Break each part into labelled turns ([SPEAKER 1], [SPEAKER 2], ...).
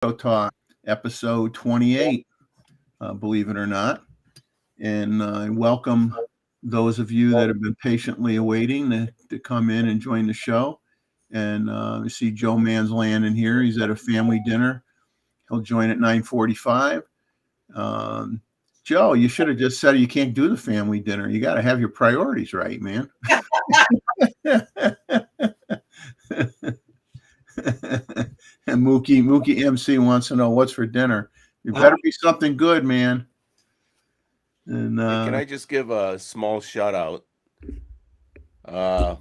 [SPEAKER 1] Talk, episode 28, believe it or not. And I welcome those of you that have been patiently awaiting to come in and join the show. And you see Joe Man's landing here. He's at a family dinner. He'll join at 9:45. Um, Joe, you should have just said you can't do the family dinner. You got to have your priorities right, man. And Mookie MC wants to know what's for dinner. It better be something good, man. And
[SPEAKER 2] Can I just give a small shout out? Uh,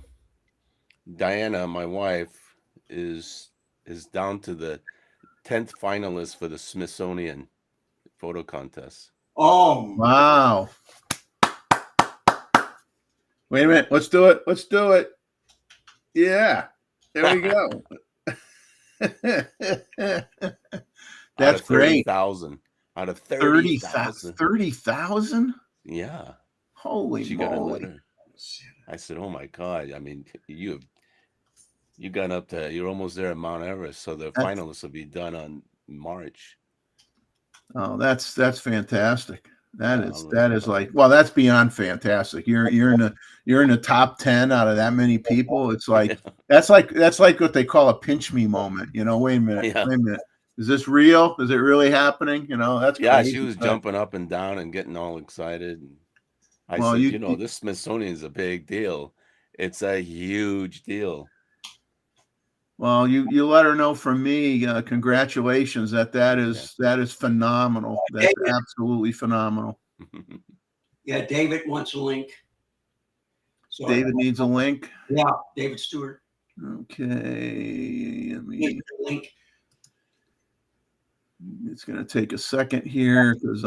[SPEAKER 2] Diana, my wife, is down to the 10th finalist for the Smithsonian photo contest.
[SPEAKER 3] Oh,
[SPEAKER 1] wow. Wait a minute. Let's do it. Let's do it. Yeah. There we go. That's great.
[SPEAKER 2] 30,000. Out of
[SPEAKER 1] 30,000. 30,000?
[SPEAKER 2] Yeah.
[SPEAKER 1] Holy
[SPEAKER 2] She
[SPEAKER 1] moly.
[SPEAKER 2] got a letter. I said, "Oh my God! I mean, you got up to, you're almost there at Mount Everest. So the finalists will be done on March."
[SPEAKER 1] Oh, that's fantastic. That is like, well, that's beyond fantastic. You're in the top 10 out of that many people. It's like that's like what they call a pinch me moment. Wait a minute.
[SPEAKER 2] Yeah.
[SPEAKER 1] Wait a minute. Is this real? Is it really happening? That's crazy.
[SPEAKER 2] She was jumping up and down and getting all excited. I said, this Smithsonian is a big deal. It's a huge deal.
[SPEAKER 1] Well, you let her know from me. Congratulations. That is phenomenal. That's absolutely phenomenal.
[SPEAKER 3] Yeah, David wants a link.
[SPEAKER 1] So David needs a link.
[SPEAKER 3] Yeah, David Stewart.
[SPEAKER 1] Okay,
[SPEAKER 3] link.
[SPEAKER 1] It's going to take a second here because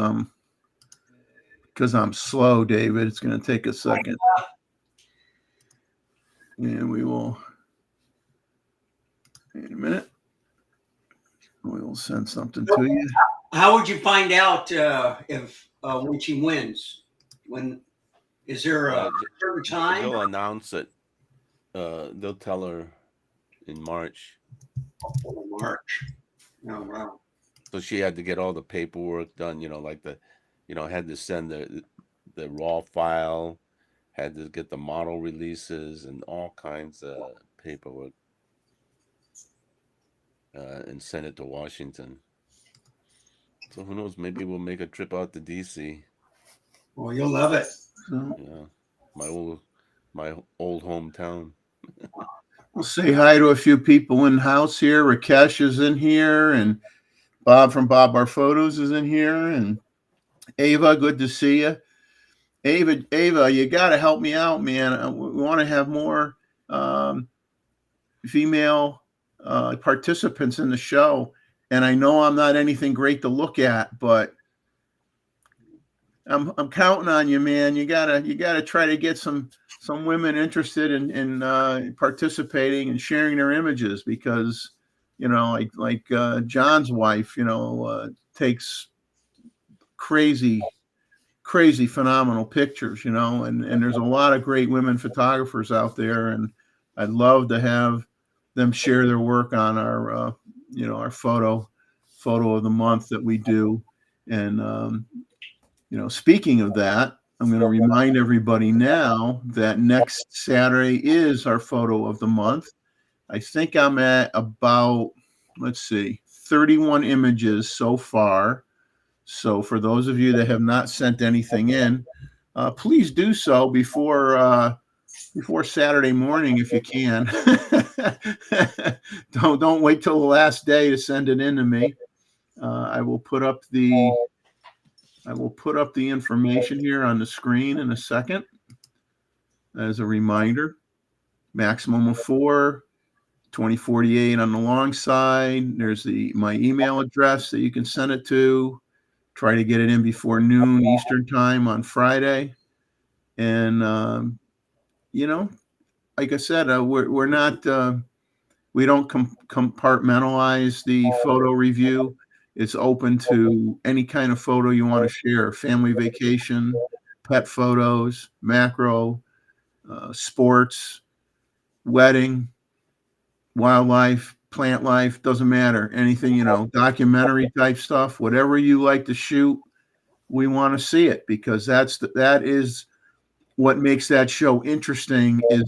[SPEAKER 1] I'm slow, David. It's going to take a second, and we will. Wait a minute. We will send something to you.
[SPEAKER 3] How would you find out if when she wins? When is there a certain time?
[SPEAKER 2] They'll announce it. They'll tell her in March.
[SPEAKER 3] March. Oh wow.
[SPEAKER 2] So she had to get all the paperwork done. Had to send the raw file, had to get the model releases and all kinds of paperwork. And send it to Washington. So who knows? Maybe we'll make a trip out to DC.
[SPEAKER 3] Well, you'll love it.
[SPEAKER 2] Yeah, my old hometown.
[SPEAKER 1] We'll say hi to a few people in the house here. Rakesh is in here, and Bob from Bob Our Photos is in here, and Ava, good to see you. Ava, you got to help me out, man. We want to have more female participants in the show, and I know I'm not anything great to look at, but I'm counting on you, man. You gotta try to get some women interested in participating and sharing their images, because like John's wife takes crazy phenomenal pictures, and there's a lot of great women photographers out there, and I'd love to have them share their work on our our photo of the month that we do. And speaking of that, I'm going to remind everybody now that next Saturday is our photo of the month. I think I'm at about 31 images so far. So for those of you that have not sent anything in, please do so before Saturday morning if you can. Don't wait till the last day to send it in to me. I will put up the information here on the screen in a second as a reminder. Maximum of 4, 2048 on the long side. There's my email address that you can send it to. Try to get it in before noon Eastern time on Friday. And like I said, we're not we don't compartmentalize the photo review. It's open to any kind of photo you want to share: family vacation, pet photos, macro, sports, wedding, wildlife, plant life, doesn't matter. Anything, documentary type stuff, whatever you like to shoot, we want to see it, because that is what makes that show interesting, and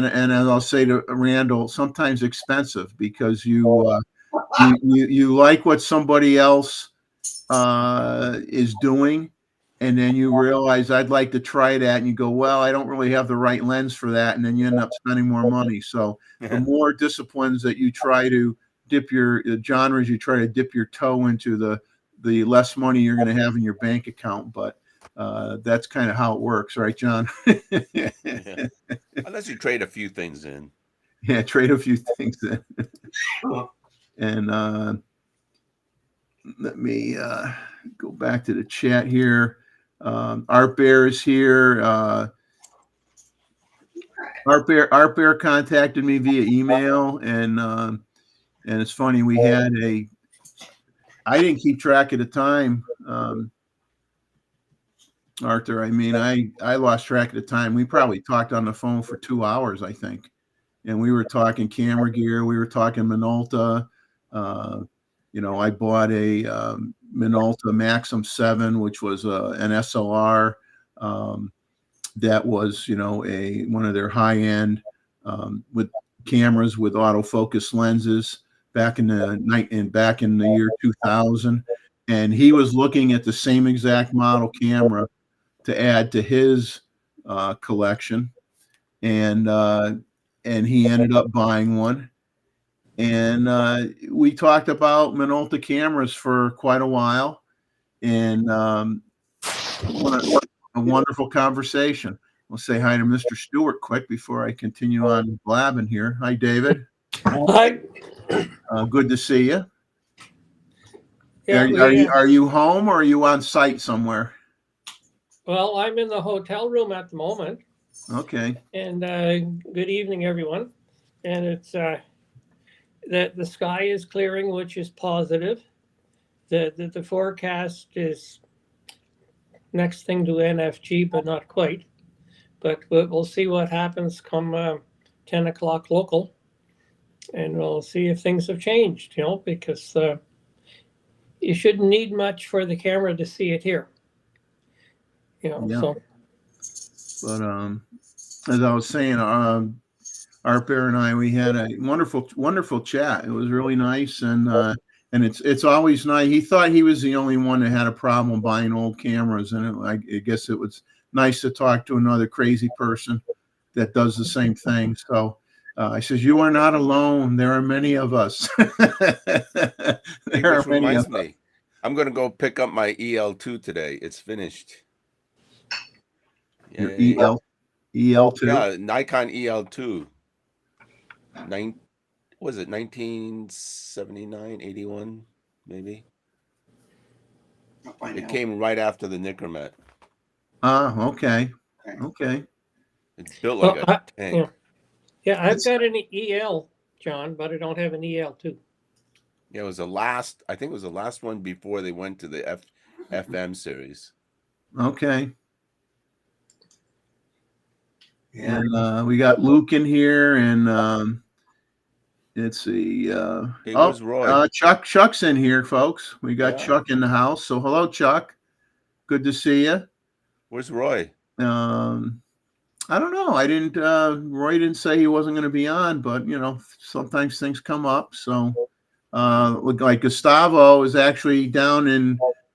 [SPEAKER 1] as I'll say to Randall, sometimes expensive, because you like what somebody else is doing, and then you realize I'd like to try that, and you go, well, I don't really have the right lens for that, and then you end up spending more money. So the more disciplines that you try to genres you try to dip your toe into, the less money you're going to have in your bank account. But that's kind of how it works, right, John?
[SPEAKER 2] Yeah. Unless you trade a few things in.
[SPEAKER 1] Yeah, trade a few things in. And let me go back to the chat here. Art Bear is here. Art Bear contacted me via email, and it's funny, I didn't keep track of the time, Arthur. I mean, I lost track of the time. We probably talked on the phone for 2 hours, I think, and we were talking camera gear. We were talking Minolta. I bought a Minolta Maxim 7, which was an SLR. That was, one of their high end with cameras with autofocus lenses back in the year 2000. And he was looking at the same exact model camera to add to his collection, and he ended up buying one. And we talked about Minolta cameras for quite a while, and what a wonderful conversation. I'll say hi to Mr. Stewart quick before I continue on blabbing here. Hi, David.
[SPEAKER 4] Hi.
[SPEAKER 1] Good to see you.
[SPEAKER 4] Yeah,
[SPEAKER 1] Are you home, or are you on site somewhere?
[SPEAKER 4] well, I'm in the hotel room at the moment.
[SPEAKER 1] Okay.
[SPEAKER 4] And good evening, everyone. And it's that the sky is clearing, which is positive. The forecast is next thing to NFG, but not quite. But we'll see what happens come 10 o'clock local, and we'll see if things have changed. Because you shouldn't need much for the camera to see it here.
[SPEAKER 1] Yeah.
[SPEAKER 4] So.
[SPEAKER 1] But as I was saying, Art Bear and I, we had a wonderful chat. It was really nice, and it's always nice. He thought he was the only one that had a problem buying old cameras, and I guess it was nice to talk to another crazy person that does the same thing. So I says, you are not alone. There are many of us.
[SPEAKER 2] Which reminds me, I'm going to go pick up my EL2 today. It's finished.
[SPEAKER 1] Your EL2?
[SPEAKER 2] Yeah, Nikon EL2. Was it 1979, 81, maybe? It came right after the Nikkermet.
[SPEAKER 1] Okay.
[SPEAKER 2] It's built like a tank.
[SPEAKER 4] Yeah, I've got an EL, John, but I don't have an EL2.
[SPEAKER 2] Yeah, it was I think it was the last one before they went to the FM series.
[SPEAKER 1] Okay.
[SPEAKER 3] Yeah.
[SPEAKER 1] And we got Luke in here, and let's see.
[SPEAKER 2] Hey, where's Roy?
[SPEAKER 1] Chuck's in here, folks. We got Chuck in the house. So hello, Chuck. Good to see you.
[SPEAKER 2] Where's Roy?
[SPEAKER 1] I don't know. Roy didn't say he wasn't going to be on, but sometimes things come up. So look, like Gustavo is actually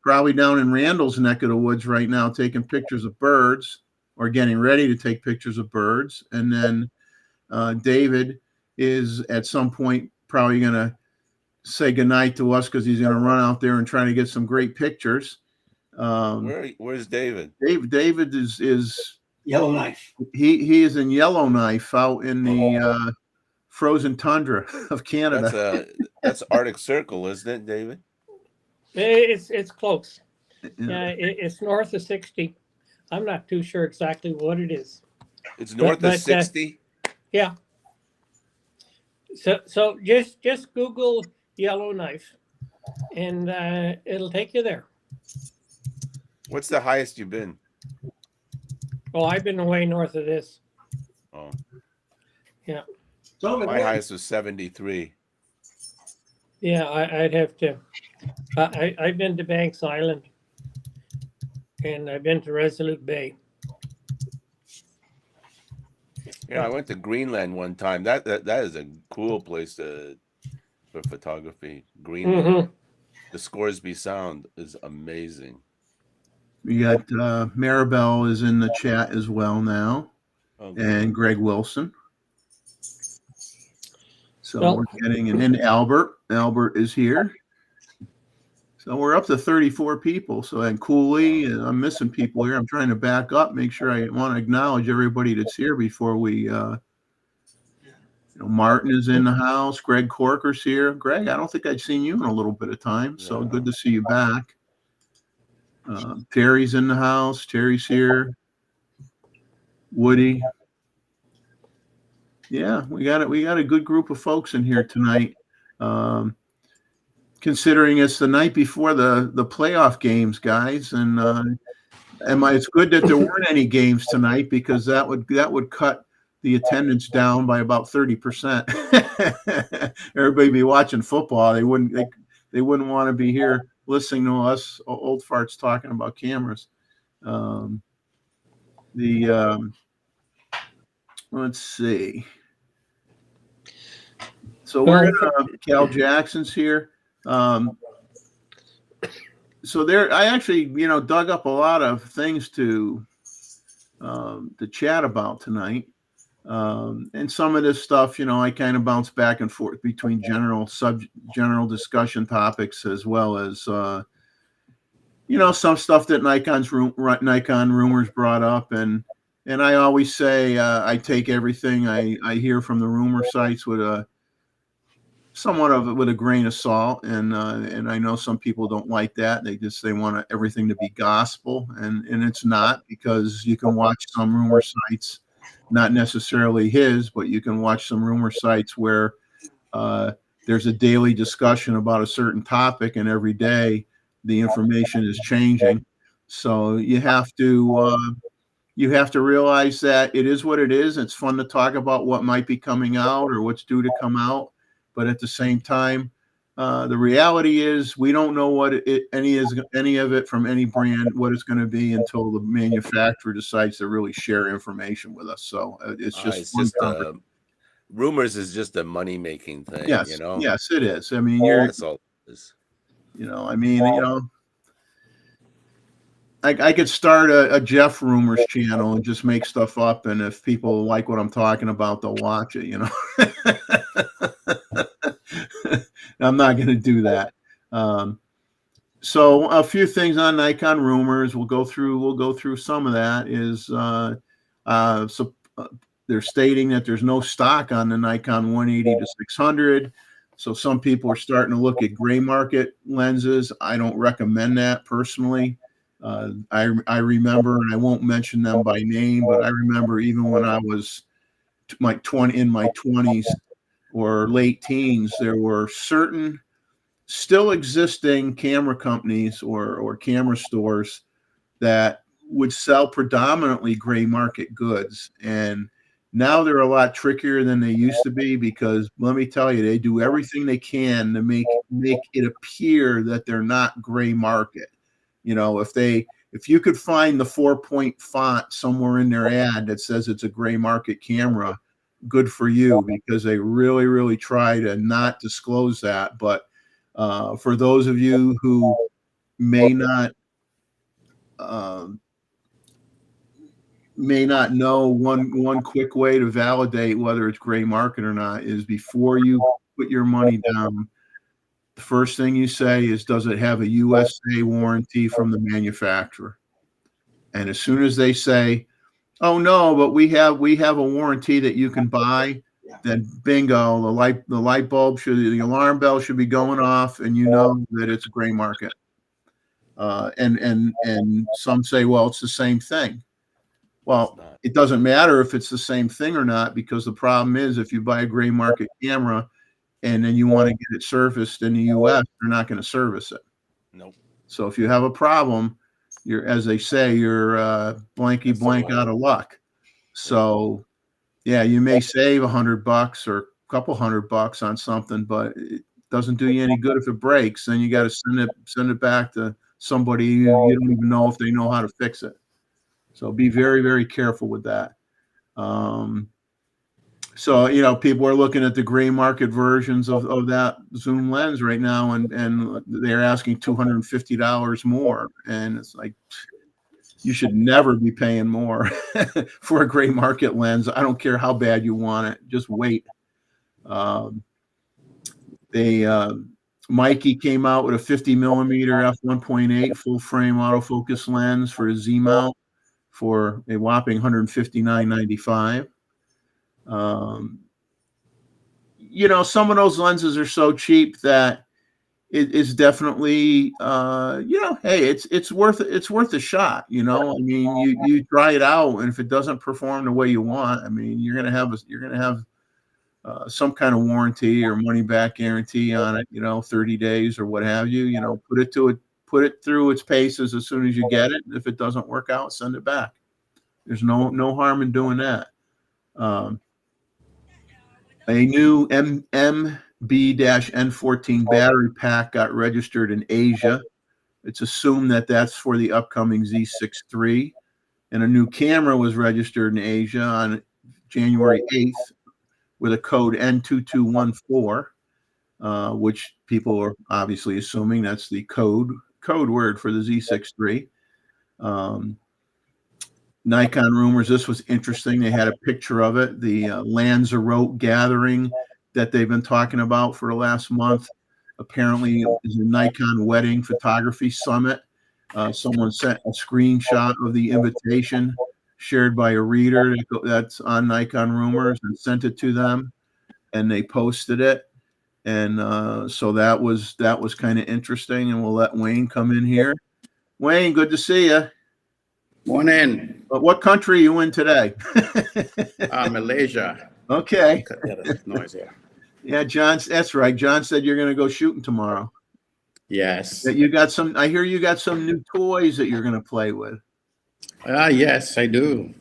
[SPEAKER 1] probably down in Randall's neck of the woods right now, taking pictures of birds, or getting ready to take pictures of birds. And then David is at some point probably going to say goodnight to us, because he's going to run out there and try to get some great pictures.
[SPEAKER 2] Where's David?
[SPEAKER 1] David is
[SPEAKER 3] Yellowknife.
[SPEAKER 1] He is in Yellowknife, out in the frozen tundra of Canada.
[SPEAKER 2] That's Arctic Circle, isn't it, David?
[SPEAKER 4] It's close. Yeah, it's north of 60. I'm not too sure exactly what it is.
[SPEAKER 2] It's north of 60?
[SPEAKER 4] Yeah. So just Google Yellowknife, and it'll take you there.
[SPEAKER 2] What's the highest you've been?
[SPEAKER 4] Oh, I've been way north of this.
[SPEAKER 2] Oh.
[SPEAKER 4] Yeah.
[SPEAKER 2] My highest was 73.
[SPEAKER 4] Yeah, I'd have to. I've been to Banks Island, and I've been to Resolute Bay.
[SPEAKER 2] Yeah, I went to Greenland one time. That is a cool place for photography. Greenland.
[SPEAKER 4] Mm-hmm.
[SPEAKER 2] The Scoresby Sound is amazing.
[SPEAKER 1] We got Maribel is in the chat as well now,
[SPEAKER 2] Oh,
[SPEAKER 1] and Greg Wilson. So
[SPEAKER 4] Well-
[SPEAKER 1] we're getting, and then Albert. Albert is here. So we're up to 34 people. So, and Cooley, and I'm missing people here. I'm trying to back up, make sure I want to acknowledge everybody that's here before we, Martin is in the house. Greg Corker's here. Greg, I don't think I'd seen you in a little bit of time. So good to see you back. Terry's in the house. Terry's here. Woody. Yeah, we got a good group of folks in here tonight. Considering it's the night before the playoff games, guys, and it's good that there weren't any games tonight, because that would cut the attendance down by about 30%. Everybody be watching football. They wouldn't want to be here listening to us old farts talking about cameras. Let's see. So we're gonna Cal Jackson's here. So there, I actually, dug up a lot of things to chat about tonight. And some of this stuff, I kind of bounce back and forth between general discussion topics, as well as, some stuff that Nikon rumors brought up. And I always say, I take everything I hear from the rumor sites with a grain of salt. And I know some people don't like that. They want everything to be gospel, and it's not, because you can watch some rumor sites, not necessarily his, but you can watch some rumor sites where there's a daily discussion about a certain topic, and every day the information is changing. So you have to realize that it is what it is. It's fun to talk about what might be coming out or what's due to come out. But at the same time, the reality is we don't know what any of it from any brand, what it's going to be, until the manufacturer decides to really share information with us. So it's just
[SPEAKER 2] rumors is just a money making thing.
[SPEAKER 1] Yes, yes, it is. I mean,
[SPEAKER 2] that's all it is.
[SPEAKER 1] I could start a Jeff Rumors channel and just make stuff up, and if people like what I'm talking about, they'll watch it. I'm not going to do that. So a few things on Nikon rumors. We'll go through some of that. They're stating that there's no stock on the Nikon 180 to 600. So some people are starting to look at gray market lenses. I don't recommend that personally. I remember, and I won't mention them by name, but I remember even when I was in my 20s or late teens, there were certain still existing camera companies or camera stores that would sell predominantly gray market goods. And now they're a lot trickier than they used to be, because let me tell you, they do everything they can to make it appear that they're not gray market. If you could find the 4-point font somewhere in their ad that says it's a gray market camera, good for you, because they really, really try to not disclose that. But for those of you who may not know, one quick way to validate whether it's gray market or not is, before you put your money down, the first thing you say is, does it have a USA warranty from the manufacturer? And as soon as they say, oh no, but we have a warranty that you can buy, then bingo, the light bulb the alarm bell should be going off, and you know that it's a gray market. And some say, well, it's the same thing. Well, it doesn't matter if it's the same thing or not, because the problem is, if you buy a gray market camera and then you want to get it serviced in the US, they're not going to service it.
[SPEAKER 2] Nope.
[SPEAKER 1] So if you have a problem, as they say, you're blanky blank out of luck. So yeah, you may save $100 or couple $100 on something, but it doesn't do you any good if it breaks. Then you got to send it back to somebody you don't even know if they know how to fix it. So be very, very careful with that. So, people are looking at the gray market versions of that zoom lens right now, and they're asking $250 more. And it's like, you should never be paying more for a gray market lens. I don't care how bad you want it. Just wait. Mikey came out with a 50 millimeter f1.8 full frame autofocus lens for a Z mount for a whopping $159.95. Some of those lenses are so cheap that it's definitely, hey, it's worth a shot. I mean, you try it out, and if it doesn't perform the way you want, I mean, you're gonna have some kind of warranty or money back guarantee on it. 30 days or what have you. Put it through its paces as soon as you get it. If it doesn't work out, send it back. There's no harm in doing that. A new MB-N14 battery pack got registered in Asia. It's assumed that that's for the upcoming Z6 III. And a new camera was registered in Asia on January 8th with a code N2214, which people are obviously assuming that's the code word for the Z6 III. Nikon rumors, this was interesting. They had a picture of it, the Lanzarote gathering that they've been talking about for the last month. Apparently, is a Nikon wedding photography summit. Someone sent a screenshot of the invitation shared by a reader that's on Nikon rumors and sent it to them, and they posted it. And so that was kind of interesting. And we'll let Wayne come in here. Wayne, good to see you.
[SPEAKER 5] Morning.
[SPEAKER 1] But what country are you in today?
[SPEAKER 5] Malaysia.
[SPEAKER 1] Okay.
[SPEAKER 5] Cut that noise here.
[SPEAKER 1] Yeah, John, that's right. John said you're going to go shooting tomorrow.
[SPEAKER 5] Yes.
[SPEAKER 1] That I hear you got some new toys that you're going to play with.
[SPEAKER 5] Yes, I do.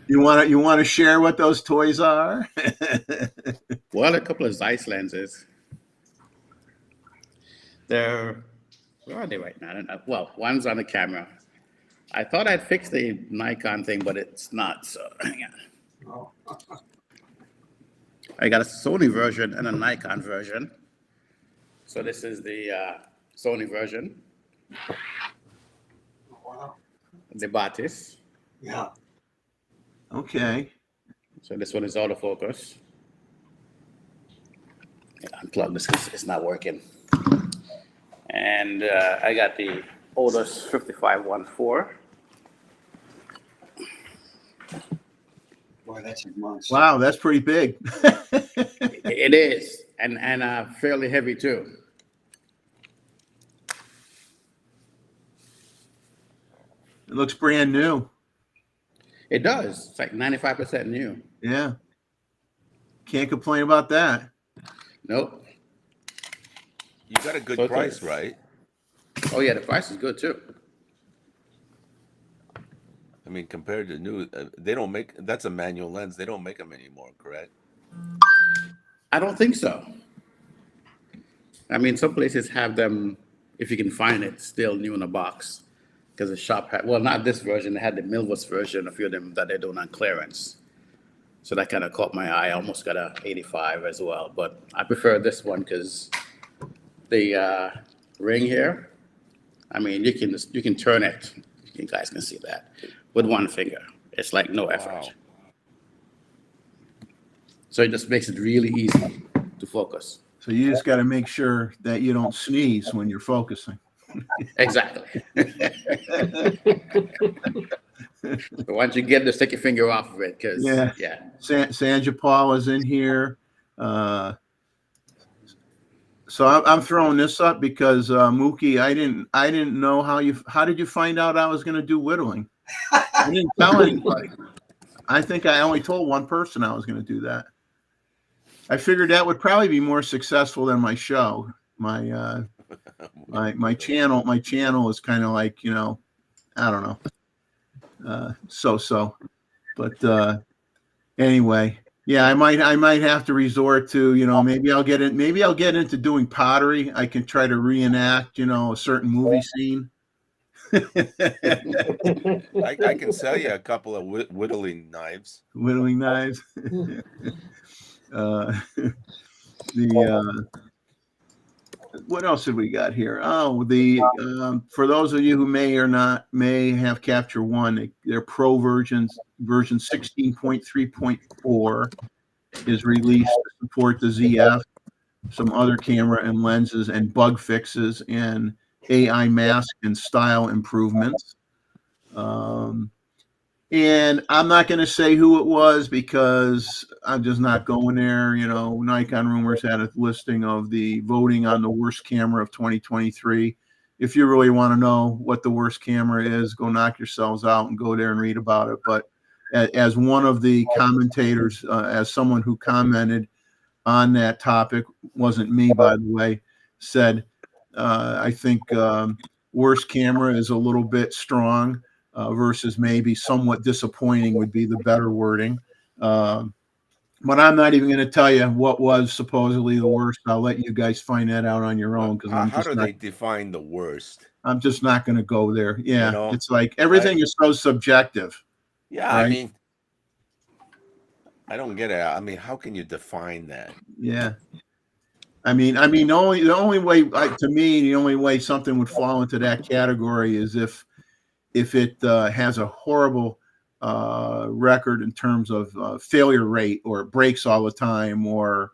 [SPEAKER 1] You want to share what those toys are?
[SPEAKER 5] Well, a couple of Zeiss lenses. Where are they right now? I don't know. Well, one's on the camera. I thought I'd fix the Nikon thing, but it's not. So hang on. I got a Sony version and a Nikon version. So this is the Sony version.
[SPEAKER 3] Wow.
[SPEAKER 5] The Batis.
[SPEAKER 3] Yeah.
[SPEAKER 1] Okay.
[SPEAKER 5] So this one is autofocus. Unplug this because it's not working. And I got the Otis 5514.
[SPEAKER 3] Boy, that's a monster.
[SPEAKER 1] Wow, that's pretty big.
[SPEAKER 5] It is, and fairly heavy too.
[SPEAKER 1] It looks brand new.
[SPEAKER 5] It does. It's like 95% new.
[SPEAKER 1] Yeah. Can't complain about that.
[SPEAKER 5] Nope.
[SPEAKER 2] You got a good price, right?
[SPEAKER 5] Oh yeah, the price is good too.
[SPEAKER 2] I mean, compared to new, they don't make, that's a manual lens. They don't make them anymore, correct?
[SPEAKER 5] I don't think so. I mean, some places have them, if you can find it, still new in a box. Because the shop had, well, not this version, they had the Milvus version, a few of them that they're doing on clearance. So that kind of caught my eye. I almost got a 85 as well. But I prefer this one because the ring here, I mean, you can turn it. You guys can see that with one finger. It's like no effort.
[SPEAKER 2] Wow.
[SPEAKER 5] So it just makes it really easy to focus.
[SPEAKER 1] So you just got to make sure that you don't sneeze when you're focusing.
[SPEAKER 5] Exactly. But once you get this, take your finger off of it, because yeah.
[SPEAKER 1] Sanja Paul is in here. So I'm throwing this up because Mookie, I didn't know how did you find out I was going to do whittling? I didn't tell anybody. I think I only told one person I was going to do that. I figured that would probably be more successful than my show. My channel is kind of like, I don't know. But Anyway, yeah, I might have to resort to, maybe I'll get into doing pottery. I can try to reenact, a certain movie scene.
[SPEAKER 2] I can sell you a couple of whittling knives.
[SPEAKER 1] Whittling knives. uh, the what else have we got here? Oh, for those of you who may have Capture One, their Pro version 16.3.4 is released to support the ZF, some other camera and lenses and bug fixes and AI mask and style improvements. And I'm not going to say who it was because I'm just not going there. Nikon Rumors had a listing of the voting on the worst camera of 2023. If you really want to know what the worst camera is, go knock yourselves out and go there and read about it. But as one of the commentators, as someone who commented on that topic, wasn't me, by the way, said, I think worst camera is a little bit strong. Versus maybe somewhat disappointing would be the better wording. But I'm not even going to tell you what was supposedly the worst. I'll let you guys find that out on your own because
[SPEAKER 2] How do they define the worst?
[SPEAKER 1] I'm just not going to go there. Yeah, it's like everything is so subjective.
[SPEAKER 2] Yeah,
[SPEAKER 1] right?
[SPEAKER 2] I mean, I don't get it. I mean, how can you define that?
[SPEAKER 1] Yeah. I mean, the only way, to me, the only way something would fall into that category is if it has a horrible record in terms of failure rate, or it breaks all the time, or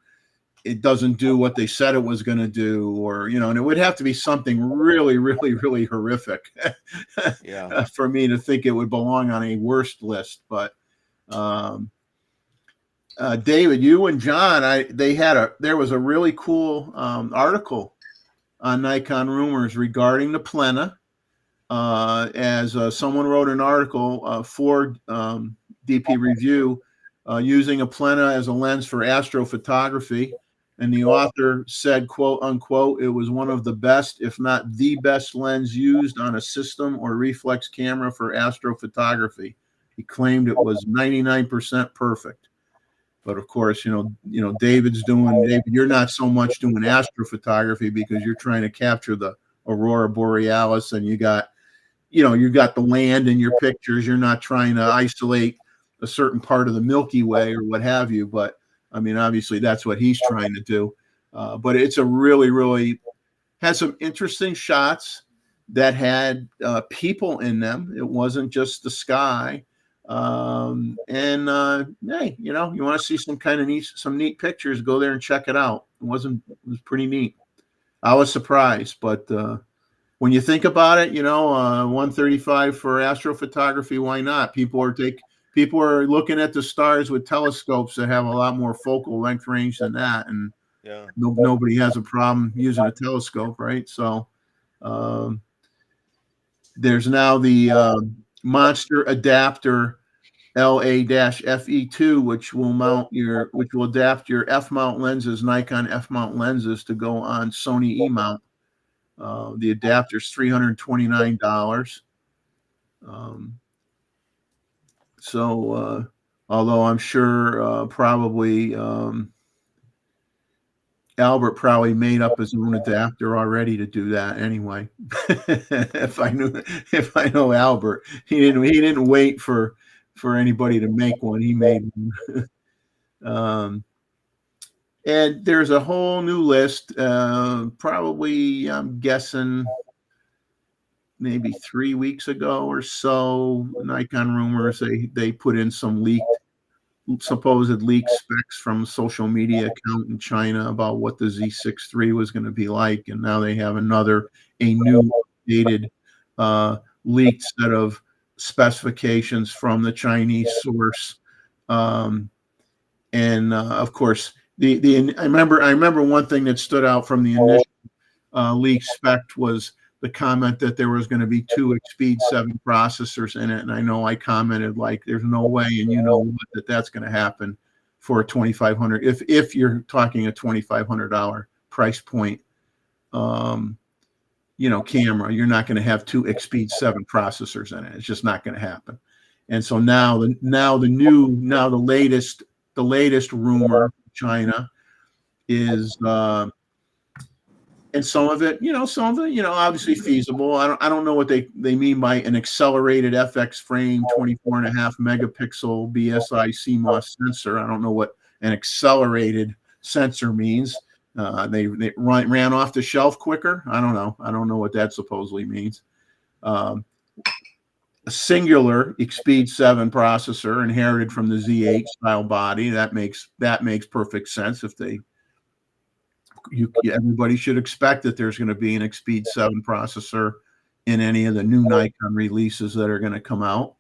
[SPEAKER 1] it doesn't do what they said it was going to do, or, and it would have to be something really, really, really horrific for me to think it would belong on a worst list. But David, you and John, there was a really cool article on Nikon Rumors regarding the Plena. As someone wrote an article for DP Review using a Plena as a lens for astrophotography, and the author said, quote unquote, it was one of the best, if not the best, lens used on a system or reflex camera for astrophotography. He claimed it was 99% perfect. But of course, David, you're not so much doing astrophotography because you're trying to capture the aurora borealis, and you got the land in your pictures. You're not trying to isolate a certain part of the Milky Way or what have you. But I mean, obviously that's what he's trying to do. But it's a really had some interesting shots that had people in them. It wasn't just the sky. Hey, you want to see some neat pictures, go there and check it out. It was pretty neat. I was surprised, but when you think about it, 135 for astrophotography, why not? People are looking at the stars with telescopes that have a lot more focal length range than that, and nobody has a problem using a telescope, right? So there's now the Monster Adapter LA-FE2, which will adapt your F-mount lenses, Nikon F-mount lenses, to go on Sony E-mount. The adapter is $329. Although I'm sure probably Albert probably made up his own adapter already to do that anyway. If I know Albert, he didn't wait for anybody to make one. He made one. And there's a whole new list. Probably, I'm guessing, maybe 3 weeks ago or so, Nikon Rumors, they put in some supposed leaked specs from a social media account in China about what the Z6 III was going to be like, and now they have a new updated leaked set of specifications from the Chinese source. Of course, I remember one thing that stood out from the initial leak spec was the comment that there was going to be 2 Speed 7 processors in it, and I know I commented like, "There's no way," and that's going to happen for a $2,500 if you're talking a $2,500 price point, camera. You're not going to have 2 Speed 7 processors in it. It's just not going to happen. And so now the latest rumor, China, is and some of it, obviously feasible. I don't know what they mean by an accelerated FX frame 24.5 megapixel BSI CMOS sensor. I don't know what an accelerated sensor means. They ran off the shelf quicker. I don't know. I don't know what that supposedly means. A singular Speed 7 processor inherited from the Z8 style body. That makes perfect sense. If everybody should expect that there's going to be an Speed 7 processor in any of the new Nikon releases that are going to come out.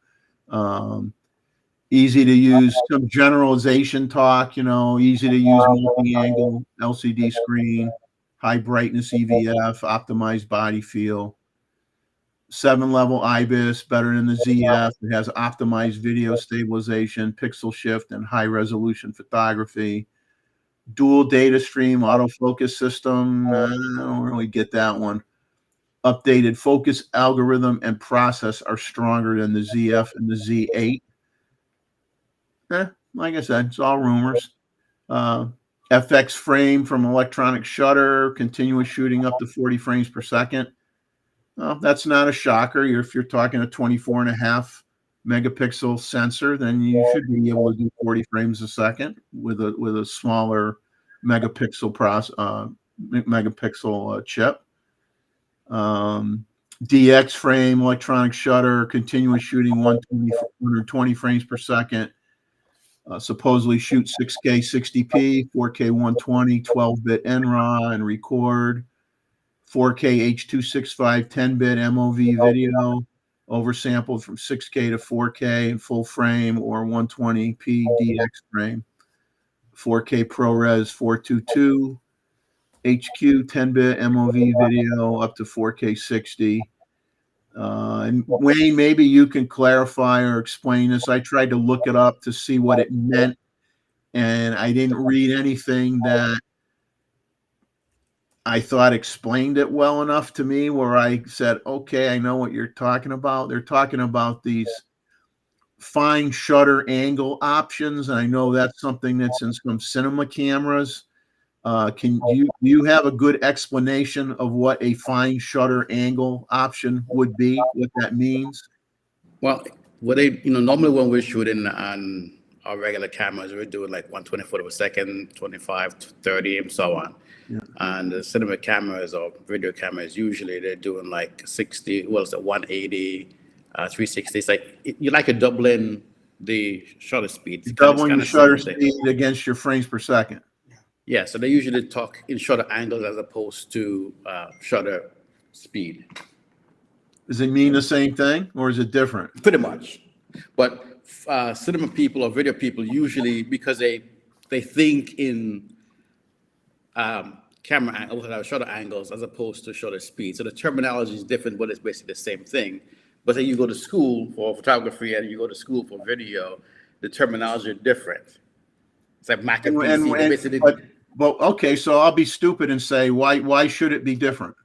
[SPEAKER 1] Easy to use, some generalization talk, easy to use multi-angle LCD screen, high brightness EVF, optimized body feel, 7-level IBIS, better than the ZF. It has optimized video stabilization, pixel shift, and high resolution photography. Dual data stream autofocus system. I don't really get that one. Updated focus algorithm and process are stronger than the ZF and the Z8. Like I said, it's all rumors. FX frame from electronic shutter, continuous shooting up to 40 frames per second. That's not a shocker. If you're talking a 24.5 megapixel sensor, then you should be able to do 40 frames a second with a smaller megapixel chip. DX frame, electronic shutter, continuous shooting 120 frames per second. Supposedly shoot 6K 60p, 4K 120, 12-bit NRAW, and record 4K H.265 10-bit MOV video, oversampled from 6K to 4K in full frame or 120p DX frame. 4K ProRes 422, HQ 10-bit MOV video up to 4K 60. And Wayne, maybe you can clarify or explain this. I tried to look it up to see what it meant, and I didn't read anything that I thought explained it well enough to me where I said, okay, I know what you're talking about. They're talking about these fine shutter angle options, and I know that's something that's in some cinema cameras. Can you have a good explanation of what a fine shutter angle option would be, what that means?
[SPEAKER 5] Well, normally when we're shooting on our regular cameras, we're doing like 120 photos per second, 25 to 30, and so on.
[SPEAKER 1] Yeah.
[SPEAKER 5] And the cinema cameras or video cameras, usually they're doing like 60, 180, 360. It's like you like a doubling the shutter speed.
[SPEAKER 1] You're doubling the shutter speed against your frames per second.
[SPEAKER 5] Yeah, so they usually talk in shutter angles as opposed to shutter speed.
[SPEAKER 1] Does it mean the same thing or is it different?
[SPEAKER 5] Pretty much. But cinema people or video people usually, because they think in camera angles, shutter angles as opposed to shutter speed. So the terminology is different, but it's basically the same thing. But then you go to school for photography and you go to school for video, the terminology are different. It's like Mac and PC.
[SPEAKER 1] But okay, so I'll be stupid and say, why should it be different?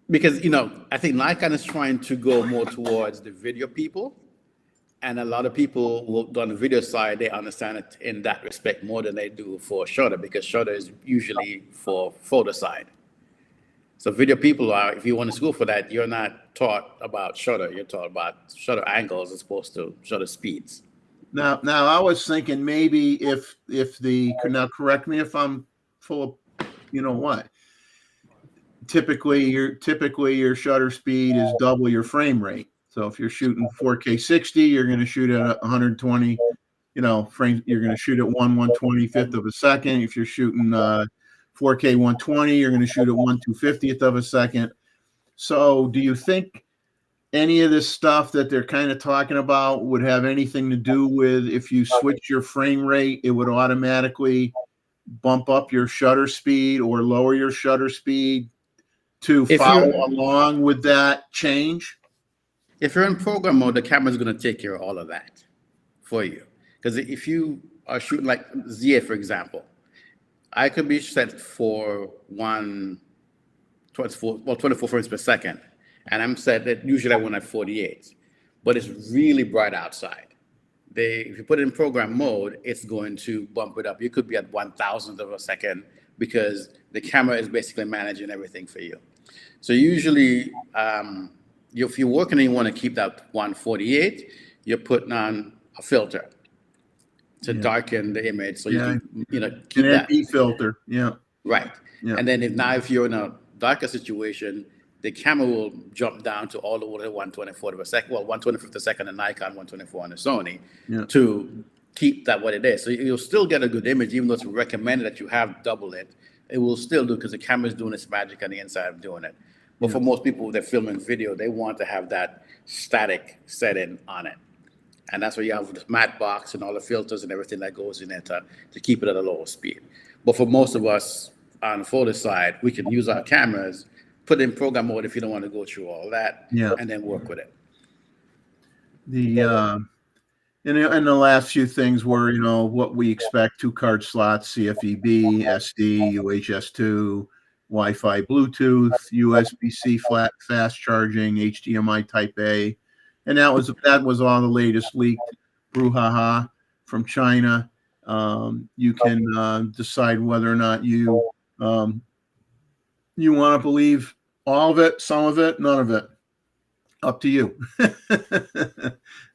[SPEAKER 5] Because, I think Nikon is trying to go more towards the video people. And a lot of people who on the video side, they understand it in that respect more than they do for shutter, because shutter is usually for photo side. So video people are, if you want to school for that, you're not taught about shutter. You're taught about shutter angles as opposed to shutter speeds.
[SPEAKER 1] Now I was thinking maybe if now correct me if I'm full of, what? Typically your shutter speed is double your frame rate. So if you're shooting 4K 60, you're going to shoot at 120, frames. You're going to shoot at 1/125th of a second. If you're shooting 4K 120, you're going to shoot at 1/250th of a second. So do you think any of this stuff that they're kind of talking about would have anything to do with if you switch your frame rate, it would automatically bump up your shutter speed or lower your shutter speed to follow along with that change?
[SPEAKER 5] If you're in program mode, the camera's going to take care of all of that for you. Because if you are shooting like ZA, for example, I could be set for 24 frames per second. And I'm set that usually I want at 48. but it's really bright outside. If you put it in program mode, it's going to bump it up. You could be at 1,000th of a second because the camera is basically managing everything for you. So usually, if you're working and you want to keep that 148, you're putting on a filter to darken the image so you can, keep
[SPEAKER 1] an
[SPEAKER 5] that.
[SPEAKER 1] ND filter. Yeah.
[SPEAKER 5] Right.
[SPEAKER 1] Yeah.
[SPEAKER 5] And then if you're in a darker situation, the camera will jump down to all the way to 1/24th of a second. Well, 1/25th of a second on Nikon, 1/24 on the Sony, to keep that what it is. So you'll still get a good image, even though it's recommended that you have double it. It will still do because the camera is doing its magic on the inside of doing it. But for most people, they're filming video, they want to have that static setting on it. And that's why you have the matte box and all the filters and everything that goes in there to keep it at a lower speed. But for most of us on the photo side, we can use our cameras, put it in program mode if you don't want to go through all that, and then work with it.
[SPEAKER 1] And the last few things were, what we expect: 2-card slots, CFEB, SD, UHS-2, Wi-Fi, Bluetooth, USB-C fast charging, HDMI Type A, and that was all the latest leaked brouhaha from China. You can decide whether or not you want to believe all of it, some of it, none of it. Up to you.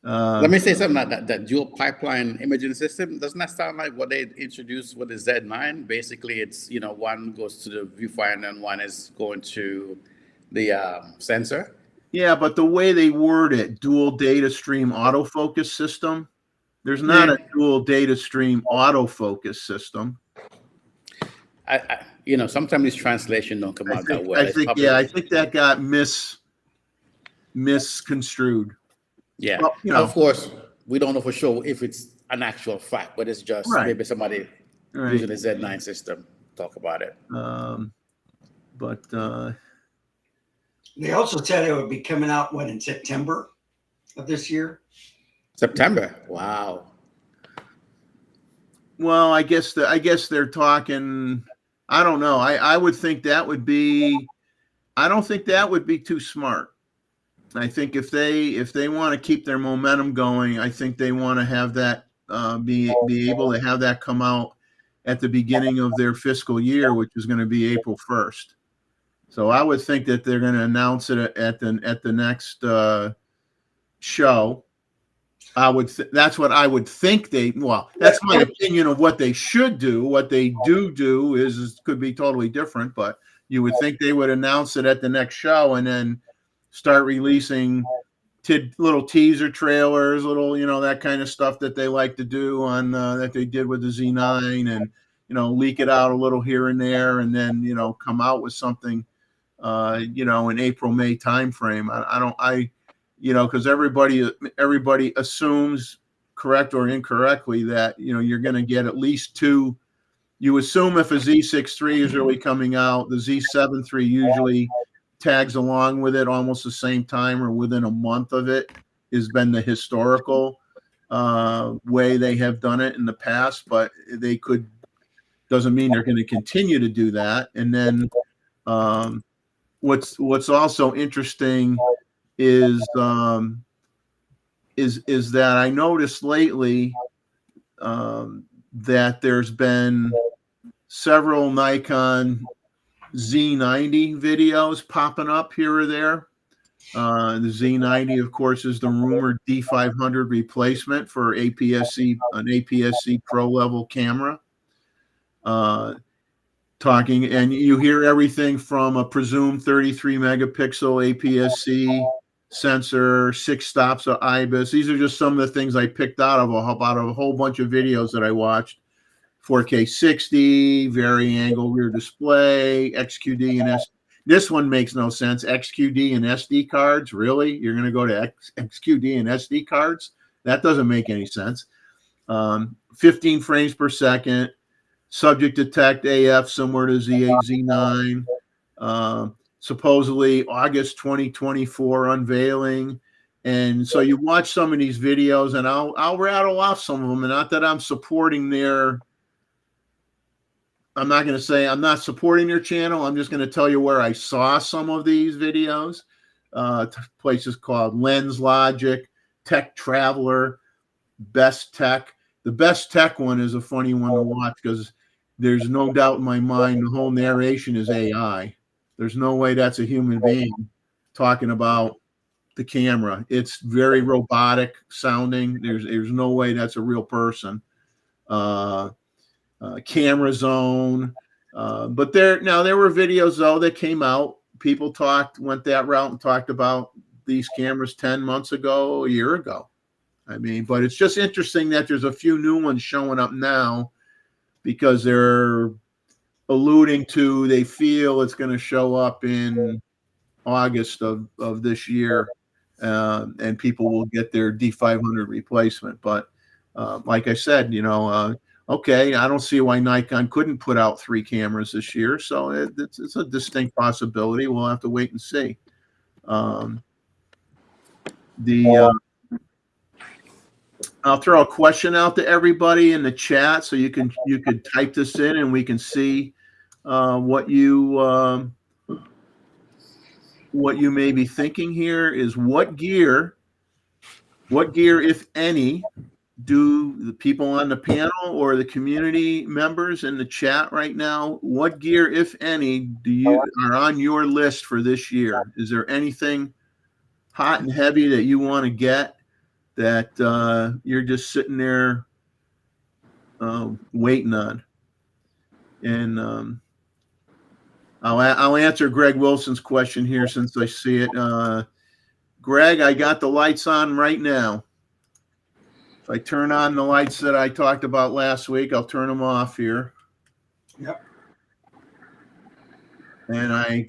[SPEAKER 5] Let me say something like that dual pipeline imaging system. Doesn't that sound like what they introduced with the Z9? Basically, it's, one goes to the viewfinder and one is going to the sensor.
[SPEAKER 1] Yeah, but the way they word it, dual data stream autofocus system, there's not a dual data stream autofocus system.
[SPEAKER 5] Sometimes these translations don't come out that well.
[SPEAKER 1] I think that got misconstrued.
[SPEAKER 5] Yeah. Well, of course, we don't know for sure if it's an actual fact, but it's just maybe somebody using the Z9 system talk about it.
[SPEAKER 3] They also said it would be coming out in September of this year.
[SPEAKER 5] September. Wow.
[SPEAKER 1] Well, I guess they're talking. I don't know. I would think that would be. I don't think that would be too smart. I think if they want to keep their momentum going, I think they want to have that be able to have that come out at the beginning of their fiscal year, which is going to be April 1st. So I would think that they're going to announce it at the next show. That's what I would think that's my opinion of what they should do. What they do is could be totally different, but you would think they would announce it at the next show and then start releasing little teaser trailers, little, that kind of stuff that they like to do on that they did with the Z9, and, leak it out a little here and there, and then, come out with something, in April, May timeframe. Because everybody assumes, correct or incorrectly, that, you're going to get at least two. You assume if a Z6 III is really coming out, the Z7 III usually tags along with it almost the same time or within a month of it has been the historical way they have done it in the past, but doesn't mean they're going to continue to do that. And then what's also interesting is that I noticed lately that there's been several Nikon Z90 videos popping up here or there. The Z90, of course, is the rumored D500 replacement for an APS-C Pro level camera. Talking, and you hear everything from a presumed 33 megapixel APS-C sensor, 6 stops of IBIS. These are just some of the things I picked out of a whole bunch of videos that I watched. 4K 60, vari-angle rear display, XQD and SD. This one makes no sense. XQD and SD cards, really? You're going to go to XQD and SD cards? That doesn't make any sense. 15 frames per second, subject detect AF similar to Z8, Z9. Supposedly August 2024 unveiling. And so you watch some of these videos, and I'll rattle off some of them. And not that I'm supporting I'm not going to say I'm not supporting their channel. I'm just going to tell you where I saw some of these videos. Places called Lens Logic, Tech Traveler, Best Tech. The Best Tech one is a funny one to watch because there's no doubt in my mind the whole narration is AI. There's no way that's a human being talking about the camera. It's very robotic sounding. There's no way that's a real person. Camera Zone. But there were videos though that came out. People went that route and talked about these cameras 10 months ago, a year ago. I mean, but it's just interesting that there's a few new ones showing up now because they're alluding to they feel it's going to show up in August of this year, and people will get their D500 replacement. But like I said, okay, I don't see why Nikon couldn't put out 3 cameras this year. So it's a distinct possibility. We'll have to wait and see. I'll throw a question out to everybody in the chat so you could type this in and we can see what you may be thinking here is what gear, if any, do the people on the panel or the community members in the chat right now, what gear, if any, are on your list for this year? Is there anything hot and heavy that you want to get that you're just sitting there waiting on? And I'll answer Greg Wilson's question here since I see it. Greg, I got the lights on right now. If I turn on the lights that I talked about last week, I'll turn them off here.
[SPEAKER 3] Yep.
[SPEAKER 1] And I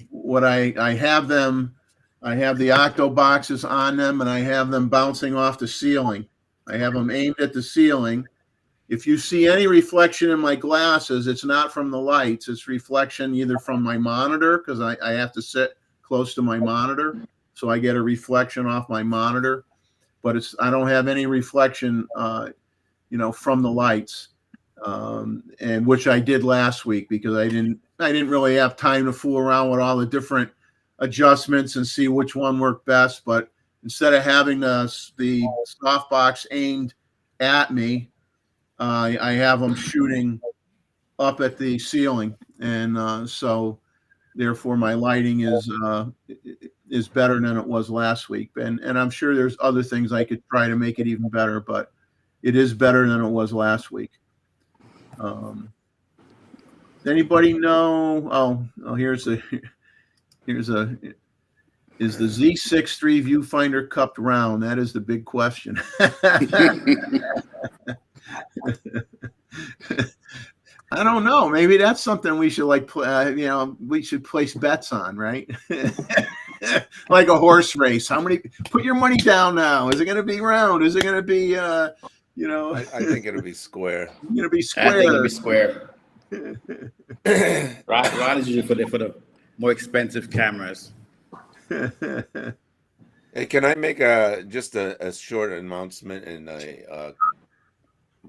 [SPEAKER 1] have them, I have the octo boxes on them and I have them bouncing off the ceiling. I have them aimed at the ceiling. If you see any reflection in my glasses, it's not from the lights. It's reflection either from my monitor, because I have to sit close to my monitor, so I get a reflection off my monitor. But I don't have any reflection, from the lights, and which I did last week because I didn't really have time to fool around with all the different adjustments and see which one worked best. But instead of having the softbox aimed at me, I have them shooting up at the ceiling, and so therefore my lighting is better than it was last week. And I'm sure there's other things I could try to make it even better, but it is better than it was last week. Anybody know? Oh, is the Z6 III viewfinder cupped round? That is the big question. I don't know. Maybe that's something we should we should place bets on, right? Like a horse race. Put your money down now. Is it going to be round? Is it going to be,
[SPEAKER 2] I think it'll be square.
[SPEAKER 1] Going to be square.
[SPEAKER 5] I think it'll be square. Rod is usually for the more expensive cameras.
[SPEAKER 2] Hey, can I make just a short announcement and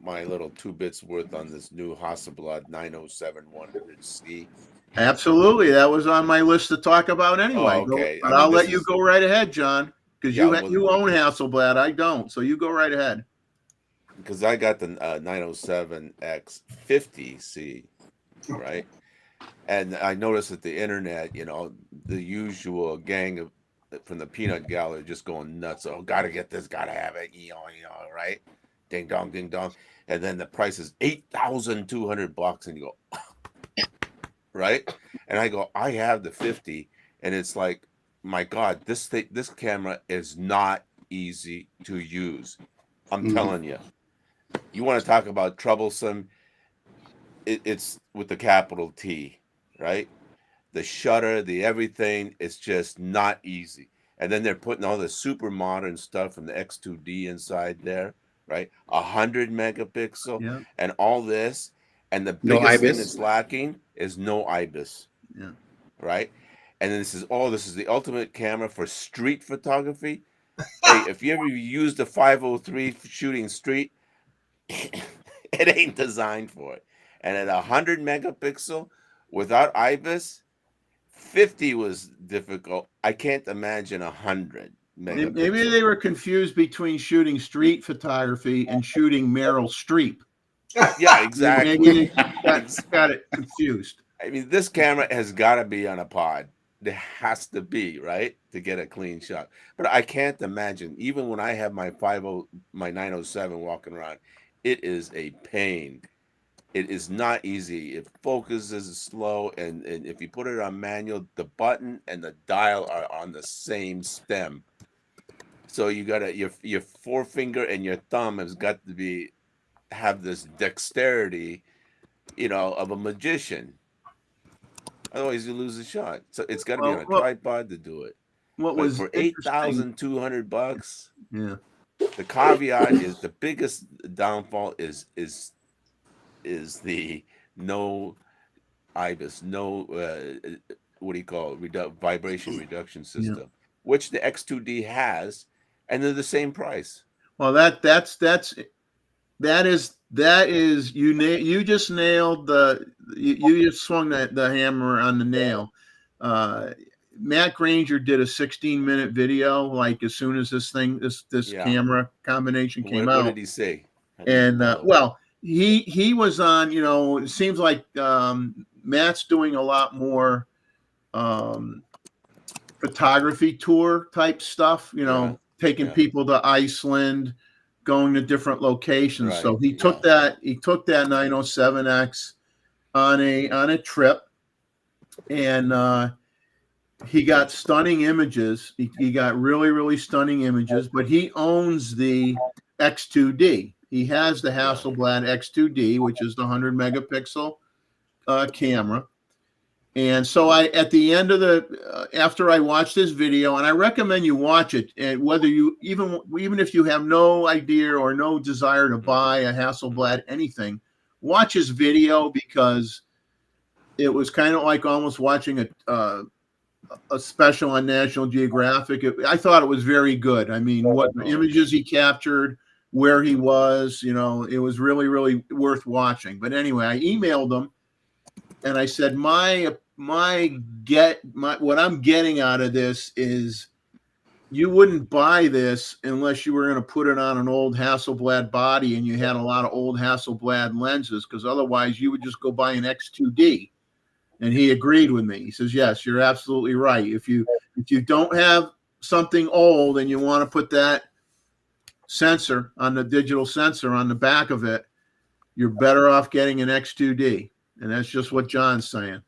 [SPEAKER 2] my little 2 bits worth on this new Hasselblad 907-100C?
[SPEAKER 1] Absolutely. That was on my list to talk about anyway.
[SPEAKER 2] Oh, okay.
[SPEAKER 1] But I'll let you go right ahead, John, because you own Hasselblad. I don't. So you go right ahead.
[SPEAKER 2] Because I got the 907X50C, right? And I noticed that the internet, the usual gang from the peanut gallery just going nuts. Oh, gotta get this, gotta have it, right? Ding dong, ding dong. And then the price is $8,200, and you go, right? And I go, I have the 50, and it's like, my God, this camera is not easy to use. I'm telling you. You want to talk about troublesome? It's with the capital T, right? The shutter, the everything, it's just not easy. And then they're putting all the super modern stuff from the X2D inside there, right? 100 megapixel,
[SPEAKER 1] Yeah.
[SPEAKER 2] and all this. And the biggest thing that's lacking is no IBIS.
[SPEAKER 1] Yeah.
[SPEAKER 2] Right? And then this is the ultimate camera for street photography. Hey, if you ever used a 503 shooting street, it ain't designed for it. And at 100 megapixel without IBIS, 50 was difficult. I can't imagine 100.
[SPEAKER 1] Maybe
[SPEAKER 2] megapixel.
[SPEAKER 1] they were confused between shooting street photography and shooting Meryl Streep.
[SPEAKER 2] Yeah, exactly.
[SPEAKER 1] Maybe they got it confused.
[SPEAKER 2] I mean, this camera has got to be on a pod. There has to be, right, to get a clean shot. But I can't imagine, even when I have my 907 walking around, it is a pain. It is not easy. It focuses slow, and if you put it on manual, the button and the dial are on the same stem. So you gotta your forefinger and your thumb has got to have this dexterity, of a magician. Otherwise, you lose the shot. So it's got to be on a tripod to do it.
[SPEAKER 1] What
[SPEAKER 2] But
[SPEAKER 1] was
[SPEAKER 2] for
[SPEAKER 1] interesting?
[SPEAKER 2] $8,200,
[SPEAKER 1] Yeah.
[SPEAKER 2] the caveat is the biggest downfall is the no IBIS, no what do you call it? Vibration reduction system, which the X2D has, and they're the same price.
[SPEAKER 1] Well, that is you just nailed you just swung the hammer on the nail. Matt Granger did a 16-minute video like as soon as this camera combination came out.
[SPEAKER 2] What did he say?
[SPEAKER 1] And well, he was on, it seems like Matt's doing a lot more photography tour type stuff, taking people to Iceland, going to different locations.
[SPEAKER 2] Right,
[SPEAKER 1] So he took that 907X on a trip, and he got stunning images. He got really, really stunning images, but he owns the X2D. He has the Hasselblad X2D, which is the 100 megapixel camera. And so at the end of after I watched this video, and I recommend you watch it, and whether you even if you have no idea or no desire to buy a Hasselblad anything, watch his video, because it was kind of like almost watching a special on National Geographic. I thought it was very good. I mean, what images he captured, where he was, it was really, really worth watching. But anyway, I emailed him and I said, what I'm getting out of this is you wouldn't buy this unless you were going to put it on an old Hasselblad body and you had a lot of old Hasselblad lenses, because otherwise you would just go buy an X2D. And he agreed with me. He says, yes, you're absolutely right. If you don't have something old and you want to put that sensor on the digital sensor on the back of it, you're better off getting an X2D. And that's just what John's saying.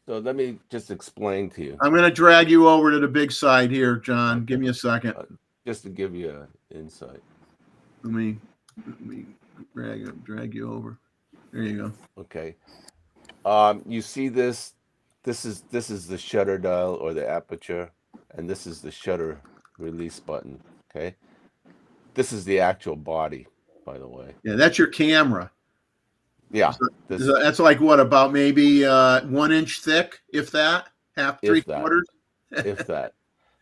[SPEAKER 2] So let me just explain to you.
[SPEAKER 1] I'm going to drag you over to the big side here, John. Okay. Give me a second.
[SPEAKER 2] Just to give you an insight.
[SPEAKER 1] Let me drag you over. There you go.
[SPEAKER 2] Okay. You see this? This is the shutter dial or the aperture, and this is the shutter release button. Okay. This is the actual body, by the way.
[SPEAKER 1] Yeah, that's your camera.
[SPEAKER 2] Yeah.
[SPEAKER 1] That's like what, about maybe 1 inch thick, if that, half, three quarters?
[SPEAKER 2] If that.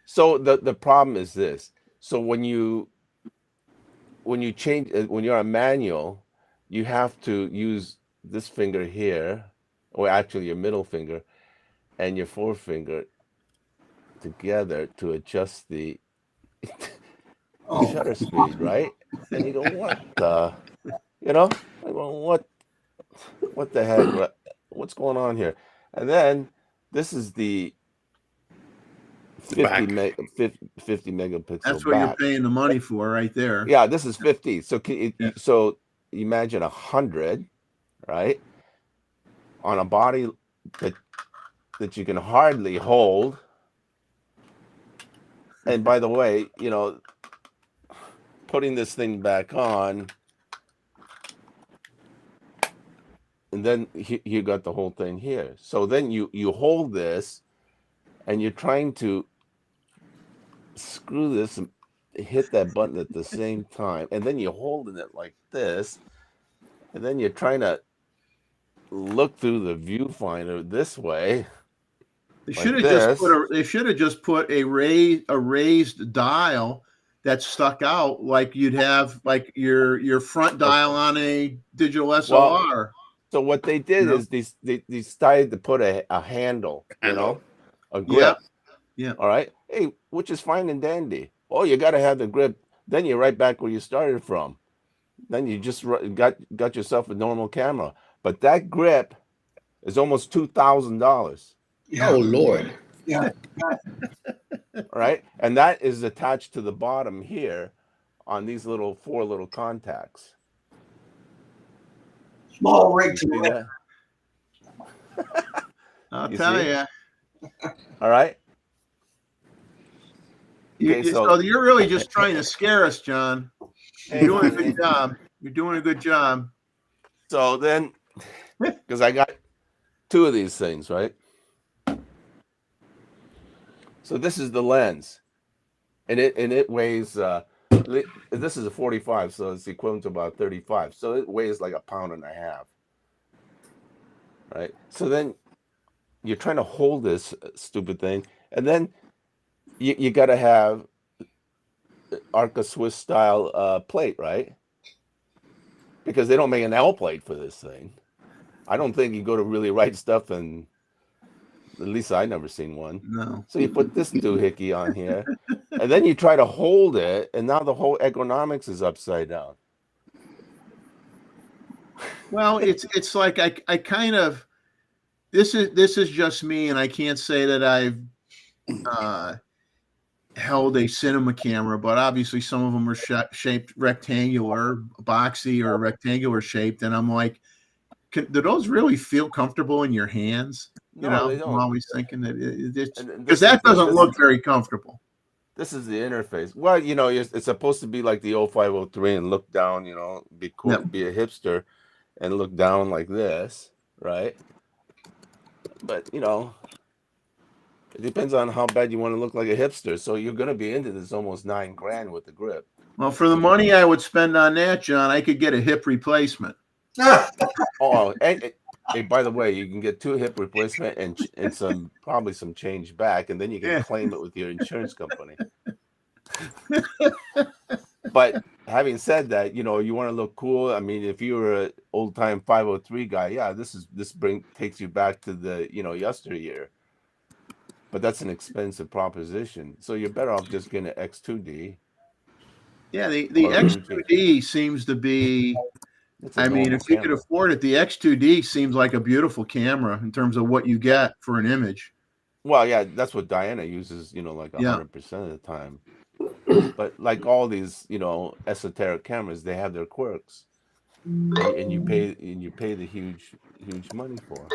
[SPEAKER 2] So the problem is this. So when you change, when you're on manual, you have to use this finger here, or actually your middle finger and your forefinger together to adjust the shutter speed, right? And you go, what the, what the heck? What's going on here? And then this is the 50 megapixel.
[SPEAKER 1] That's what you're paying the money for right there.
[SPEAKER 2] Yeah, this is 50. So so imagine 100, right? On a body that you can hardly hold. And by the way, putting this thing back on, and then you got the whole thing here. So then you hold this and you're trying to screw this and hit that button at the same time. And then you're holding it like this. And then you're trying to look through the viewfinder this way.
[SPEAKER 1] They should have just put a raised dial that stuck out, like you'd have like your front dial on a digital SLR.
[SPEAKER 2] Well, so what they did is they decided to put a handle, a grip.
[SPEAKER 1] Yeah.
[SPEAKER 2] All right. Hey, which is fine and dandy. oh, you got to have the grip. Then you're right back where you started from. Then you just got yourself a normal camera. But that grip is almost $2,000.
[SPEAKER 3] Yeah.
[SPEAKER 5] Oh, Lord.
[SPEAKER 3] Yeah.
[SPEAKER 2] Right? And that is attached to the bottom here on these four little contacts.
[SPEAKER 3] Small rig
[SPEAKER 2] You
[SPEAKER 3] to
[SPEAKER 2] see
[SPEAKER 3] lift.
[SPEAKER 2] that?
[SPEAKER 1] I'll
[SPEAKER 2] You
[SPEAKER 1] tell
[SPEAKER 2] see?
[SPEAKER 1] you.
[SPEAKER 2] All right. Okay,
[SPEAKER 1] So you're really just trying to scare us, John. You're
[SPEAKER 2] Hey,
[SPEAKER 1] doing a
[SPEAKER 2] man,
[SPEAKER 1] good job. You're doing a good job.
[SPEAKER 2] so then, because I got two of these things, right? So this is the lens, and it weighs. This is a 45, so it's equivalent to about 35. So it weighs like 1.5 pounds, right? So then you're trying to hold this stupid thing, and then you got to have Arca Swiss style plate, right? Because they don't make an L plate for this thing. I don't think you go to Really Right Stuff, and at least I never seen one.
[SPEAKER 1] No.
[SPEAKER 2] So you put this doohickey on here, and then you try to hold it, and now the whole ergonomics is upside down.
[SPEAKER 1] Well, it's like I kind of this is just me, and I can't say that I've held a cinema camera, but obviously some of them are shaped rectangular, boxy, or rectangular shaped, and I'm like, do those really feel comfortable in your hands? You
[SPEAKER 2] No,
[SPEAKER 1] know,
[SPEAKER 2] they
[SPEAKER 1] I'm
[SPEAKER 2] don't.
[SPEAKER 1] always thinking that
[SPEAKER 2] And
[SPEAKER 1] because that doesn't look very comfortable.
[SPEAKER 2] This is the interface. Well, it's supposed to be like the 0503 and look down, be cool,
[SPEAKER 1] Yep.
[SPEAKER 2] be a hipster and look down like this, right? But, it depends on how bad you want to look like a hipster. So you're going to be into this almost $9,000 with the grip.
[SPEAKER 1] Well, for the money I would spend on that, John, I could get a hip replacement.
[SPEAKER 2] Oh, and by the way, you can get 2 hip replacement and probably some change back, and then you can claim it with your insurance company. But having said that, you want to look cool. I mean, if you were an old time 503 guy, yeah, this takes you back to the yesteryear. But that's an expensive proposition, so you're better off just getting an X2D.
[SPEAKER 1] Yeah, the X2D seems to be. I mean, if you could afford it, the X2D seems like a beautiful camera in terms of what you get for an image.
[SPEAKER 2] Well, yeah, that's what Diana uses, like 100% of the time. But like all these, esoteric cameras, they have their quirks, and you pay the huge money for.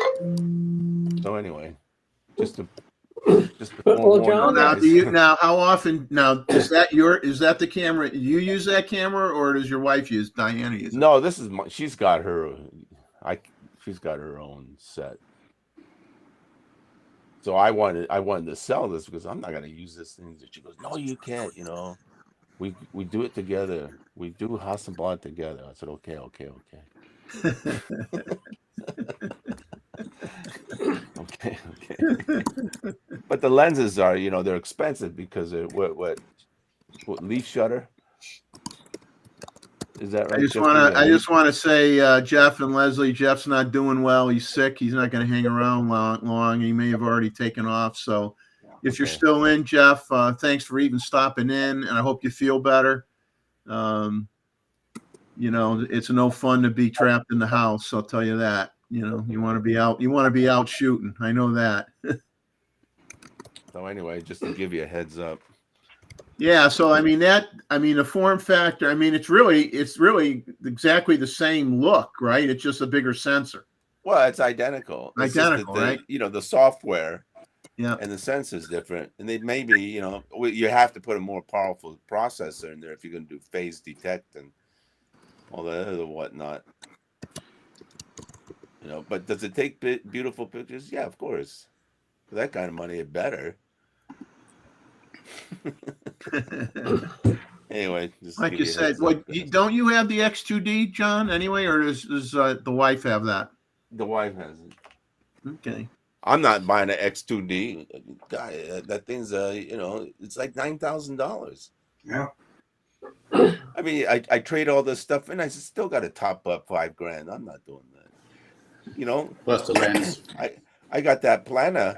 [SPEAKER 2] So anyway, just to
[SPEAKER 4] Well, John,
[SPEAKER 1] now how often is that the camera you use that camera, or does your wife use Diana use it?
[SPEAKER 2] No, this is she's got her own set. So I wanted to sell this because I'm not going to use this thing. She goes, no, you can't. We do it together. We do Hasselblad together. I said, okay. Okay. But the lenses are, they're expensive because they're what leaf shutter. Is that right?
[SPEAKER 1] I just want to say, Jeff and Leslie, Jeff's not doing well. He's sick. He's not going to hang around long. He may have already taken off. So if you're still in, Jeff, thanks for even stopping in, and I hope you feel better. It's no fun to be trapped in the house. I'll tell you that. You want to be out. You want to be out shooting. I know that.
[SPEAKER 2] So anyway, just to give you a heads up.
[SPEAKER 1] Yeah, so the form factor, it's really exactly the same look, right? It's just a bigger sensor.
[SPEAKER 2] Well, it's identical. It's
[SPEAKER 1] identical, right?
[SPEAKER 2] The software
[SPEAKER 1] and
[SPEAKER 2] the sensor is different. And they maybe, you have to put a more powerful processor in there if you're going to do phase detect and all the other whatnot. But does it take beautiful pictures? Yeah, of course. For that kind of money, it better. Anyway,
[SPEAKER 1] like you said, don't you have the X2D, John? Anyway, or does the wife have that?
[SPEAKER 2] The wife has it.
[SPEAKER 1] Okay.
[SPEAKER 2] I'm not buying an X2D. Guy, that thing's it's like $9,000.
[SPEAKER 3] Yeah.
[SPEAKER 2] I mean, I trade all this stuff in. I still got to top up $5,000. I'm not doing that.
[SPEAKER 5] Plus the lens.
[SPEAKER 2] I got that Plana,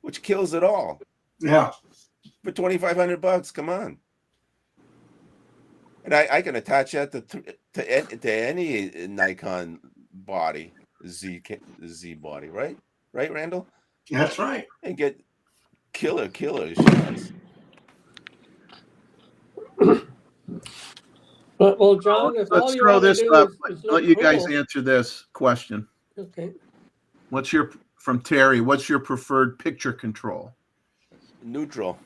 [SPEAKER 2] which kills it all.
[SPEAKER 3] Yeah.
[SPEAKER 2] For $2,500, come on. And I can attach that to any Nikon body, Z body, right? Right, Randall?
[SPEAKER 3] That's right.
[SPEAKER 2] And get killer shots.
[SPEAKER 4] Well, John, if all
[SPEAKER 1] Let's
[SPEAKER 4] you
[SPEAKER 1] throw
[SPEAKER 4] want to
[SPEAKER 1] this
[SPEAKER 4] do
[SPEAKER 1] up.
[SPEAKER 4] is
[SPEAKER 1] Let
[SPEAKER 4] look
[SPEAKER 1] you guys
[SPEAKER 4] cool,
[SPEAKER 1] answer this question.
[SPEAKER 4] okay.
[SPEAKER 1] From Terry, what's your preferred picture control?
[SPEAKER 2] Neutral.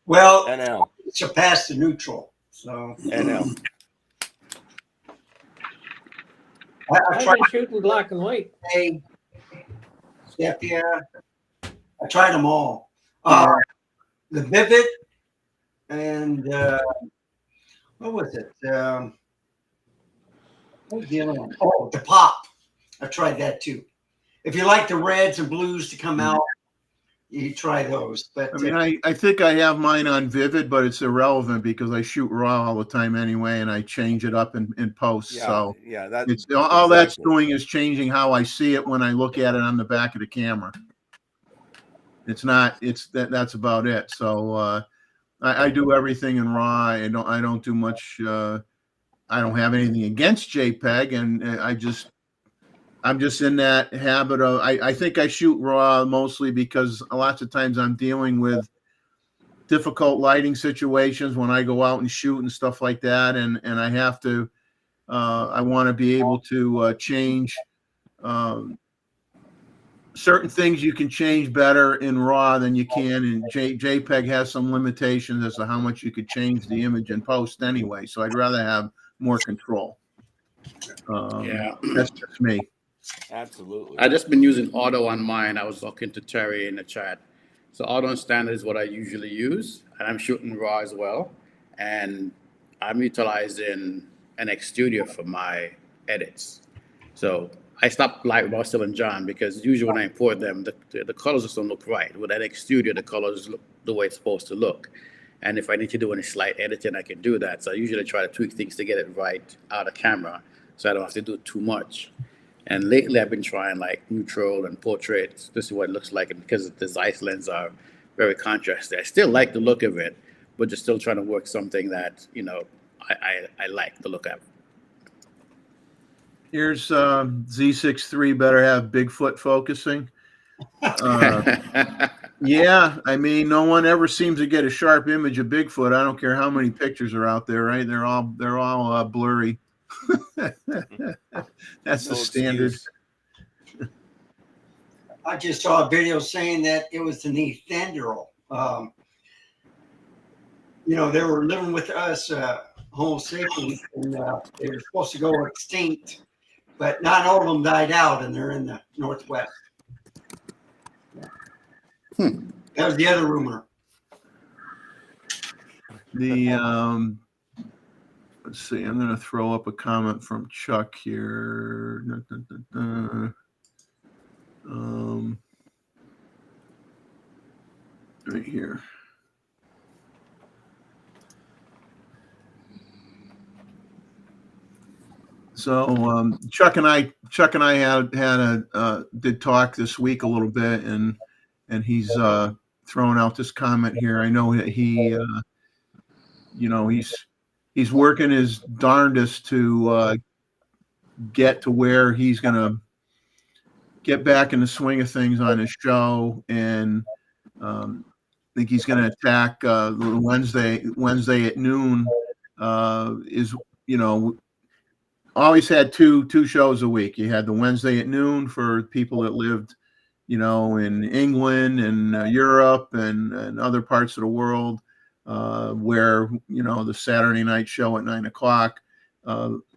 [SPEAKER 3] Well,
[SPEAKER 2] NL.
[SPEAKER 3] surpassed the neutral. So
[SPEAKER 2] NL.
[SPEAKER 3] I
[SPEAKER 4] I've
[SPEAKER 3] tried
[SPEAKER 4] been shooting black and white.
[SPEAKER 3] a sepia. I tried them all. The Vivid and what was it? What was the other one? Oh, the Pop. I tried that too. If you like the reds and blues to come out, you try those. But
[SPEAKER 1] I mean, I think I have mine on Vivid, but it's irrelevant because I shoot RAW all the time anyway, and I change it up in post.
[SPEAKER 2] Yeah,
[SPEAKER 1] So
[SPEAKER 2] yeah, that
[SPEAKER 1] it's all that's
[SPEAKER 2] exactly.
[SPEAKER 1] doing is changing how I see it when I look at it on the back of the camera. It's not. It's that's about it. So I do everything in RAW. I don't do much. I don't have anything against JPEG, and I'm just in that habit of I think I shoot RAW mostly because lots of times I'm dealing with difficult lighting situations when I go out and shoot and stuff like that, and I have to I want to be able to change certain things. You can change better in RAW than you can in JPEG. Has some limitations as to how much you could change the image in post anyway. So I'd rather have more control.
[SPEAKER 5] Yeah.
[SPEAKER 1] That's just me.
[SPEAKER 2] Absolutely.
[SPEAKER 5] I just been using auto on mine. I was talking to Terry in the chat. So auto and standard is what I usually use, and I'm shooting RAW as well. And I'm utilizing an X Studio for my edits. So I stopped like Russell and John because usually when I import them, the colors just don't look right. With that X Studio, the colors look the way it's supposed to look. And if I need to do any slight editing, I can do that. So I usually try to tweak things to get it right out of camera, so I don't have to do too much. And lately, I've been trying like neutral and portrait. This is what it looks like, and because the Zeiss lens are very contrasty, I still like the look of it, but just still trying to work something that I like the look of.
[SPEAKER 1] Here's Z63 better have Bigfoot focusing. Yeah, I mean, no one ever seems to get a sharp image of Bigfoot. I don't care how many pictures are out there, right? They're all blurry. That's the standard.
[SPEAKER 2] Excuse.
[SPEAKER 3] I just saw a video saying that it was the Neanderthal. They were living with us, Homo sapiens, and they were supposed to go extinct, but not all of them died out, and they're in the Northwest. That was the other rumor.
[SPEAKER 1] Let's see. I'm going to throw up a comment from Chuck here. Right here. So Chuck and I did talk this week a little bit, and he's throwing out this comment here. I know that he's working his darndest to get to where he's going to get back in the swing of things on his show, and I think he's going to attack Wednesday at noon. Always had two shows a week. You had the Wednesday at noon for people that lived, in England and Europe and other parts of the world, where the Saturday night show at 9:00.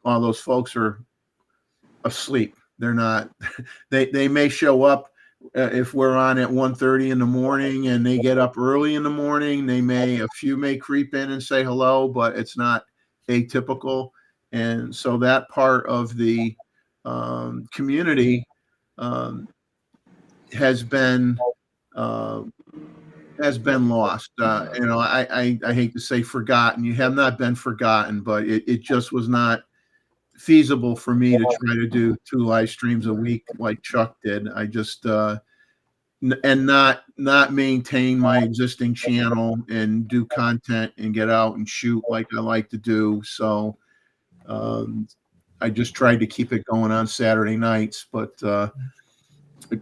[SPEAKER 1] All those folks are asleep. They're not. They may show up if we're on at 1:30 in the morning, and they get up early in the morning. A few may creep in and say hello, but it's not atypical. And so that part of the community has been lost. I hate to say forgotten. You have not been forgotten, but it just was not feasible for me to try to do 2 live streams a week like Chuck did. I just and not maintain my existing channel and do content and get out and shoot like I like to do. So I just tried to keep it going on Saturday nights, but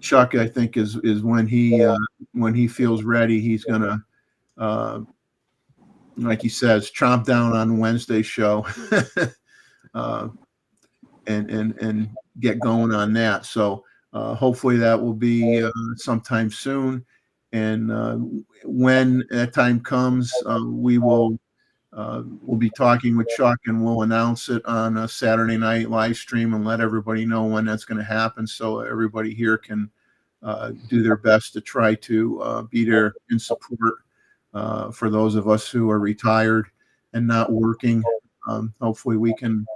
[SPEAKER 1] Chuck, I think is when he feels ready, he's gonna like he says, chomp down on Wednesday show and get going on that. So hopefully that will be sometime soon. And when that time comes, we'll be talking with Chuck, and we'll announce it on a Saturday night live stream and let everybody know when that's going to happen, so everybody here can do their best to try to be there in support for those of us who are retired and not working. Hopefully we can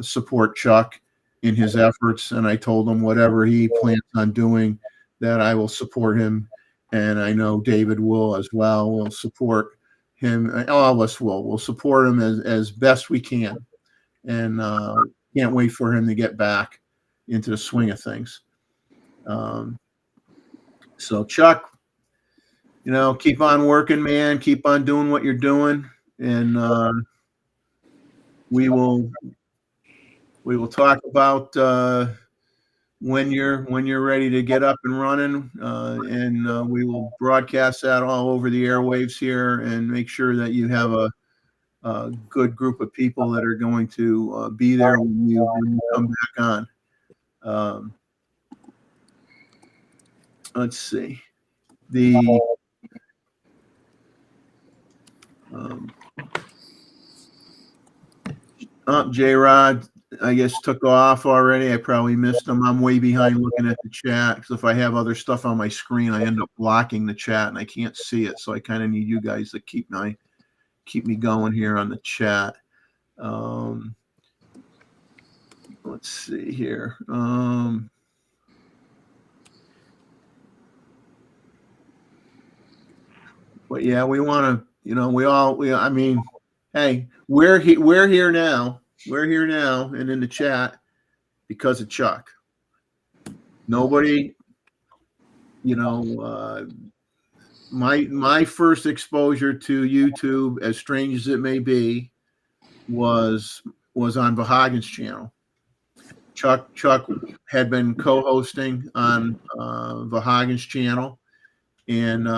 [SPEAKER 1] support Chuck in his efforts. And I told him whatever he plans on doing, that I will support him. And I know David will as well. We'll support him. All of us will. We'll support him as best we can. And can't wait for him to get back into the swing of things. So Chuck, keep on working, man. Keep on doing what you're doing. And we will talk about when you're ready to get up and running, and we will broadcast that all over the airwaves here and make sure that you have a good group of people that are going to be there when you come back on. Let's see. J-Rod, I guess, took off already. I probably missed him. I'm way behind looking at the chat, because if I have other stuff on my screen, I end up blocking the chat and I can't see it. So I kind of need you guys to keep me going here on the chat. Let's see here. But yeah, we want to, I mean, hey, we're here now. We're here now and in the chat because of Chuck. Nobody, my first exposure to YouTube, as strange as it may be, was on Vahagan's channel. Chuck had been co-hosting on Vahagan's channel, and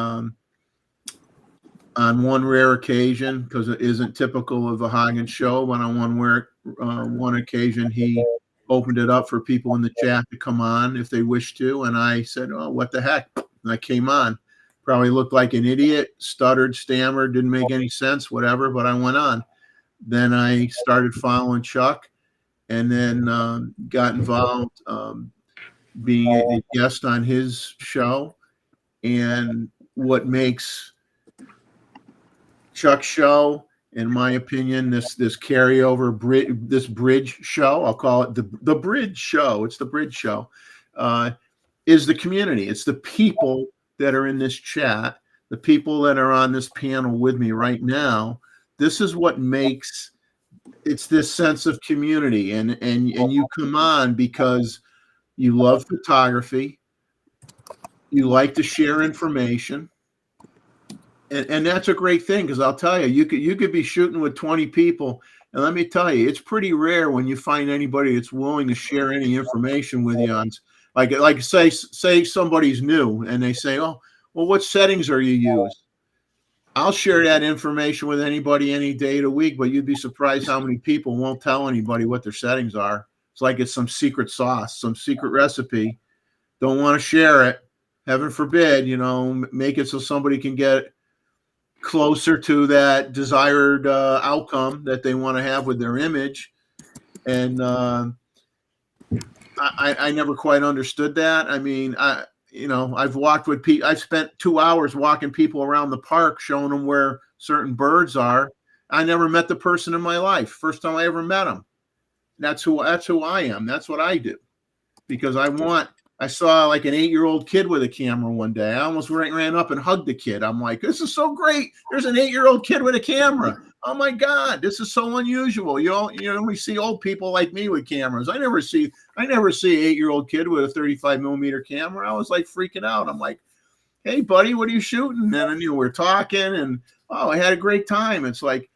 [SPEAKER 1] on one rare occasion, because it isn't typical of a Hagen show, but on one occasion he opened it up for people in the chat to come on if they wish to, and I said, "Oh, what the heck?" And I came on. Probably looked like an idiot, stuttered, stammered, didn't make any sense, whatever, but I went on. Then I started following Chuck, and then got involved being a guest on his show. And what makes Chuck's show, in my opinion, this carryover this bridge show, I'll call it the bridge show. It's the bridge show, is the community. It's the people that are in this chat, the people that are on this panel with me right now. This is what makes it's this sense of community, and you come on because you love photography, you like to share information. And that's a great thing, because I'll tell you, you could be shooting with 20 people, and let me tell you, it's pretty rare when you find anybody that's willing to share any information with you on, like say somebody's new and they say, "Oh, well, what settings are you using?" I'll share that information with anybody any day of the week, but you'd be surprised how many people won't tell anybody what their settings are. It's like it's some secret sauce, some secret recipe. Don't want to share it. Heaven forbid, make it so somebody can get closer to that desired outcome that they want to have with their image. And I never quite understood that. I mean, I've walked with people. I've spent 2 hours walking people around the park, showing them where certain birds are. I never met the person in my life. First time I ever met them. That's who I am. That's what I do, because I saw like an 8-year-old kid with a camera one day. I almost ran up and hugged the kid. I'm like, this is so great. There's an 8-year-old kid with a camera. Oh my God, this is so unusual. We see old people like me with cameras. I never see an 8-year-old kid with a 35 millimeter camera. I was like freaking out. I'm like, hey buddy, what are you shooting? And we're talking, and oh, I had a great time. It's like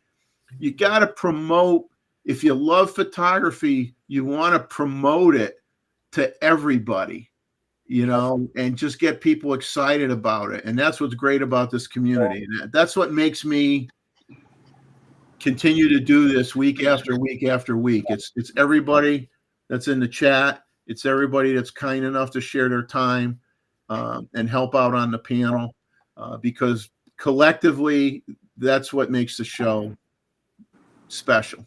[SPEAKER 1] you got to promote. If you love photography, you want to promote it to everybody, and just get people excited about it. And that's what's great about this community. That's what makes me continue to do this week after week after week. It's everybody that's in the chat. It's everybody that's kind enough to share their time and help out on the panel, because collectively, that's what makes the show special.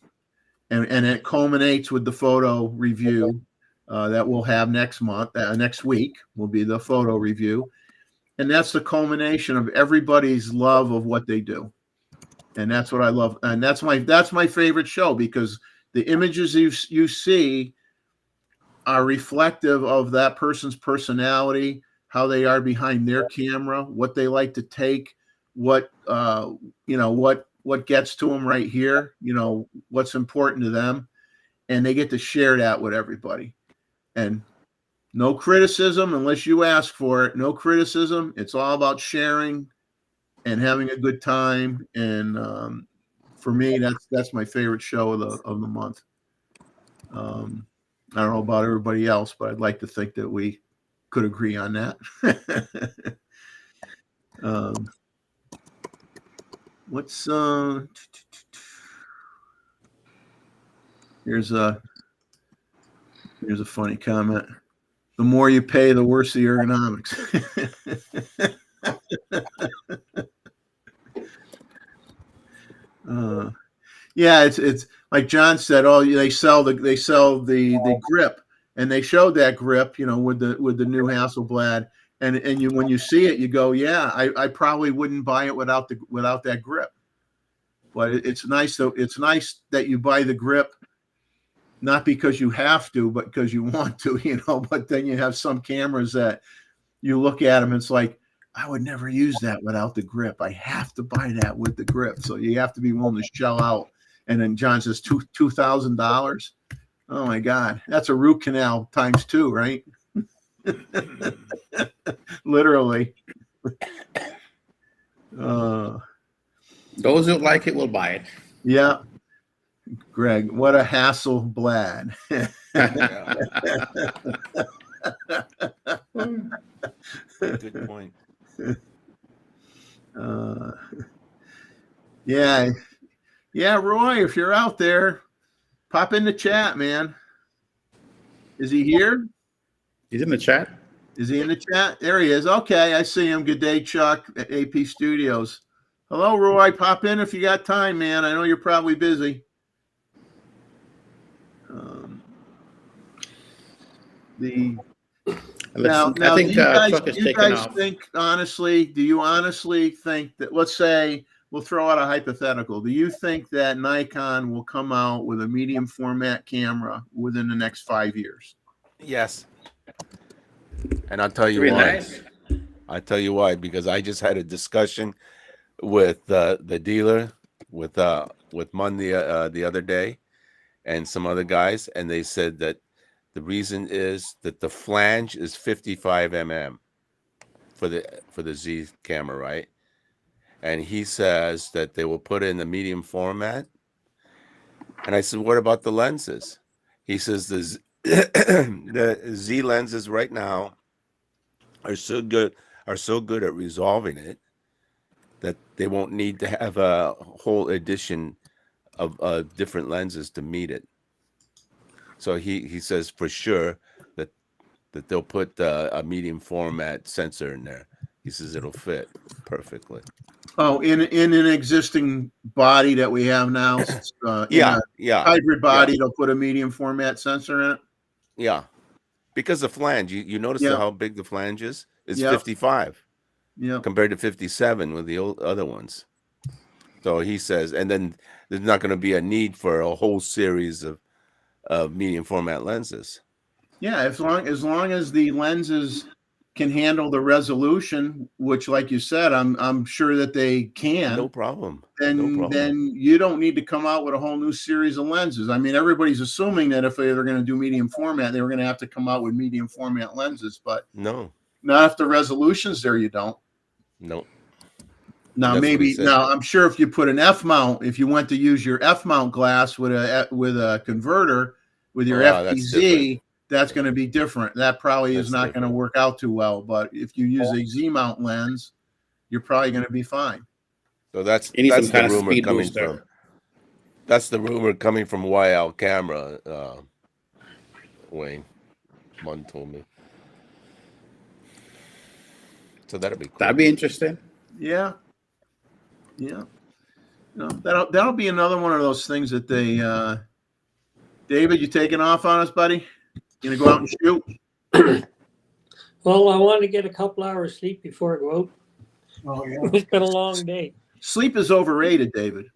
[SPEAKER 1] And it culminates with the photo review that we'll have next month. Next week will be the photo review. And that's the culmination of everybody's love of what they do. And that's what I love. And that's my favorite show, because the images you see are reflective of that person's personality, how they are behind their camera, what they like to take, what gets to them right here, what's important to them. And they get to share that with everybody. And no criticism unless you ask for it. No criticism. It's all about sharing and having a good time. And for me, that's my favorite show of the month. I don't know about everybody else, but I'd like to think that we could agree on that. Here's a funny comment. The more you pay, the worse the ergonomics. Yeah, it's like John said. Oh, they sell the grip, and they showed that grip, with the new Hasselblad, and when you see it, you go, yeah, I probably wouldn't buy it without that grip. But it's nice though. It's nice that you buy the grip, not because you have to, but because you want to, But then you have some cameras that you look at them, and it's like, I would never use that without the grip. I have to buy that with the grip. So you have to be willing to shell out. And then John says $2,000. Oh my God, that's a root canal times 2, right? Literally.
[SPEAKER 5] Those who like it will buy it.
[SPEAKER 1] Yeah. Greg, what a Hasselblad.
[SPEAKER 2] Good point.
[SPEAKER 1] Yeah, Roy, if you're out there, pop in the chat, man. Is he here?
[SPEAKER 5] He's in the chat.
[SPEAKER 1] Is he in the chat? There he is. Okay, I see him. Good day, Chuck at AP Studios. Hello, Roy. Pop in if you got time, man. I know you're probably busy. Now,
[SPEAKER 5] I think truck is
[SPEAKER 1] do you
[SPEAKER 5] taking
[SPEAKER 1] guys
[SPEAKER 5] off.
[SPEAKER 1] think, honestly, do you honestly think that, let's say, we'll throw out a hypothetical. Do you think that Nikon will come out with a medium format camera within the next 5 years?
[SPEAKER 2] Yes. And I'll tell you
[SPEAKER 5] Very
[SPEAKER 2] why.
[SPEAKER 5] nice.
[SPEAKER 2] I'll tell you why, because I just had a discussion with the dealer with Monday the other day, and some other guys, and they said that the reason is that the flange is 55 mm for the Z camera, right? And he says that they will put it in the medium format. And I said, what about the lenses? He says the Z lenses right now are so good at resolving it that they won't need to have a whole edition of different lenses to meet it. So he says for sure that they'll put a medium format sensor in there. He says it'll fit perfectly.
[SPEAKER 1] Oh, in an existing body that we have now,
[SPEAKER 2] Yeah.
[SPEAKER 1] hybrid body, they'll put a medium format sensor in it.
[SPEAKER 2] Yeah, because the flange, you notice how big the flange is? It's 55 compared to 57 with the other ones. So he says, and then there's not going to be a need for a whole series of medium format lenses.
[SPEAKER 1] Yeah, as long as the lenses can handle the resolution, which, like you said, I'm sure that they can.
[SPEAKER 2] No problem.
[SPEAKER 1] Then you don't need to come out with a whole new series of lenses. I mean, everybody's assuming that if they're going to do medium format, they were going to have to come out with medium format lenses, but
[SPEAKER 2] no,
[SPEAKER 1] not if the resolution's there. You don't.
[SPEAKER 2] No.
[SPEAKER 1] Now
[SPEAKER 2] That's what he
[SPEAKER 1] maybe
[SPEAKER 2] said.
[SPEAKER 1] now I'm sure if you put an F mount, if you went to use your F mount glass with a converter with your
[SPEAKER 2] That's different.
[SPEAKER 1] FPZ, that's going to be different. That probably is
[SPEAKER 2] That's
[SPEAKER 1] not going to work out too well. But if you use a Z mount lens, you're probably going to be fine.
[SPEAKER 2] So that's
[SPEAKER 5] You need some
[SPEAKER 2] the
[SPEAKER 5] kind of
[SPEAKER 2] rumor
[SPEAKER 5] speed
[SPEAKER 2] coming
[SPEAKER 5] booster.
[SPEAKER 2] from. That's the rumor coming from YL Camera. Wayne Munn told me. So that'll be cool.
[SPEAKER 5] That'd be interesting.
[SPEAKER 1] Yeah. Yeah. No, that'll be another one of those things that they David, you taking off on us, buddy? You gonna go out and shoot?
[SPEAKER 4] Well, I want to get a couple hours sleep before I go out.
[SPEAKER 3] Oh, yeah.
[SPEAKER 4] It's been a long day.
[SPEAKER 1] Sleep is overrated, David.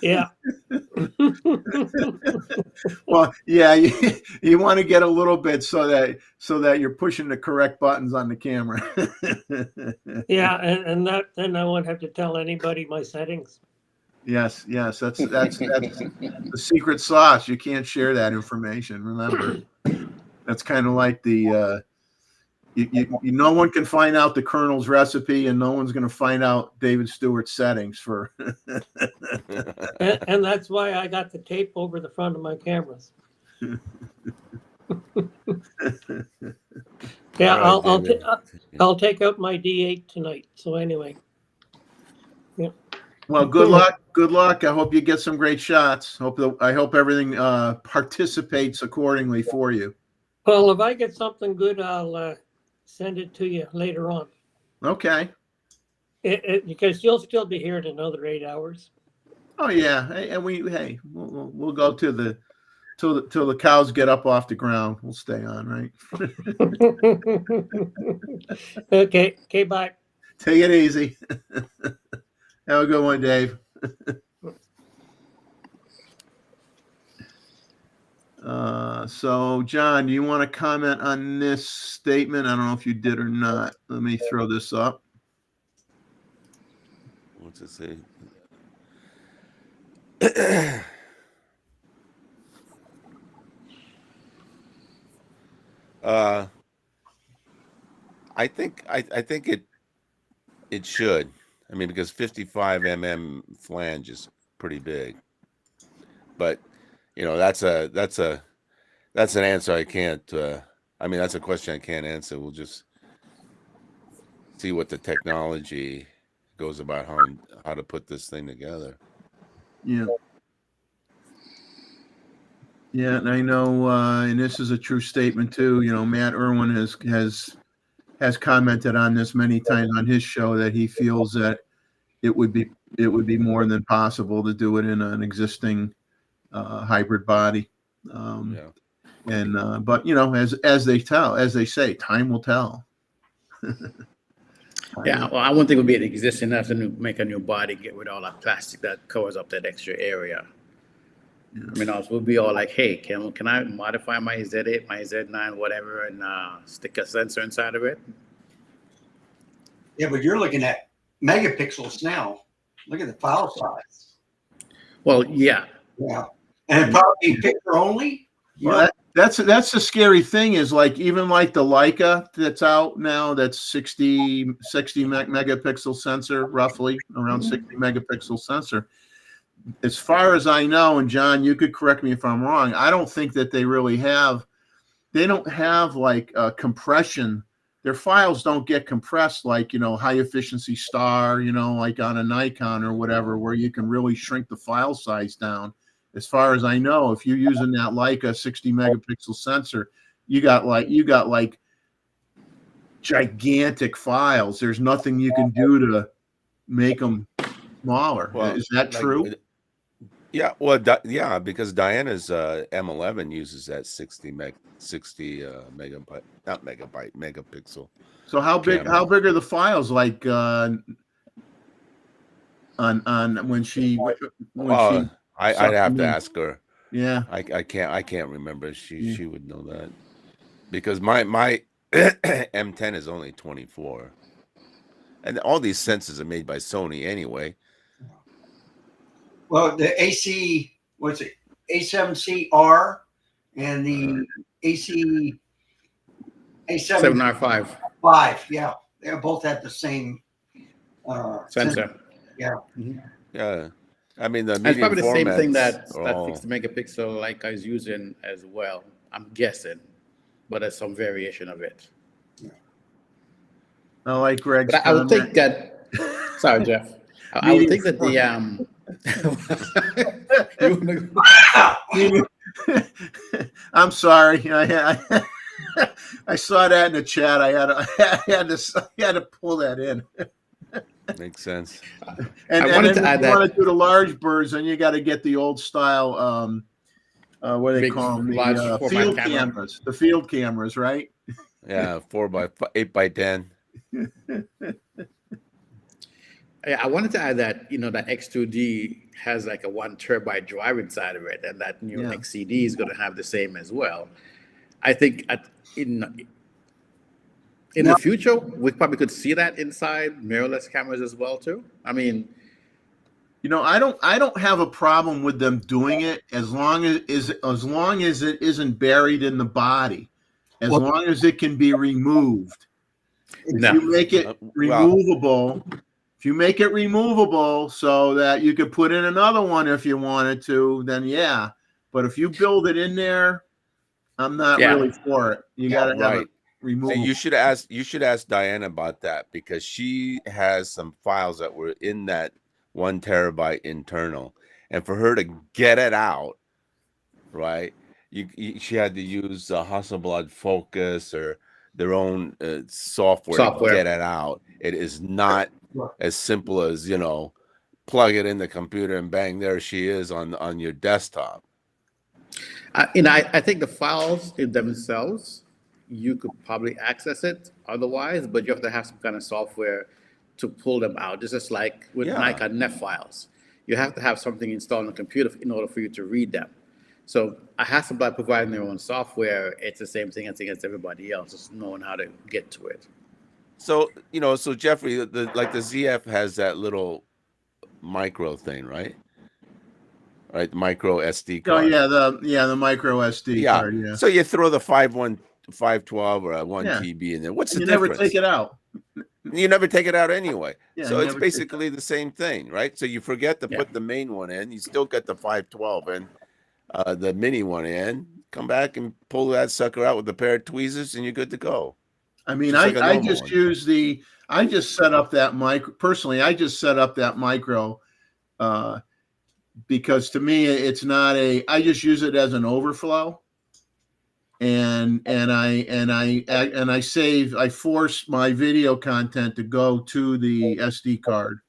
[SPEAKER 4] Yeah.
[SPEAKER 1] Well, yeah, you want to get a little bit so that you're pushing the correct buttons on the camera.
[SPEAKER 4] Yeah, and that then I won't have to tell anybody my settings.
[SPEAKER 1] Yes, that's the secret sauce. You can't share that information. Remember, that's kind of like the no one can find out the Colonel's recipe, and no one's going to find out David Stewart's settings for.
[SPEAKER 4] And that's why I got the tape over the front of my cameras. Yeah,
[SPEAKER 2] All right, David.
[SPEAKER 4] I'll take out my D8 tonight. So anyway,
[SPEAKER 1] Well, good luck. Good luck. I hope you get some great shots. I hope everything participates accordingly for you.
[SPEAKER 4] well, if I get something good, I'll send it to you later on.
[SPEAKER 1] Okay.
[SPEAKER 4] Because you'll still be here in another 8 hours.
[SPEAKER 1] Oh yeah, and we'll go till the cows get up off the ground. We'll stay on, right?
[SPEAKER 4] Okay, bye.
[SPEAKER 1] Take it easy. Have a good one, Dave. So, John, do you want to comment on this statement? I don't know if you did or not. Let me throw this up.
[SPEAKER 2] What's it say? I think it should. I mean, because 55 mm flange is pretty big, but that's an answer I can't. I mean, that's a question I can't answer. We'll just see what the technology goes about how to put this thing together.
[SPEAKER 1] Yeah. Yeah, and I know, and this is a true statement too. Matt Irwin has commented on this many times on his show that he feels that it would be more than possible to do it in an existing hybrid body.
[SPEAKER 2] Yeah.
[SPEAKER 1] And but as they say, time will tell.
[SPEAKER 5] Yeah, well, I wouldn't think it would be existing enough to make a new body, get rid of all that plastic that covers up that extra area.
[SPEAKER 1] Yeah.
[SPEAKER 5] I mean, we'll be all like, hey, can I modify my Z8, my Z9, whatever, and stick a sensor inside of it?
[SPEAKER 3] Yeah, but you're looking at megapixels now. Look at the file size.
[SPEAKER 5] Well, yeah.
[SPEAKER 3] Yeah. And it'd probably be picture only.
[SPEAKER 1] Well, that's the scary thing is like even like the Leica that's out now, that's 60 megapixel sensor, roughly around 60 megapixel sensor. As far as I know, and John, you could correct me if I'm wrong, I don't think that they don't have like compression. Their files don't get compressed like, high efficiency star, like on a Nikon or whatever, where you can really shrink the file size down. As far as I know, if you're using that Leica 60 megapixel sensor, you got like gigantic files. There's nothing you can do to make them smaller.
[SPEAKER 2] Well,
[SPEAKER 1] is that true?
[SPEAKER 2] Yeah, well, yeah, because Diana's M11 uses that 60 megapixel.
[SPEAKER 1] So how big
[SPEAKER 2] camera.
[SPEAKER 1] are the files like on when she
[SPEAKER 2] I'd have to ask her.
[SPEAKER 1] Yeah.
[SPEAKER 2] I can't remember. She would know that. Because my M10 is only 24. And all these sensors are made by Sony anyway.
[SPEAKER 3] Well, the AC, what's it? A7CR and the A7
[SPEAKER 5] 7R5
[SPEAKER 3] 5. Yeah, they both had the same
[SPEAKER 5] sensor.
[SPEAKER 3] Yeah.
[SPEAKER 2] Yeah. I mean, the
[SPEAKER 5] And it's
[SPEAKER 2] medium
[SPEAKER 5] probably the same thing
[SPEAKER 2] formats are
[SPEAKER 5] that
[SPEAKER 2] all,
[SPEAKER 5] 60 megapixel like I was using as well. I'm guessing, but there's some variation of it.
[SPEAKER 1] I like Greg's
[SPEAKER 5] But I would think
[SPEAKER 1] comment.
[SPEAKER 5] that. Sorry, Jeff. I would
[SPEAKER 1] Medium
[SPEAKER 5] think that the you wanna go?
[SPEAKER 1] Medium- I'm sorry. I saw that in the chat. I had to pull that in.
[SPEAKER 2] makes sense.
[SPEAKER 1] And
[SPEAKER 5] I wanted
[SPEAKER 1] then
[SPEAKER 5] to
[SPEAKER 1] if
[SPEAKER 5] add
[SPEAKER 1] you want
[SPEAKER 5] that
[SPEAKER 1] to do the large birds, then you got to get the old style. What do they
[SPEAKER 5] big,
[SPEAKER 1] call them?
[SPEAKER 5] large
[SPEAKER 1] The
[SPEAKER 5] format
[SPEAKER 1] field
[SPEAKER 5] camera.
[SPEAKER 1] cameras. The field cameras, right?
[SPEAKER 2] Yeah, 8x10.
[SPEAKER 5] Yeah, I wanted to add that that X2D has like a 1 terabyte drive inside of it, and that new
[SPEAKER 1] Yeah.
[SPEAKER 5] XCD is going to have the same as well. I think in
[SPEAKER 3] No.
[SPEAKER 5] the future we probably could see that inside mirrorless cameras as well too. I mean,
[SPEAKER 1] I don't have a problem with them doing it as long as it isn't buried in the body, as
[SPEAKER 3] Well-
[SPEAKER 1] long as it can be removed. If
[SPEAKER 5] No.
[SPEAKER 1] you make it
[SPEAKER 2] Well-
[SPEAKER 1] removable, so that you could put in another one if you wanted to, then yeah. But if you build it in there, I'm not
[SPEAKER 5] Yeah.
[SPEAKER 1] really for it. You got to have
[SPEAKER 2] Right.
[SPEAKER 1] it removable.
[SPEAKER 2] See, you should ask Diana about that, because she has some files that were in that 1 terabyte internal, and for her to get it out, right? She had to use Hasselblad Focus or their own software to get it out. It is not as simple as plug it in the computer and bang, there she is on your desktop.
[SPEAKER 5] I think the files in themselves, you could probably access it otherwise, but you have to have some kind of software to pull them out. This is like with
[SPEAKER 2] Yeah.
[SPEAKER 5] Nikon NEF files. You have to have something installed on the computer in order for you to read them. So I Hasselblad providing their own software, it's the same thing as everybody else, just knowing how to get to it.
[SPEAKER 2] So Jeffrey, the ZF has that little micro thing, right? Right, the micro SD
[SPEAKER 1] Oh
[SPEAKER 2] card.
[SPEAKER 1] yeah, the micro SD
[SPEAKER 2] Yeah.
[SPEAKER 1] card. Yeah.
[SPEAKER 2] So you throw the 512 or a 1
[SPEAKER 1] Yeah.
[SPEAKER 2] TB in there. What's
[SPEAKER 1] And
[SPEAKER 2] the
[SPEAKER 1] you never
[SPEAKER 2] difference?
[SPEAKER 1] take it out.
[SPEAKER 2] You never take it out anyway.
[SPEAKER 1] Yeah,
[SPEAKER 2] So
[SPEAKER 1] you
[SPEAKER 2] it's
[SPEAKER 1] never take it
[SPEAKER 2] basically the same thing, right? So you forget to
[SPEAKER 5] Yeah.
[SPEAKER 2] put the main one in. You still get the 512 in, the mini one in. Come back and pull that sucker out with a pair of tweezers, and you're good to go.
[SPEAKER 1] I mean,
[SPEAKER 2] Just like a
[SPEAKER 1] I
[SPEAKER 2] normal
[SPEAKER 1] just
[SPEAKER 2] one.
[SPEAKER 1] use I just set up that micro. Personally, I just set up that micro because to me, it's not I just use it as an overflow. And I force my video content to go to the SD card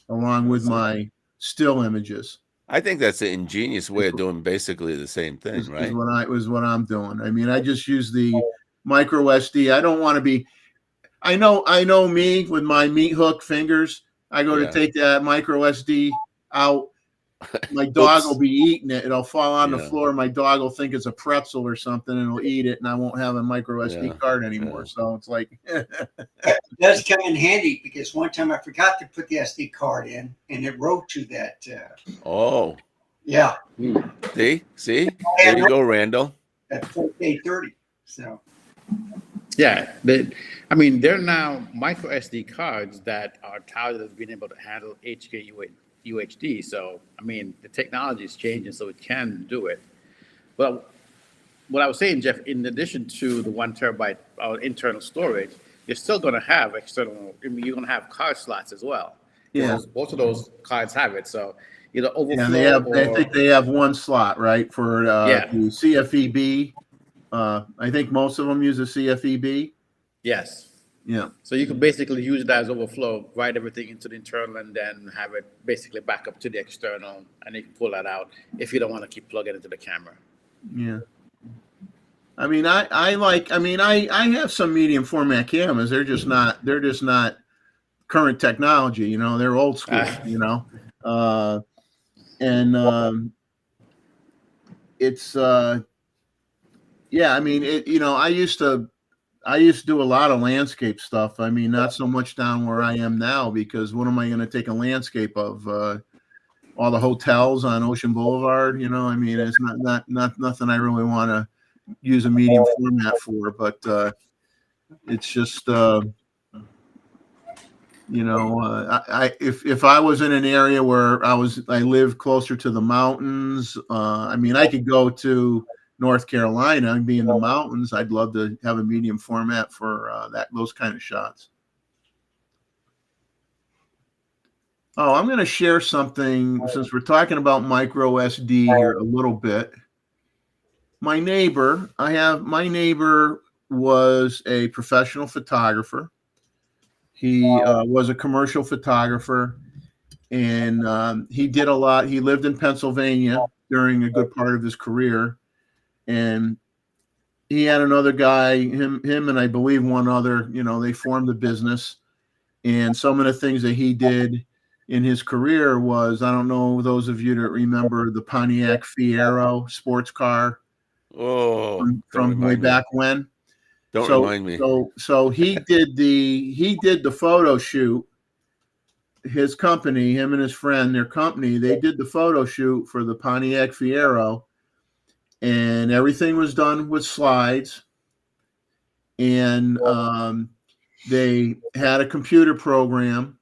[SPEAKER 1] along with my still images.
[SPEAKER 2] I think that's an ingenious way of doing basically the same thing,
[SPEAKER 1] Is
[SPEAKER 2] right?
[SPEAKER 1] what I'm doing. I mean, I just use the micro SD. I don't want to be. I know me with my meat hook fingers. I go
[SPEAKER 2] Yeah.
[SPEAKER 1] to take that micro SD out. My dog
[SPEAKER 2] Oops.
[SPEAKER 1] will be eating it. It'll fall on the
[SPEAKER 2] Yeah.
[SPEAKER 1] floor. My dog will think it's a pretzel or something, and it'll eat it, and I won't have a micro SD
[SPEAKER 2] Yeah.
[SPEAKER 1] card anymore.
[SPEAKER 2] Yeah.
[SPEAKER 1] So it's like,
[SPEAKER 3] It does come in handy because one time I forgot to put the SD card in and it wrote to that.
[SPEAKER 2] Oh,
[SPEAKER 3] Yeah,
[SPEAKER 2] see, there you go, Randall.
[SPEAKER 3] at 4K30. So
[SPEAKER 5] Yeah, there are now micro SD cards that are touted as being able to handle HK UHD. So, the technology is changing, so it can do it. Well, what I was saying, Jeff, in addition to the 1 terabyte internal storage, you're still going to have external. You're going to have card slots as well.
[SPEAKER 1] yeah,
[SPEAKER 5] Both of those cards have it. So either overflow
[SPEAKER 1] yeah.
[SPEAKER 5] or
[SPEAKER 1] I think they have one slot, right, for
[SPEAKER 5] Yeah.
[SPEAKER 1] the CFEB. I think most of them use a CFEB.
[SPEAKER 5] yes.
[SPEAKER 1] Yeah.
[SPEAKER 5] So you can basically use that as overflow, write everything into the internal, and then have it basically back up to the external, and you can pull that out if you don't want to keep plugging into the camera.
[SPEAKER 1] Yeah. I mean, I have some medium format cameras. They're just not current technology, they're old school, it's yeah, I used to do a lot of landscape stuff. I mean, not so much down where I am now, because what am I going to take a landscape of? All the hotels on Ocean Boulevard, it's not nothing I really want to use a medium format for. But it's just, if I was in an area where I live closer to the mountains, I mean, I could go to North Carolina and be in the mountains. I'd love to have a medium format for those kind of shots. Oh, I'm going to share something since we're talking about micro SD here a little bit. My neighbor was a professional photographer. He was a commercial photographer, and he did a lot. He lived in Pennsylvania during a good part of his career, and he had another guy, him and I believe one other, they formed a business. And some of the things that he did in his career was, I don't know, those of you that remember the Pontiac Fiero sports car from way back when.
[SPEAKER 2] Don't remind me.
[SPEAKER 1] So he did the photo shoot. His company, him and his friend, their company, they did the photo shoot for the Pontiac Fiero, and everything was done with slides. And they had a computer program,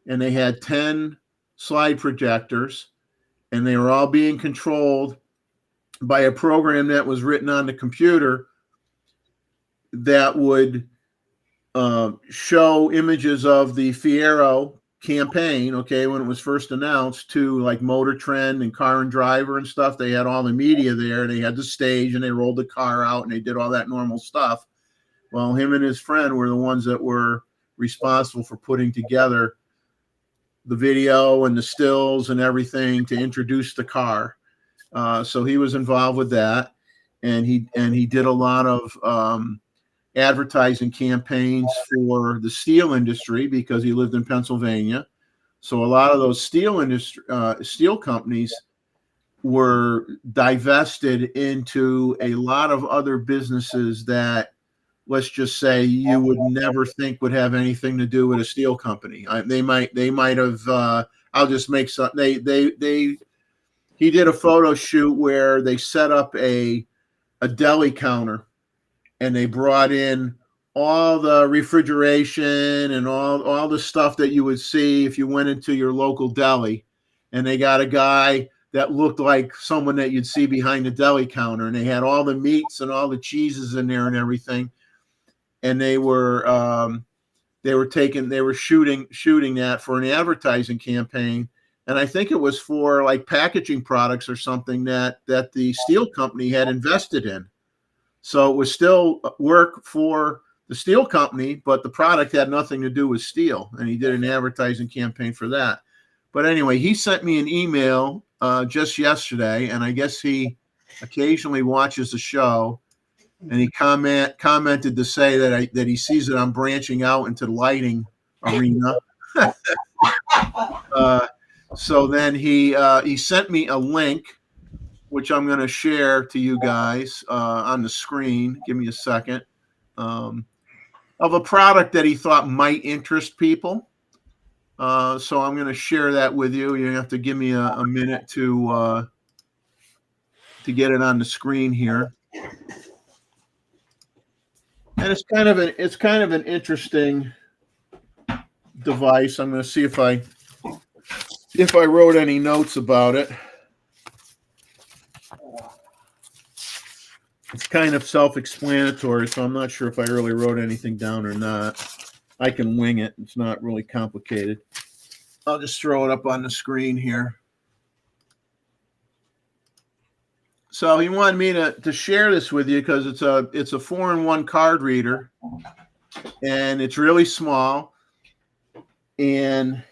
[SPEAKER 1] and they had 10 slide projectors, and they were all being controlled by a program that was written on the computer that would show images of the Fiero campaign, okay, when it was first announced, to like Motor Trend and Car and Driver and stuff. They had all the media there. They had the stage, and they rolled the car out, and they did all that normal stuff. Well, him and his friend were the ones that were responsible for putting together the video and the stills and everything to introduce the car. So he was involved with that, and he did a lot of advertising campaigns for the steel industry because he lived in Pennsylvania. So a lot of those steel companies were divested into a lot of other businesses that, let's just say, you would never think would have anything to do with a steel company. They might have. I'll just make some. He did a photo shoot where they set up a deli counter, and they brought in all the refrigeration and all the stuff that you would see if you went into your local deli. And they got a guy that looked like someone that you'd see behind the deli counter, and they had all the meats and all the cheeses in there and everything. And they were shooting that for an advertising campaign. And I think it was for like packaging products or something that the steel company had invested in. So it was still work for the steel company, but the product had nothing to do with steel. And he did an advertising campaign for that. But anyway, he sent me an email just yesterday, and I guess he occasionally watches the show. And he commented to say that he sees that I'm branching out into the lighting arena. So then he sent me a link, which I'm going to share to you guys on the screen. Give me a second. Of a product that he thought might interest people. So I'm going to share that with you. You have to give me a minute to get it on the screen here. And it's kind of an interesting device. I'm going to see if I wrote any notes about it. It's kind of self-explanatory, so I'm not sure if I really wrote anything down or not. I can wing it. It's not really complicated. I'll just throw it up on the screen here. So he wanted me to share this with you because it's a 4-in-1 card reader, and it's really small, and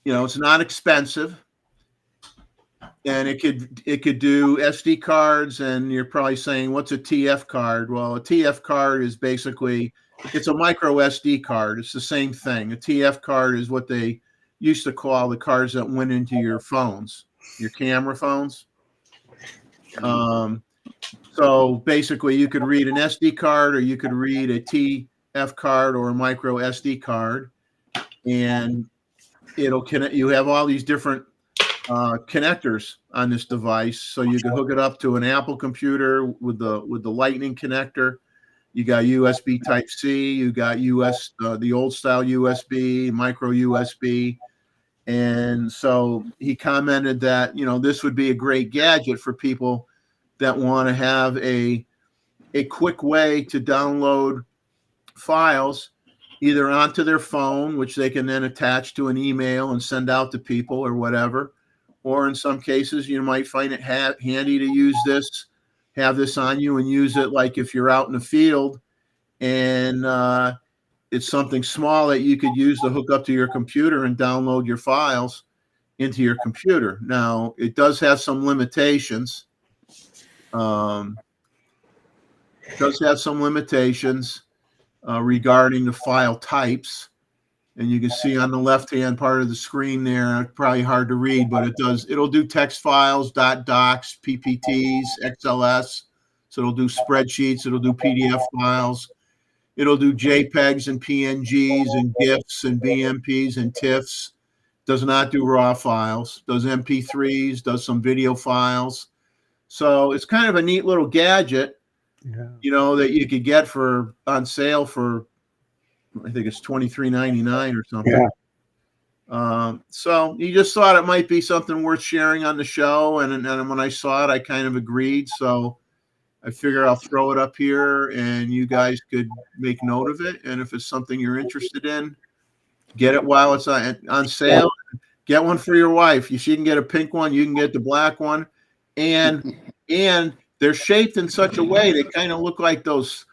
[SPEAKER 1] it's not expensive, and it could do SD cards. And you're probably saying, what's a TF card? Well, a TF card is basically, it's a micro SD card. It's the same thing. A TF card is what they used to call the cards that went into your phones, your camera phones. So basically you could read an SD card, or you could read a TF card or a micro SD card, and it'll connect. You have all these different connectors on this device, so you can hook it up to an Apple computer with the Lightning connector, You got USB Type C. You got the old style USB, micro USB. And so he commented that, this would be a great gadget for people that want to have a quick way to download files either onto their phone, which they can then attach to an email and send out to people or whatever. Or in some cases, you might find it handy to use this, have this on you and use it like if you're out in the field and it's something small that you could use to hook up to your computer and download your files into your computer. Now, it does have some limitations. Regarding the file types. And you can see on the left-hand part of the screen there, probably hard to read, but it'll do text files, docs, PPTs, XLS. So it'll do spreadsheets, it'll do PDF files. It'll do JPEGs and PNGs and GIFs and BMPs and TIFFs. Does not do raw files. Does MP3s, does some video files. So it's kind of a neat little gadget, that you could get on sale for, I think it's $23.99 or something. Yeah. So he just thought it might be something worth sharing on the show. And when I saw it, I kind of agreed. So I figure I'll throw it up here and you guys could make note of it. And if it's something you're interested in, get it while it's on sale. Get one for your wife. She can get a pink one. You can get the black one. And they're shaped in such a way they kind of look like those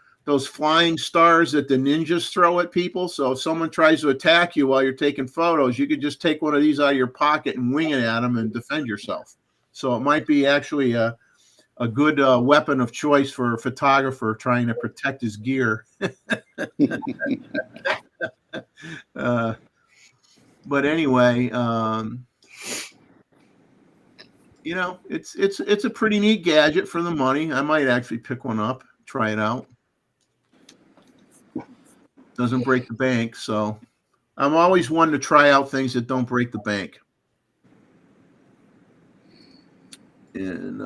[SPEAKER 1] flying stars that the ninjas throw at people. So if someone tries to attack you while you're taking photos, you could just take one of these out of your pocket and wing it at them and defend yourself. So it might be actually a good weapon of choice for a photographer trying to protect his gear. But anyway, it's a pretty neat gadget for the money. I might actually pick one up, try it out. Doesn't break the bank, so I'm always one to try out things that don't break the bank. And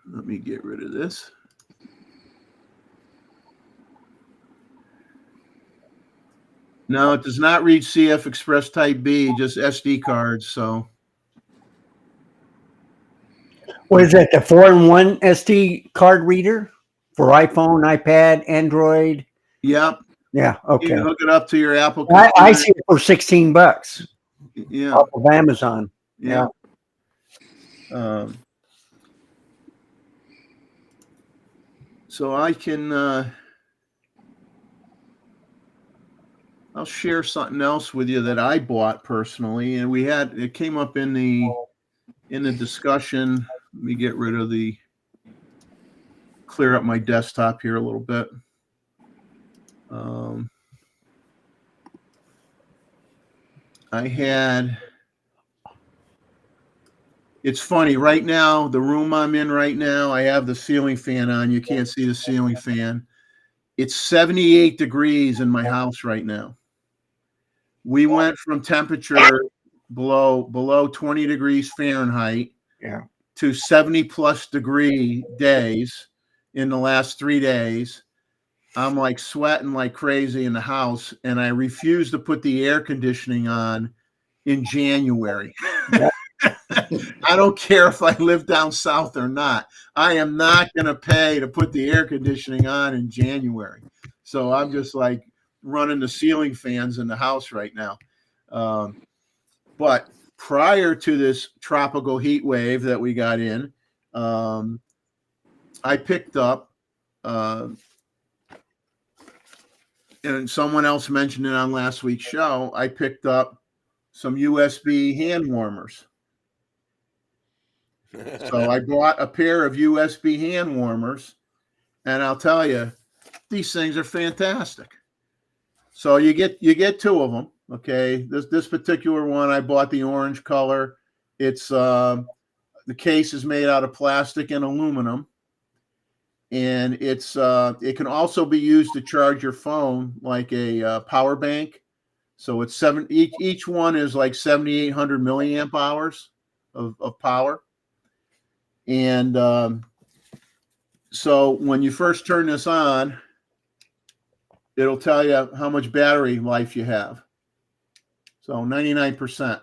[SPEAKER 1] let me get rid of this. No, it does not read CF Express Type B, just SD cards. So,
[SPEAKER 6] what is that? The 4-in-1 SD card reader for iPhone, iPad, Android?
[SPEAKER 1] Yep.
[SPEAKER 6] Yeah. Okay.
[SPEAKER 1] You can hook it up to your Apple.
[SPEAKER 6] I see it for $16.
[SPEAKER 1] Yeah.
[SPEAKER 6] Off of Amazon.
[SPEAKER 1] Yeah. So I can. I'll share something else with you that I bought personally, and it came up in the discussion. Let me get rid of clear up my desktop here a little bit. It's funny right now, the room I'm in right now, I have the ceiling fan on. You can't see the ceiling fan. It's 78 degrees in my house right now. We went from temperature below 20 degrees Fahrenheit to 70 plus degree days in the last 3 days. I'm like sweating like crazy in the house, and I refuse to put the air conditioning on in January. I don't care if I live down south or not. I am not going to pay to put the air conditioning on in January. So I'm just like running the ceiling fans in the house right now. But prior to this tropical heat wave that we got in, I picked up, and someone else mentioned it on last week's show, I picked up some USB hand warmers. So I bought a pair of USB hand warmers, and I'll tell you, these things are fantastic. So you get two of them. Okay, this particular one I bought the orange color. It's the case is made out of plastic and aluminum, and it can also be used to charge your phone like a power bank. So it's each one is like 7,800 milliamp hours of power. And so when you first turn this on, it'll tell you how much battery life you have. So 99%.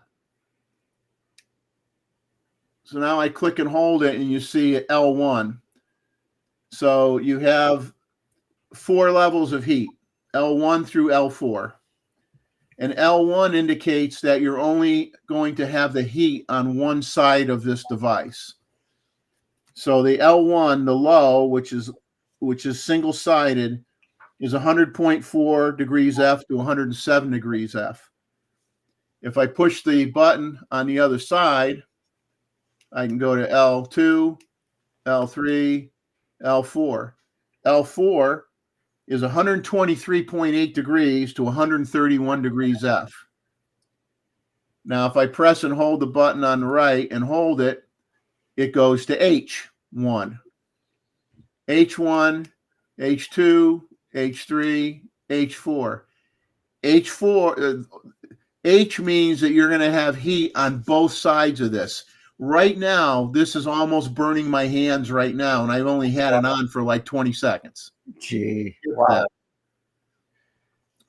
[SPEAKER 1] So now I click and hold it, and you see L1. So you have 4 levels of heat, L1 through L4. And L1 indicates that you're only going to have the heat on one side of this device. So the L1, the low, which is single-sided, is 100.4 degrees F to 107 degrees F. If I push the button on the other side, I can go to L2, L3, L4. L4 is 123.8 degrees to 131 degrees F. Now, if I press and hold the button on the right and hold it, it goes to H1. H1, H2, H3, H4. H means that you're going to have heat on both sides of this. Right now, this is almost burning my hands right now, and I've only had it on for like 20 seconds.
[SPEAKER 6] Gee, wow.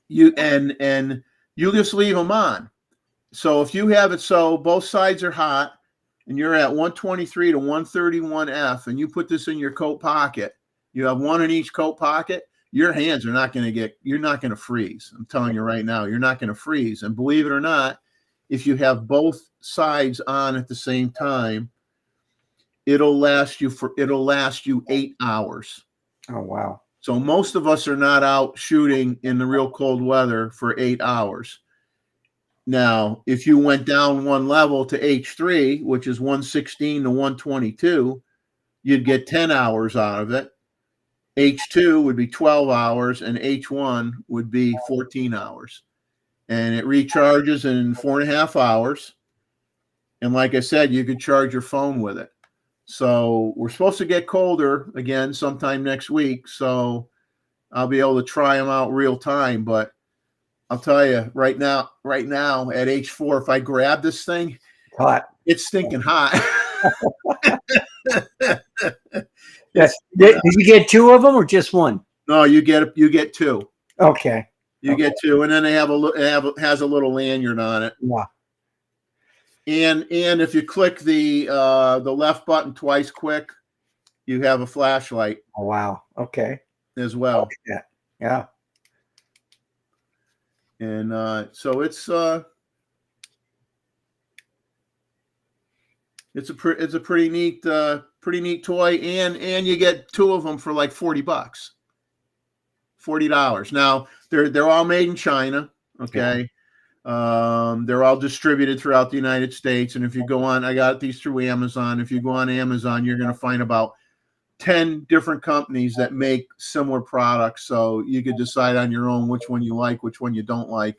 [SPEAKER 1] You just leave them on. So if you have it so both sides are hot and you're at 123 to 131 F, and you put this in your coat pocket, you have one in each coat pocket, your hands are not going to you're not going to freeze. I'm telling you right now, you're not going to freeze. And believe it or not, if you have both sides on at the same time, it'll last you 8 hours.
[SPEAKER 6] Oh, wow.
[SPEAKER 1] So most of us are not out shooting in the real cold weather for 8 hours. Now, if you went down one level to H3, which is 116 to 122, you'd get 10 hours out of it. H2 would be 12 hours, and H1 would be 14 hours. And it recharges in 4.5 hours. And like I said, you could charge your phone with it. So we're supposed to get colder again sometime next week. So I'll be able to try them out real time. But I'll tell you right now at H4, if I grab this thing,
[SPEAKER 6] Hot.
[SPEAKER 1] it's stinking hot.
[SPEAKER 6] Yes. Did you get 2 of them or just one?
[SPEAKER 1] No, you get 2.
[SPEAKER 6] Okay.
[SPEAKER 1] You get 2, and then they has a little lanyard on it.
[SPEAKER 6] Yeah.
[SPEAKER 1] And if you click the left button twice quick, you have a flashlight
[SPEAKER 6] Oh, wow. Okay.
[SPEAKER 1] as well.
[SPEAKER 6] Yeah.
[SPEAKER 1] And so it's a pretty neat toy, and you get 2 of them for like $40. $40. Now they're all made in China. Okay. They're all distributed throughout the United States. And if you go on, I got these through Amazon. If you go on Amazon, you're going to find about 10 different companies that make similar products. So you could decide on your own which one you like, which one you don't like.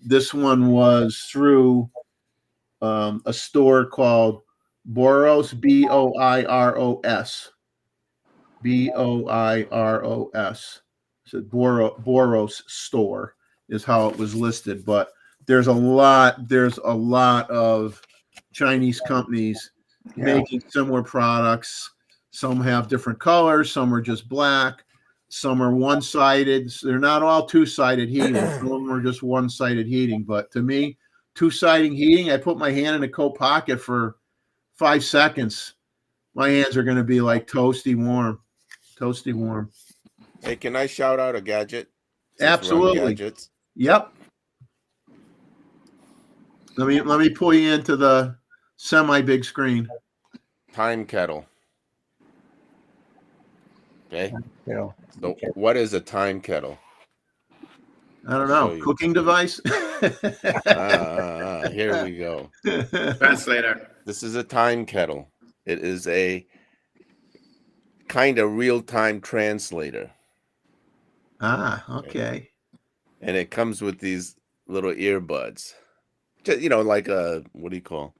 [SPEAKER 1] This one was through a store called Boros, Boiros. Boiros. So Boros store is how it was listed. But there's a lot of Chinese companies making similar products. Some have different colors, some are just black, some are one-sided. They're not all two-sided heating. Some of them are just one-sided heating. But to me, two-sided heating, I put my hand in a coat pocket for 5 seconds. My hands are going to be like toasty warm.
[SPEAKER 2] Hey, can I shout out a gadget? Since we're on
[SPEAKER 1] Absolutely.
[SPEAKER 2] gadgets?
[SPEAKER 1] Yep. Let me pull you into the semi-big screen.
[SPEAKER 2] Time kettle. Okay.
[SPEAKER 6] Yeah.
[SPEAKER 2] So what is a time kettle?
[SPEAKER 1] I don't
[SPEAKER 2] I'll show
[SPEAKER 1] know.
[SPEAKER 2] you.
[SPEAKER 1] Cooking device?
[SPEAKER 2] Here we go.
[SPEAKER 5] Translator.
[SPEAKER 2] This is a time kettle. It is a kind of real-time translator.
[SPEAKER 1] Okay.
[SPEAKER 2] And it comes with these little earbuds. Just, like a, what do you call?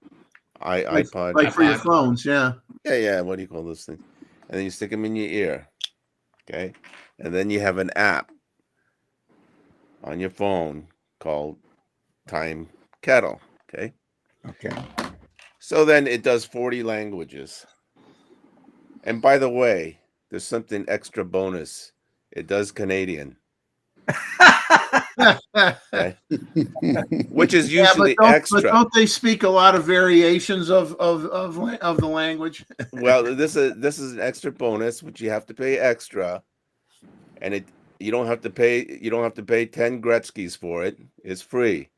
[SPEAKER 2] iPod.
[SPEAKER 1] Like for your phones, yeah.
[SPEAKER 2] Yeah. What do you call those things? And then you stick them in your ear. Okay. And then you have an app on your phone called Time Kettle. Okay. So then it does 40 languages. And by the way, there's something extra bonus It does Canadian. Okay? Which is
[SPEAKER 1] Yeah,
[SPEAKER 2] usually
[SPEAKER 1] but
[SPEAKER 2] extra.
[SPEAKER 1] don't they speak a lot of variations of the language?
[SPEAKER 2] Well, this is an extra bonus, which you have to pay extra, and you don't have to pay 10 Gretzky's for it. It's free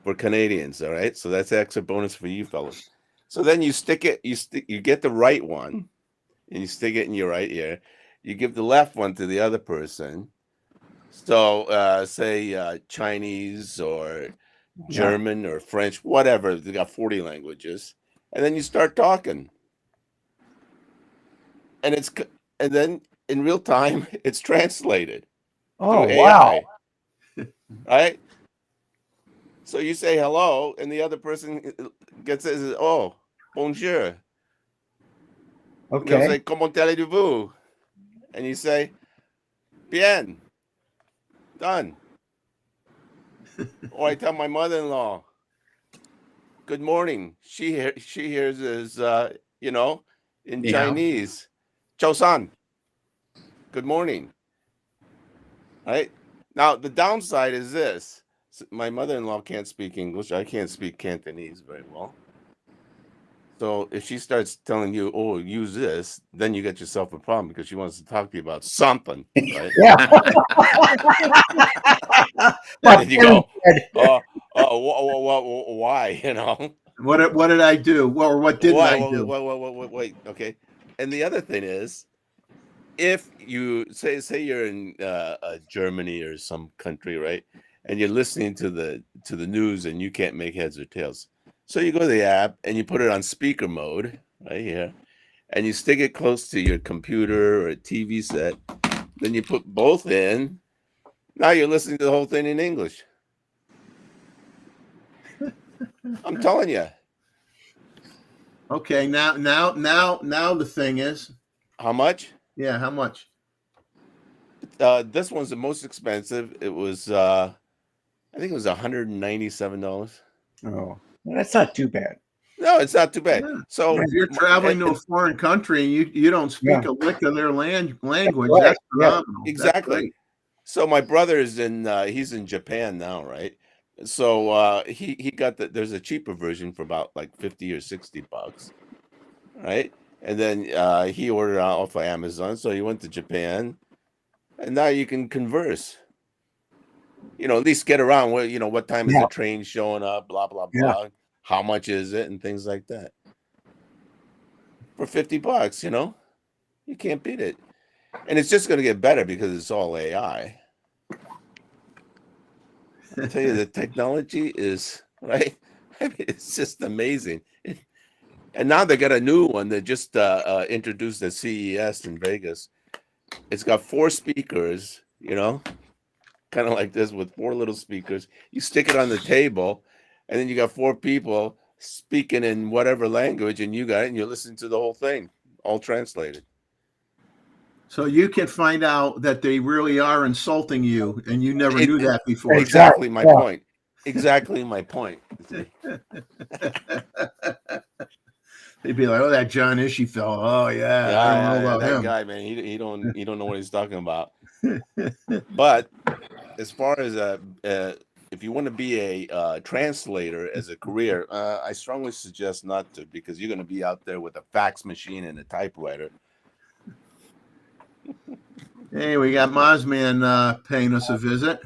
[SPEAKER 2] for Canadians. All right, so that's extra bonus for you fellas. So then you you get the right one, and you stick it in your right ear. You give the left one to the other person. So say Chinese or German or French, whatever. They got 40 languages, and then you start talking, and then in real time it's translated
[SPEAKER 6] Oh,
[SPEAKER 2] through
[SPEAKER 6] wow.
[SPEAKER 2] AI, right? So you say hello, and the other person says, "Oh, bonjour." And they'll
[SPEAKER 6] Okay.
[SPEAKER 2] say, "Comment allez-vous?" And you say, "Bien." Done. Or I tell my mother-in-law, "Good morning." She hears as in
[SPEAKER 5] Ni hao.
[SPEAKER 2] Chinese, "Chao san." Good morning. Right? Now the downside is this. My mother-in-law can't speak English. I can't speak Cantonese very well. So if she starts telling you, "Oh, use this," then you get yourself a problem because she wants to talk to you about something, right?
[SPEAKER 6] Yeah.
[SPEAKER 2] And you go, why? You know,
[SPEAKER 1] What did I do? Well, or what didn't I do?
[SPEAKER 2] Wait, okay. And the other thing is, if you say you're in Germany or some country, right, and you're listening to the news and you can't make heads or tails, so you go to the app and you put it on speaker mode right here, and you stick it close to your computer or a TV set. Then you put both in. Now you're listening to the whole thing in English. I'm telling you.
[SPEAKER 1] Okay, now the thing is,
[SPEAKER 2] How much?
[SPEAKER 1] yeah, how much?
[SPEAKER 2] This one's the most expensive. It was I think it was $197.
[SPEAKER 6] Oh, that's not too bad.
[SPEAKER 2] No, it's not too bad.
[SPEAKER 1] Yeah.
[SPEAKER 2] So
[SPEAKER 1] If you're traveling to a foreign country and you don't speak a lick of their language,
[SPEAKER 6] Right.
[SPEAKER 1] that's
[SPEAKER 6] Yeah.
[SPEAKER 1] phenomenal.
[SPEAKER 2] exactly. So my brother is he's in Japan now, right? So he got there's a cheaper version for about like $50 or $60, right? And then he ordered off of Amazon, so he went to Japan, and now you can converse. At least get around. What time is the train showing up? Blah blah blah.
[SPEAKER 6] Yeah.
[SPEAKER 2] How much is it, and things like that. For $50, you can't beat it, and it's just going to get better because it's all AI. I tell you, the technology is right. I mean, it's just amazing. And now they got a new one that just introduced at CES in Vegas. It's got 4 speakers, kind of like this with 4 little speakers. You stick it on the table, and then you got 4 people speaking in whatever language, and you got it, and you're listening to the whole thing, all translated.
[SPEAKER 1] So you can find out that they really are insulting you, and you never knew that before.
[SPEAKER 2] Exactly my point. Exactly my point.
[SPEAKER 1] They'd be like, "Oh, that John Ishii fellow. Oh yeah, I don't know about
[SPEAKER 2] that
[SPEAKER 1] him."
[SPEAKER 2] guy, man. He don't know what he's talking about. But as far as if you want to be a translator as a career, I strongly suggest not to, because you're going to be out there with a fax machine and a typewriter.
[SPEAKER 1] Hey, we got Mozman paying us a visit.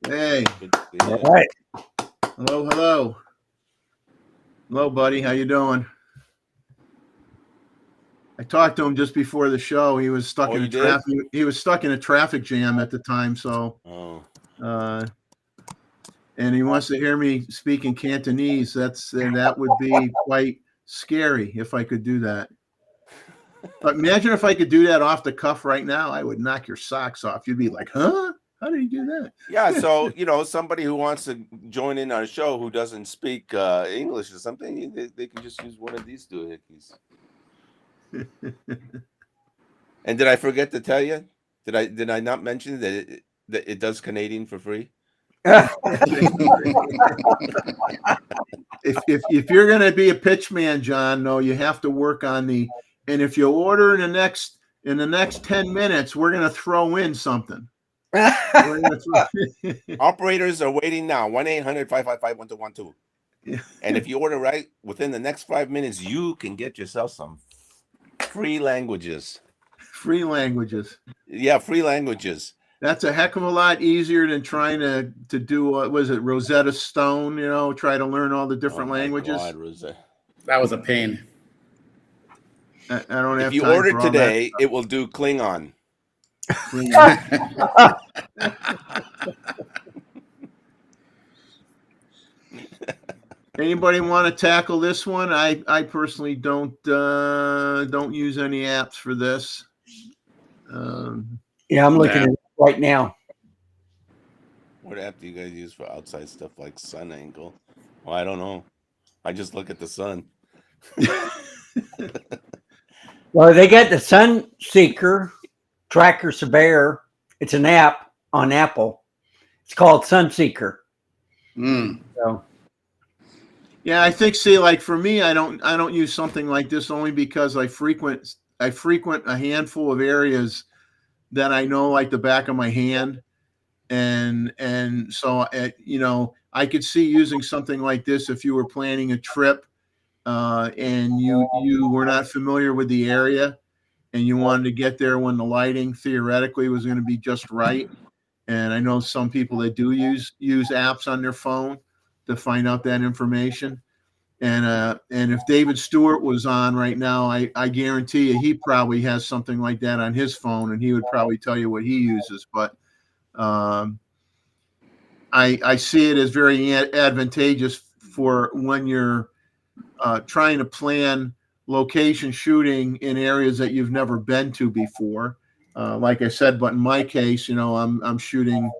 [SPEAKER 1] Hey,
[SPEAKER 6] All right.
[SPEAKER 1] hello, buddy. How you doing? I talked to him just before the show. He was stuck in a traffic. He was stuck in a traffic jam at the time. So, and he wants to hear me speak in Cantonese. That would be quite scary if I could do that. But imagine if I could do that off the cuff right now. I would knock your socks off. You'd be like, "Huh? How did he do that?"
[SPEAKER 2] Yeah, so somebody who wants to join in our show who doesn't speak English or something, they can just use one of these doohickeys. And did I forget to tell you? Did I not mention that it does Canadian for free?
[SPEAKER 1] If you're going to be a pitch man, John, no, you have to work on and if you order in the next in the next 10 minutes, we're going to throw in something. We're gonna throw-
[SPEAKER 2] Operators are waiting now. 1-800-555-1212.
[SPEAKER 1] Yeah.
[SPEAKER 2] And if you order right within the next 5 minutes, you can get yourself some free languages.
[SPEAKER 1] Free languages.
[SPEAKER 2] Yeah, free languages.
[SPEAKER 1] That's a heck of a lot easier than trying to do what was it, Rosetta Stone? Try to learn all the different
[SPEAKER 2] Oh my
[SPEAKER 1] languages.
[SPEAKER 2] God, Rosetta.
[SPEAKER 5] That was a pain.
[SPEAKER 1] I don't have
[SPEAKER 2] If you
[SPEAKER 1] time
[SPEAKER 2] order
[SPEAKER 1] for all
[SPEAKER 2] today, it will do Klingon.
[SPEAKER 1] that. Anybody want to tackle this one? I personally don't use any apps for this.
[SPEAKER 6] Yeah, I'm looking
[SPEAKER 5] Yeah.
[SPEAKER 6] at it right now.
[SPEAKER 2] What app do you guys use for outside stuff like sun angle? Well, I don't know. I just look at the sun.
[SPEAKER 6] Well, they got the Sun Seeker Tracker Surveyor. It's an app on Apple. It's called Sun Seeker.
[SPEAKER 5] Mm.
[SPEAKER 6] So
[SPEAKER 1] Yeah, I think, see, like for me, I don't use something like this only because I frequent a handful of areas that I know like the back of my hand, and so I could see using something like this if you were planning a trip and you were not familiar with the area and you wanted to get there when the lighting theoretically was going to be just right. And I know some people that do use apps on their phone to find out that information. And if David Stewart was on right now, I guarantee you he probably has something like that on his phone, and he would probably tell you what he uses. But I see it as very advantageous for when you're trying to plan location shooting in areas that you've never been to before. Like I said, but in my case, I'm shooting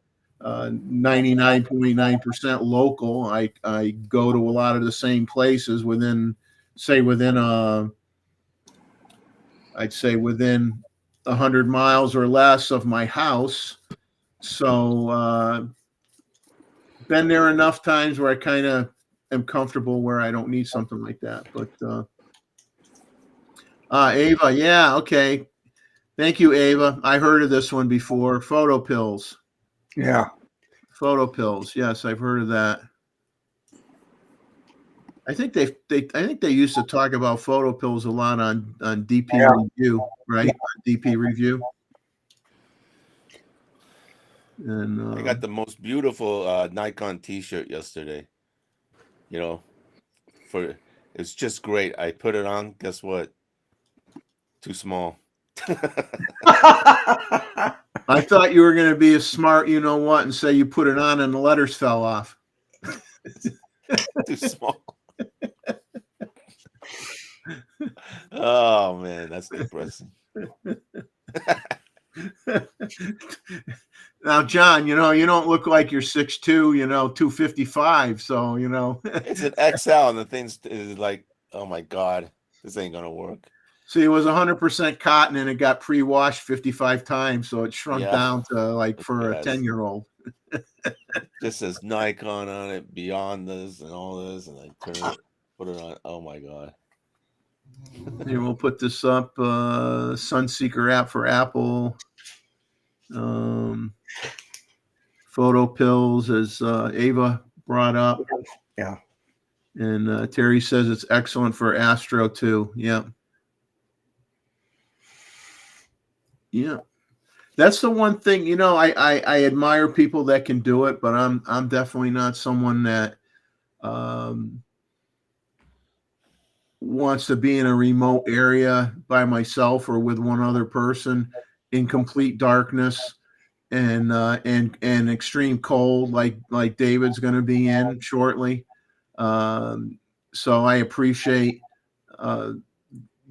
[SPEAKER 1] 99.9% local. I go to a lot of the same places within I'd say within 100 miles or less of my house. So been there enough times where I kind of am comfortable where I don't need something like that. But Ava, yeah, okay. Thank you, Ava. I heard of this one before. Photo pills.
[SPEAKER 6] yeah,
[SPEAKER 1] Photo pills. Yes, I've heard of that. I think they used to talk about photo pills a lot on DP Review, right? DP Review. And
[SPEAKER 2] I got the most beautiful Nikon T-shirt yesterday. It's just great. I put it on. Guess what? Too small.
[SPEAKER 1] I thought you were going to be a smart, and say you put it on and the letters fell off.
[SPEAKER 2] Too small. Oh man, that's depressing.
[SPEAKER 1] Now, John, you don't look like you're 6'2", 255. So,
[SPEAKER 2] It's an XL, and the thing's is like, oh my God, this ain't gonna work.
[SPEAKER 1] See, it was 100% cotton, and it got pre-washed 55 times, so it shrunk down to like for a 10-year-old.
[SPEAKER 2] Just says Nikon on it, beyond this and all this, and I put it on. Oh my God.
[SPEAKER 1] Here, we'll put this up. Sunseeker app for Apple. Photo pills, as Ava brought up.
[SPEAKER 6] yeah.
[SPEAKER 1] And Terry says it's excellent for Astro too. Yeah. Yeah. That's the one thing, I admire people that can do it, but I'm definitely not someone that wants to be in a remote area by myself or with one other person in complete darkness and extreme cold like David's going to be in shortly. So I appreciate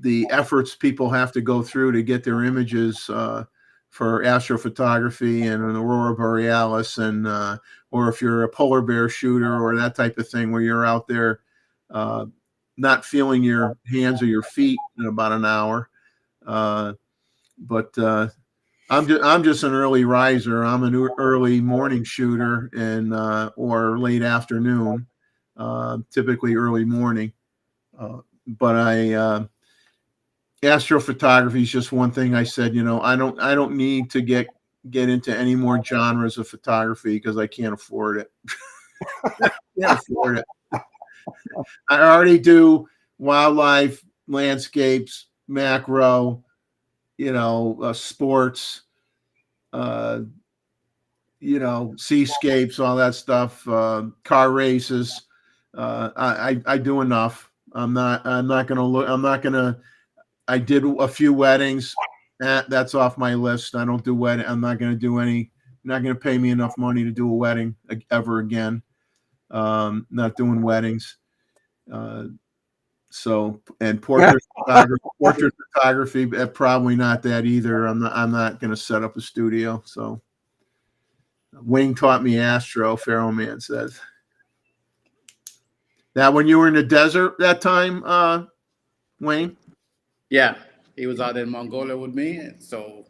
[SPEAKER 1] the efforts people have to go through to get their images for astrophotography and an aurora borealis, and or if you're a polar bear shooter or that type of thing where you're out there not feeling your hands or your feet in about an hour. But I'm just an early riser. I'm an early morning shooter and or late afternoon, typically early morning. But astrophotography is just one thing I said, I don't need to get into any more genres of photography because I can't afford it. Can't afford it. I already do wildlife, landscapes, macro, sports, seascapes, all that stuff, car races. I do enough. I'm not going to look. I did a few weddings. That's off my list. I don't do wedding. I'm not going to do any. Not going to pay me enough money to do a wedding ever again. Not doing weddings. So, and portrait photography, probably not that either. I'm not going to set up a studio. So, Wayne taught me astro. Pharaoh Man says. Now, when you were in the desert that time, Wayne?
[SPEAKER 5] Yeah, he was out in Mongolia with me, and so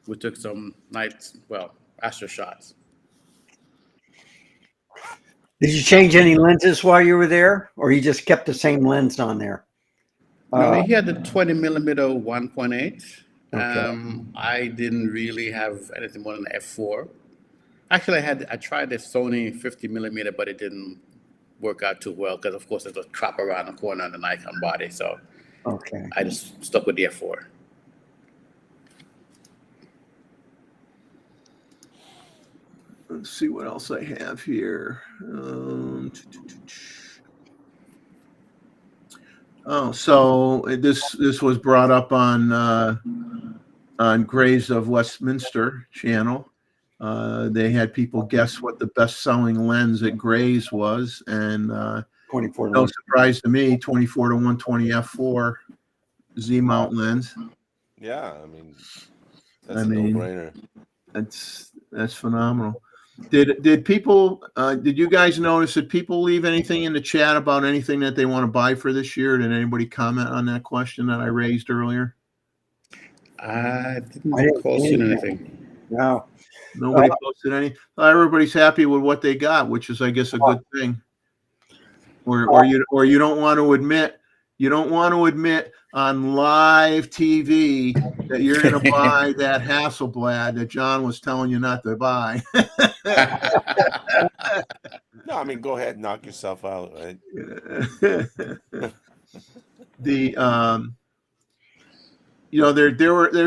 [SPEAKER 5] we took some astro shots.
[SPEAKER 6] Did you change any lenses while you were there, or you just kept the same lens on there?
[SPEAKER 5] No, he had the 20 millimeter 1.8.
[SPEAKER 6] Okay.
[SPEAKER 5] I didn't really have anything more than f4. Actually, I tried the Sony 50 millimeter, but it didn't work out too well because, of course, there's a trap around the corner on the Nikon body. So
[SPEAKER 6] Okay.
[SPEAKER 5] I just stuck with the f4.
[SPEAKER 1] Let's see what else I have here. So this was brought up on Grays of Westminster channel. They had people guess what the best-selling lens at Grays was, and
[SPEAKER 6] 24 to
[SPEAKER 1] no
[SPEAKER 6] 1.
[SPEAKER 1] surprise to me, 24 to 120 f4 Z mount lens.
[SPEAKER 2] Yeah, I mean, that's a no-brainer.
[SPEAKER 1] That's phenomenal. Did people? Did you guys notice that people leave anything in the chat about anything that they want to buy for this year? Did anybody comment on that question that I raised earlier?
[SPEAKER 5] I didn't
[SPEAKER 6] I didn't
[SPEAKER 5] recall
[SPEAKER 6] see
[SPEAKER 5] seeing
[SPEAKER 6] anything.
[SPEAKER 5] anything.
[SPEAKER 6] No.
[SPEAKER 1] Nobody posted any. Everybody's happy with what they got, which is, I guess, a good thing. Or you don't want to admit. You don't want to admit on live TV that you're going to buy that Hasselblad that John was telling you not to buy.
[SPEAKER 2] No, I mean, go ahead and knock yourself out, right? There's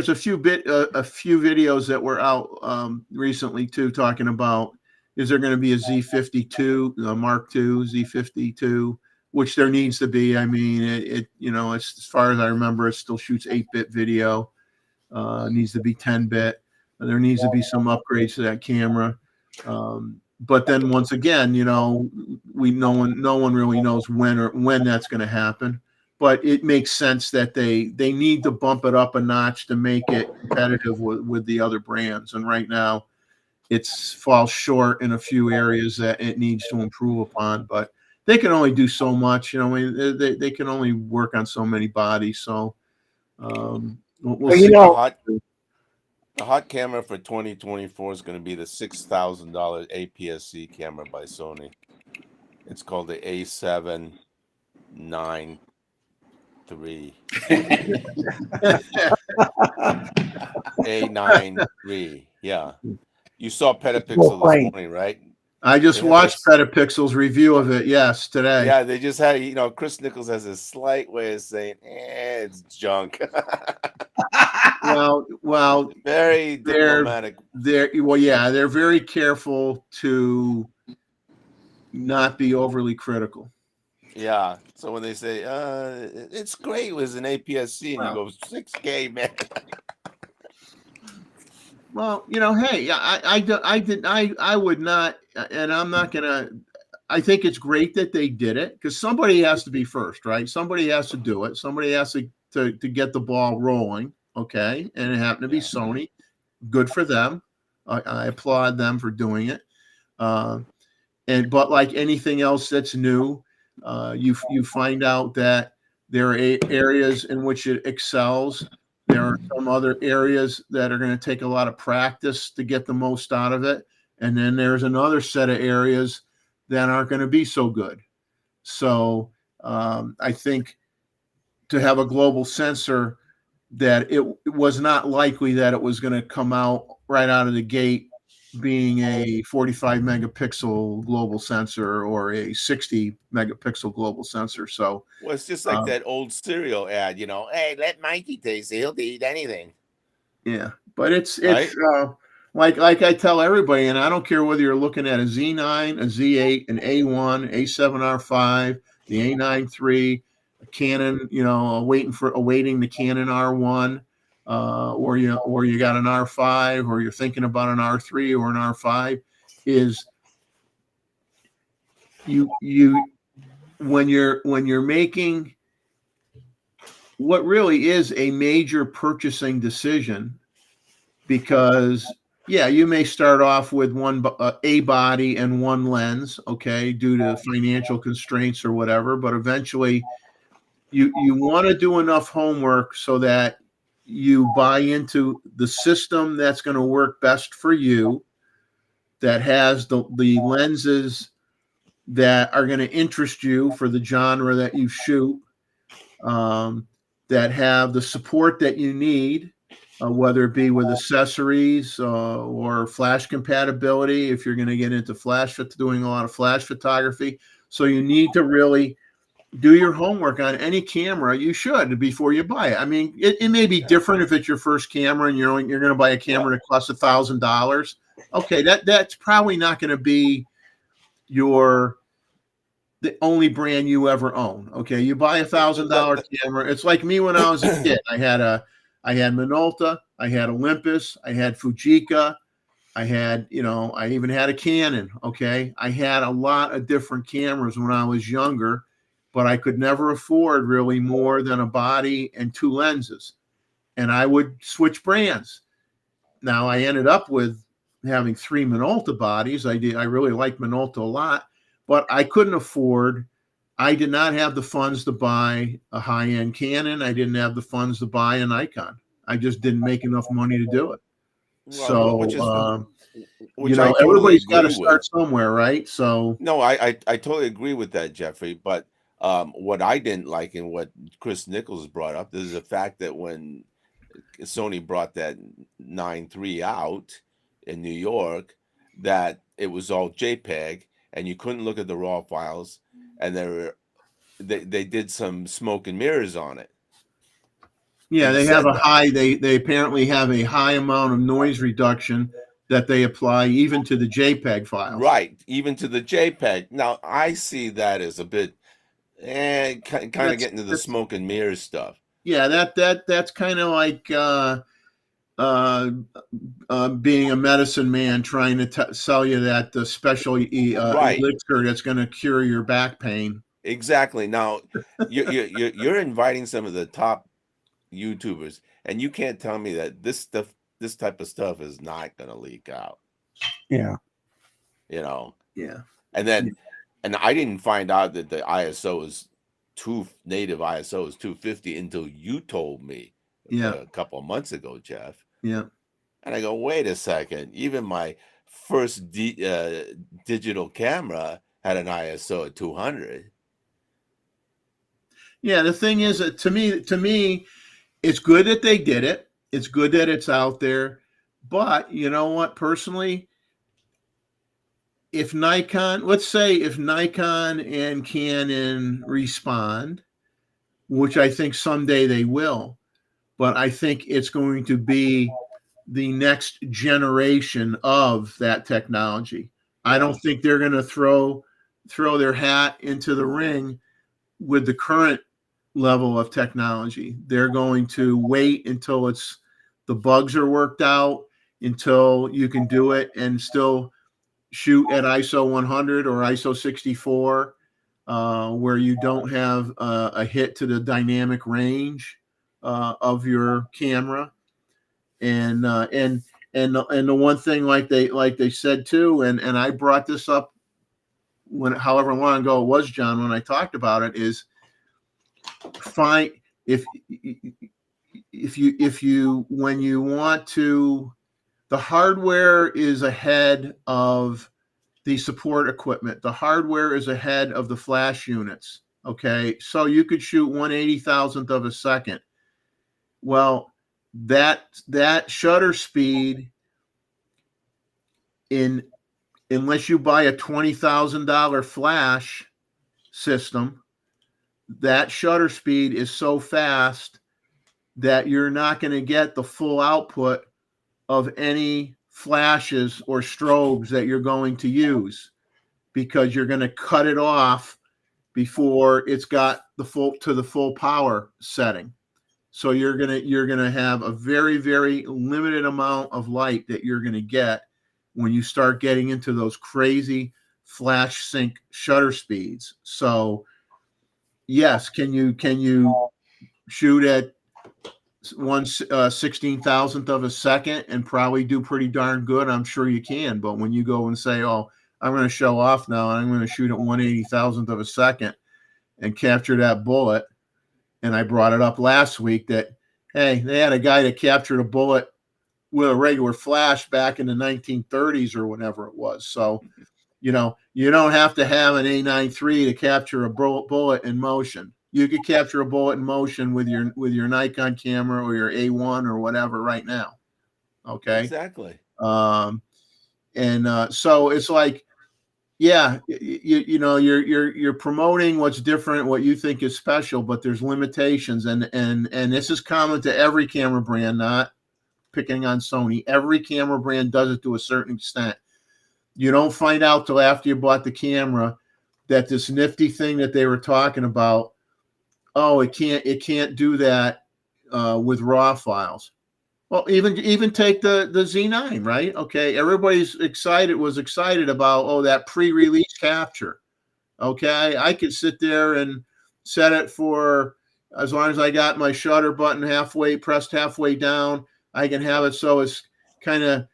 [SPEAKER 2] a few videos that were out recently too, talking about, is there going to be a Z52, Mark II, Z52, which there needs to be. I mean, it's, as far as I remember, it still shoots 8-bit video. Needs to be 10-bit. There needs to be some upgrades to that camera. But then once again, no one really knows when that's going to happen. But it makes sense that they need to bump it up a notch to make it competitive with the other brands. And right now, it falls short in a few areas that it needs to improve upon. But they can only do so much. They can only work on so many bodies. So we'll see. The hot camera for 2024 is going to be the $6,000 APS-C camera by Sony. It's called the A7 9 3. A93. Yeah. You saw Petapixel this morning, right?
[SPEAKER 1] I just watched Petapixel's review of it, yes, today.
[SPEAKER 2] Yeah, they just had, Chris Nichols has a slight way of saying, it's junk.
[SPEAKER 1] Well,
[SPEAKER 2] very diplomatic.
[SPEAKER 1] They're very careful to not be overly critical.
[SPEAKER 2] Yeah. So when they say it's great with an APS-C, and you go 6K, man.
[SPEAKER 1] Well, hey, I would not, and I'm not gonna. I think it's great that they did it, because somebody has to be first, right? Somebody has to do it. Somebody has to get the ball rolling. Okay, and it happened to be Sony. Good for them. I applaud them for doing it. But like anything else that's new, you find out that there are areas in which it excels. There are some other areas that are going to take a lot of practice to get the most out of it, and then there's another set of areas that aren't going to be so good. So I think to have a global sensor, that it was not likely that it was going to come out right out of the gate being a 45 megapixel global sensor or a 60 megapixel global sensor. So,
[SPEAKER 2] Well, it's just like that old cereal ad, hey, let Mikey taste it. He'll eat anything.
[SPEAKER 1] yeah, but it's
[SPEAKER 2] Right?
[SPEAKER 1] like I tell everybody, and I don't care whether you're looking at a Z9, a Z8, an A1, A7R5, the A9 III, a Canon, awaiting the Canon R1, or you got an R5, or you're thinking about an R3 or an R5, is you when you're making what really is a major purchasing decision, because you may start off with one a body and one lens, okay, due to financial constraints or whatever, but eventually you want to do enough homework so that you buy into the system that's going to work best for you, that has the lenses that are going to interest you for the genre that you shoot, that have the support that you need, whether it be with accessories or flash compatibility, if you're going to get into doing a lot of flash photography. So you need to really do your homework on any camera you should before you buy it. I mean, it may be different if it's your first camera and you're going to buy a camera that costs $1,000. Okay, that's probably not going to be the only brand you ever own. Okay, you buy $1,000 camera. It's like me when I was a kid. I had Minolta, I had Olympus, I had Fujica, I even had a Canon. Okay, I had a lot of different cameras when I was younger, but I could never afford really more than a body and two lenses, and I would switch brands. Now I ended up with having 3 Minolta bodies. I really liked Minolta a lot, but I did not have the funds to buy a high-end Canon. I didn't have the funds to buy a Nikon. I just didn't make enough money to do it. So, everybody's got to start somewhere, right? So,
[SPEAKER 2] no, I totally agree with that, Jeffrey. But what I didn't like, and what Chris Nichols brought up, is the fact that when Sony brought that 9.3 out in New York, that it was all JPEG, and you couldn't look at the raw files, and they did some smoke and mirrors on it.
[SPEAKER 1] yeah, they have they apparently have a high amount of noise reduction that they apply even to the JPEG files.
[SPEAKER 2] Right, even to the JPEG. Now, I see that as a bit kind of getting to the smoke and mirrors stuff.
[SPEAKER 1] Yeah, that's kind of like being a medicine man trying to sell you that special elixir that's going to cure your back pain.
[SPEAKER 2] Exactly. Now, you're inviting some of the top YouTubers, and you can't tell me that this type of stuff is not going to leak out.
[SPEAKER 6] Yeah.
[SPEAKER 2] Yeah. And then, and I didn't find out that the ISO is native ISO is 250 until you told me a couple of months ago, Jeff.
[SPEAKER 1] Yeah.
[SPEAKER 2] And I go, wait a second. Even my first digital camera had an ISO at 200.
[SPEAKER 1] Yeah, the thing is that to me, it's good that they did it. It's good that it's out there. But you know what, personally, if Nikon and Canon respond, which I think someday they will, but I think it's going to be the next generation of that technology. I don't think they're going to throw their hat into the ring with the current level of technology. They're going to wait until the bugs are worked out, until you can do it and still shoot at ISO 100 or ISO 64, where you don't have a hit to the dynamic range of your camera. And the one thing, like they said too, and I brought this up however long ago it was, John, when I talked about it, is fine if you when you want to, the hardware is ahead of the support equipment. The hardware is ahead of the flash units. Okay, so you could shoot 1/80,000th of a second. Well, that shutter speed, unless you buy a $20,000 flash system, that shutter speed is so fast that you're not going to get the full output of any flashes or strobes that you're going to use, because you're going to cut it off before it's got the full power setting. So you're gonna have a very, very limited amount of light that you're gonna get when you start getting into those crazy flash sync shutter speeds. So yes, can you shoot at 1/16,000th of a second and probably do pretty darn good? I'm sure you can. But when you go and say, "Oh, I'm going to show off now, and I'm going to shoot at 1/80,000th of a second and capture that bullet," and I brought it up last week that, hey, they had a guy that captured a bullet with a regular flash back in the 1930s or whatever it was. So, you don't have to have an A9 III to capture a bullet in motion. You could capture a bullet in motion with your Nikon camera or your A1 or whatever right now. Okay.
[SPEAKER 2] Exactly.
[SPEAKER 1] So it's like, yeah, you're promoting what's different, what you think is special, but there's limitations, and this is common to every camera brand, not picking on Sony. Every camera brand does it to a certain extent. You don't find out till after you bought the camera that this nifty thing that they were talking about, oh, it can't do that with RAW files. Well, even take the Z9, right? Okay, everybody's was excited about, oh, that pre-release capture. Okay, I could sit there and set it for, as long as I got my shutter button pressed halfway down, I can have it so it's kind of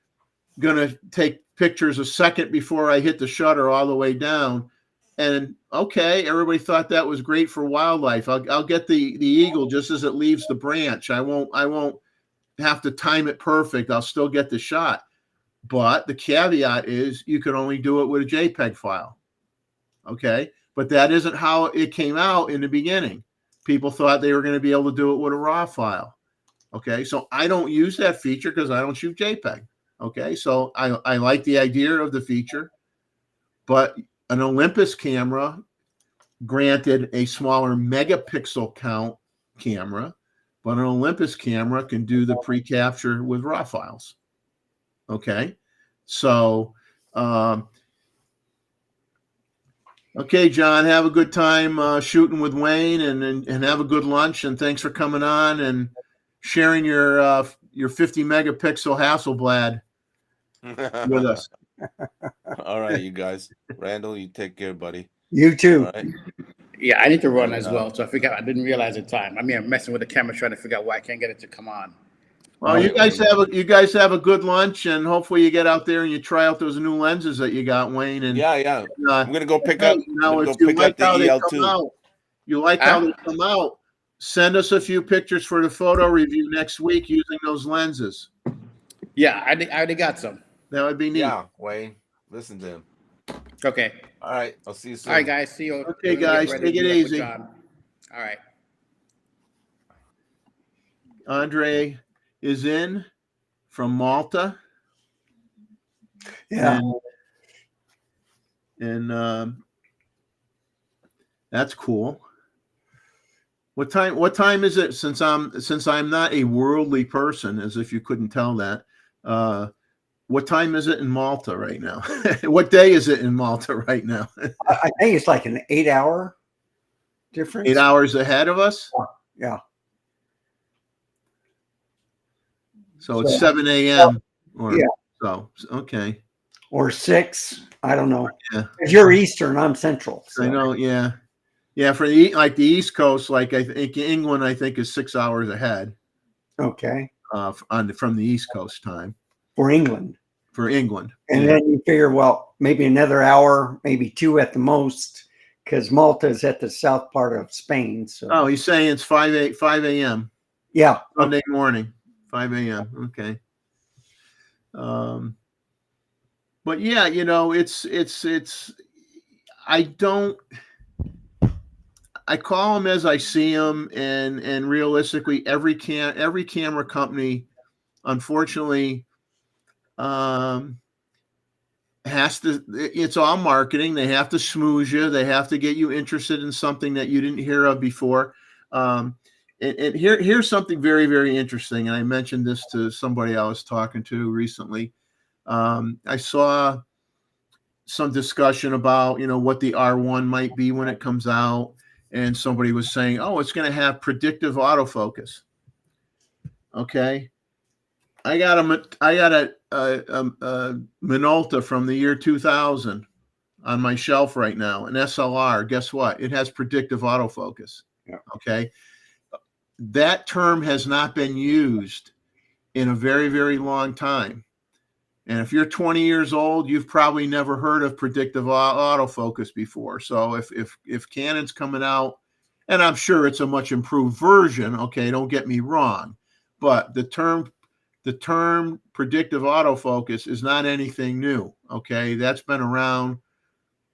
[SPEAKER 1] gonna take pictures a second before I hit the shutter all the way down. And okay, everybody thought that was great for wildlife. I'll get the eagle just as it leaves the branch. I won't have to time it perfect. I'll still get the shot. But the caveat is you can only do it with a JPEG file. Okay. But that isn't how it came out in the beginning. People thought they were going to be able to do it with a RAW file. Okay. So I don't use that feature because I don't shoot JPEG. Okay. So I like the idea of the feature, but an Olympus camera, granted a smaller megapixel count camera, but an Olympus camera can do the pre-capture with RAW files. Okay. So, okay, John, have a good time shooting with Wayne, and have a good lunch. And thanks for coming on and sharing your 50 megapixel Hasselblad with us.
[SPEAKER 2] All right, you guys. Randall, you take care, buddy.
[SPEAKER 6] You too.
[SPEAKER 2] All right.
[SPEAKER 5] Yeah, I need to run as well. So I didn't realize the time. I mean, I'm messing with the camera trying to figure out why I can't get it to come on.
[SPEAKER 1] Well, you guys have a good lunch, and hopefully you get out there and you try out those new lenses that you got, Wayne. And
[SPEAKER 2] Yeah. I'm gonna go pick up.
[SPEAKER 1] If you like how they come out, how they come out, send us a few pictures for the photo review next week using those lenses.
[SPEAKER 5] Yeah, I already got some.
[SPEAKER 1] That would be neat.
[SPEAKER 2] Yeah, Wayne, listen to him.
[SPEAKER 5] Okay.
[SPEAKER 2] All right, I'll see you soon.
[SPEAKER 5] All right, guys. See you.
[SPEAKER 1] Okay, guys, take it easy.
[SPEAKER 5] All right.
[SPEAKER 1] Andre is in from Malta.
[SPEAKER 6] Yeah.
[SPEAKER 1] And that's cool. What time is it? Since I'm not a worldly person, as if you couldn't tell that. What time is it in Malta right now? What day is it in Malta right now?
[SPEAKER 6] I think it's like an 8-hour difference.
[SPEAKER 1] 8 hours ahead of us?
[SPEAKER 6] Yeah.
[SPEAKER 1] So it's 7 a.m.
[SPEAKER 6] Yeah.
[SPEAKER 1] So, okay.
[SPEAKER 6] Or 6. I don't know.
[SPEAKER 1] Yeah.
[SPEAKER 6] If you're Eastern, I'm Central. So.
[SPEAKER 1] I know. Yeah. Yeah. For the East Coast, like I think England, I think is 6 hours ahead.
[SPEAKER 6] Okay.
[SPEAKER 1] From the East Coast time.
[SPEAKER 6] For England. And then you figure, well, maybe another hour, maybe 2 at the most, because Malta is at the south part of Spain. So.
[SPEAKER 1] Oh, he's saying it's 5 a.m.
[SPEAKER 6] Yeah.
[SPEAKER 1] Sunday morning, 5 a.m. Okay. But yeah, I call them as I see them, and realistically, every camera company, unfortunately, has to. It's all marketing. They have to smooze you. They have to get you interested in something that you didn't hear of before. And here's something very, very interesting. And I mentioned this to somebody I was talking to recently. I saw some discussion about, what the R1 might be when it comes out. And somebody was saying, oh, it's going to have predictive autofocus. Okay. I got a Minolta from the year 2000 on my shelf right now, an SLR. Guess what? It has predictive autofocus.
[SPEAKER 6] Yeah.
[SPEAKER 1] Okay. That term has not been used in a very, very long time. And if you're 20 years old, you've probably never heard of predictive autofocus before. So if Canon's coming out, and I'm sure it's a much improved version, okay, don't get me wrong, but the term predictive autofocus is not anything new, okay? That's been around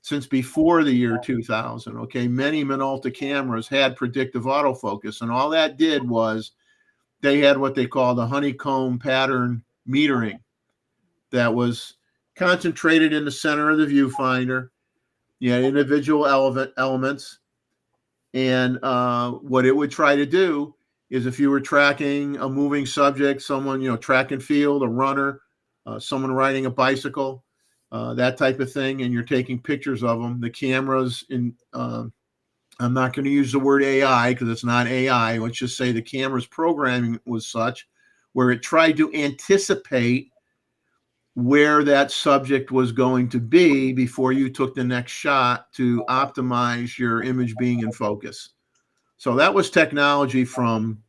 [SPEAKER 1] since before the year 2000, okay? Many Minolta cameras had predictive autofocus, and all that did was they had what they call the honeycomb pattern metering that was concentrated in the center of the viewfinder. You had individual elements, and what it would try to do is if you were tracking a moving subject, someone, track and field, a runner, someone riding a bicycle, that type of thing, and you're taking pictures of them, the cameras I'm not going to use the word AI because it's not AI. Let's just say the camera's programming was such where it tried to anticipate where that subject was going to be before you took the next shot to optimize your image being in focus. So that was technology from,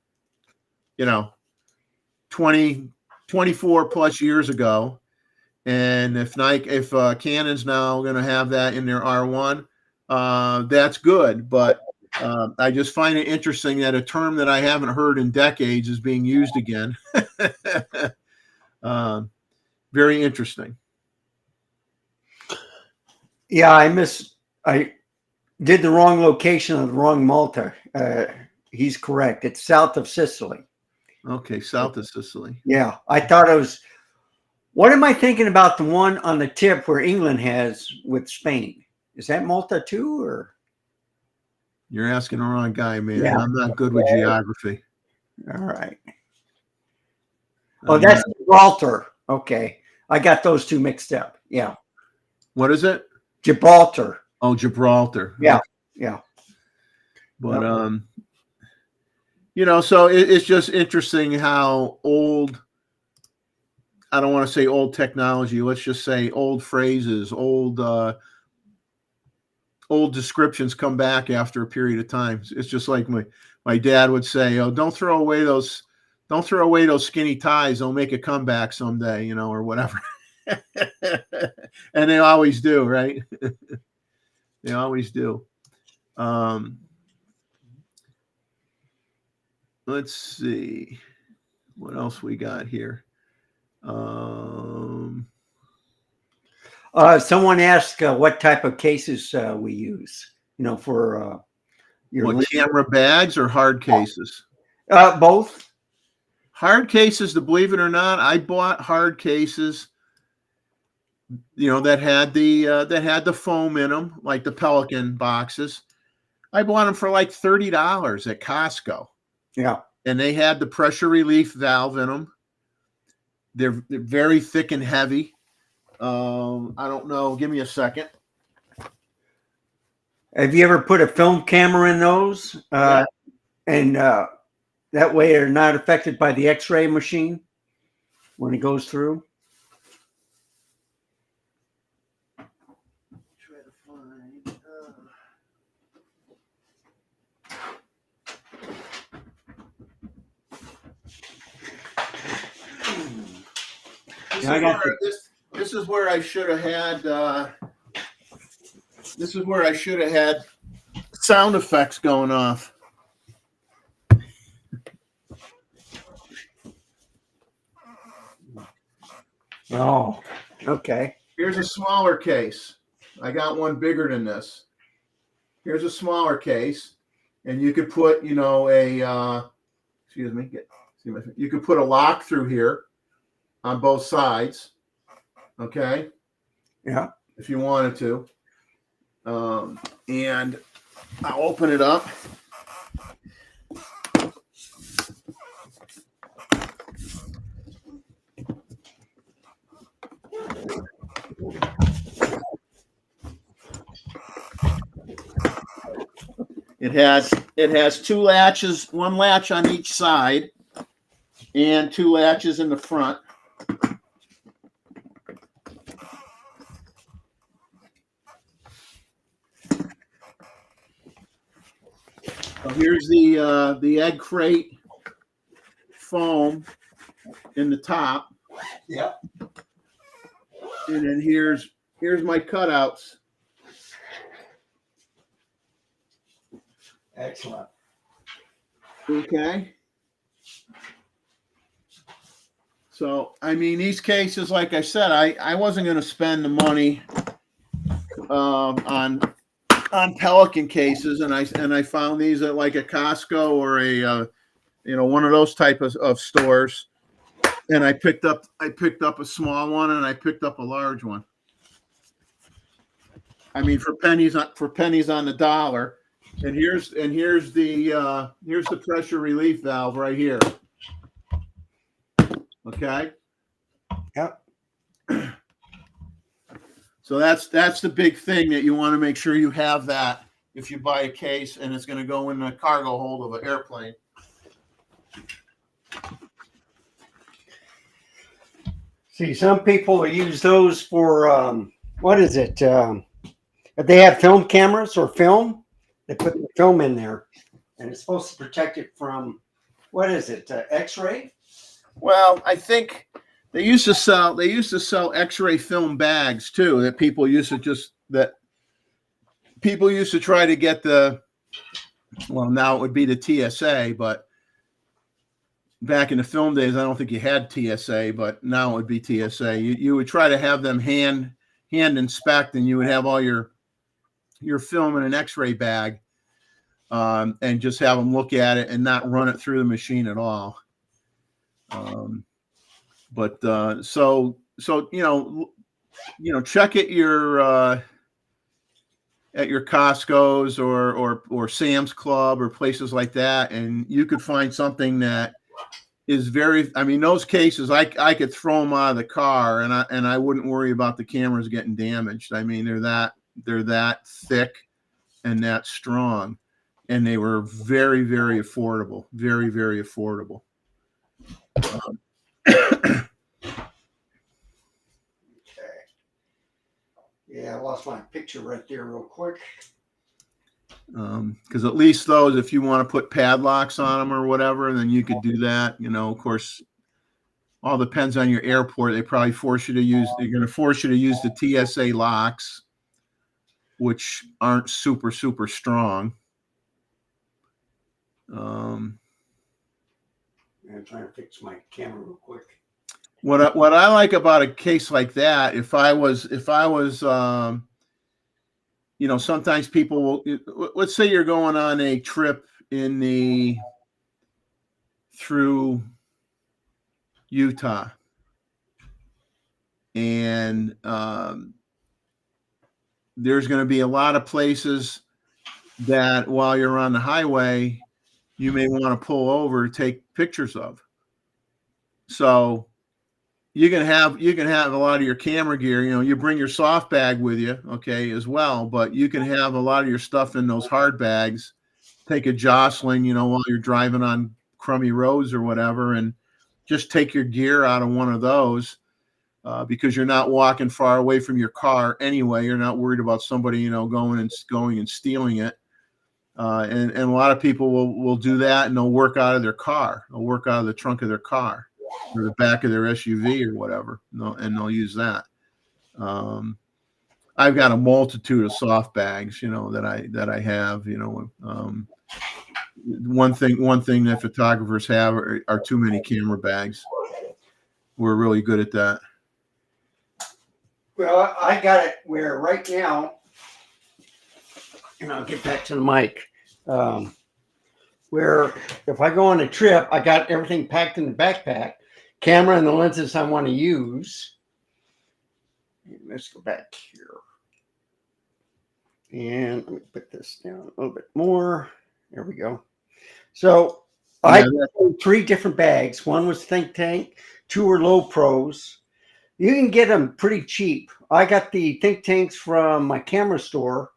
[SPEAKER 1] 24 plus years ago. And if Canon's now going to have that in their R1, that's good. But I just find it interesting that a term that I haven't heard in decades is being used again. Very interesting.
[SPEAKER 6] Yeah, I did the wrong location of the wrong Malta. He's correct. It's south of Sicily.
[SPEAKER 1] Okay, south of Sicily.
[SPEAKER 6] Yeah, I thought it was. What am I thinking about the one on the tip where England has with Spain? Is that Malta too, or?
[SPEAKER 1] You're asking the wrong guy, man.
[SPEAKER 6] Yeah.
[SPEAKER 1] I'm not good with geography.
[SPEAKER 6] All right. Oh, that's Gibraltar. Okay. I got those two mixed up. Yeah.
[SPEAKER 1] What is it?
[SPEAKER 6] Gibraltar.
[SPEAKER 1] Oh, Gibraltar.
[SPEAKER 6] Yeah. Yeah.
[SPEAKER 1] But so it's just interesting how old, I don't want to say old technology, let's just say old phrases, old descriptions come back after a period of time. It's just like my dad would say, "Oh, don't throw away those skinny ties. They'll make a comeback someday," or whatever. And they always do, right? They always do. Let's see what else we got here.
[SPEAKER 6] Someone asked what type of cases we use, for your
[SPEAKER 1] camera bags or hard cases?
[SPEAKER 6] Both.
[SPEAKER 1] Hard cases, to believe it or not, I bought hard cases, that had the foam in them, like the Pelican boxes. I bought them for like $30 at Costco.
[SPEAKER 6] Yeah.
[SPEAKER 1] And they had the pressure relief valve in them. They're very thick and heavy. I don't know. Give me a second.
[SPEAKER 6] Have you ever put a film camera in those?
[SPEAKER 1] Yeah.
[SPEAKER 6] And that way they're not affected by the X-ray machine when it goes through?
[SPEAKER 1] Try to find. This is where I should have had. This is where I should have had sound effects going off.
[SPEAKER 6] Oh, okay.
[SPEAKER 1] Here's a smaller case. I got one bigger than this. Here's a smaller case. and you could put, you know, excuse me, you could put a lock through here on both sides. Okay.
[SPEAKER 6] Yeah.
[SPEAKER 1] If you wanted to. And I'll open it up. It has two latches, one latch on each side, and two latches in the front. So here's the egg crate foam in the top.
[SPEAKER 3] Yep.
[SPEAKER 1] And then here's my cutouts.
[SPEAKER 3] Excellent.
[SPEAKER 1] Okay. So, I mean, these cases, like I said, I wasn't going to spend the money on Pelican cases, and I found these at like a Costco or a one of those type of stores, and I picked up a small one and I picked up a large one. I mean, for pennies on the dollar. And here's the pressure relief valve right here. Okay.
[SPEAKER 6] Yep.
[SPEAKER 1] So that's the big thing that you want to make sure you have that if you buy a case and it's going to go in the cargo hold of an airplane.
[SPEAKER 6] See, some people use those for what is it? If they have film cameras or film, they put the film in there, and it's supposed to protect it from what is it? X-ray?
[SPEAKER 1] Well, I think they used to sell X-ray film bags too. That people used to try to get the. Well, now it would be the TSA, but back in the film days, I don't think you had TSA, but now it would be TSA. You would try to have them hand inspect, and you would have all your film in an X-ray bag, and just have them look at it and not run it through the machine at all. So check at your Costco's or Sam's Club or places like that, and you could find something that is very. I mean, those cases I could throw them out of the car and I wouldn't worry about the cameras getting damaged. I mean, they're that thick and that strong, and they were very, very affordable. Very, very affordable.
[SPEAKER 6] Yeah, I lost my picture right there real quick.
[SPEAKER 1] Because at least those, if you want to put padlocks on them or whatever, then you could do that. Of course, all depends on your airport. They probably they're going to force you to use the TSA locks, which aren't super, super strong.
[SPEAKER 6] I'm trying to fix my camera real quick.
[SPEAKER 1] What I like about a case like that, if I was, sometimes people will. Let's say you're going on a trip through Utah, and there's going to be a lot of places that while you're on the highway, you may want to pull over, take pictures of. So you can have a lot of your camera gear. You bring your soft bag with you, okay, as well. But you can have a lot of your stuff in those hard bags. Take a Jocelyn, while you're driving on crummy roads or whatever, and just take your gear out of one of those because you're not walking far away from your car anyway. You're not worried about somebody, going and stealing it. And a lot of people will do that, and they'll work out of their car. They'll work out of the trunk of their car or the back of their SUV or whatever, and they'll use that. I've got a multitude of soft bags, that I have. One thing that photographers have are too many camera bags. We're really good at that.
[SPEAKER 6] Well, I got it where right now, and I'll get back to the mic. where if I go on a trip, I got everything packed in the backpack, camera and the lenses I want to use. Let's go back here. And let me put this down a little bit more. There we go. So I
[SPEAKER 1] Yeah,
[SPEAKER 6] had 3 different bags. One was Think Tank, 2 were Low Pros. You can get them pretty cheap. I got the Think Tanks from my camera store,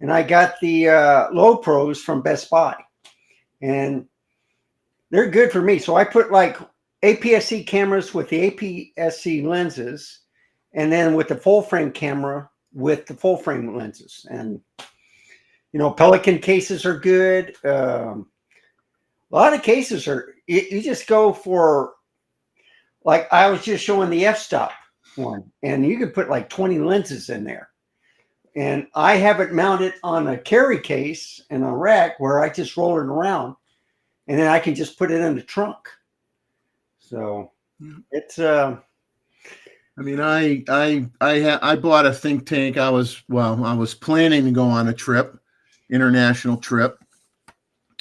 [SPEAKER 6] and I got the Low Pros from Best Buy. And they're good for me. So I put like APS-C cameras with the APS-C lenses, and then with the full frame camera with the full frame lenses. And, you know, Pelican cases are good. A lot of cases are, you just go for, like I was just showing the f-stop one, and you can put like 20 lenses in there. And I have it mounted on a carry case and a rack where I just roll it around, and then I can just put it in the trunk. So it's
[SPEAKER 1] I mean, I bought a think tank. I was planning to go on a trip, international trip,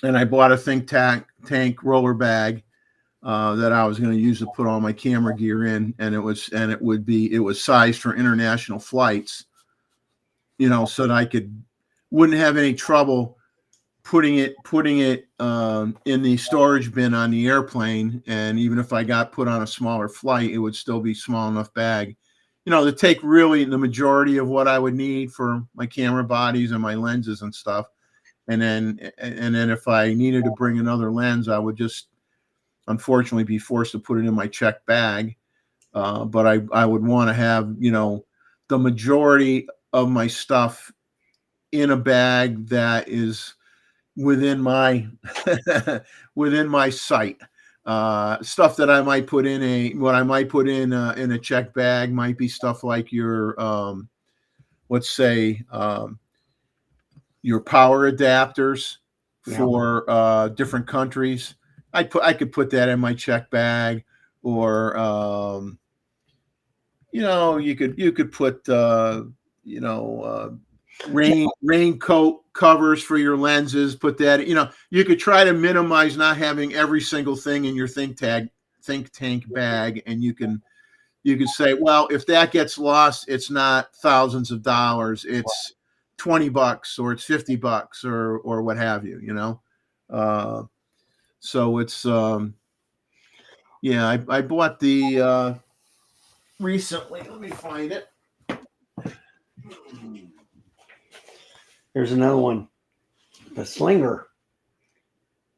[SPEAKER 1] and I bought a think tank roller bag that I was going to use to put all my camera gear in, and it was sized for international flights, you know, so that I wouldn't have any trouble putting it in the storage bin on the airplane. And even if I got put on a smaller flight, it would still be small enough bag, you know, to take really the majority of what I would need for my camera bodies and my lenses and stuff. And then if I needed to bring another lens, I would just unfortunately be forced to put it in my checked bag. But I would want to have, you know, the majority of my stuff in a bag that is within my sight. Stuff that I might put in a check bag might be stuff like your let's say your power adapters for different countries. I could put that in my check bag, or you know, you could put raincoat covers for your lenses, put that, you know, you could try to minimize not having every single thing in your think tank bag. And you can say, well, if that gets lost, it's not thousands of dollars, it's $20 or it's $50 or what have you, you know? So it's, yeah, I bought the, recently, let me find it.
[SPEAKER 6] There's another one, the Slinger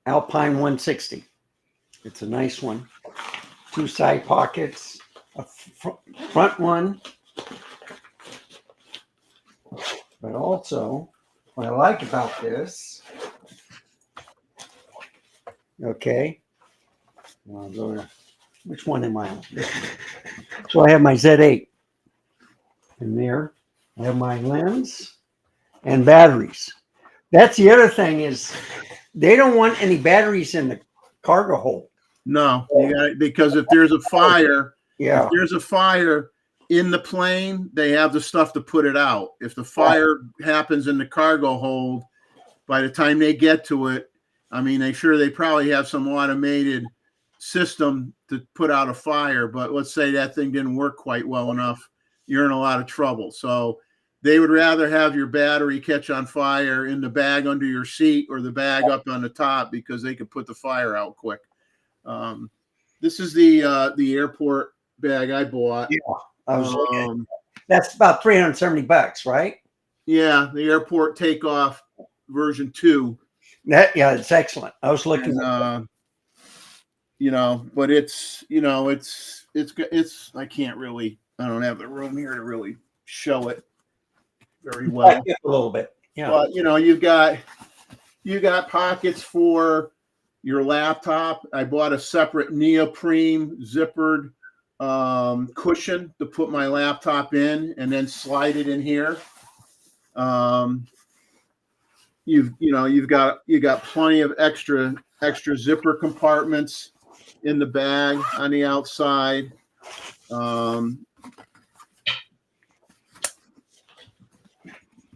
[SPEAKER 6] Alpine 160. It's a nice one. 2 side pockets, a front one. But also, what I like about this, okay, I'll go to, which one am I on? So I have my Z8 in there. I have my lens and batteries. That's the other thing, is they don't want any batteries in the cargo hold.
[SPEAKER 1] No, you got it, because if there's a fire,
[SPEAKER 6] Yeah.
[SPEAKER 1] if there's a fire in the plane, they have the stuff to put it out. If the fire happens in the cargo hold, by the time they get to it, I mean, they probably have some automated system to put out a fire, but let's say that thing didn't work quite well enough, you're in a lot of trouble. So they would rather have your battery catch on fire in the bag under your seat or the bag up on the top, because they could put the fire out quick. This is the airport bag I bought.
[SPEAKER 6] Yeah, I was looking. That's about $370, right?
[SPEAKER 1] Yeah, the airport takeoff version 2.
[SPEAKER 6] It's excellent. I was looking.
[SPEAKER 1] And, you know, but it's, you know, it's I can't really, I don't have the room here to really show it very well.
[SPEAKER 6] A little bit. Yeah.
[SPEAKER 1] But you know, you got pockets for your laptop. I bought a separate neoprene zippered cushion to put my laptop in, and then slide it in here. You've got plenty of extra zipper compartments in the bag on the outside.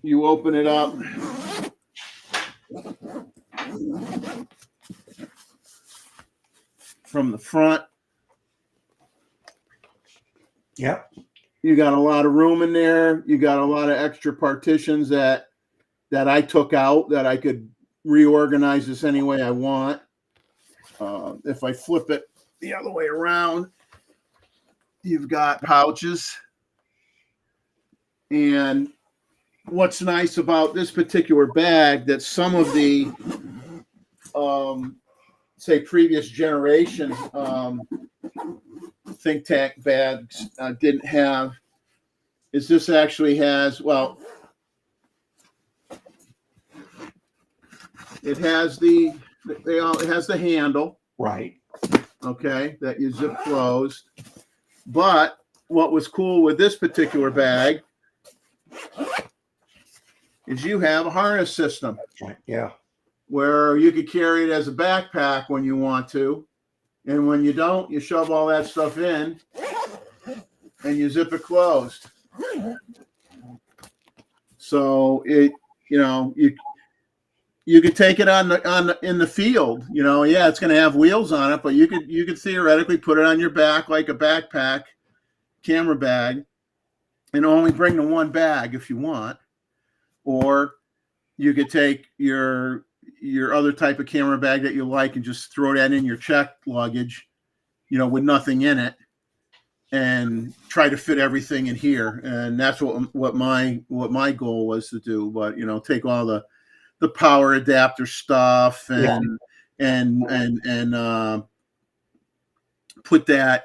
[SPEAKER 1] You open it up, front.
[SPEAKER 6] Yep.
[SPEAKER 1] You got a lot of room in there. You got a lot of extra partitions that I took out that I could reorganize this any way I want. If I flip it the other way around, you've got pouches. And what's nice about this particular bag that some of the say previous generation think tank bags didn't have is this actually has, well, it has it has the handle,
[SPEAKER 6] Right.
[SPEAKER 1] okay, that you zip closed. But what was cool with this particular bag is you have a harness system
[SPEAKER 6] Right. Yeah.
[SPEAKER 1] where you could carry it as a backpack when you want to. And when you don't, you shove all that stuff in and you zip it closed. So it, you know, you could take it in the field, you know, yeah, it's going to have wheels on it, but you could theoretically put it on your back like a backpack camera bag and only bring the one bag if you want. Or you could take your other type of camera bag that you like and just throw that in your checked luggage, you know, with nothing in it, and try to fit everything in here. And that's what my goal was to do. But, you know, take all the power adapter stuff and put that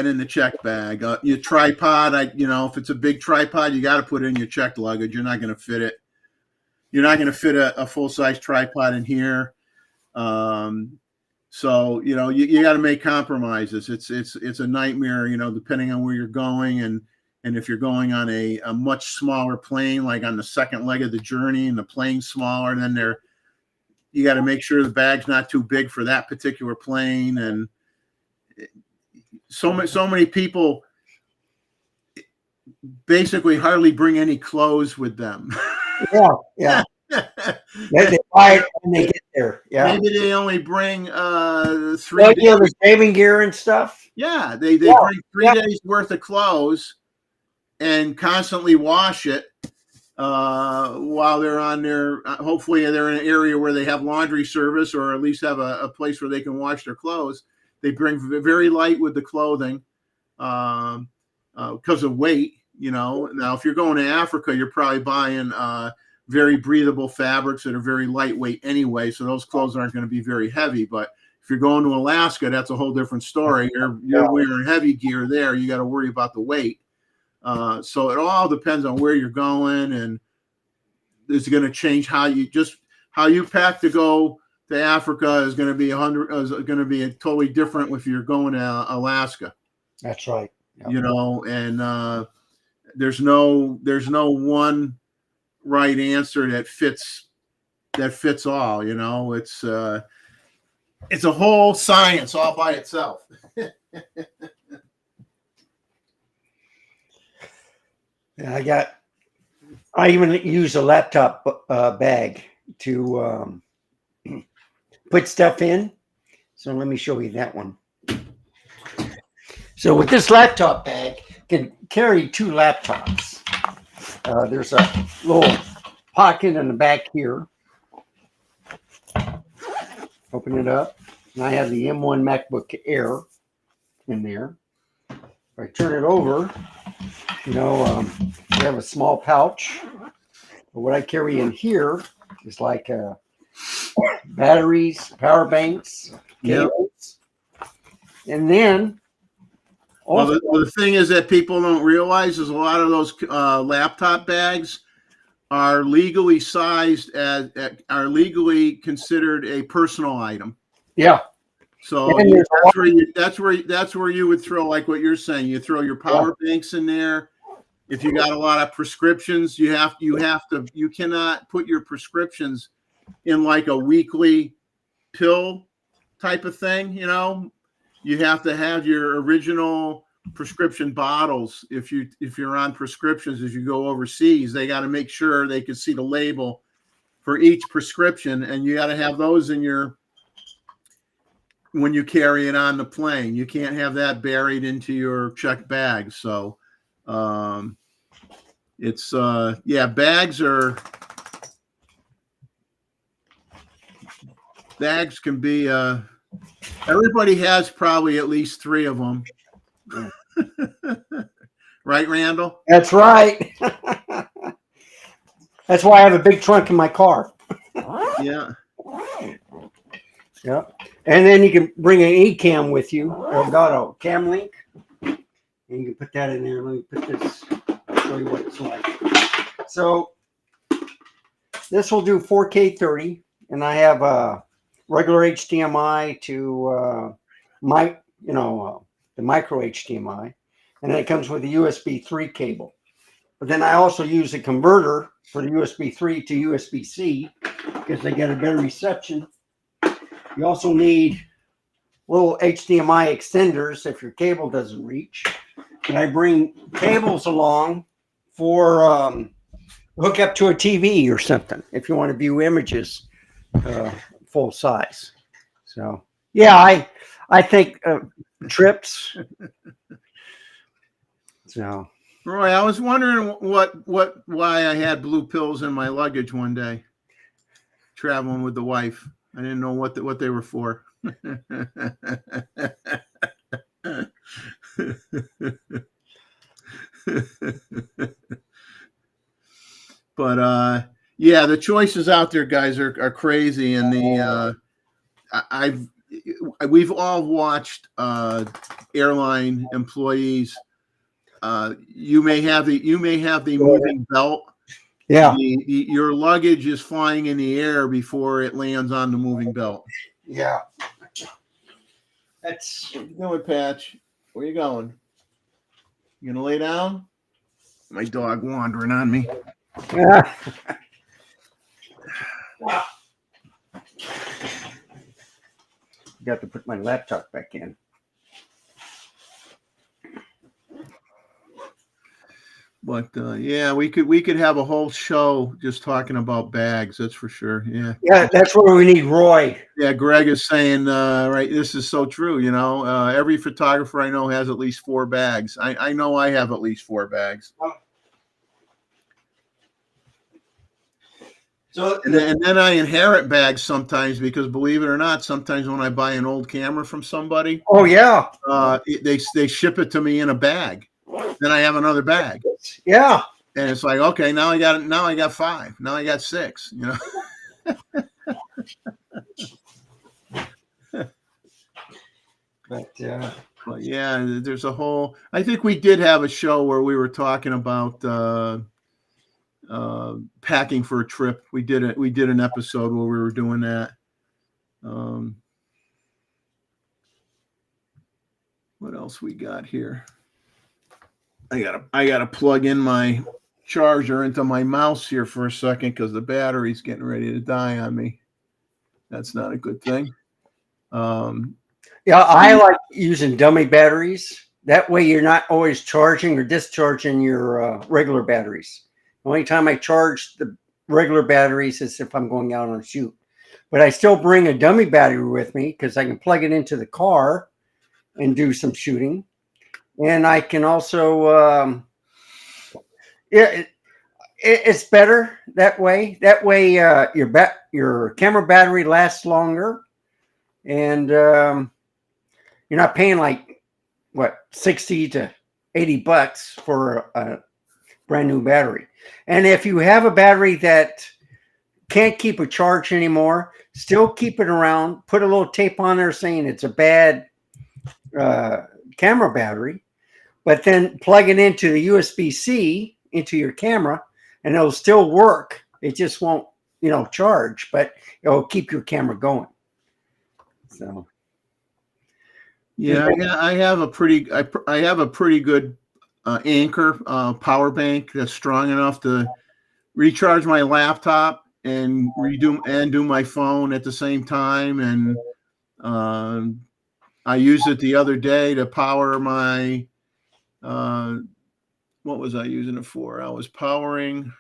[SPEAKER 1] in the check bag. Your tripod, if it's a big tripod, you got to put it in your checked luggage. You're not going to fit it. You're not going to fit a full-size tripod in here. So, you know, you got to make compromises. It's a nightmare, you know, depending on where you're going. And if you're going on a much smaller plane, like on the second leg of the journey and the plane's smaller, then you got to make sure the bag's not too big for that particular plane. And so many people basically hardly bring any clothes with them.
[SPEAKER 6] Yeah. They buy it when they get there. Yeah.
[SPEAKER 1] Maybe they only bring 3
[SPEAKER 6] Well,
[SPEAKER 1] days.
[SPEAKER 6] the shaving gear and stuff.
[SPEAKER 1] Yeah, they bring 3 days worth of clothes and constantly wash it while they're on their. Hopefully, they're in an area where they have laundry service, or at least have a place where they can wash their clothes. They bring very light with the clothing because of weight. You know, now if you're going to Africa, you're probably buying very breathable fabrics that are very lightweight anyway, so those clothes aren't going to be very heavy. But if you're going to Alaska, that's a whole different story. You're wearing heavy gear there. You got to worry about the weight. So it all depends on where you're going, and it's going to change how you pack to go to Africa is going to be totally different if you're going to Alaska.
[SPEAKER 6] That's right. Yep.
[SPEAKER 1] You know, and there's no one right answer that fits all. You know, it's a whole science all by itself.
[SPEAKER 6] Yeah, I even use a laptop bag to put stuff in. So let me show you that one. So with this laptop bag, you can carry 2 laptops. There's a little pocket in the back here. Open it up, and I have the M1 MacBook Air in there. If I turn it over, you know, I have a small pouch. But what I carry in here is like batteries, power banks, cables, and then.
[SPEAKER 1] Well, the thing is that people don't realize is a lot of those laptop bags are legally sized are legally considered a personal item.
[SPEAKER 6] Yeah.
[SPEAKER 1] So that's where you would throw, like what you're saying. You throw your power banks in there. If you got a lot of prescriptions, you cannot put your prescriptions in like a weekly pill type of thing, you know. You have to have your original prescription bottles. If you're on prescriptions, as you go overseas, they got to make sure they can see the label for each prescription, and you got to have those in your when you carry it on the plane. You can't have that buried into your checked bag. So it's bags can be everybody has probably at least 3 of them. Right, Randall?
[SPEAKER 6] That's right. That's why I have a big trunk in my car.
[SPEAKER 1] Yeah.
[SPEAKER 6] Yeah. And then you can bring an eCam with you. I've got a cam link. And you can put that in there. Let me put this, I'll show you what it's like. So this will do 4K 30. And I have a regular HDMI to the micro HDMI. And then it comes with a USB 3 cable. But then I also use a converter for the USB 3 to USB-C because they get a better reception. You also need little HDMI extenders if your cable doesn't reach. And I bring cables along for hook up to a TV or something if you want to view images full size. So yeah, I think trips. So
[SPEAKER 1] Roy, I was wondering why I had blue pills in my luggage one day, traveling with the wife. I didn't know what they were for. But yeah, the choices out there, guys, are crazy, and we've all watched airline employees. You may have the moving belt.
[SPEAKER 6] yeah,
[SPEAKER 1] Your luggage is flying in the air before it lands on the moving belt.
[SPEAKER 6] yeah. That's
[SPEAKER 1] Where you going, Patch? Where you going? You gonna lay down? My dog wandering on me.
[SPEAKER 6] Got to put my laptop back in.
[SPEAKER 1] But yeah, we could have a whole show just talking about bags. That's for sure. Yeah.
[SPEAKER 6] Yeah, that's where we need Roy.
[SPEAKER 1] Yeah, Greg is saying right. This is so true. You know, every photographer I know has at least 4 bags. I know I have at least 4 bags.
[SPEAKER 3] So
[SPEAKER 1] And then I inherit bags sometimes because, believe it or not, sometimes when I buy an old camera from somebody,
[SPEAKER 6] Oh yeah,
[SPEAKER 1] they ship it to me in a bag. Then I have another bag,
[SPEAKER 6] yeah.
[SPEAKER 1] and it's like, okay, now I got 5. Now I got 6. You know. But yeah, there's a whole. I think we did have a show where we were talking about packing for a trip. We did an episode where we were doing that. What else we got here? I gotta plug in my charger into my mouse here for a second because the battery's getting ready to die on me. That's not a good thing.
[SPEAKER 6] Yeah, I like using dummy batteries. That way you're not always charging or discharging your regular batteries. The only time I charge the regular batteries is if I'm going out on a shoot. But I still bring a dummy battery with me because I can plug it into the car and do some shooting. And I can also, it's better that way. That way your camera battery lasts longer. And you're not paying like what, 60 to 80 bucks for a brand new battery. And if you have a battery that can't keep a charge anymore, still keep it around, put a little tape on there saying it's a bad camera battery, but then plug it into the USB-C into your camera and it'll still work. It just won't, charge, but it'll keep your camera going. So
[SPEAKER 1] yeah, I have a pretty good Anchor power bank that's strong enough to recharge my laptop and do my phone at the same time. And I used it the other day to power my what was I using it for? I was powering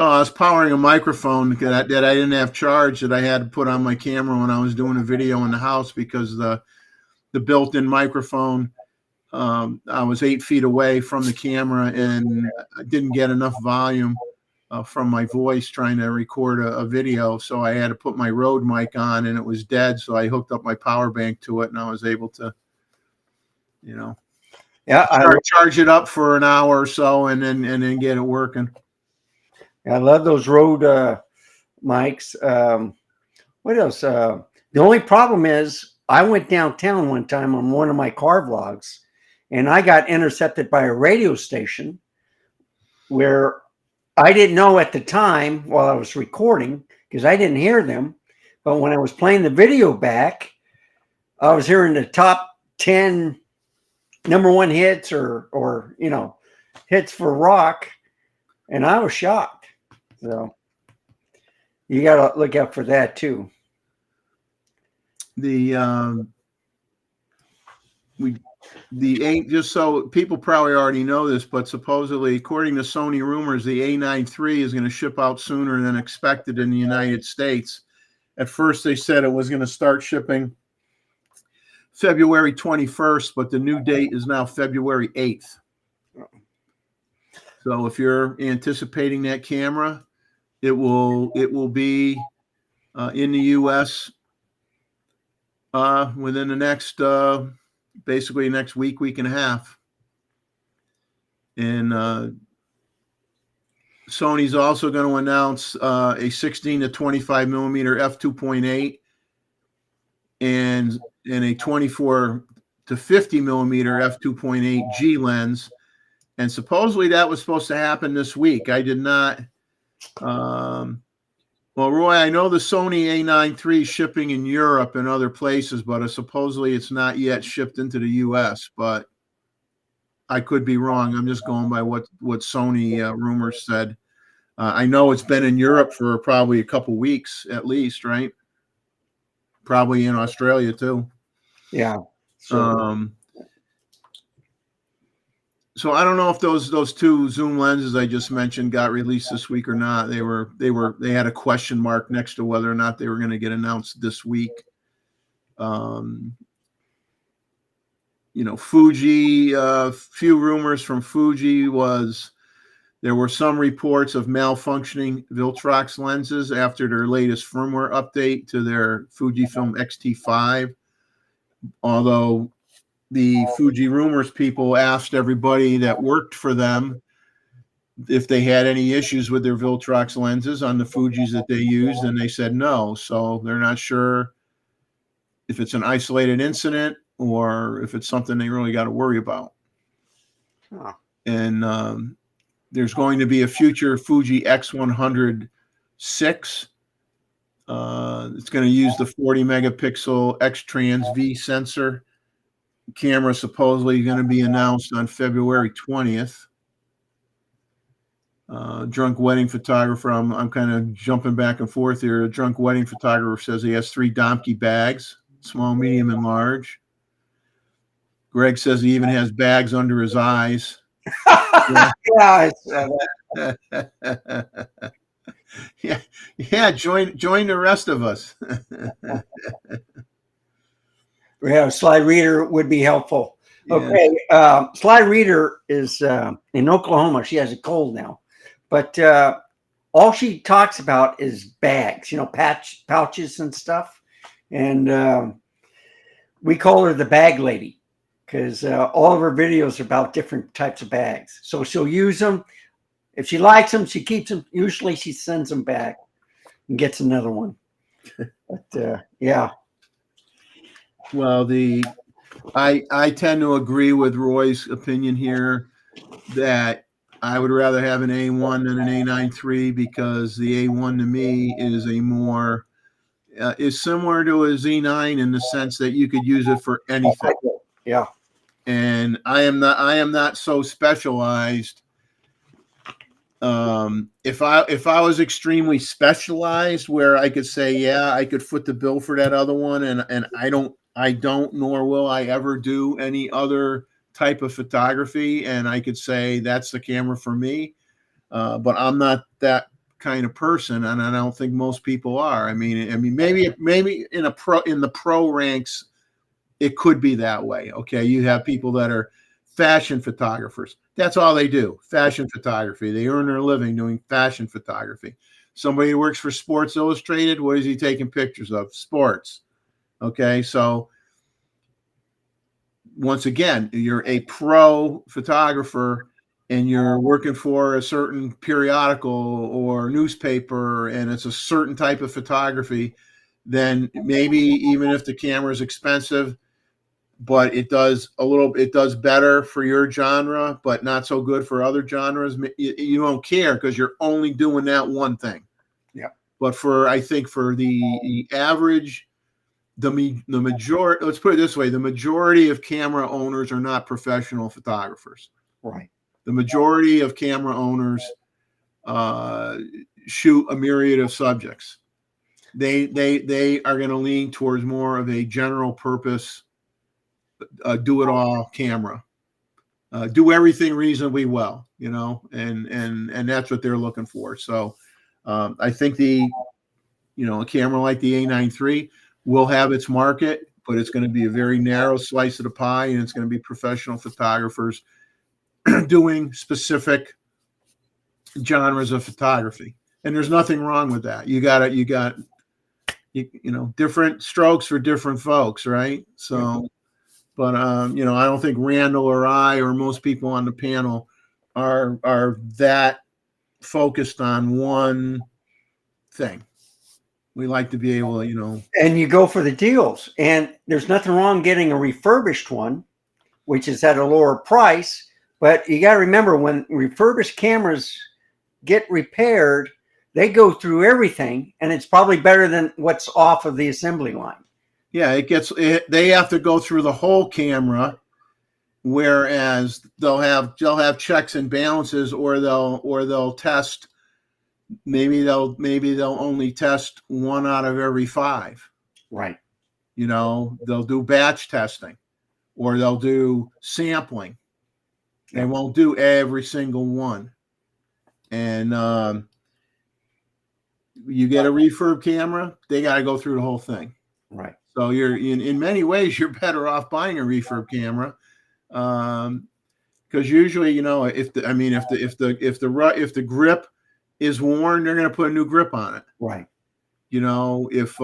[SPEAKER 1] Oh, I was powering a microphone that I didn't have charged that I had to put on my camera when I was doing a video in the house because the built-in microphone, I was 8 feet away from the camera and I didn't get enough volume from my voice trying to record a video. So I had to put my Rode mic on and it was dead. So I hooked up my power bank to it and I was able to,
[SPEAKER 6] Yeah,
[SPEAKER 1] charge it up for an hour or so and then get it working.
[SPEAKER 6] I love those Rode mics. What else? The only problem is I went downtown one time on one of my car vlogs and I got intercepted by a radio station where I didn't know at the time while I was recording because I didn't hear them. But when I was playing the video back, I was hearing the top 10 #1 hits or hits for rock. And I was shocked. So you got to look out for that too.
[SPEAKER 1] Just so people probably already know this, but supposedly, according to Sony rumors, the A9 III is going to ship out sooner than expected in the United States. At first, they said it was going to start shipping February 21st, but the new date is now February 8th. So if you're anticipating that camera, it will be in the U.S. Within the next basically next week and a half. And Sony's also going to announce a 16 to 25 millimeter f2.8 and a 24 to 50 millimeter f2.8 G lens. And supposedly that was supposed to happen this week. I did not. Well, Roy, I know the Sony A9 III is shipping in Europe and other places, but supposedly it's not yet shipped into the U.S., but I could be wrong. I'm just going by what Sony rumors said. I know it's been in Europe for probably a couple weeks at least, right? Probably in Australia too.
[SPEAKER 6] Yeah.
[SPEAKER 1] So I don't know if those two zoom lenses I just mentioned got released this week or not. They had a question mark next to whether or not they were going to get announced this week. Fuji, few rumors from Fuji was there were some reports of malfunctioning Viltrox lenses after their latest firmware update to their Fujifilm X-T5. Although the Fuji rumors people asked everybody that worked for them if they had any issues with their Viltrox lenses on the Fujis that they used, and they said no. So they're not sure if it's an isolated incident or if it's something they really got to worry about.
[SPEAKER 6] Huh.
[SPEAKER 1] And there's going to be a future Fuji X100 6. It's going to use the 40 megapixel X-Trans V sensor. Camera supposedly going to be announced on February 20th. Drunk wedding photographer. I'm kind of jumping back and forth here. A drunk wedding photographer says he has 3 Domke bags, small, medium, and large. Greg says he even has bags under his eyes.
[SPEAKER 6] Yeah.
[SPEAKER 1] Yeah. Join the rest of us.
[SPEAKER 6] Yeah, slide reader would be helpful.
[SPEAKER 1] Yeah.
[SPEAKER 6] Okay, slide reader is in Oklahoma. She has a cold now, but all she talks about is bags, pouches and stuff. And we call her the bag lady because all of her videos are about different types of bags. So she'll use them. If she likes them, she keeps them. Usually she sends them back and gets another one. But yeah.
[SPEAKER 1] Well, I tend to agree with Roy's opinion here that I would rather have an A1 than an A9 III because the A1 to me is is similar to a Z9 in the sense that you could use it for anything.
[SPEAKER 6] Yeah.
[SPEAKER 1] And I am not so specialized. If I was extremely specialized where I could say, yeah, I could foot the bill for that other one, and I don't nor will I ever do any other type of photography, and I could say that's the camera for me. But I'm not that kind of person, and I don't think most people are. I mean, maybe in the pro ranks, it could be that way. Okay, you have people that are fashion photographers. That's all they do, fashion photography. They earn their living doing fashion photography. Somebody who works for Sports Illustrated, what is he taking pictures of? Sports. Okay, so once again, you're a pro photographer and you're working for a certain periodical or newspaper and it's a certain type of photography, then maybe even if the camera is expensive, but it does better for your genre, but not so good for other genres, you don't care because you're only doing that one thing.
[SPEAKER 6] Yeah.
[SPEAKER 1] But I think for the average, the majority, let's put it this way, the majority of camera owners are not professional photographers.
[SPEAKER 6] Right.
[SPEAKER 1] The majority of camera owners shoot a myriad of subjects. They are going to lean towards more of a general purpose, do it all camera, do everything reasonably well, and that's what they're looking for. So I think a camera like the A9 III will have its market, but it's going to be a very narrow slice of the pie, and it's going to be professional photographers doing specific genres of photography. And there's nothing wrong with that. You got different strokes for different folks, right? So, but I don't think Randall or I or most people on the panel are that focused on one thing. We like to be able to,
[SPEAKER 6] And you go for the deals. And there's nothing wrong getting a refurbished one, which is at a lower price. But you got to remember, when refurbished cameras get repaired, they go through everything, and it's probably better than what's off of the assembly line.
[SPEAKER 1] Yeah, they have to go through the whole camera, whereas they'll have checks and balances, or they'll test. Maybe they'll only test 1 out of every 5.
[SPEAKER 6] Right.
[SPEAKER 1] They'll do batch testing, or they'll do sampling. They won't do every single one. And you get a refurb camera, they got to go through the whole thing.
[SPEAKER 6] Right.
[SPEAKER 1] So you're in many ways you're better off buying a refurb camera, because usually if the grip is worn, they're going to put a new grip on it.
[SPEAKER 6] Right.
[SPEAKER 1] If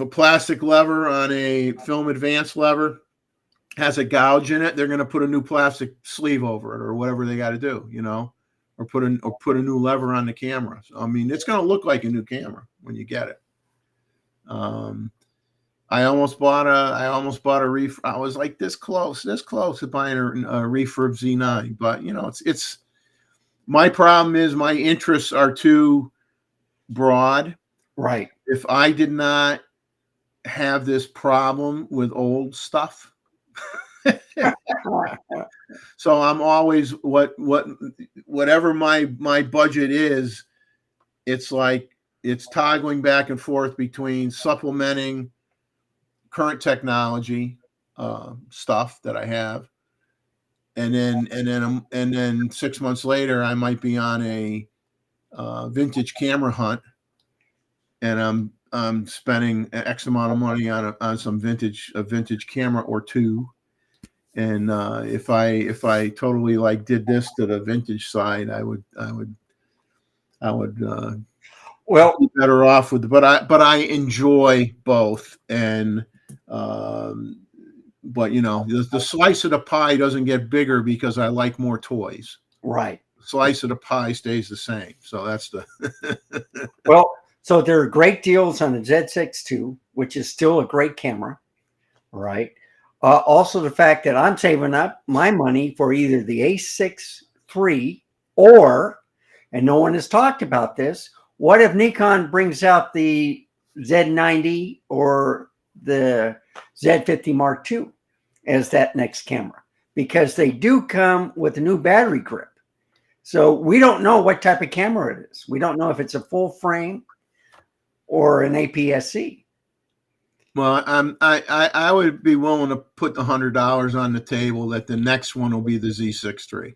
[SPEAKER 1] a plastic lever on a film advance lever has a gouge in it, they're going to put a new plastic sleeve over it, or whatever they got to do, or put a new lever on the camera. So, I mean, it's going to look like a new camera when you get it. I almost bought a refurb. I was like this close to buying a refurb Z9, but it's my problem is my interests are too broad.
[SPEAKER 6] Right.
[SPEAKER 1] If I did not have this problem with old stuff, so I'm always whatever my budget is, it's like it's toggling back and forth between supplementing current technology stuff that I have, and then 6 months later I might be on a vintage camera hunt, and I'm spending X amount of money on some vintage camera or two. And if I totally did this to the vintage side, I would be better off with. But I enjoy both, and but the slice of the pie doesn't get bigger because I like more toys.
[SPEAKER 6] Right.
[SPEAKER 1] The slice of the pie stays the same. So that's the.
[SPEAKER 6] So there are great deals on the Z6 II, which is still a great camera, right? Also, the fact that I'm saving up my money for either the A6 III or, and no one has talked about this, what if Nikon brings out the Z90 or the Z50 Mark II as that next camera? Because they do come with a new battery grip. So we don't know what type of camera it is. We don't know if it's a full frame or an APS-C.
[SPEAKER 1] Well, I would be willing to put the $100 on the table that the next one will be the Z6 III.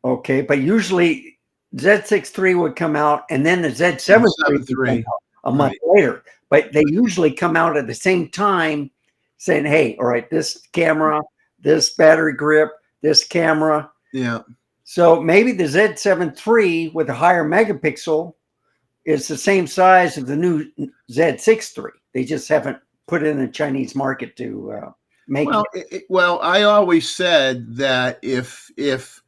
[SPEAKER 6] Okay, but usually Z6 III would come out, and then the Z7 III would come out a month later. But they usually come out at the same time, saying, "Hey, all right, this camera, this battery grip, this camera."
[SPEAKER 1] Yeah.
[SPEAKER 6] So maybe the Z7 III with a higher megapixel is the same size as the new Z6 III. They just haven't put it in the Chinese market to make it.
[SPEAKER 1] Well, I always said that if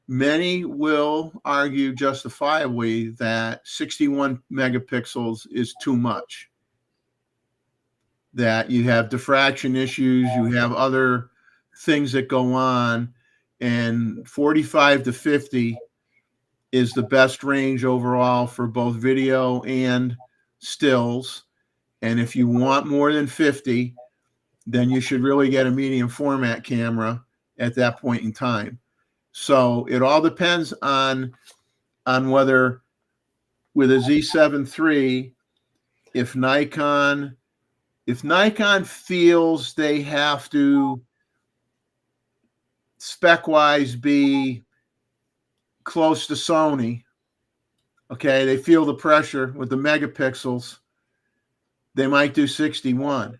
[SPEAKER 1] many will argue justifiably that 61 megapixels is too much, that you have diffraction issues, you have other things that go on, and 45 to 50 is the best range overall for both video and stills. And if you want more than 50, then you should really get a medium format camera at that point in time. So it all depends on whether with a Z7 III, if Nikon feels they have to spec wise be close to Sony, okay, they feel the pressure with the megapixels, they might do 61.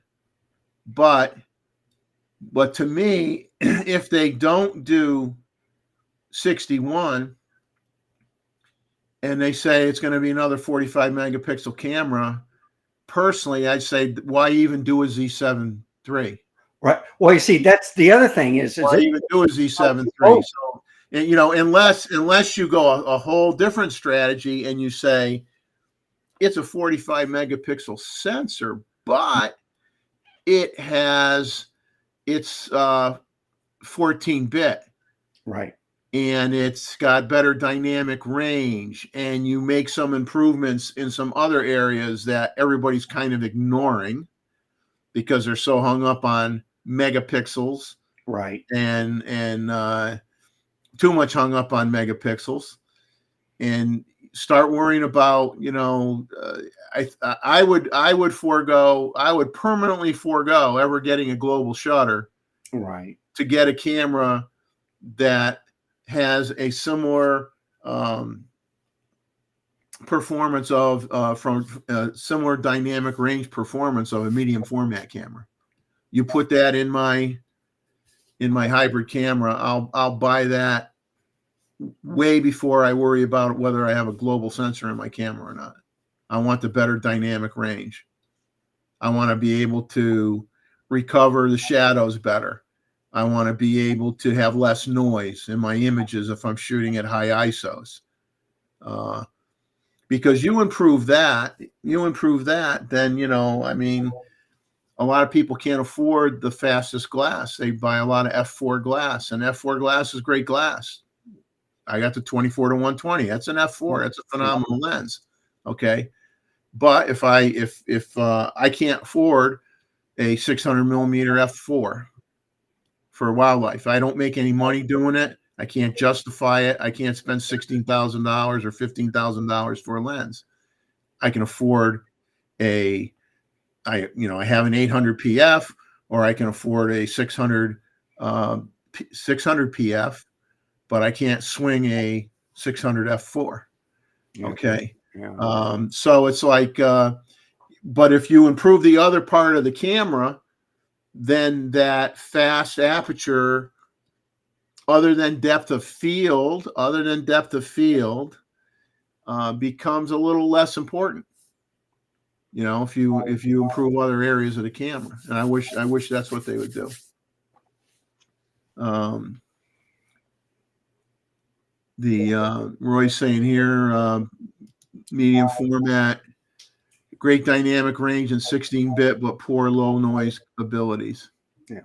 [SPEAKER 1] But to me, if they don't do 61 and they say it's going to be another 45 megapixel camera, personally, I'd say, why even do a Z7 III?
[SPEAKER 6] Right. Well, you see, that's the other thing is
[SPEAKER 1] Why even do a Z7 III? So, you know, unless you go a whole different strategy and you say it's a 45 megapixel sensor, but it's 14-bit.
[SPEAKER 6] Right.
[SPEAKER 1] And it's got better dynamic range, and you make some improvements in some other areas that everybody's kind of ignoring because they're so hung up on megapixels,
[SPEAKER 6] right,
[SPEAKER 1] and too much hung up on megapixels, and start worrying about, you know, I would permanently forego ever getting a global shutter,
[SPEAKER 6] right,
[SPEAKER 1] to get a camera that has a similar performance from similar dynamic range performance of a medium format camera. You put that in my hybrid camera, I'll buy that way before I worry about whether I have a global sensor in my camera or not. I want the better dynamic range. I want to be able to recover the shadows better. I want to be able to have less noise in my images if I'm shooting at high ISOs. Because you improve that, then, you know, I mean, a lot of people can't afford the fastest glass. They buy a lot of f4 glass, and f4 glass is great glass. I got the 24 to 120. That's an f4. That's a phenomenal lens. Okay. But if I can't afford a 600 millimeter f4 for wildlife, I don't make any money doing it. I can't justify it. I can't spend $16,000 or $15,000 for a lens. I can afford I have an 800 PF, or I can afford a 600 PF, but I can't swing a 600 f4. Okay.
[SPEAKER 6] yeah.
[SPEAKER 1] So it's like, but if you improve the other part of the camera, then that fast aperture, other than depth of field, becomes a little less important. You know, if you improve other areas of the camera, and I wish that's what they would do. Roy's saying here, medium format, great dynamic range and 16-bit, but poor low noise abilities.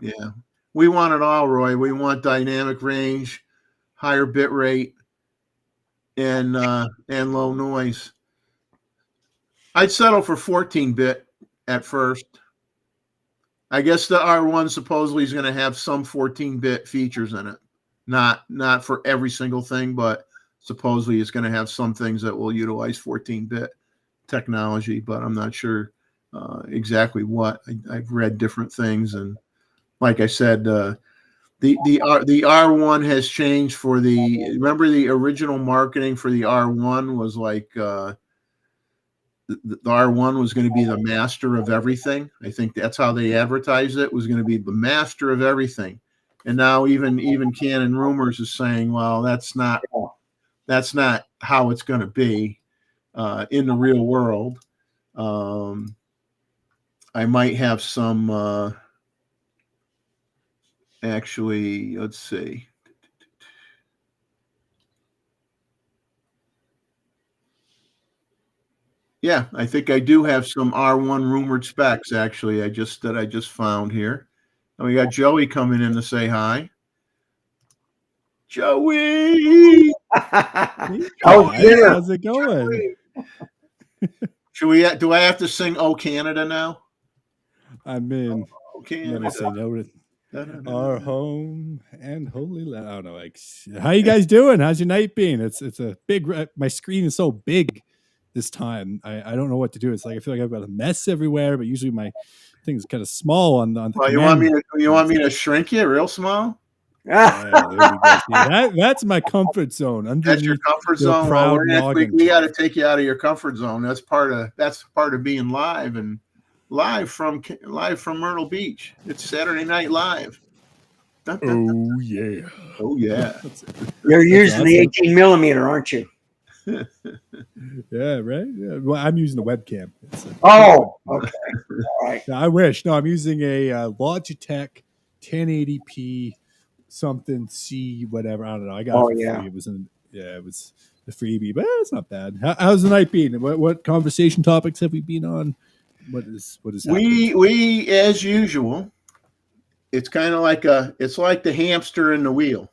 [SPEAKER 1] Yeah. We want it all, Roy. We want dynamic range, higher bit rate, and low noise. I'd settle for 14-bit at first. I guess the R1 supposedly is going to have some 14-bit features in it. Not for every single thing, but supposedly it's going to have some things that will utilize 14-bit technology, but I'm not sure exactly what. I've read different things, and like I said, the the R1 has changed for the. Remember the original marketing for the R1 was like the R1 was going to be the master of everything. I think that's how they advertised it, was going to be the master of everything. And now even Canon Rumors is saying, well, that's not how it's going to be in the real world. I might have some actually, let's see. Yeah, I think I do have some R1 rumored specs actually. I just found here. And we got Joey coming in to say hi. Joey,
[SPEAKER 6] Oh,
[SPEAKER 7] Guys,
[SPEAKER 6] dinner.
[SPEAKER 7] how's it going?
[SPEAKER 1] should we? Do I have to sing "Oh Canada" now?
[SPEAKER 7] I'm in.
[SPEAKER 1] Oh
[SPEAKER 7] Let
[SPEAKER 1] Canada.
[SPEAKER 7] me say no to
[SPEAKER 1] Da-da-da-da.
[SPEAKER 7] our home and holy land. I don't know. Like, how you guys doing? How's your night been? It's a big. My screen is so big this time. I don't know what to do. It's like I feel like I've got a mess everywhere, but usually my thing is kind of small on the.
[SPEAKER 1] Well, you want me to shrink you real small?
[SPEAKER 7] Yeah, there we go. See, that's my comfort zone.
[SPEAKER 1] That's your
[SPEAKER 7] Underneath
[SPEAKER 1] comfort
[SPEAKER 7] your
[SPEAKER 1] zone.
[SPEAKER 7] proud
[SPEAKER 1] We
[SPEAKER 7] noggin.
[SPEAKER 1] got to take you out of your comfort zone. That's part of being live from Myrtle Beach. It's Saturday Night Live. Dun, dun, dun.
[SPEAKER 7] Oh yeah.
[SPEAKER 1] Oh yeah.
[SPEAKER 6] You're using the
[SPEAKER 7] awesome.
[SPEAKER 6] 18 millimeter, aren't you?
[SPEAKER 7] Yeah, right. Yeah. Well, I'm using the webcam.
[SPEAKER 6] Oh, okay. All right.
[SPEAKER 7] I wish. No, I'm using a Logitech 1080p something C whatever. I don't know. I got
[SPEAKER 6] Oh,
[SPEAKER 7] it for
[SPEAKER 6] yeah.
[SPEAKER 7] free. It was the freebie, but it's not bad. How's the night been? What conversation topics have we been on? What is happening?
[SPEAKER 1] We as usual. It's kind of like the hamster in the wheel.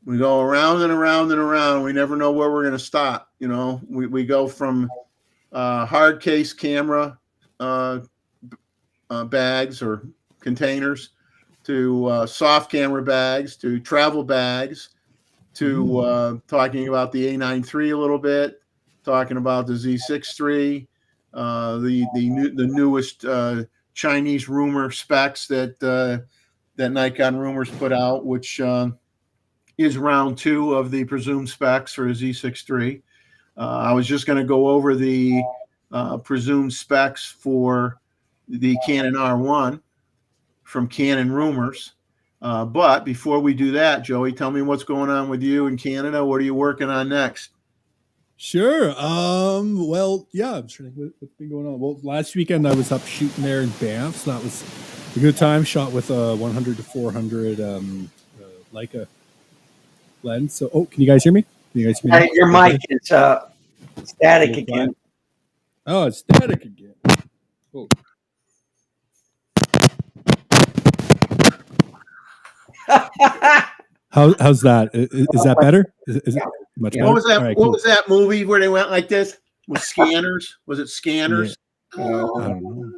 [SPEAKER 1] We go around and around and around. We never know where we're going to stop. You know, we go from hard case camera bags or containers to soft camera bags to travel bags to talking about the A9 III a little bit, talking about the Z6 III, the newest Chinese rumor specs that Nikon Rumors put out, which is round 2 of the presumed specs for a Z6 III. I was just going to go over the presumed specs for the Canon R1 from Canon Rumors. But before we do that, Joey, tell me what's going on with you in Canada. What are you working on next?
[SPEAKER 7] Sure. Well, yeah, I'm trying to think what's been going on. Well, last weekend I was up shooting there in Banff, so that was a good time. Shot with a 100 to 400 Leica lens. So, can you guys hear me? Can you guys hear me?
[SPEAKER 6] Hey, your mic is static again.
[SPEAKER 7] Oh, it's static again. Oh. How's that? Is that better? Is it much better?
[SPEAKER 1] What was that?
[SPEAKER 7] All right,
[SPEAKER 1] What
[SPEAKER 7] cool.
[SPEAKER 1] was that movie where they went like this with Scanners? Was it Scanners?
[SPEAKER 7] I don't know.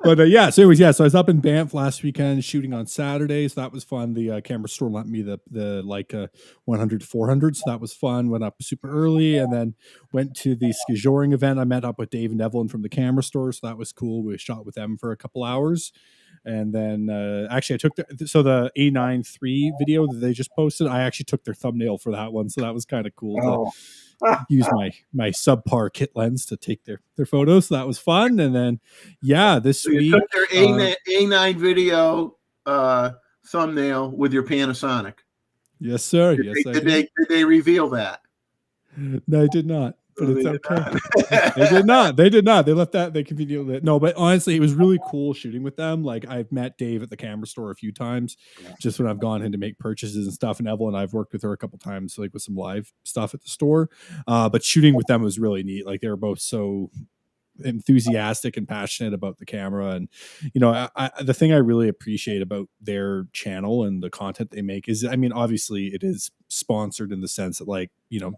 [SPEAKER 7] But yeah, so anyways, so I was up in Banff last weekend shooting on Saturday, so that was fun. The camera store lent me the Leica 100 to 400, so that was fun. Went up super early and then went to the skijoring event. I met up with Dave and Neville from the camera store, so that was cool. We shot with them for a couple hours. And then actually I took the A9 III video that they just posted. I actually took their thumbnail for that one, so that was kind of cool to use my subpar kit lens to take their photos. So that was fun. And then this
[SPEAKER 1] So you
[SPEAKER 7] week
[SPEAKER 1] took their A9 video thumbnail with your Panasonic.
[SPEAKER 7] yes, sir.
[SPEAKER 1] Did they reveal that?
[SPEAKER 7] No, I did not. But it's
[SPEAKER 1] They
[SPEAKER 7] okay. They did not. They did not. They left that. They conveniently. No, but honestly, it was really cool shooting with them. Like I've met Dave at the camera store a few times, just when I've gone in to make purchases and stuff. And Evelyn, I've worked with her a couple times, like with some live stuff at the store. But shooting with them was really neat. Like they were both so enthusiastic and passionate about the camera. And the thing I really appreciate about their channel and the content they make is, I mean, obviously it is sponsored in the sense that, like,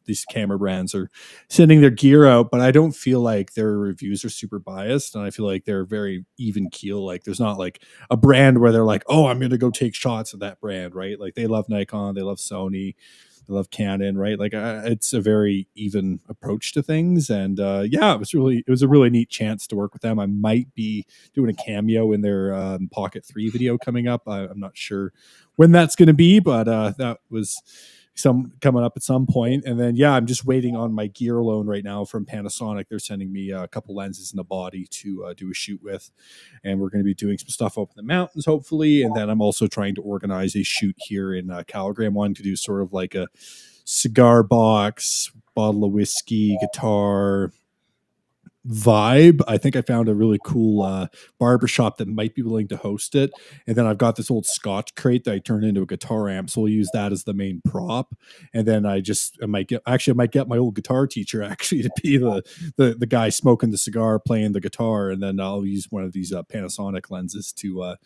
[SPEAKER 7] these camera brands are sending their gear out, but I don't feel like their reviews are super biased, and I feel like they're very even keel. Like there's not like a brand where they're like, oh, I'm gonna go take shots of that brand, right? Like they love Nikon, they love Sony, I love Canon, right? Like it's a very even approach to things, and yeah, it was a really neat chance to work with them. I might be doing a cameo in their Pocket 3 video coming up. I'm not sure when that's going to be, but that was some coming up at some point. And then yeah, I'm just waiting on my gear loan right now from Panasonic. They're sending me a couple lenses and a body to do a shoot with, and we're going to be doing some stuff up in the mountains hopefully. And then I'm also trying to organize a shoot here in Calgary. I'm wanting to do sort of like a cigar box, bottle of whiskey, guitar vibe. I think I found a really cool barbershop that might be willing to host it. And then I've got this old Scotch crate that I turned into a guitar amp. So we'll use that as the main prop. And then I might get my old guitar teacher actually to be the guy smoking the cigar, playing the guitar. And then I'll use one of these Panasonic lenses to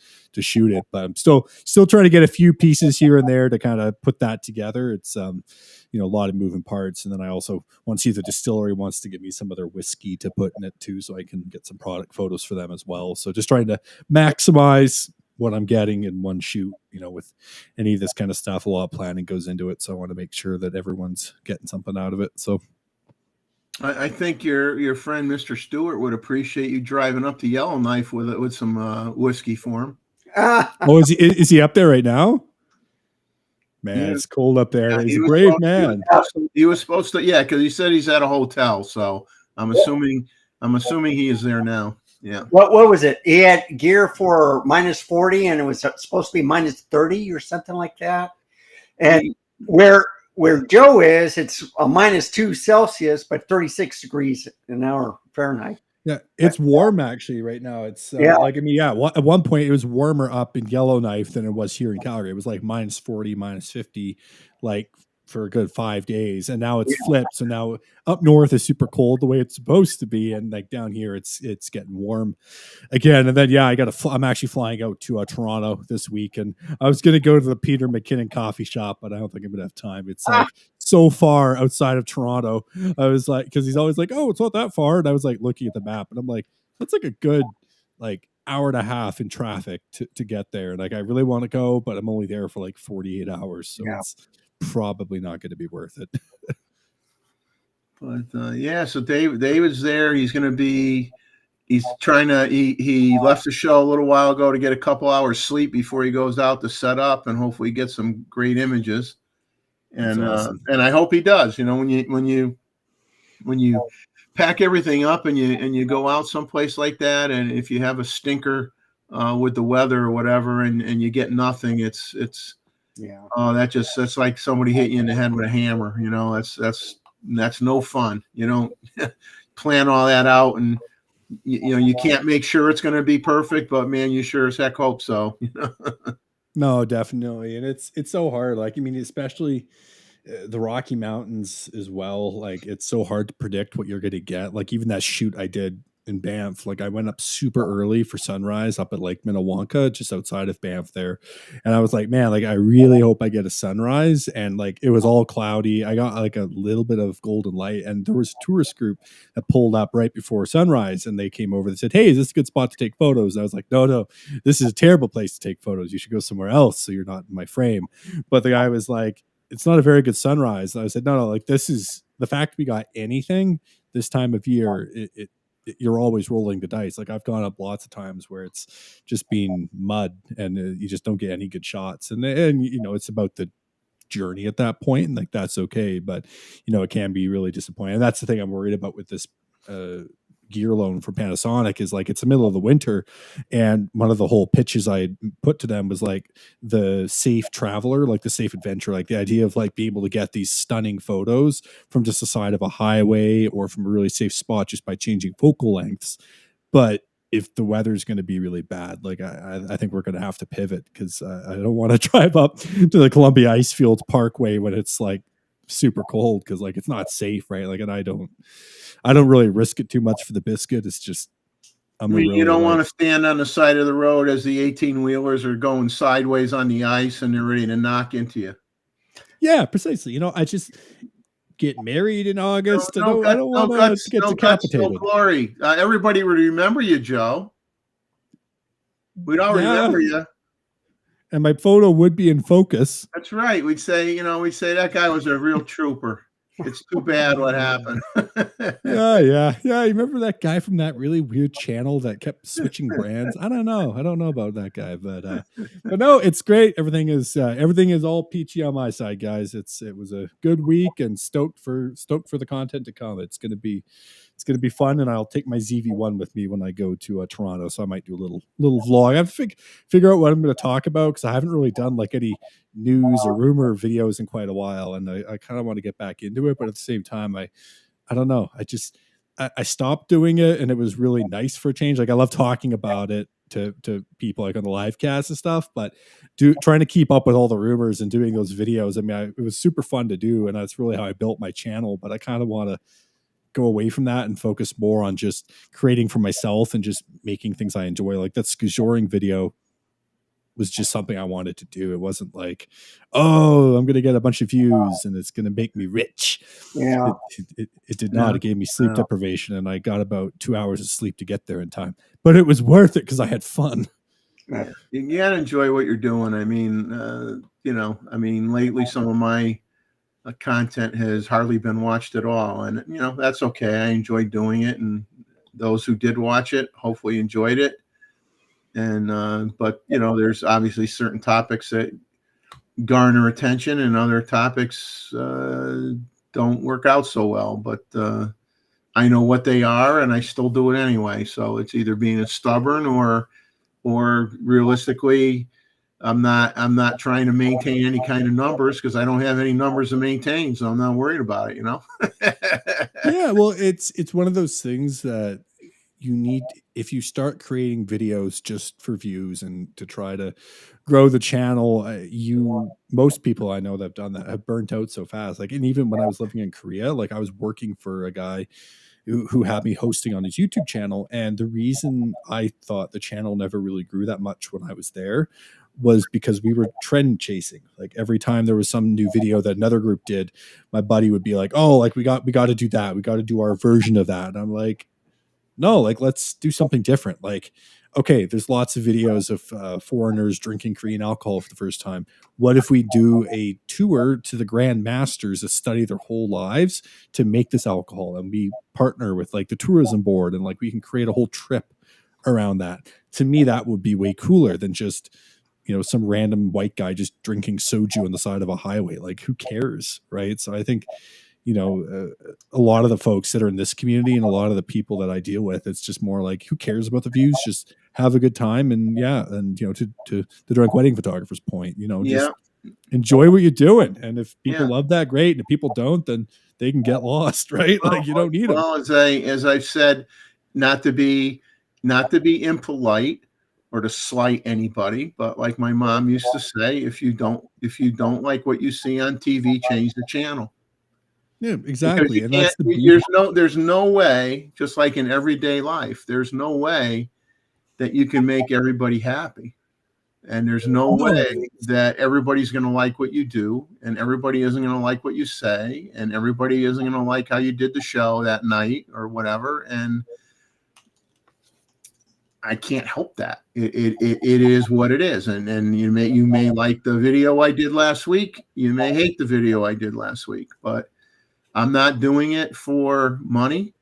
[SPEAKER 7] shoot it. But I'm still trying to get a few pieces here and there to kind of put that together. It's a lot of moving parts. And then I also want to see if the distillery wants to give me some of their whiskey to put in it too, so I can get some product photos for them as well. So just trying to maximize what I'm getting in one shoot. With any of this kind of stuff, a lot of planning goes into it. So I want to make sure that everyone's getting something out of it. So
[SPEAKER 1] I think your friend Mr. Stewart would appreciate you driving up to Yellowknife with some whiskey for him.
[SPEAKER 7] Oh, is he up there right now? Man,
[SPEAKER 1] Yeah.
[SPEAKER 7] it's cold up there.
[SPEAKER 1] Yeah,
[SPEAKER 7] He's a brave man.
[SPEAKER 1] He was supposed to, yeah, because he said he's at a hotel. So I'm assuming he is there now. Yeah.
[SPEAKER 6] What was it? He had gear for -40, and it was supposed to be -30 or something like that. And where Joe is, it's a -2 Celsius, but 36 degrees an hour Fahrenheit.
[SPEAKER 7] Yeah, it's warm actually right now. It's
[SPEAKER 6] Yeah.
[SPEAKER 7] at one point it was warmer up in Yellowknife than it was here in Calgary. It was like -40, -50, like for a good 5 days, and now it's flipped. So now up north is super cold the way it's supposed to be, and like down here it's getting warm again. And then yeah, I'm actually flying out to Toronto this week, and I was gonna go to the Peter McKinnon coffee shop, but I don't think I'm gonna have time. It's like so far outside of Toronto. I was like, because he's always like, oh, it's not that far, and I was like looking at the map, and I'm like, that's like a good like hour and a half in traffic to get there. And like I really want to go, but I'm only there for like 48 hours, so it's probably not going to be worth it.
[SPEAKER 1] But yeah, so David's there. He's trying to he left the show a little while ago to get a couple hours sleep before he goes out to set up and hopefully get some great images. And
[SPEAKER 7] awesome.
[SPEAKER 1] And I hope he does. When you pack everything up and you go out someplace like that, and if you have a stinker with the weather or whatever, and you get nothing, it's that's like somebody hit you in the head with a hammer. That's no fun. You don't plan all that out, and you can't make sure it's going to be perfect, but man, you sure as heck hope so.
[SPEAKER 7] No, definitely. And it's so hard. Like, I mean, especially the Rocky Mountains as well. Like, it's so hard to predict what you're going to get. Like, even that shoot I did in Banff, like I went up super early for sunrise up at Lake Minnewanka, just outside of Banff there. And I was like, man, like I really hope I get a sunrise. And like, it was all cloudy. I got like a little bit of golden light, and there was a tourist group that pulled up right before sunrise, and they came over and said, hey, is this a good spot to take photos? And I was like, no, this is a terrible place to take photos. You should go somewhere else so you're not in my frame. But the guy was like, it's not a very good sunrise. And I said, no, like this is the fact we got anything this time of year. You're always rolling the dice. Like I've gone up lots of times where it's just been mud and you just don't get any good shots. And it's about the journey at that point, and like that's okay. But it can be really disappointing. And that's the thing I'm worried about with this gear loan for Panasonic is like it's the middle of the winter, and one of the whole pitches I put to them was like the safe traveler, like the safe adventure, like the idea of like being able to get these stunning photos from just the side of a highway or from a really safe spot just by changing focal lengths. But if the weather's going to be really bad, like I think we're going to have to pivot, because I don't want to drive up to the Columbia Icefields Parkway when it's like super cold, because like it's not safe, right? Like, and I don't really risk it too much for the biscuit. It's just
[SPEAKER 1] you don't want to stand on the side of the road as the 18-wheelers are going sideways on the ice and they're ready to knock into you.
[SPEAKER 7] Yeah, precisely. I just get married in August. I don't want to get decapitated.
[SPEAKER 1] No glory. Everybody would remember you, Joe. We'd all remember you.
[SPEAKER 7] and my photo would be in focus.
[SPEAKER 1] That's right. We'd say that guy was a real trooper. It's too bad what happened.
[SPEAKER 7] Yeah. You remember that guy from that really weird channel that kept switching brands? I don't know about that guy, but no, it's great. Everything is all peachy on my side, guys. It was a good week, and stoked for the content to come. It's gonna be fun, and I'll take my ZV-1 with me when I go to Toronto. So I might do a little vlog. I have to figure out what I'm going to talk about, because I haven't really done like any news or rumor videos in quite a while, and I kind of want to get back into it. But at the same time, I don't know. I stopped doing it, and it was really nice for a change. Like, I love talking about it to people like on the live cast and stuff, but trying to keep up with all the rumors and doing those videos. I mean, it was super fun to do, and that's really how I built my channel. But I kind of want to go away from that and focus more on just creating for myself and just making things I enjoy. Like that scajoring video was just something I wanted to do. It wasn't like, oh, I'm going to get a bunch of views and it's going to make me rich.
[SPEAKER 6] Yeah.
[SPEAKER 7] It did not. It gave me sleep deprivation, and I got about 2 hours of sleep to get there in time, but it was worth it because I had fun.
[SPEAKER 1] You gotta enjoy what you're doing. I mean, lately some of my content has hardly been watched at all, and that's okay. I enjoy doing it, and those who did watch it hopefully enjoyed it. And but there's obviously certain topics that garner attention, and other topics don't work out so well. But I know what they are, and I still do it anyway. So it's either being stubborn or realistically, I'm not trying to maintain any kind of numbers, because I don't have any numbers to maintain, so I'm not worried about it.
[SPEAKER 7] Yeah, well, it's one of those things that you need. If you start creating videos just for views and to try to grow the channel, most people I know that have done that have burnt out so fast. Like, and even when I was living in Korea, like I was working for a guy who had me hosting on his YouTube channel. And the reason I thought the channel never really grew that much when I was there was because we were trend chasing. Like, every time there was some new video that another group did, my buddy would be like, oh, like we got to do that. We got to do our version of that. And I'm like, no, like, let's do something different. Like, okay, there's lots of videos of foreigners drinking Korean alcohol for the first time. What if we do a tour to the Grand Masters to study their whole lives to make this alcohol, and we partner with like the tourism board, and like we can create a whole trip around that? To me, that would be way cooler than just, some random white guy just drinking soju on the side of a highway. Like, who cares, right? So I think, a lot of the folks that are in this community and a lot of the people that I deal with, it's just more like, who cares about the views? Just have a good time. And to the drunk wedding photographer's point, just enjoy what you're doing. And if people love that, great. And if people don't, then they can get lost, right? Like, you don't need them.
[SPEAKER 1] Well, as I've said, not to be impolite or to slight anybody, but like my mom used to say, if you don't like what you see on TV, change the channel.
[SPEAKER 7] Yeah, exactly. And that's
[SPEAKER 1] there's no way, just like in everyday life, there's no way that you can make everybody happy. And there's no way that everybody's going to like what you do, and everybody isn't going to like what you say, and everybody isn't going to like how you did the show that night or whatever. And I can't help that. It is what it is. And you may like the video I did last week. You may hate the video I did last week, but I'm not doing it for money.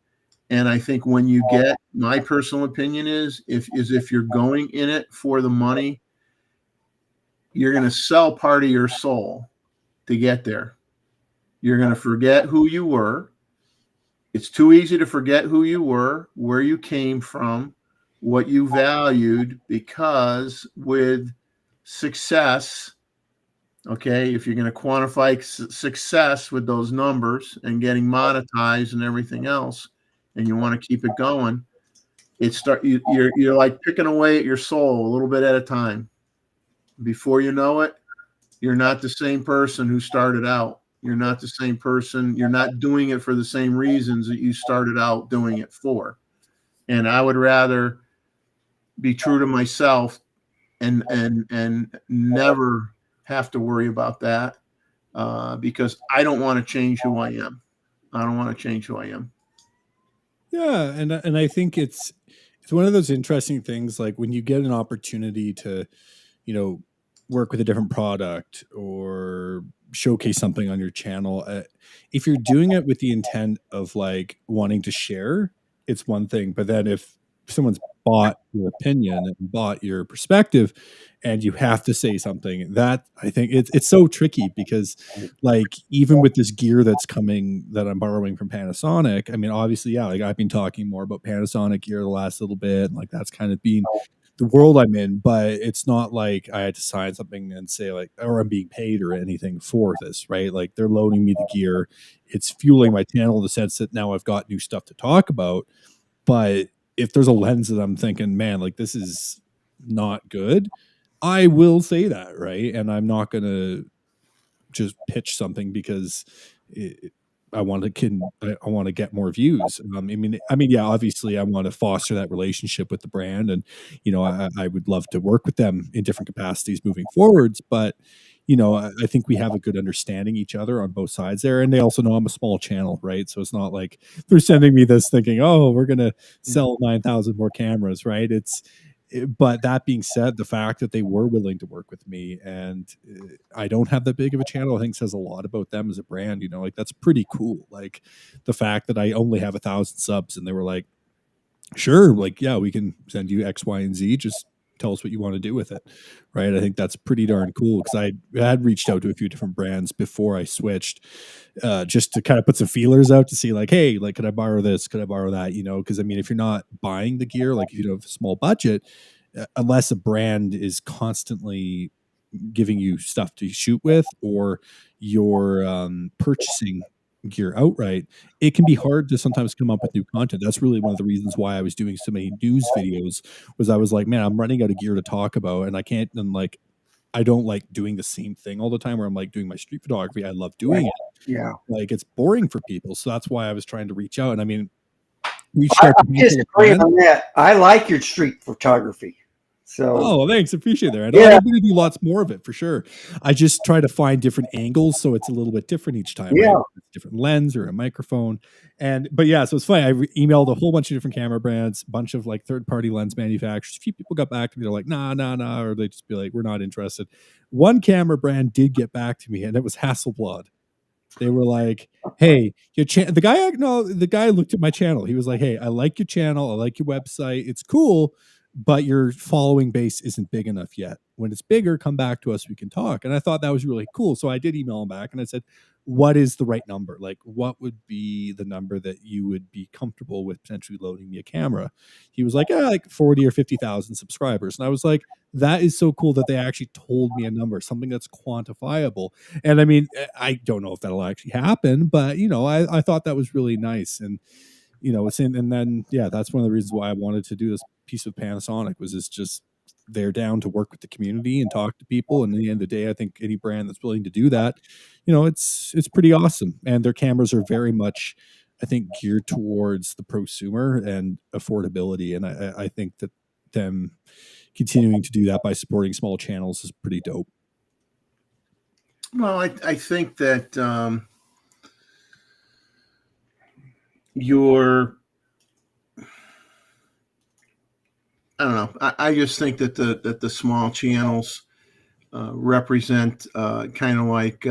[SPEAKER 1] And I think when you get, my personal opinion is if you're going in it for the money, you're going to sell part of your soul to get there. You're going to forget who you were. It's too easy to forget who you were, where you came from, what you valued, because with success, okay, if you're going to quantify success with those numbers and getting monetized and everything else, and you want to keep it going, you're like picking away at your soul a little bit at a time. Before you know it, you're not the same person who started out. You're not the same person. You're not doing it for the same reasons that you started out doing it for. And I would rather be true to myself and never have to worry about that, because I don't want to change who I am. I don't want to change who I am.
[SPEAKER 7] Yeah, and I think it's one of those interesting things. Like, when you get an opportunity to, work with a different product or showcase something on your channel, if you're doing it with the intent of like wanting to share, it's one thing. But then if someone's bought your opinion and bought your perspective and you have to say something, that I think it's so tricky, because like even with this gear that's coming that I'm borrowing from Panasonic, I mean, obviously, yeah, like I've been talking more about Panasonic gear the last little bit, and like that's kind of been the world I'm in, but it's not like I had to sign something and say like, or I'm being paid or anything for this, right? Like they're loaning me the gear. It's fueling my channel in the sense that now I've got new stuff to talk about. But if there's a lens that I'm thinking, man, like this is not good, I will say that, right? And I'm not going to just pitch something because I want to get more views. Yeah, obviously I want to foster that relationship with the brand, and I would love to work with them in different capacities moving forwards. But I think we have a good understanding each other on both sides there, and they also know I'm a small channel, right? So it's not like they're sending me this thinking, oh, we're gonna sell 9,000 more cameras, right? But that being said, the fact that they were willing to work with me, and I don't have that big of a channel, I think says a lot about them as a brand. Like that's pretty cool. Like the fact that I only have 1,000 subs, and they were like, sure, like, yeah, we can send you X, Y, and Z. Just tell us what you want to do with it. Right. I think that's pretty darn cool, because I had reached out to a few different brands before I switched, just to kind of put some feelers out to see like, hey, like, could I borrow this? Could I borrow that? Because I mean, if you're not buying the gear, like if you don't have a small budget, unless a brand is constantly giving you stuff to shoot with, or you're purchasing gear outright, it can be hard to sometimes come up with new content. That's really one of the reasons why I was doing so many news videos, was I was like, man, I'm running out of gear to talk about, and I can't, and like, I don't like doing the same thing all the time where I'm like doing my street photography. I love doing it.
[SPEAKER 6] Yeah.
[SPEAKER 7] Like it's boring for people. So that's why I was trying to reach out. And I mean, reached
[SPEAKER 6] I
[SPEAKER 7] out to people
[SPEAKER 6] disagree
[SPEAKER 7] again.
[SPEAKER 6] on that. I like your street photography. So
[SPEAKER 7] Oh, thanks. Appreciate that.
[SPEAKER 6] Yeah.
[SPEAKER 7] I'm going to do lots more of it for sure. I just try to find different angles, so it's a little bit different each time.
[SPEAKER 6] Yeah.
[SPEAKER 7] Right? Different lens or a microphone. But yeah, so it's funny. I emailed a whole bunch of different camera brands, a bunch of like third-party lens manufacturers. A few people got back to me. They're like, nah, or they just be like, we're not interested. One camera brand did get back to me, and it was Hasselblad. They were like, hey, your the guy looked at my channel. He was like, hey, I like your channel. I like your website. It's cool, but your following base isn't big enough yet. When it's bigger, come back to us. We can talk. And I thought that was really cool. So I did email him back and I said, what is the right number? Like, what would be the number that you would be comfortable with potentially loading me a camera? He was like, yeah, like 40 or 50,000 subscribers. And I was like, that is so cool that they actually told me a number, something that's quantifiable. And I mean, I don't know if that'll actually happen, but I thought that was really nice. And and then yeah, that's one of the reasons why I wanted to do this piece with Panasonic, was it's just they're down to work with the community and talk to people. And at the end of the day, I think any brand that's willing to do that, it's pretty awesome. And their cameras are very much, I think, geared towards the prosumer and affordability. And I think that them continuing to do that by supporting small channels is pretty dope.
[SPEAKER 1] Well, I think that I don't know. I just think that the small channels represent kind of like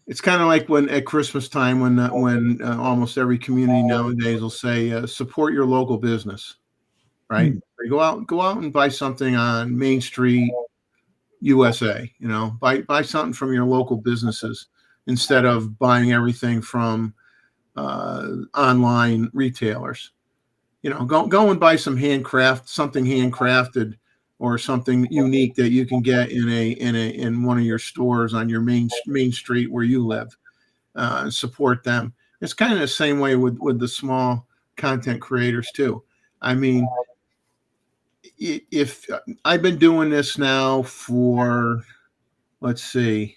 [SPEAKER 1] it's kind of like when at Christmas time when almost every community nowadays will say support your local business, right? They go out and buy something on Main Street, USA. Buy something from your local businesses instead of buying everything from online retailers. Go and buy something handcrafted or something unique that you can get in one of your stores on your main street where you live. Support them. It's kind of the same way with the small content creators too. I mean, if I've been doing this now for, let's see,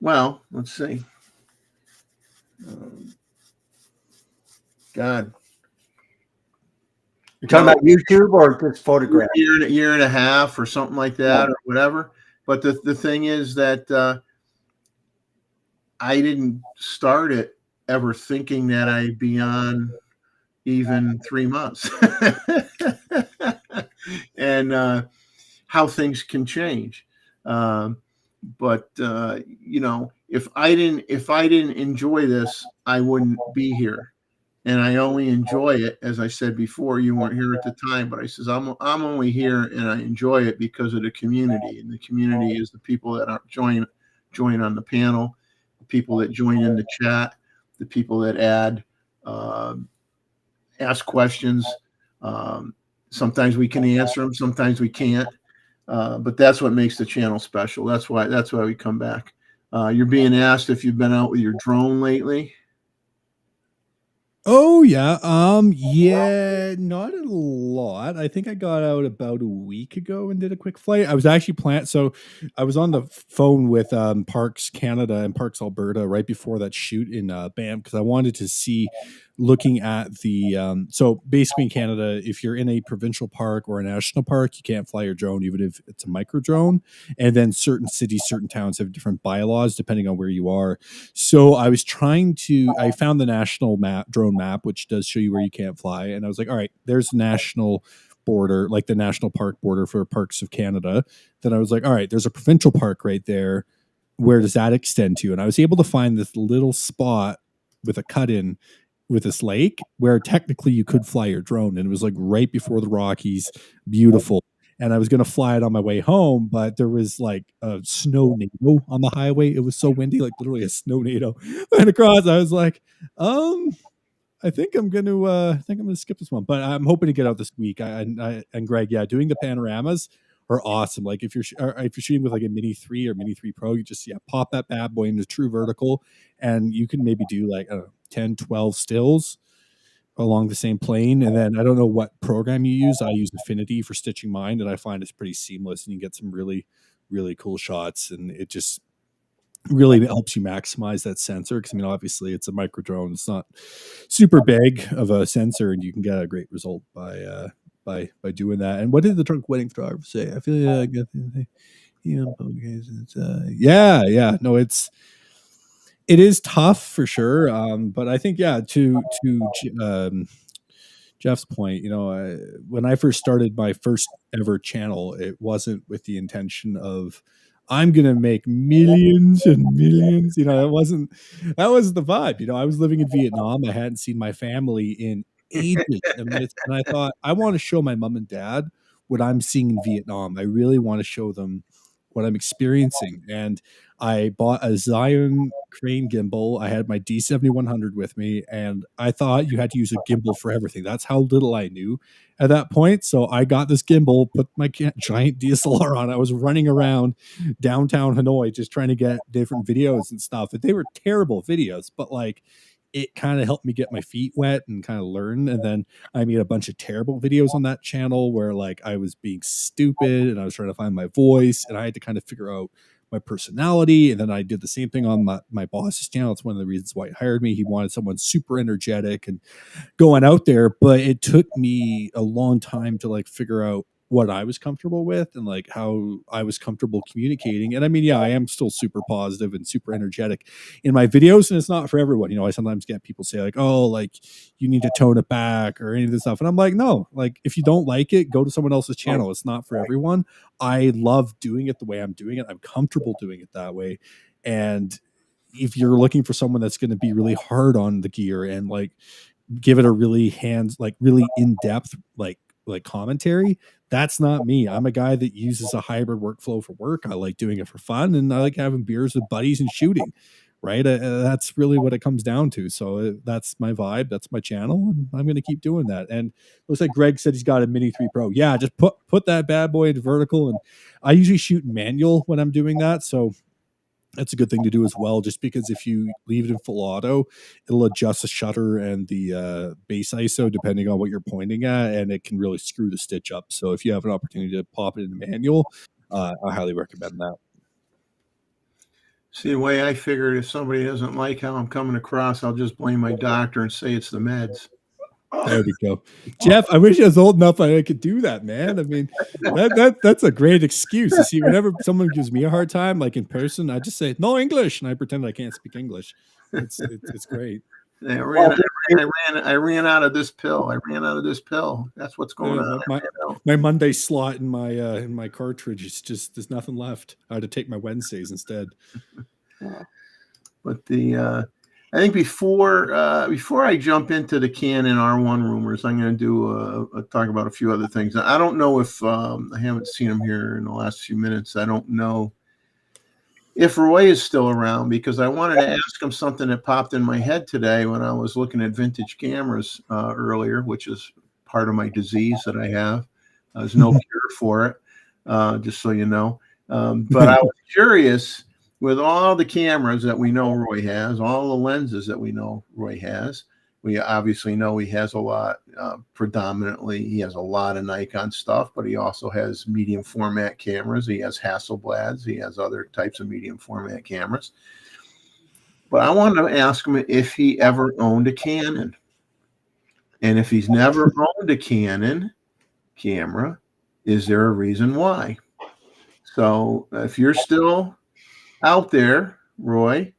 [SPEAKER 1] well, let's see. God.
[SPEAKER 6] You're talking about YouTube or just photographs?
[SPEAKER 1] Year and a half or something like that, or whatever. But the thing is that I didn't start it ever thinking that I'd be on even 3 months. And how things can change. But you know, if I didn't enjoy this, I wouldn't be here. And I only enjoy it, as I said before. You weren't here at the time, but I says I'm only here, and I enjoy it because of the community. And the community is the people that are join on the panel, the people that join in the chat, the people that ask questions. Sometimes we can answer them, sometimes we can't. But that's what makes the channel special. That's why we come back. You're being asked if you've been out with your drone lately.
[SPEAKER 7] Oh yeah. Yeah, not a lot. I think I got out about a week ago and did a quick flight. I was actually so I was on the phone with Parks Canada and Parks Alberta right before that shoot in Banff, because I wanted to see, looking at the so basically in Canada, if you're in a provincial park or a national park, you can't fly your drone even if it's a micro drone. And then certain cities, certain towns have different bylaws depending on where you are. So I was I found the national drone map, which does show you where you can't fly. And I was like, all right, there's national border, like the national park border for Parks of Canada. Then I was like, all right, there's a provincial park right there. Where does that extend to? And I was able to find this little spot with a cut in with this lake where technically you could fly your drone. And it was like right before the Rockies, beautiful. And I was going to fly it on my way home, but there was like a snow NATO on the highway. It was so windy, like literally a snow NATO went across. I was like, I think I'm going to skip this one, but I'm hoping to get out this week. And Greg, yeah, doing the panoramas are awesome. Like if you're shooting with like a Mini 3 or Mini 3 Pro, you just pop that bad boy into true vertical, and you can maybe do like 10, 12 stills along the same plane. And then I don't know what program you use. I use Affinity for stitching mine, and I find it's pretty seamless, and you get some really, really cool shots. And it just really helps you maximize that sensor. Cause I mean, obviously it's a micro drone. It's not super big of a sensor, and you can get a great result by doing that. And what did the drunk wedding photographer say? I feel like yeah. No, it is tough for sure. But I think, to Jeff's point, when I first started my first ever channel, it wasn't with the intention of I'm gonna make millions and millions. That wasn't the vibe. I was living in Vietnam. I hadn't seen my family in ages, and I thought I want to show my mom and dad what I'm seeing in Vietnam. I really want to show them what I'm experiencing. And I bought a Zion crane gimbal. I had my D7100 with me, and I thought you had to use a gimbal for everything. That's how little I knew at that point. So I got this gimbal, put my giant DSLR on. I was running around downtown Hanoi just trying to get different videos and stuff. And they were terrible videos, but like it kind of helped me get my feet wet and kind of learn. And then I made a bunch of terrible videos on that channel where like I was being stupid and I was trying to find my voice, and I had to kind of figure out my personality. And then I did the same thing on my boss's channel. It's one of the reasons why he hired me. He wanted someone super energetic and going out there, but it took me a long time to like figure out what I was comfortable with and like how I was comfortable communicating. And I mean, I am still super positive and super energetic in my videos, and it's not for everyone. I sometimes get people say like, oh, like you need to tone it back or any of this stuff. And I'm like, no, like if you don't like it, go to someone else's channel. It's not for everyone. I love doing it the way I'm doing it. I'm comfortable doing it that way. And if you're looking for someone that's going to be really hard on the gear and like give it a really really in-depth, like commentary, that's not me. I'm a guy that uses a hybrid workflow for work. I like doing it for fun, and I like having beers with buddies and shooting, right? That's really what it comes down to. So that's my vibe. That's my channel, and I'm going to keep doing that. And looks like Greg said he's got a Mini 3 Pro. Yeah, just put that bad boy into vertical, and I usually shoot manual when I'm doing that. So that's a good thing to do as well, just because if you leave it in full auto, it'll adjust the shutter and the base ISO depending on what you're pointing at, and it can really screw the stitch up. So if you have an opportunity to pop it in manual, I highly recommend that.
[SPEAKER 1] See, the way I figured, if somebody doesn't like how I'm coming across, I'll just blame my doctor and say it's the meds.
[SPEAKER 7] There we go. Jeff, I wish I was old enough I could do that, man. I mean, that's a great excuse. You see, whenever someone gives me a hard time, like in person, I just say, no English, and I pretend I can't speak English. It's great.
[SPEAKER 1] I ran I ran out of this pill. I ran out of this pill. That's what's going on.
[SPEAKER 7] My Monday slot in my cartridge is just there's nothing left. I had to take my Wednesdays instead.
[SPEAKER 1] But I think before I jump into the Canon R1 rumors, I'm going to do talk about a few other things. I don't know if I haven't seen him here in the last few minutes. I don't know if Roy is still around, because I wanted to ask him something that popped in my head today when I was looking at vintage cameras earlier, which is part of my disease that I have. There's no cure for it, just so you know. But I was curious, with all the cameras that we know Roy has, all the lenses that we know Roy has, we obviously know he has a lot, predominantly, he has a lot of Nikon stuff, but he also has medium format cameras. He has Hasselblads. He has other types of medium format cameras. But I wanted to ask him if he ever owned a Canon. And if he's never owned a Canon camera, is there a reason why? So if you're still out there, Roy,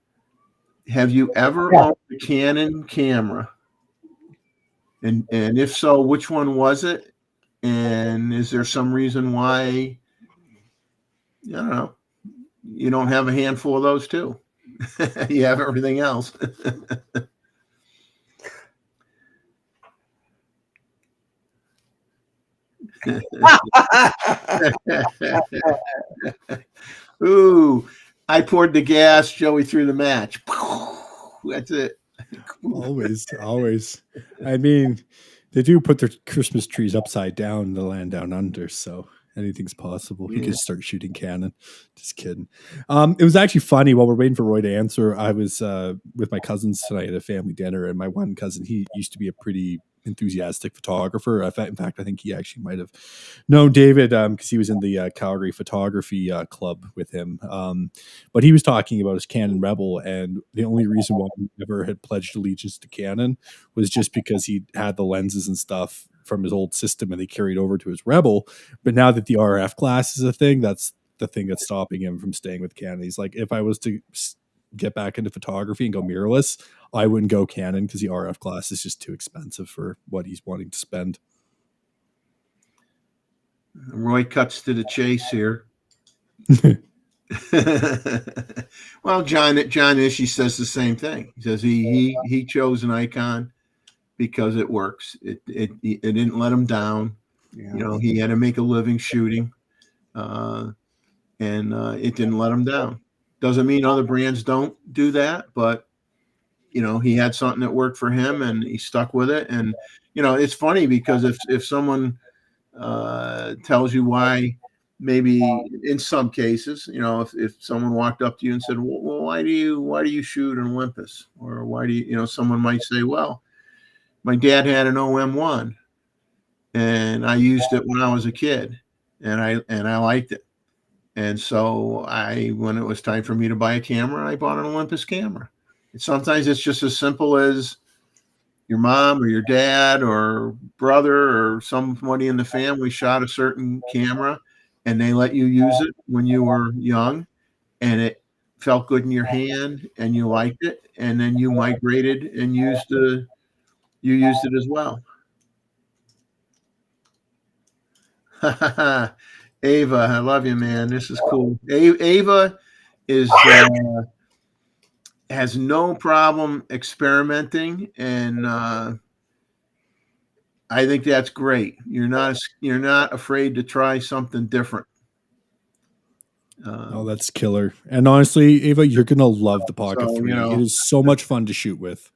[SPEAKER 1] have you ever owned a Canon camera? And if so, which one was it? And is there some reason why, I don't know, you don't have a handful of those too? You have everything else. Ooh, I poured the gas, Joey threw the match. That's it.
[SPEAKER 7] Always. I mean, they do put their Christmas trees upside down in the land down under, so anything's possible. You can start shooting cannon. Just kidding. It was actually funny while we're waiting for Roy to answer. I was with my cousins tonight at a family dinner, and my one cousin, he used to be a pretty enthusiastic photographer. In fact, I think he actually might have known David because he was in the Calgary photography club with him. But he was talking about his Canon Rebel, and the only reason why he never had pledged allegiance to Canon was just because he had the lenses and stuff from his old system and they carried over to his Rebel. But now that the RF glass is a thing, that's the thing that's stopping him from staying with Canon. He's like, if I was to get back into photography and go mirrorless, I wouldn't go Canon because the RF glass is just too expensive for what he's wanting to spend.
[SPEAKER 1] Roy cuts to the chase here. Well, John Ishii says the same thing. He says he chose an Icon because it works. It didn't let him down. Yeah. You know, he had to make a living shooting, and it didn't let him down. Doesn't mean other brands don't do that, but you know, he had something that worked for him and he stuck with it. And you know, it's funny because if someone tells you why, maybe in some cases, you know, if someone walked up to you and said, well, why do you shoot an Olympus, or why do you know, someone might say, well, my dad had an OM1 and I used it when I was a kid and I liked it. And so when it was time for me to buy a camera, I bought an Olympus camera. And sometimes it's just as simple as your mom or your dad or brother or somebody in the family shot a certain camera and they let you use it when you were young and it felt good in your hand and you liked it. And then you migrated and used it as well. Ava, I love you, man. This is cool. Ava is has no problem experimenting, and I think that's great. You're not afraid to try something different.
[SPEAKER 7] Oh, that's killer. And honestly, Ava, you're gonna love the Pocket 3. You know, it is so much fun to shoot with.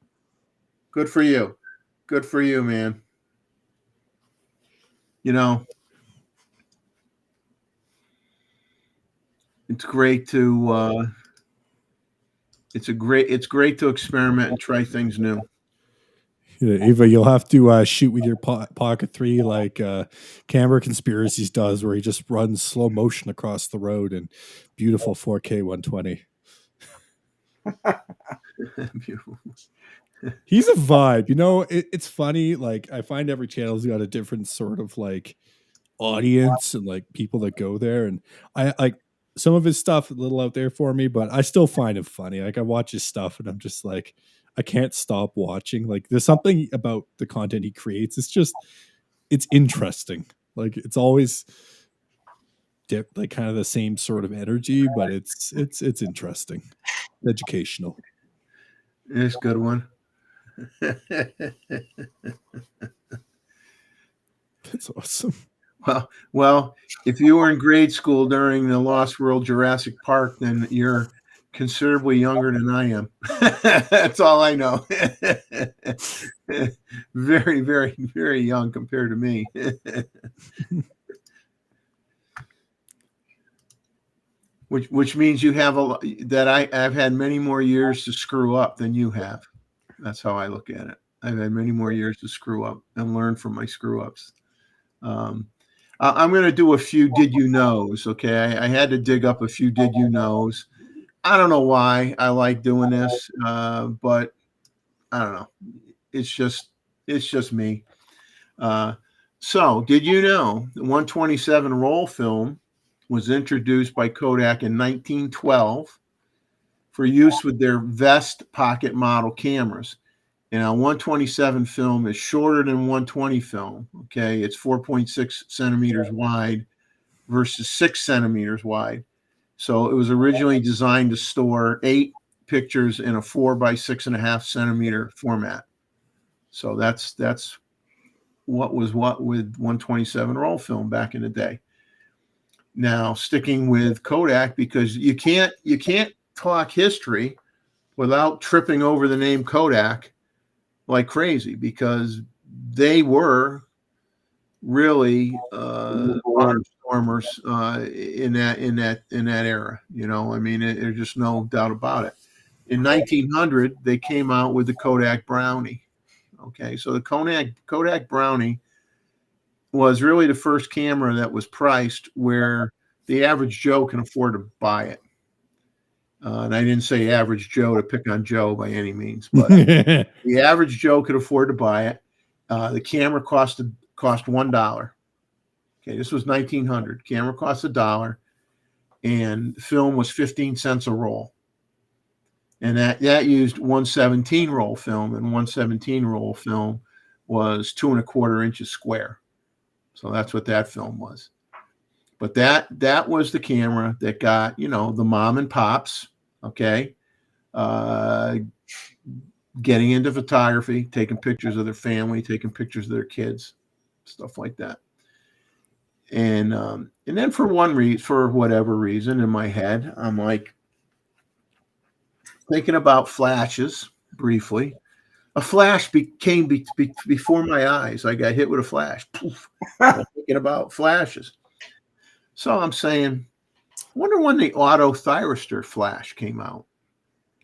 [SPEAKER 1] Good for you. Good for you, man. You know, it's great to it's great to experiment and try things new.
[SPEAKER 7] Yeah, Ava, you'll have to shoot with your Pocket 3 like Camera Conspiracies does, where he just runs slow motion across the road in beautiful 4K 120.
[SPEAKER 1] Beautiful.
[SPEAKER 7] He's a vibe. You know, it's funny. Like, I find every channel's got a different sort of like audience and like people that go there. And I like some of his stuff a little out there for me, but I still find him funny. Like, I watch his stuff and I'm just like, I can't stop watching. Like there's something about the content he creates. It's interesting. Like it's always like kind of the same sort of energy, but it's interesting, educational.
[SPEAKER 1] It's a good one.
[SPEAKER 7] That's awesome.
[SPEAKER 1] Well, if you were in grade school during the Lost World Jurassic Park, then you're considerably younger than I am. That's all I know. Very, very, very young compared to me. Which means you have I've had many more years to screw up than you have. That's how I look at it. I've had many more years to screw up and learn from my screw ups. I'm going to do a few did you knows. Okay. I had to dig up a few did you knows. I don't know why I like doing this, but I don't know. It's just me. So did you know the 127 roll film was introduced by Kodak in 1912 for use with their vest pocket model cameras. And a 127 film is shorter than 120 film. Okay, it's 4.6 centimeters wide versus 6 centimeters wide. So it was originally designed to store 8 pictures in a 4 by 6.5 centimeter format. So that's what was what with 127 roll film back in the day. Now sticking with Kodak, because you can't talk history without tripping over the name Kodak like crazy, because they were really stormers in that era. You know, I mean, there's just no doubt about it. In 1900, they came out with the Kodak Brownie. Okay, so the Kodak Brownie was really the first camera that was priced where the average Joe can afford to buy it. And I didn't say average Joe to pick on Joe by any means, but the average Joe could afford to buy it. The camera cost $1. Okay, this was 1900. Camera cost $1, and film was 15 cents a roll. And that used 117 roll film, and 117 roll film was 2¼ inches square. So that's what that film was. But that was the camera that got, the mom and pops, okay, getting into photography, taking pictures of their family, taking pictures of their kids, stuff like that. And then for whatever reason in my head, I'm like thinking about flashes briefly. A flash came before my eyes. I got hit with a flash. Poof. I'm thinking about flashes. So I'm saying, I wonder when the auto thyristor flash came out.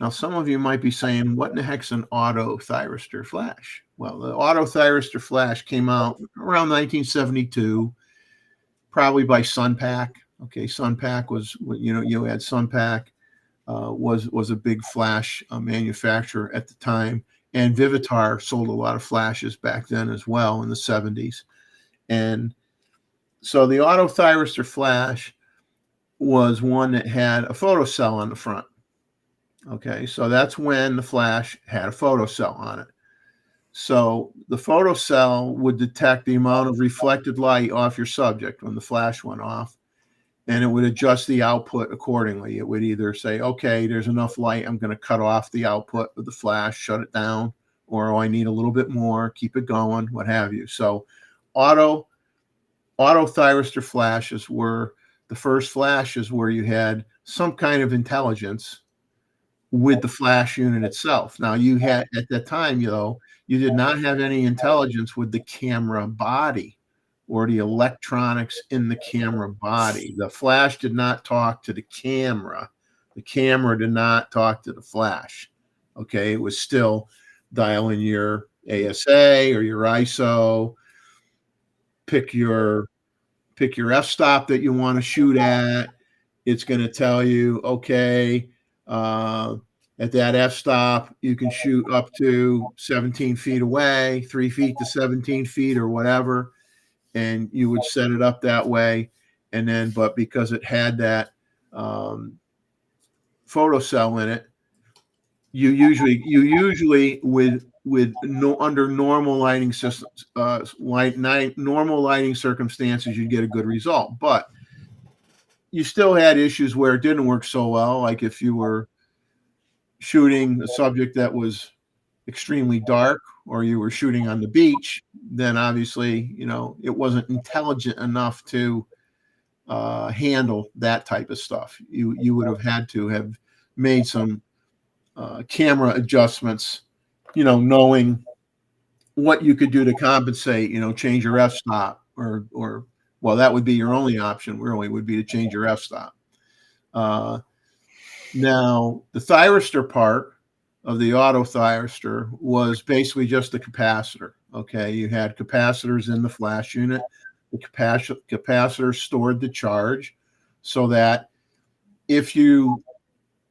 [SPEAKER 1] Now, some of you might be saying, what in the heck's an auto thyristor flash? Well, the auto thyristor flash came out around 1972, probably by Sunpack. Okay, Sunpack was, you had Sunpack was a big flash manufacturer at the time. And Vivitar sold a lot of flashes back then as well in the 70s. And so the auto thyristor flash was one that had a photocell on the front. Okay, so that's when the flash had a photocell on it. So the photocell would detect the amount of reflected light off your subject when the flash went off, and it would adjust the output accordingly. It would either say, okay, there's enough light, I'm going to cut off the output of the flash, shut it down, or I need a little bit more, keep it going, what have you. So auto thyristor flashes were the first flashes where you had some kind of intelligence with the flash unit itself. Now, you had, at that time, you did not have any intelligence with the camera body or the electronics in the camera body. The flash did not talk to the camera. The camera did not talk to the flash. Okay, it was still dialing your ASA or your ISO, pick your f-stop that you want to shoot at. It's going to tell you, okay, at that f-stop, you can shoot up to 17 feet away, 3 feet to 17 feet or whatever. And you would set it up that way. And then, but because it had that photocell in it, you usually with no under normal lighting systems, normal lighting circumstances, you'd get a good result. But you still had issues where it didn't work so well, like if you were shooting a subject that was extremely dark, or you were shooting on the beach, then obviously, it wasn't intelligent enough to handle that type of stuff. You would have had to have made some camera adjustments, knowing what you could do to compensate, change your f-stop, or well, that would be your only option really, would be to change your f-stop. Now, the thyristor part of the auto thyristor was basically just the capacitor. Okay, you had capacitors in the flash unit. The capacitor stored the charge, so that if you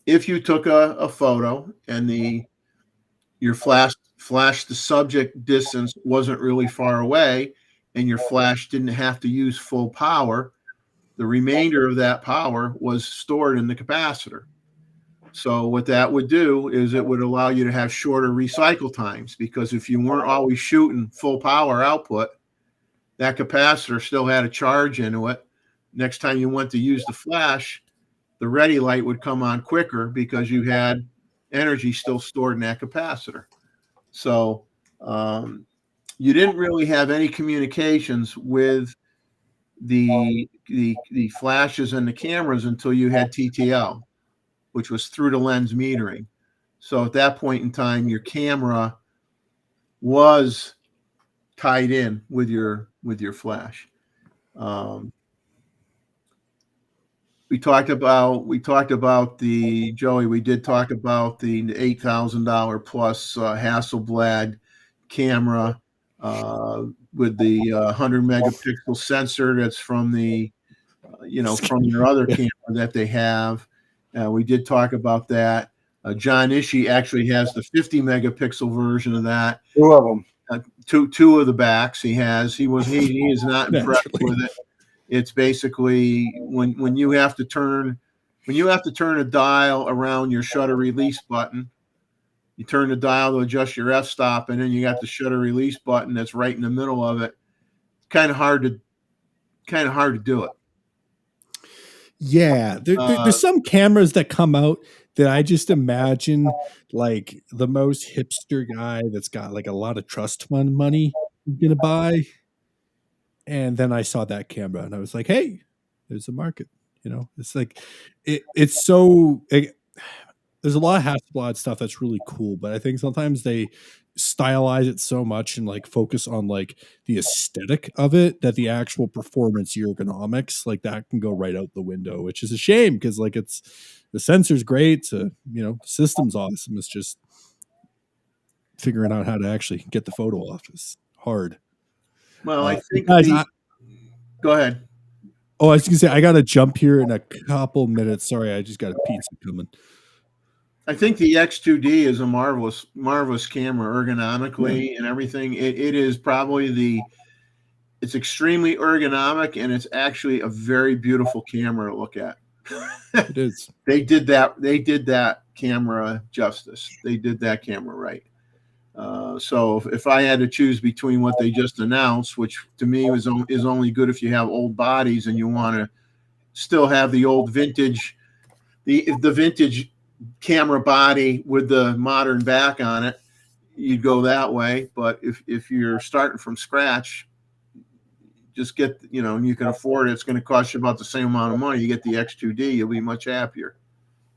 [SPEAKER 1] took a photo and your flash to subject distance wasn't really far away, and your flash didn't have to use full power, the remainder of that power was stored in the capacitor. So what that would do is it would allow you to have shorter recycle times, because if you weren't always shooting full power output, that capacitor still had a charge into it. Next time you went to use the flash, the ready light would come on quicker because you had energy still stored in that capacitor. So you didn't really have any communications with the flashes and the cameras until you had TTL, which was through the lens metering. So at that point in time, your camera was tied in with your flash. We talked about the Joey. We did talk about the $8,000 plus Hasselblad camera with the 100 megapixel sensor. That's from the from your other camera that they have. We did talk about that. John Ishii actually has the 50 megapixel version of that.
[SPEAKER 6] Two of them.
[SPEAKER 1] Two of the backs he has. He is not impressed with it. It's basically when you have to turn a dial around your shutter release button, you turn the dial to adjust your f-stop, and then you got the shutter release button that's right in the middle of it. It's kind of hard to do it.
[SPEAKER 7] Yeah, there's some cameras that come out that I just imagine like the most hipster guy that's got like a lot of trust fund money gonna buy. And then I saw that camera and I was like, hey, there's a market. It's like it's so there's a lot of Hasselblad stuff that's really cool, but I think sometimes they stylize it so much and like focus on like the aesthetic of it that the actual performance ergonomics like that can go right out the window, which is a shame because like it's the sensor's great, the system's awesome. It's just figuring out how to actually get the photo off is hard.
[SPEAKER 1] Well, I think go ahead.
[SPEAKER 7] Oh, I was gonna say I gotta jump here in a couple minutes. Sorry, I just got a pizza coming.
[SPEAKER 1] I think the X2D is a marvelous camera ergonomically and everything. It is probably it's extremely ergonomic, and it's actually a very beautiful camera to look at.
[SPEAKER 7] It is.
[SPEAKER 1] They did that camera justice. They did that camera right. So if I had to choose between what they just announced, which to me is only good if you have old bodies and you want to still have the old vintage, the vintage camera body with the modern back on it, you'd go that way. But if you're starting from scratch, just get, and you can afford it, it's going to cost you about the same amount of money. You get the X2D, you'll be much happier.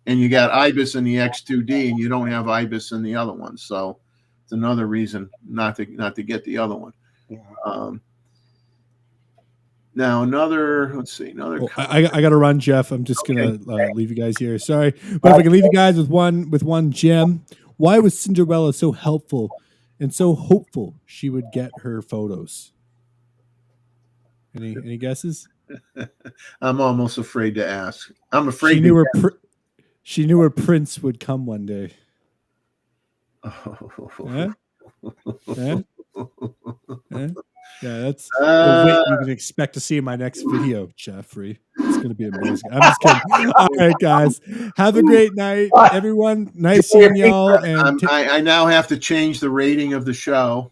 [SPEAKER 1] And you got IBIS in the X2D, and you don't have IBIS in the other one. So it's another reason not to get the other one. Yeah. Now let's see.
[SPEAKER 7] I got to run, Jeff. I'm just gonna leave you guys here. Sorry, but if I can leave you guys with one gem. Why was Cinderella so helpful and so hopeful she would get her photos? Any guesses?
[SPEAKER 1] I'm almost afraid to ask. I'm afraid
[SPEAKER 7] she knew her prince would come one day.
[SPEAKER 1] Oh.
[SPEAKER 7] Yeah? Yeah, that's the wit you can expect to see in my next video, Jeffrey. It's going to be amazing. I'm just kidding. All right, guys. Have a great night, everyone. Nice seeing y'all. And
[SPEAKER 1] I now have to change the rating of the show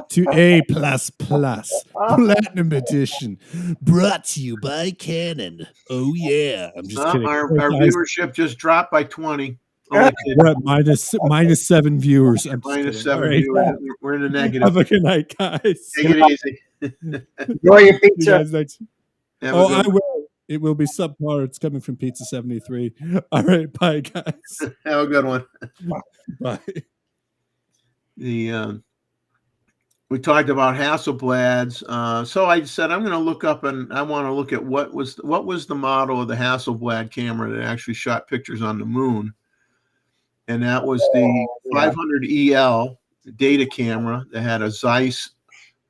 [SPEAKER 7] to A++, Platinum Edition, brought to you by Canon. Oh yeah, I'm just kidding.
[SPEAKER 1] Our
[SPEAKER 7] Hey, guys,
[SPEAKER 1] viewership just dropped by 20. Only kidding.
[SPEAKER 7] we're at minus 7 viewers. I'm just
[SPEAKER 1] Minus
[SPEAKER 7] kidding. All
[SPEAKER 1] 7
[SPEAKER 7] right.
[SPEAKER 1] viewers. We're in the negative.
[SPEAKER 7] Have a good night, guys.
[SPEAKER 1] Take it easy.
[SPEAKER 6] Enjoy your
[SPEAKER 7] You
[SPEAKER 6] pizza.
[SPEAKER 7] guys next.
[SPEAKER 1] Have a
[SPEAKER 7] Oh,
[SPEAKER 1] good
[SPEAKER 7] I will. It will be subpar. It's coming from Pizza 73. All right, bye, guys.
[SPEAKER 1] Have a good one.
[SPEAKER 7] Bye.
[SPEAKER 1] We talked about Hasselblads. So I said I'm going to look up, and I want to look at what was the model of the Hasselblad camera that actually shot pictures on the moon, and that was the 500 EL data camera that had a Zeiss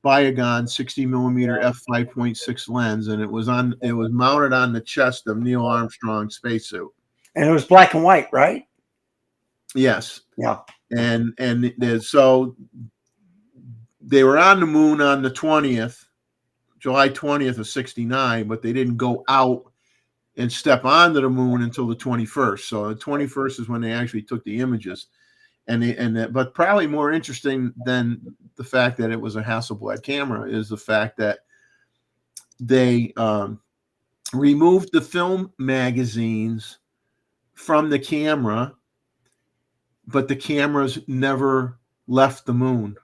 [SPEAKER 1] Biogon 60 millimeter f5.6 lens, and it was mounted on the chest of Neil Armstrong's spacesuit.
[SPEAKER 6] And it was black and white, right?
[SPEAKER 1] Yes.
[SPEAKER 6] Yeah.
[SPEAKER 1] And so they were on the moon on the 20th, July 20th of 69, but they didn't go out and step onto the moon until the 21st. So the 21st is when they actually took the images. But probably more interesting than the fact that it was a Hasselblad camera is the fact that they removed the film magazines from the camera, but the cameras never left the moon.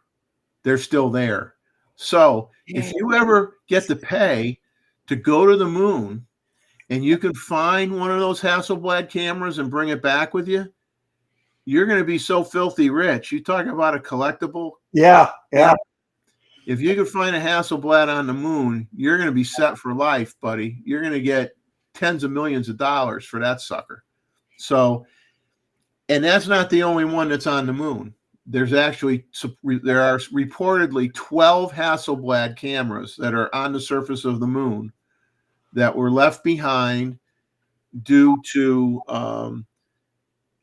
[SPEAKER 1] They're still there. So if you ever get to pay to go to the moon and you can find one of those Hasselblad cameras and bring it back with you, you're going to be so filthy rich. You talk about a collectible.
[SPEAKER 6] Yeah. Yeah.
[SPEAKER 1] If you could find a Hasselblad on the moon, you're going to be set for life, buddy. You're going to get tens of millions of dollars for that sucker. So, and that's not the only one that's on the moon. There are reportedly 12 Hasselblad cameras that are on the surface of the moon that were left behind due to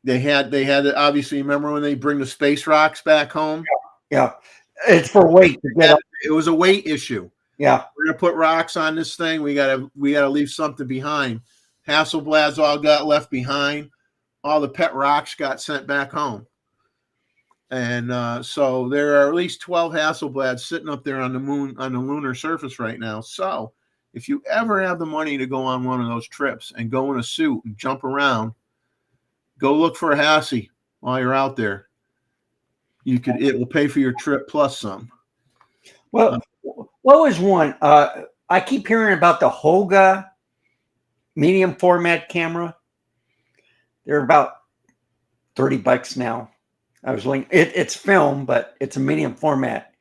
[SPEAKER 1] they had obviously, remember when they bring the space rocks back home?
[SPEAKER 6] Yeah. It's for weight to get up.
[SPEAKER 1] It was a weight issue.
[SPEAKER 6] Yeah.
[SPEAKER 1] We're gonna put rocks on this thing. We gotta leave something behind. Hasselblads all got left behind. All the pet rocks got sent back home. And so there are at least 12 Hasselblads sitting up there on the moon, on the lunar surface right now. So if you ever have the money to go on one of those trips and go in a suit and jump around, go look for a Hassie while you're out there. It will pay for your trip plus some.
[SPEAKER 6] Well, what was one? I keep hearing about the Hoga medium format camera. They're about $30 now. I was linking. It's film, but it's a medium format.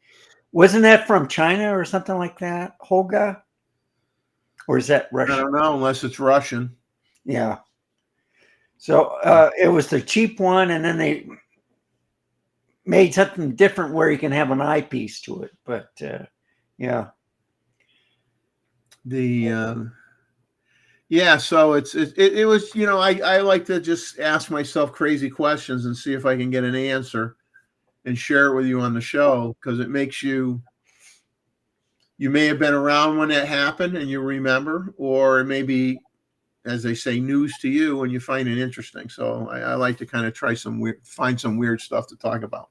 [SPEAKER 6] Wasn't that from China or something like that? Hoga, or is that Russian?
[SPEAKER 1] I don't know unless it's Russian.
[SPEAKER 6] Yeah. So it was the cheap one, and then they made something different where you can have an eyepiece to it. But yeah.
[SPEAKER 1] So it was, I like to just ask myself crazy questions and see if I can get an answer and share it with you on the show, because it makes you may have been around when that happened and you remember, or it may be, as they say, news to you and you find it interesting. So I like to kind of find some weird stuff to talk about.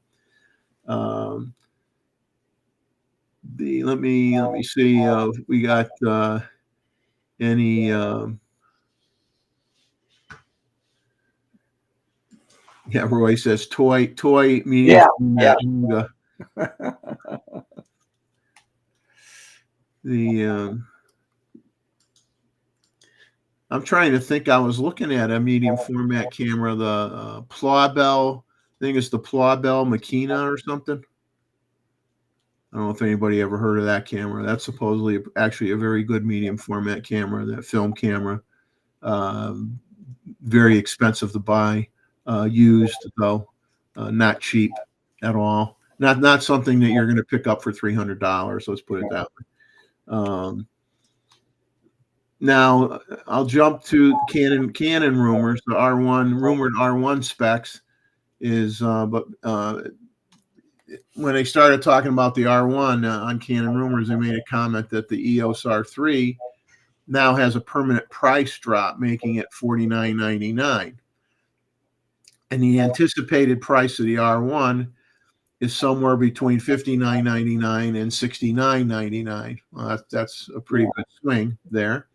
[SPEAKER 1] Let me see if we got any Roy says toy medium.
[SPEAKER 6] Yeah.
[SPEAKER 1] I'm trying to think. I was looking at a medium format camera, the Plaubel. I think it's the Plaubel Makina or something. I don't know if anybody ever heard of that camera. That's supposedly actually a very good medium format camera, that film camera. Very expensive to buy, used though, not cheap at all. Not something that you're going to pick up for $300. Let's put it that way. Now I'll jump to Canon rumors. The rumored R1 specs is, when they started talking about the R1 on Canon rumors, they made a comment that the EOS R3 now has a permanent price drop, making it $49.99. And the anticipated price of the R1 is somewhere between $59.99 and $69.99. Well, that's a pretty good swing there.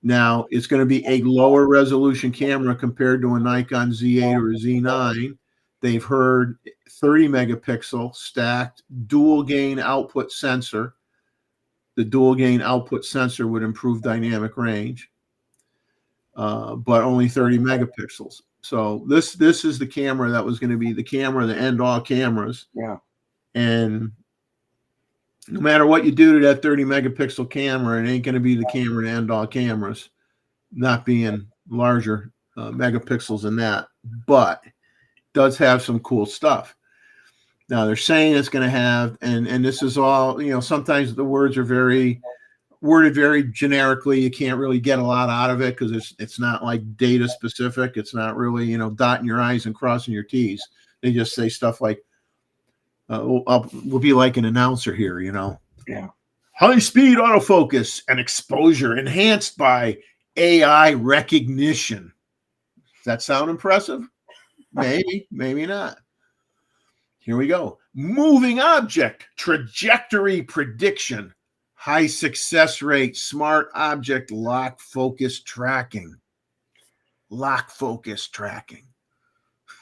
[SPEAKER 1] Now, it's going to be a lower resolution camera compared to a Nikon Z8 or a Z9. They've heard 30 megapixel stacked dual gain output sensor. The dual gain output sensor would improve dynamic range, but only 30 megapixels. So this is the camera that was going to be the camera, the end all cameras.
[SPEAKER 6] Yeah.
[SPEAKER 1] And no matter what you do to that 30 megapixel camera, it ain't going to be the camera to end all cameras, not being larger megapixels than that, but does have some cool stuff. Now they're saying it's going to have, and this is all, sometimes the words are worded very generically. You can't really get a lot out of it because it's not like data specific. It's not really, dotting your I's and crossing your T's. They just say stuff like, we'll be like an announcer here,
[SPEAKER 6] Yeah.
[SPEAKER 1] High speed autofocus and exposure enhanced by AI recognition. Does that sound impressive? Maybe, maybe not. Here we go. Moving object trajectory prediction. High success rate, smart object lock focus tracking. Lock focus tracking.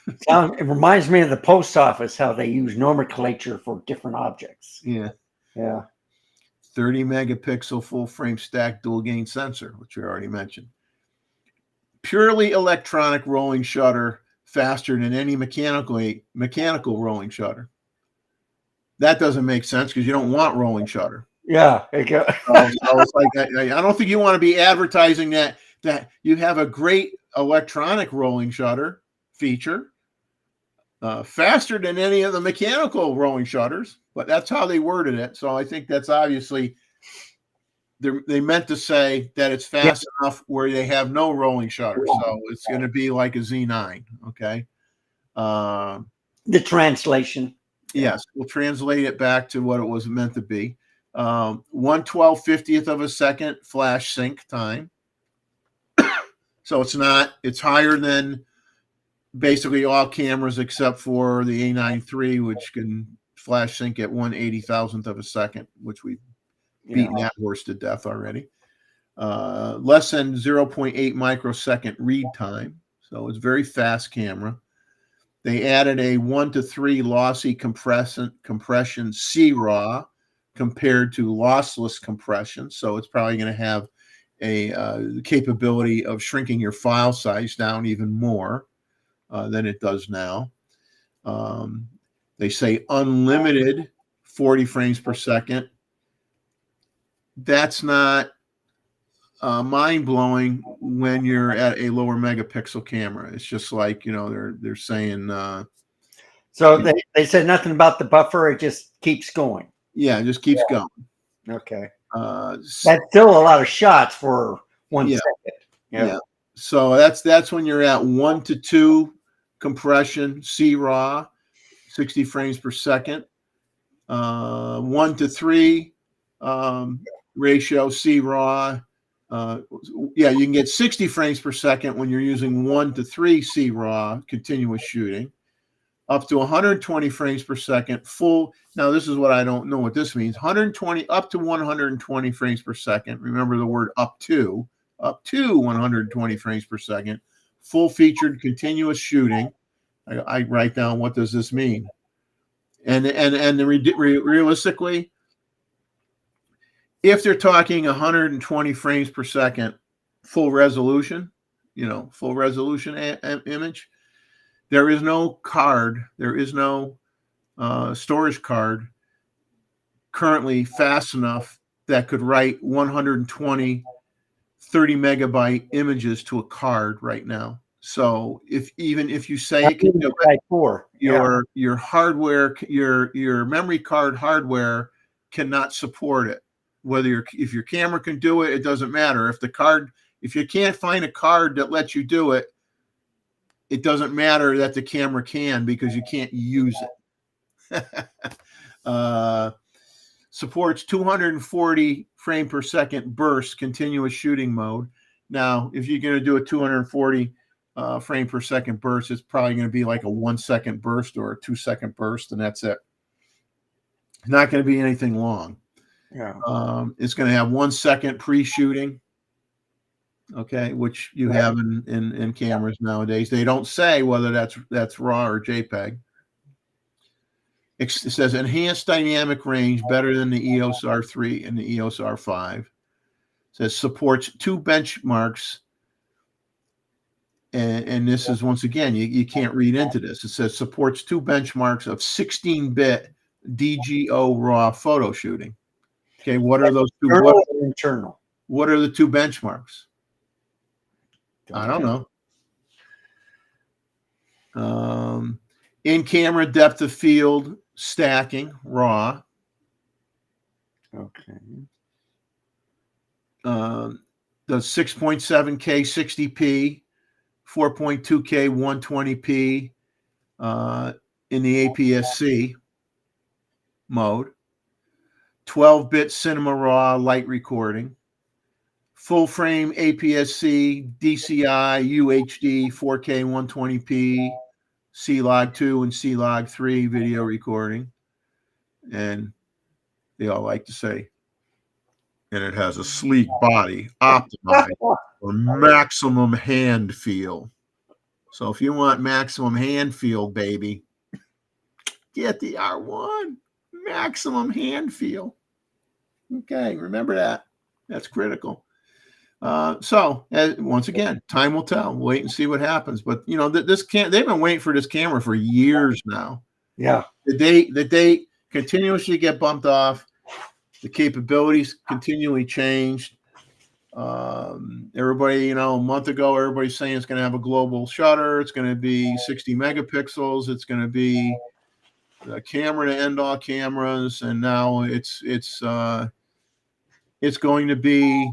[SPEAKER 6] It reminds me of the post office, how they use nomenclature for different objects.
[SPEAKER 1] Yeah.
[SPEAKER 6] Yeah.
[SPEAKER 1] 30 megapixel full frame stack dual gain sensor, which we already mentioned. Purely electronic rolling shutter, faster than any mechanical rolling shutter. That doesn't make sense because you don't want rolling shutter.
[SPEAKER 6] Yeah.
[SPEAKER 1] So it's like, I don't think you want to be advertising that you have a great electronic rolling shutter feature, faster than any of the mechanical rolling shutters, but that's how they worded it. So I think that's obviously they meant to say that it's fast enough where they have no rolling shutter. So it's going to be like a Z9. Okay.
[SPEAKER 6] The translation.
[SPEAKER 1] Yes, we'll translate it back to what it was meant to be. 1/12/50th of a second flash sync time. So it's higher than basically all cameras except for the A9 III, which can flash sync at 1/80,000th of a second, which we've beaten that horse to death already. Less than 0.8 microsecond read time. So it's a very fast camera. They added a 1 to 3 lossy compression CRAW compared to lossless compression. So it's probably going to have a capability of shrinking your file size down even more than it does now. They say unlimited 40 frames per second. That's not mind-blowing when you're at a lower megapixel camera. It's just like, they're saying
[SPEAKER 6] so they said nothing about the buffer, it just keeps going.
[SPEAKER 1] Yeah, it just keeps going.
[SPEAKER 6] Okay.
[SPEAKER 1] That's
[SPEAKER 6] still a lot of shots for 1 second.
[SPEAKER 1] Yeah. So that's when you're at 1 to 2 compression CRAW, 60 frames per second. 1 to 3 ratio CRAW. You can get 60 frames per second when you're using 1 to 3 CRAW continuous shooting, up to 120 frames per second full. Now, this is what I don't know what this means. 120 up to 120 frames per second. Remember the word up to 120 frames per second, full featured continuous shooting. I write down, what does this mean? And realistically, if they're talking 120 frames per second, full resolution, full resolution image, there is no card, there is no storage card currently fast enough that could write 120 30 megabyte images to a card right now. So if you say it can do it, your hardware, your memory card hardware cannot support it. If your camera can do it, it doesn't matter. If you can't find a card that lets you do it, it doesn't matter that the camera can, because you can't use it. supports 240 frame per second burst continuous shooting mode. Now, if you're going to do a 240 frame per second burst, it's probably going to be like a 1 second burst or a 2 second burst, and that's it. It's not going to be anything long.
[SPEAKER 6] Yeah.
[SPEAKER 1] It's going to have 1 second pre-shooting, okay, which you have in cameras nowadays. They don't say whether that's RAW or JPEG. It says enhanced dynamic range better than the EOS R3 and the EOS R5. It says supports 2 benchmarks. And this is, once again, you can't read into this. It says supports 2 benchmarks of 16-bit DGO RAW photo shooting. Okay, what are those two?
[SPEAKER 6] External or internal?
[SPEAKER 1] What are the 2 benchmarks? I don't know. In-camera depth of field stacking, RAW.
[SPEAKER 6] Okay.
[SPEAKER 1] The 6.7K 60p, 4.2K 120p in the APS-C mode. 12-bit cinema RAW light recording. Full frame APS-C, DCI, UHD, 4K 120p, C-Log 2 and C-Log 3 video recording. And they all like to say, and it has a sleek body optimized for maximum hand feel. So if you want maximum hand feel, baby, get the R1. Maximum hand feel. Okay, remember that. That's critical. So once again, time will tell. Wait and see what happens. But you know, they've been waiting for this camera for years now.
[SPEAKER 6] Yeah.
[SPEAKER 1] The date continuously get bumped off. The capabilities continually changed. Everybody, you know, a month ago, everybody's saying it's going to have a global shutter. It's going to be 60 megapixels. It's going to be the camera to end all cameras, and now it's going to be,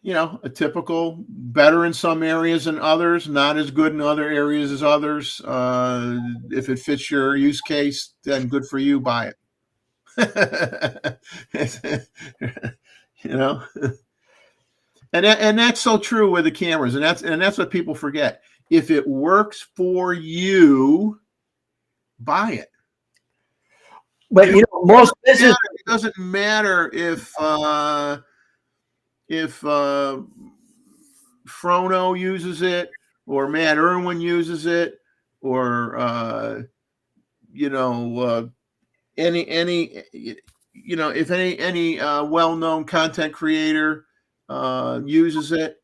[SPEAKER 1] you know, a typical, better in some areas than others, not as good in other areas as others. If it fits your use case, then good for you, buy it. You know, and that's so true with the cameras, and that's what people forget. If it works for you, buy it.
[SPEAKER 6] But you know, most business,
[SPEAKER 1] It doesn't matter if Frono uses it, or Matt Irwin uses it, or you know, any you know, if any well-known content creator uses it.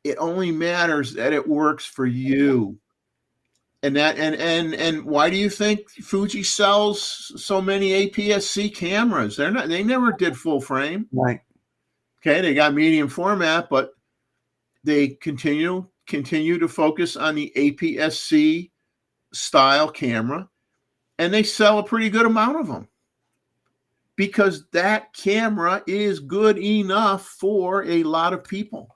[SPEAKER 1] It only matters that it works for you. And that and why do you think Fuji sells so many APS-C cameras? They never did full frame.
[SPEAKER 6] right?
[SPEAKER 1] Okay, they got medium format, but they continue to focus on the APS-C style camera, and they sell a pretty good amount of them because that camera is good enough for a lot of people.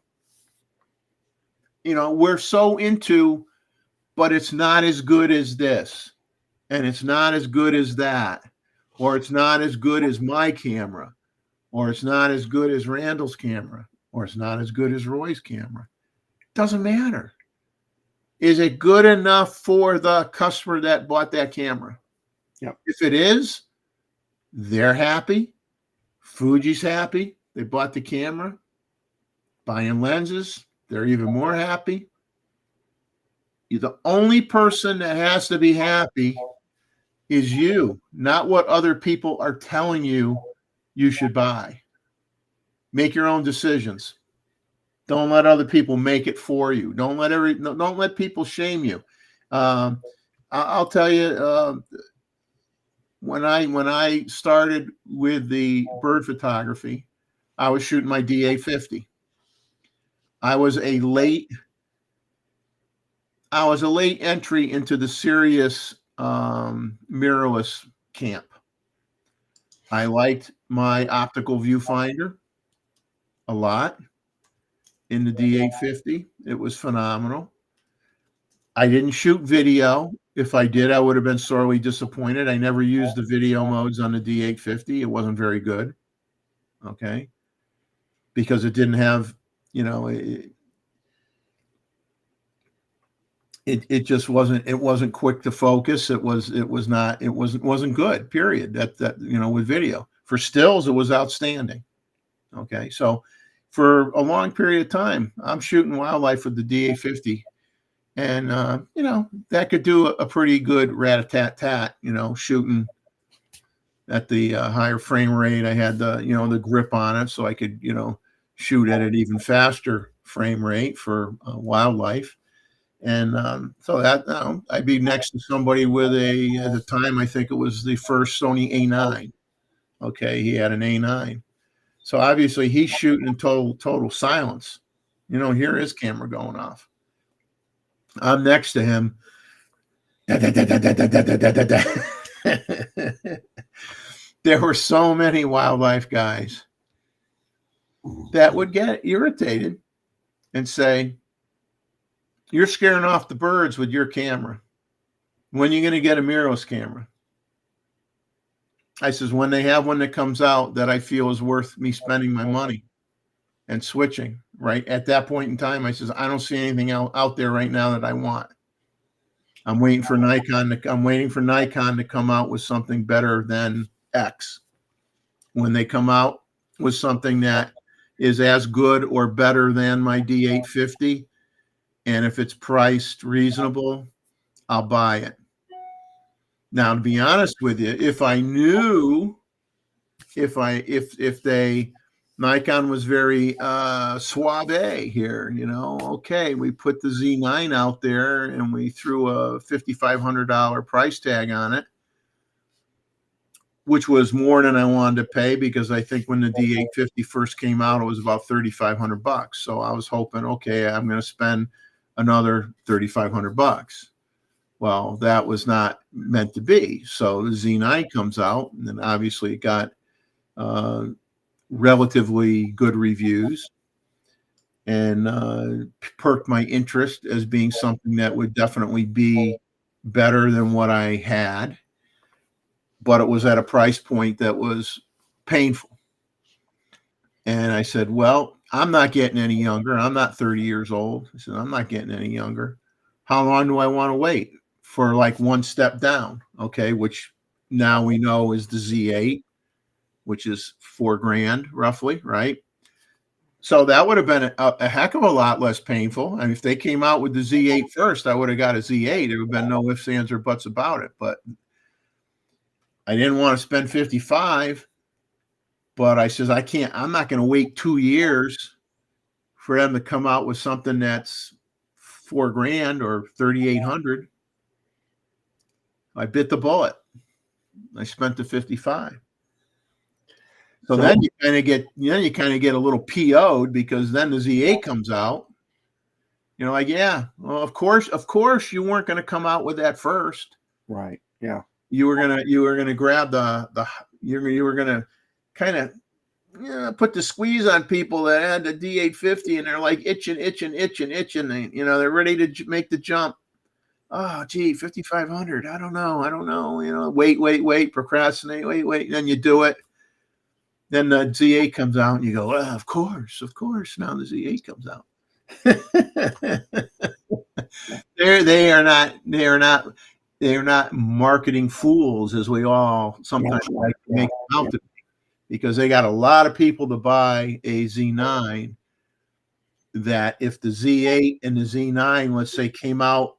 [SPEAKER 1] You know, we're so into, but it's not as good as this, and it's not as good as that, or it's not as good as my camera, or it's not as good as Randall's camera, or it's not as good as Roy's camera. Doesn't matter. Is it good enough for the customer that bought that camera?
[SPEAKER 6] Yep.
[SPEAKER 1] If it is, they're happy. Fuji's happy. They bought the camera. Buying lenses, they're even more happy. You're the only person that has to be happy is you, not what other people are telling you should buy. Make your own decisions. Don't let other people make it for you. Don't let people shame you. I'll tell you, when I started with the bird photography, I was shooting my DA50. I was a late entry into the serious mirrorless camp. I liked my optical viewfinder a lot in the D850. It was phenomenal. I didn't shoot video. If I did, I would have been sorely disappointed. I never used the video modes on the D850. It wasn't very good. Okay. Because it didn't have, you know, it just wasn't quick to focus. It wasn't good, period. That, you know, with video. For stills, it was outstanding. Okay. So for a long period of time, I'm shooting wildlife with the D850. And, you know, that could do a pretty good rat-a-tat-tat, you know, shooting at the higher frame rate. I had the, you know, the grip on it, so I could, you know, shoot at an even faster frame rate for wildlife. And so that, you know, I'd be next to somebody with at the time, I think it was the first Sony A9. Okay, he had an A9. So obviously he's shooting in total silence. You don't hear his camera going off. I'm next to him. There were so many wildlife guys that would get irritated and say, "You're scaring off the birds with your camera. When are you going to get a mirrorless camera?" I says, "When they have one that comes out that I feel is worth me spending my money and switching." Right at that point in time, I says, "I don't see anything out there right now that I want. I'm waiting for Nikon to come out with something better than X. When they come out with something that is as good or better than my D850, and if it's priced reasonable, I'll buy it." Now, to be honest with you, if I knew, if Nikon was very suave here, you know, okay, we put the Z9 out there and we threw a $5,500 price tag on it, which was more than I wanted to pay, because I think when the D850 first came out, it was about $3,500. So I was hoping, okay, I'm going to spend another $3,500. Well, that was not meant to be. So the Z9 comes out, and then obviously it got relatively good reviews, and perked my interest as being something that would definitely be better than what I had, but it was at a price point that was painful. And I said, well, I'm not getting any younger. I'm not 30 years old. I said, I'm not getting any younger. How long do I want to wait for like one step down? Okay, which now we know is the Z8, which is $4,000 roughly, right? So that would have been a heck of a lot less painful. I mean, if they came out with the Z8 first, I would have got a Z8. There would have been no ifs, ands, or buts about it. But I didn't want to spend 55. But I says, I'm not going to wait 2 years for them to come out with something that's $4,000 or $3,800. I bit the bullet. I spent the 55. So then you kind of get a little PO'd, because then the Z8 comes out. You know, like, yeah, well, of course you weren't going to come out with that first.
[SPEAKER 6] Right. Yeah.
[SPEAKER 1] You were gonna grab you were gonna kind of put the squeeze on people that had the D850, and they're like itching. They, you know, they're ready to make the jump. Oh, gee, 5,500. I don't know. You know, wait, procrastinate, wait. Then you do it. Then the Z8 comes out, and you go, well, of course. Now the Z8 comes out. They are not marketing fools, as we all sometimes like to make them out to be, because they got a lot of people to buy a Z9. That if the Z8 and the Z9, let's say, came out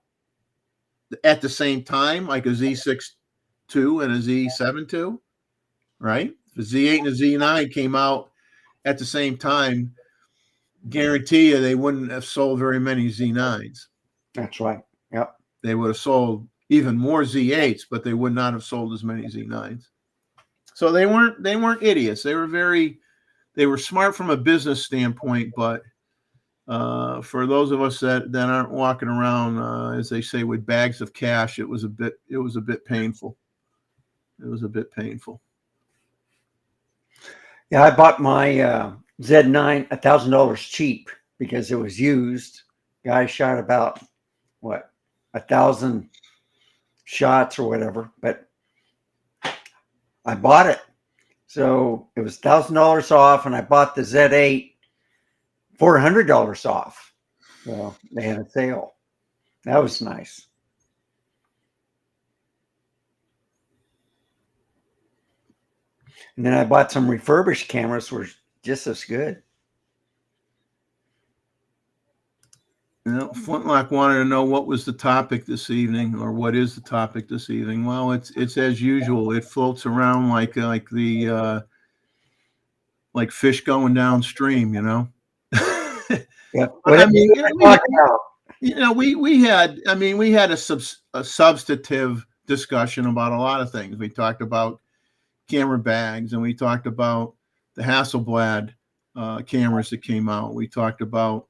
[SPEAKER 1] at the same time, like a Z6 II and a Z7 II, right? The Z8 and the Z9 came out at the same time, guarantee you they wouldn't have sold very many Z9s.
[SPEAKER 6] That's right. Yep.
[SPEAKER 1] They would have sold even more Z8s, but they would not have sold as many Z9s. So they weren't idiots. They were smart from a business standpoint, but for those of us that aren't walking around, as they say, with bags of cash, it was a bit painful. It was a bit painful.
[SPEAKER 6] Yeah, I bought my Z9 $1,000 cheap because it was used. Guy shot about 1,000 shots or whatever, but I bought it. So it was $1,000 off, and I bought the Z8 $400 off. So they had a sale. That was nice. And then I bought some refurbished cameras, were just as good.
[SPEAKER 1] You know, Flintlock wanted to know what was the topic this evening, or what is the topic this evening. Well, it's as usual. It floats around like the like fish going downstream, you know.
[SPEAKER 6] Yeah.
[SPEAKER 1] But I mean, we had a substantive discussion about a lot of things. We talked about camera bags, and we talked about the Hasselblad cameras that came out. We talked about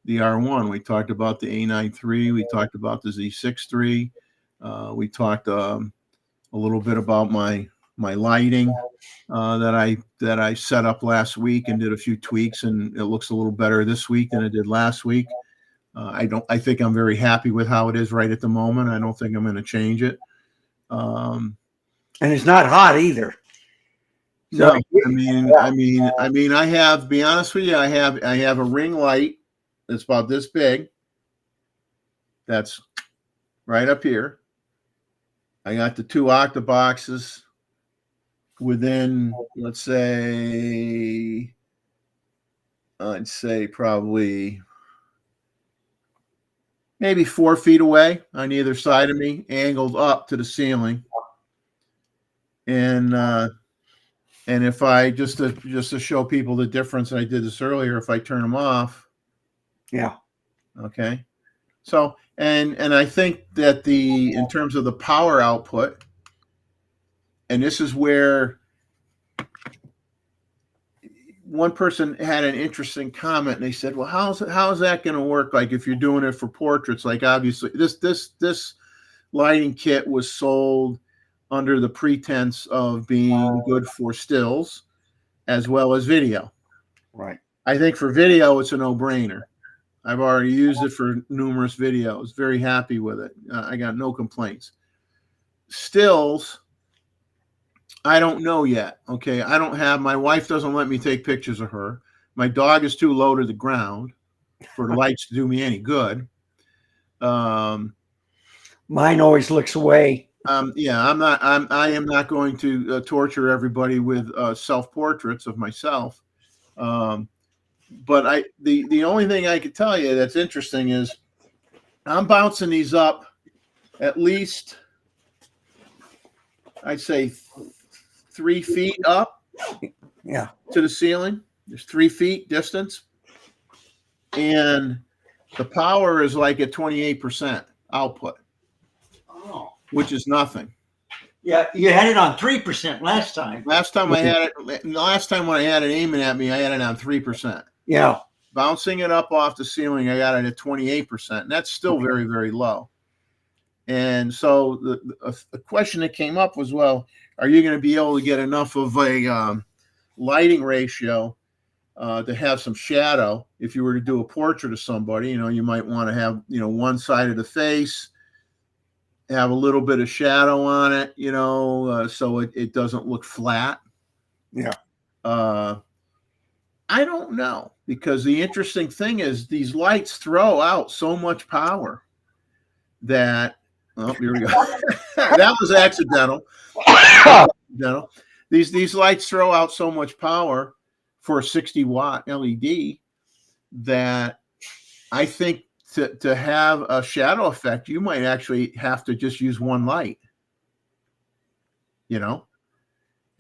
[SPEAKER 1] the R1. We talked about the A9 III. We talked about the Z6 III. We talked a little bit about my lighting that I set up last week and did a few tweaks, and it looks a little better this week than it did last week. I think I'm very happy with how it is right at the moment. I don't think I'm going to change it.
[SPEAKER 6] And it's not hot either.
[SPEAKER 1] No, I have, be honest with you, I have a ring light that's about this big. That's right up here. I got the 2 octaboxes within, let's say, I'd say probably maybe 4 feet away on either side of me, angled up to the ceiling. And if I just to show people the difference, I did this earlier. If I turn them off,
[SPEAKER 6] Yeah.
[SPEAKER 1] okay. So and I think that in terms of the power output, and this is where one person had an interesting comment, and they said, "Well, how's that going to work? Like if you're doing it for portraits, like obviously this lighting kit was sold under the pretense of being good for stills as well as video."
[SPEAKER 6] Right.
[SPEAKER 1] I think for video, it's a no-brainer. I've already used it for numerous videos. Very happy with it. I got no complaints. Stills, I don't know yet. Okay, my wife doesn't let me take pictures of her. My dog is too low to the ground for the lights to do me any good.
[SPEAKER 6] Mine always looks away.
[SPEAKER 1] Yeah, I am not going to torture everybody with self-portraits of myself. But the only thing I could tell you that's interesting is I'm bouncing these up at least, I'd say 3 feet up.
[SPEAKER 6] Yeah.
[SPEAKER 1] To the ceiling. There's 3 feet distance, and the power is like at 28% output.
[SPEAKER 3] Oh.
[SPEAKER 1] Which is nothing.
[SPEAKER 3] Yeah, you had it on 3% last time.
[SPEAKER 1] Last time when I had it aiming at me, I had it on 3%.
[SPEAKER 6] Yeah.
[SPEAKER 1] Bouncing it up off the ceiling, I got it at 28%. And that's still very, very low. And so the question that came up was, well, are you going to be able to get enough of a lighting ratio to have some shadow? If you were to do a portrait of somebody, you might want to have, one side of the face, have a little bit of shadow on it, so it doesn't look flat.
[SPEAKER 6] Yeah.
[SPEAKER 1] I don't know, because the interesting thing is these lights throw out so much power that, oh, here we go. That was accidental. These lights throw out so much power for a 60-watt LED that I think to have a shadow effect, you might actually have to just use one light,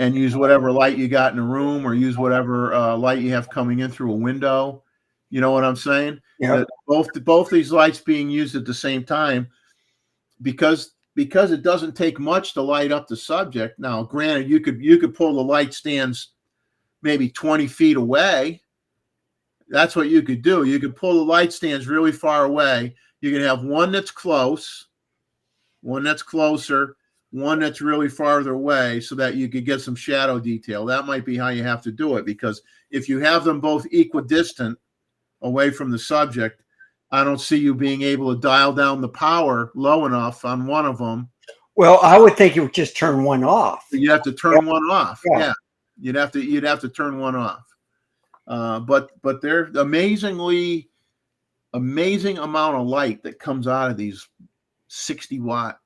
[SPEAKER 1] and use whatever light you got in the room, or use whatever light you have coming in through a window. You know what I'm saying?
[SPEAKER 6] Yeah.
[SPEAKER 1] Both these lights being used at the same time, because it doesn't take much to light up the subject. Now, granted, you could pull the light stands maybe 20 feet away. That's what you could do. You could pull the light stands really far away. You can have one that's close, one that's closer, one that's really farther away, so that you could get some shadow detail. That might be how you have to do it, because if you have them both equidistant away from the subject, I don't see you being able to dial down the power low enough on one of them.
[SPEAKER 6] Well, I would think you would just turn one off.
[SPEAKER 1] You have to turn one off.
[SPEAKER 6] Yeah.
[SPEAKER 1] Yeah, you'd have to turn one off. But they're amazing amount of light that comes out of these 60-watt.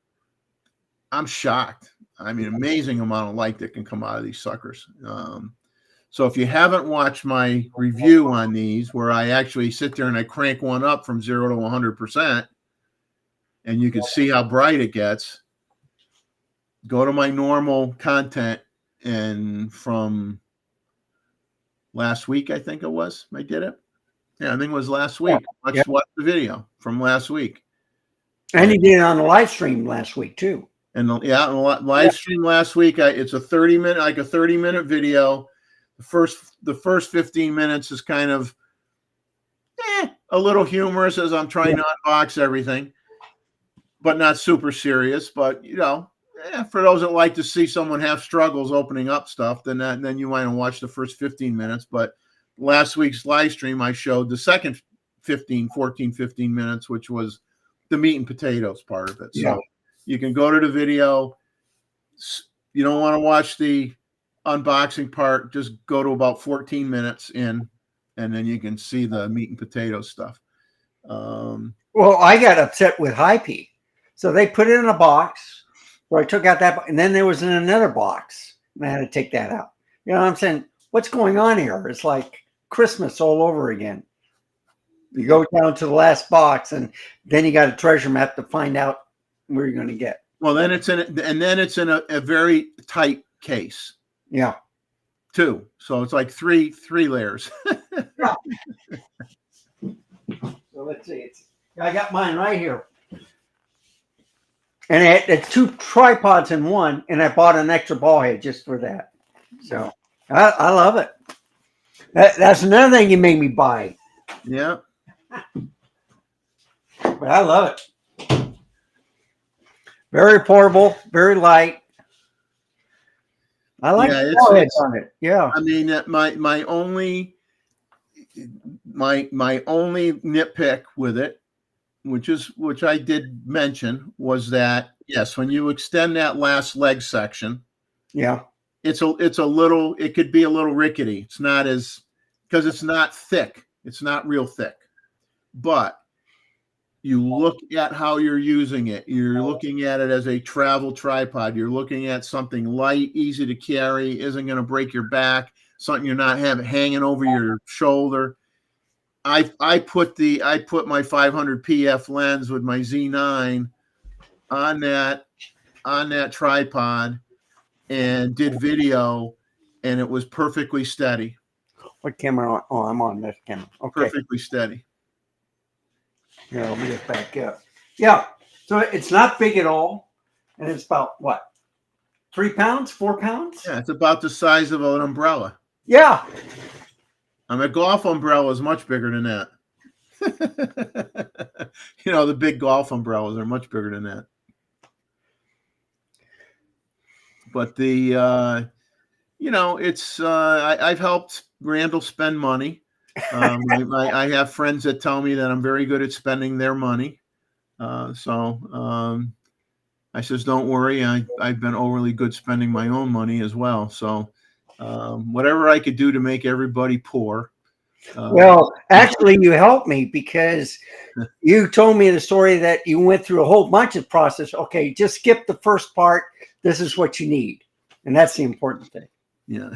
[SPEAKER 1] I'm shocked. I mean, amazing amount of light that can come out of these suckers. So if you haven't watched my review on these, where I actually sit there and I crank one up from 0 to 100%, and you can see how bright it gets, go to my normal content, and from last week, I think it was, I did it. Yeah, I think it was last week. Watch the video from last week.
[SPEAKER 6] And he did it on the live stream last week too.
[SPEAKER 1] And live stream last week. It's a 30-minute video. The first 15 minutes is kind of a little humorous as I'm trying to unbox everything, but not super serious. But for those that like to see someone have struggles opening up stuff, then you might watch the first 15 minutes. But last week's live stream, I showed the second 15 minutes, which was the meat and potatoes part of it. So you can go to the video. You don't want to watch the unboxing part, just go to about 14 minutes in, and then you can see the meat and potatoes stuff.
[SPEAKER 6] Well, I got upset with Hype. So they put it in a box. So I took out that, and then there was in another box, and I had to take that out. You know what I'm saying? What's going on here? It's like Christmas all over again. You go down to the last box, and then you got a treasure map to find out where you're going to get.
[SPEAKER 1] Well, then it's in a very tight case.
[SPEAKER 6] Yeah.
[SPEAKER 1] 2. So it's like three layers.
[SPEAKER 6] So let's see. I got mine right here. And it's 2 tripods in one, and I bought an extra ball head just for that. So I love it. That's another thing you made me buy.
[SPEAKER 1] Yeah.
[SPEAKER 6] But I love it. Very portable, very light. I like the ball heads on it. Yeah.
[SPEAKER 1] I mean, my only nitpick with it, which I did mention, was that yes, when you extend that last leg section, it could be a little rickety. It's not because it's not thick. It's not real thick. But you look at how you're using it. You're looking at it as a travel tripod. You're looking at something light, easy to carry, isn't going to break your back, something you're not having hanging over your shoulder. I put my 500 PF lens with my Z9 on that tripod and did video, and it was perfectly steady.
[SPEAKER 6] What camera? Oh, I'm on this camera. Okay.
[SPEAKER 1] Perfectly steady.
[SPEAKER 6] Yeah, let me get back up. Yeah. So it's not big at all. And it's about what? 3 pounds, 4 pounds?
[SPEAKER 1] Yeah, it's about the size of an umbrella.
[SPEAKER 6] Yeah.
[SPEAKER 1] A golf umbrella is much bigger than that. The big golf umbrellas are much bigger than that. But I've helped Randall spend money. I have friends that tell me that I'm very good at spending their money. So I says, don't worry. I've been overly good spending my own money as well. So whatever I could do to make everybody poor.
[SPEAKER 6] Well, actually, you helped me because you told me the story that you went through a whole bunch of process. Okay, just skip the first part. This is what you need. And that's the important thing.
[SPEAKER 1] Yeah.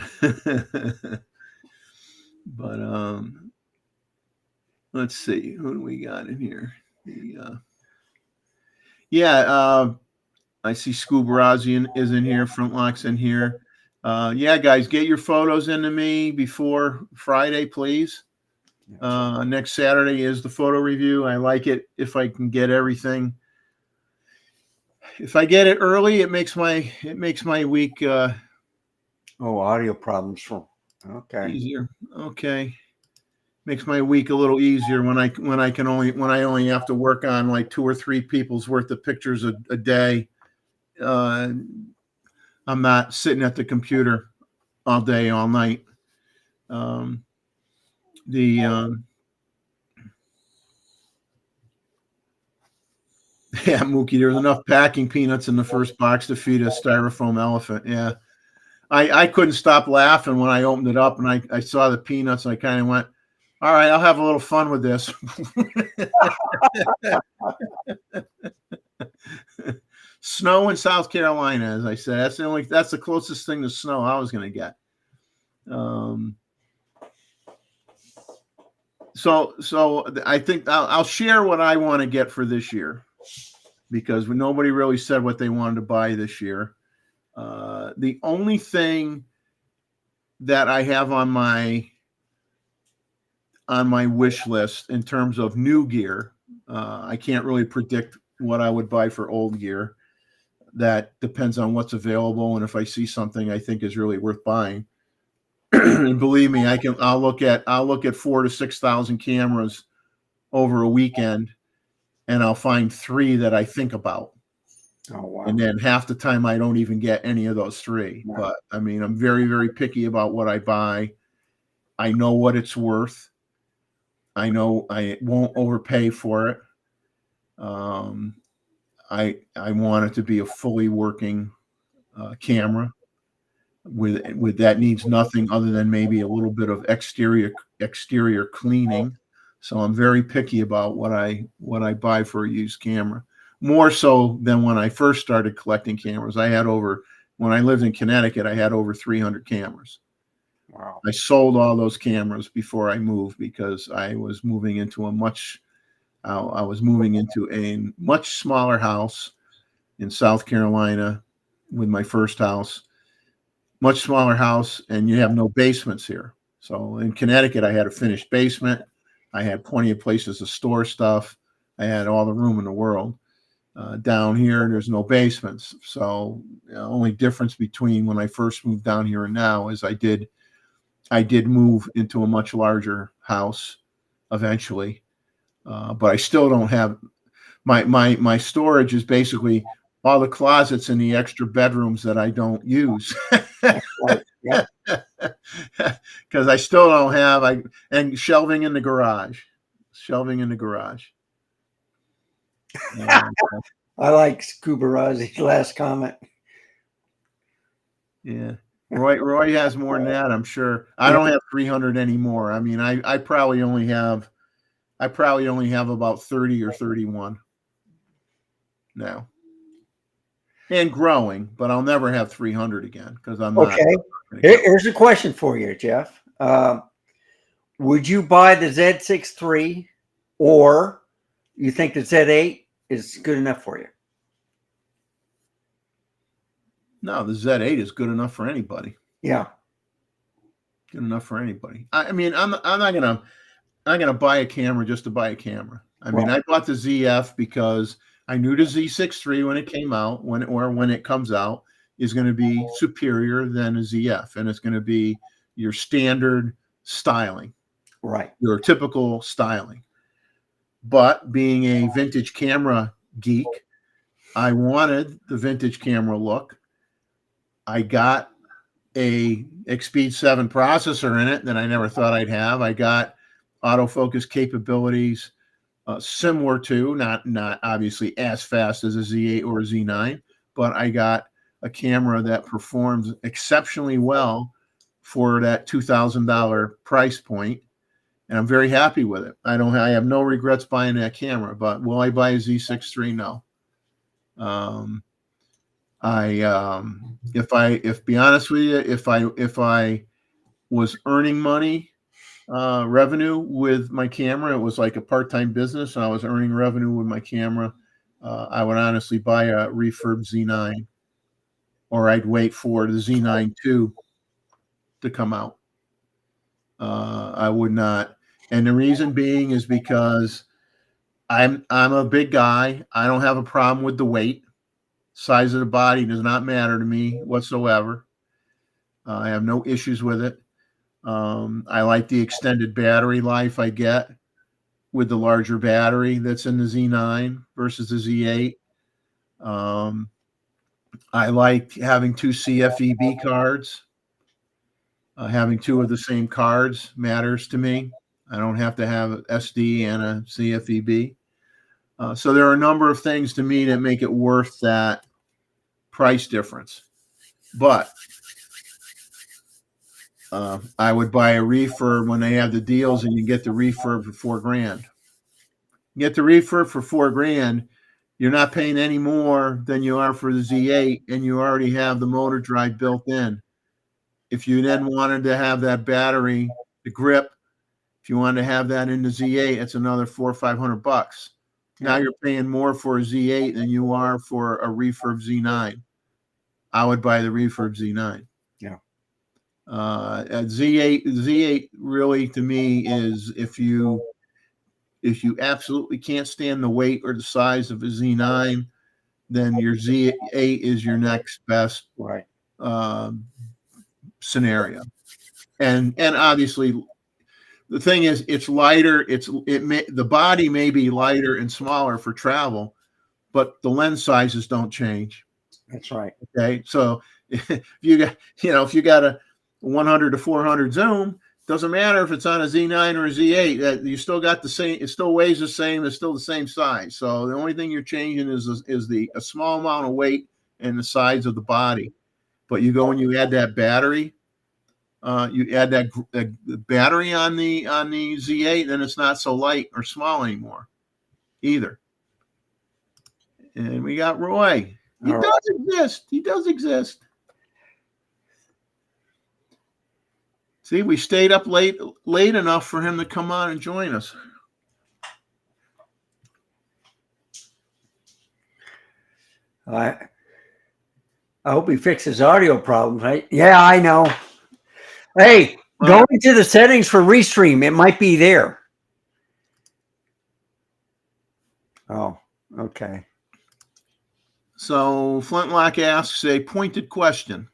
[SPEAKER 1] But let's see, who do we got in here? I see Scubarazzi is in here, Frontlock's in here. Guys, get your photos into me before Friday, please. Next Saturday is the photo review. I like it if I can get everything. If I get it early, it makes my week
[SPEAKER 6] audio problems okay.
[SPEAKER 1] Easier. Okay. Makes my week a little easier when I only have to work on like 2 or 3 people's worth of pictures a day. I'm not sitting at the computer all day, all night. Yeah, Mookie, there was enough packing peanuts in the first box to feed a styrofoam elephant. Yeah. I couldn't stop laughing when I opened it up and I saw the peanuts and I kind of went, all right, I'll have a little fun with this. Snow in South Carolina, as I said, that's the closest thing to snow I was going to get. So I think I'll share what I want to get for this year, because nobody really said what they wanted to buy this year. The only thing that I have on my wish list in terms of new gear, I can't really predict what I would buy for old gear. That depends on what's available, and if I see something I think is really worth buying. And believe me, I'll look at 4,000 to 6,000 cameras over a weekend, and I'll find 3 that I think about.
[SPEAKER 6] Oh, wow.
[SPEAKER 1] And then half the time I don't even get any of those 3.
[SPEAKER 6] Wow.
[SPEAKER 1] But I mean, I'm very, very picky about what I buy. I know what it's worth. I know I won't overpay for it. I want it to be a fully working camera with that needs nothing other than maybe a little bit of exterior cleaning. So I'm very picky about what I buy for a used camera, more so than when I first started collecting cameras. When I lived in Connecticut, I had over 300 cameras.
[SPEAKER 6] Wow.
[SPEAKER 1] I sold all those cameras before I moved because I was moving into a much smaller house in South Carolina with my first house. Much smaller house, and you have no basements here. So in Connecticut, I had a finished basement. I had plenty of places to store stuff. I had all the room in the world. Down here, there's no basements. So the only difference between when I first moved down here and now is I did move into a much larger house eventually, but I still don't have my storage is basically all the closets in the extra bedrooms that I don't use.
[SPEAKER 6] Right. Yeah.
[SPEAKER 1] Because I still don't have and shelving in the garage.
[SPEAKER 6] I like Scuba Rozzy's last comment.
[SPEAKER 1] Yeah. Roy has more than that, I'm sure. I don't have 300 anymore. I mean, I probably only have about 30 or 31 now. And growing, but I'll never have 300 again because I'm not.
[SPEAKER 6] Okay. Here's a question for you, Jeff. Would you buy the Z6 III, or you think the Z8 is good enough for you?
[SPEAKER 1] No, the Z8 is good enough for anybody.
[SPEAKER 6] Yeah.
[SPEAKER 1] Good enough for anybody. I mean, I'm not gonna buy a camera just to buy a camera. I mean, I bought the ZF because I knew the Z6 III when it came out, when it comes out, is going to be superior than a ZF, and it's going to be your standard styling,
[SPEAKER 6] Right.
[SPEAKER 1] your typical styling. But being a vintage camera geek, I wanted the vintage camera look. I got a Xpeed 7 processor in it that I never thought I'd have. I got autofocus capabilities similar to, not obviously as fast as a Z8 or a Z9, but I got a camera that performs exceptionally well for that $2,000 price point, and I'm very happy with it. I have no regrets buying that camera. But will I buy a Z6 III? No. If be honest with you, if I was earning money, revenue with my camera, it was like a part-time business, and I was earning revenue with my camera, I would honestly buy a refurb Z9, or I'd wait for the Z9 II to come out. I would not, and the reason being is because I'm a big guy. I don't have a problem with the weight. Size of the body does not matter to me whatsoever. I have no issues with it. I like the extended battery life I get with the larger battery that's in the Z9 versus the Z8. I like having 2 CFEB cards. Having 2 of the same cards matters to me. I don't have to have SD and a CFEB. So there are a number of things to me that make it worth that price difference. But I would buy a refurb when they have the deals, and you get the refurb for $4,000. You get the refurb for $4,000. You're not paying any more than you are for the Z8, and you already have the motor drive built in. If you then wanted to have that battery, the grip, if you wanted to have that in the Z8, it's another $400 or $500. Now you're paying more for a Z8 than you are for a refurb Z9. I would buy the refurb Z9.
[SPEAKER 6] Yeah.
[SPEAKER 1] Z8 really, to me, is if you absolutely can't stand the weight or the size of a Z9, then your Z8 is your next best
[SPEAKER 6] Right.
[SPEAKER 1] scenario. And obviously, the thing is, it's lighter. The body may be lighter and smaller for travel, but the lens sizes don't change.
[SPEAKER 6] That's right.
[SPEAKER 1] Okay, so if you got a 100 to 400 zoom, doesn't matter if it's on a Z9 or a Z8. That you still got the same. It still weighs the same. It's still the same size. So the only thing you're changing is a small amount of weight and the size of the body. But you go and you add that battery. You add that battery on the Z8, then it's not so light or small anymore, either. And we got Roy. He
[SPEAKER 6] All
[SPEAKER 1] does exist. He does exist. See, we stayed up late enough for him to come on and join us.
[SPEAKER 6] I hope he fixes audio problems, right? Yeah, I know. Hey, go into the settings for Restream. It might be there. Oh, okay.
[SPEAKER 1] So Flintlock asks a pointed question.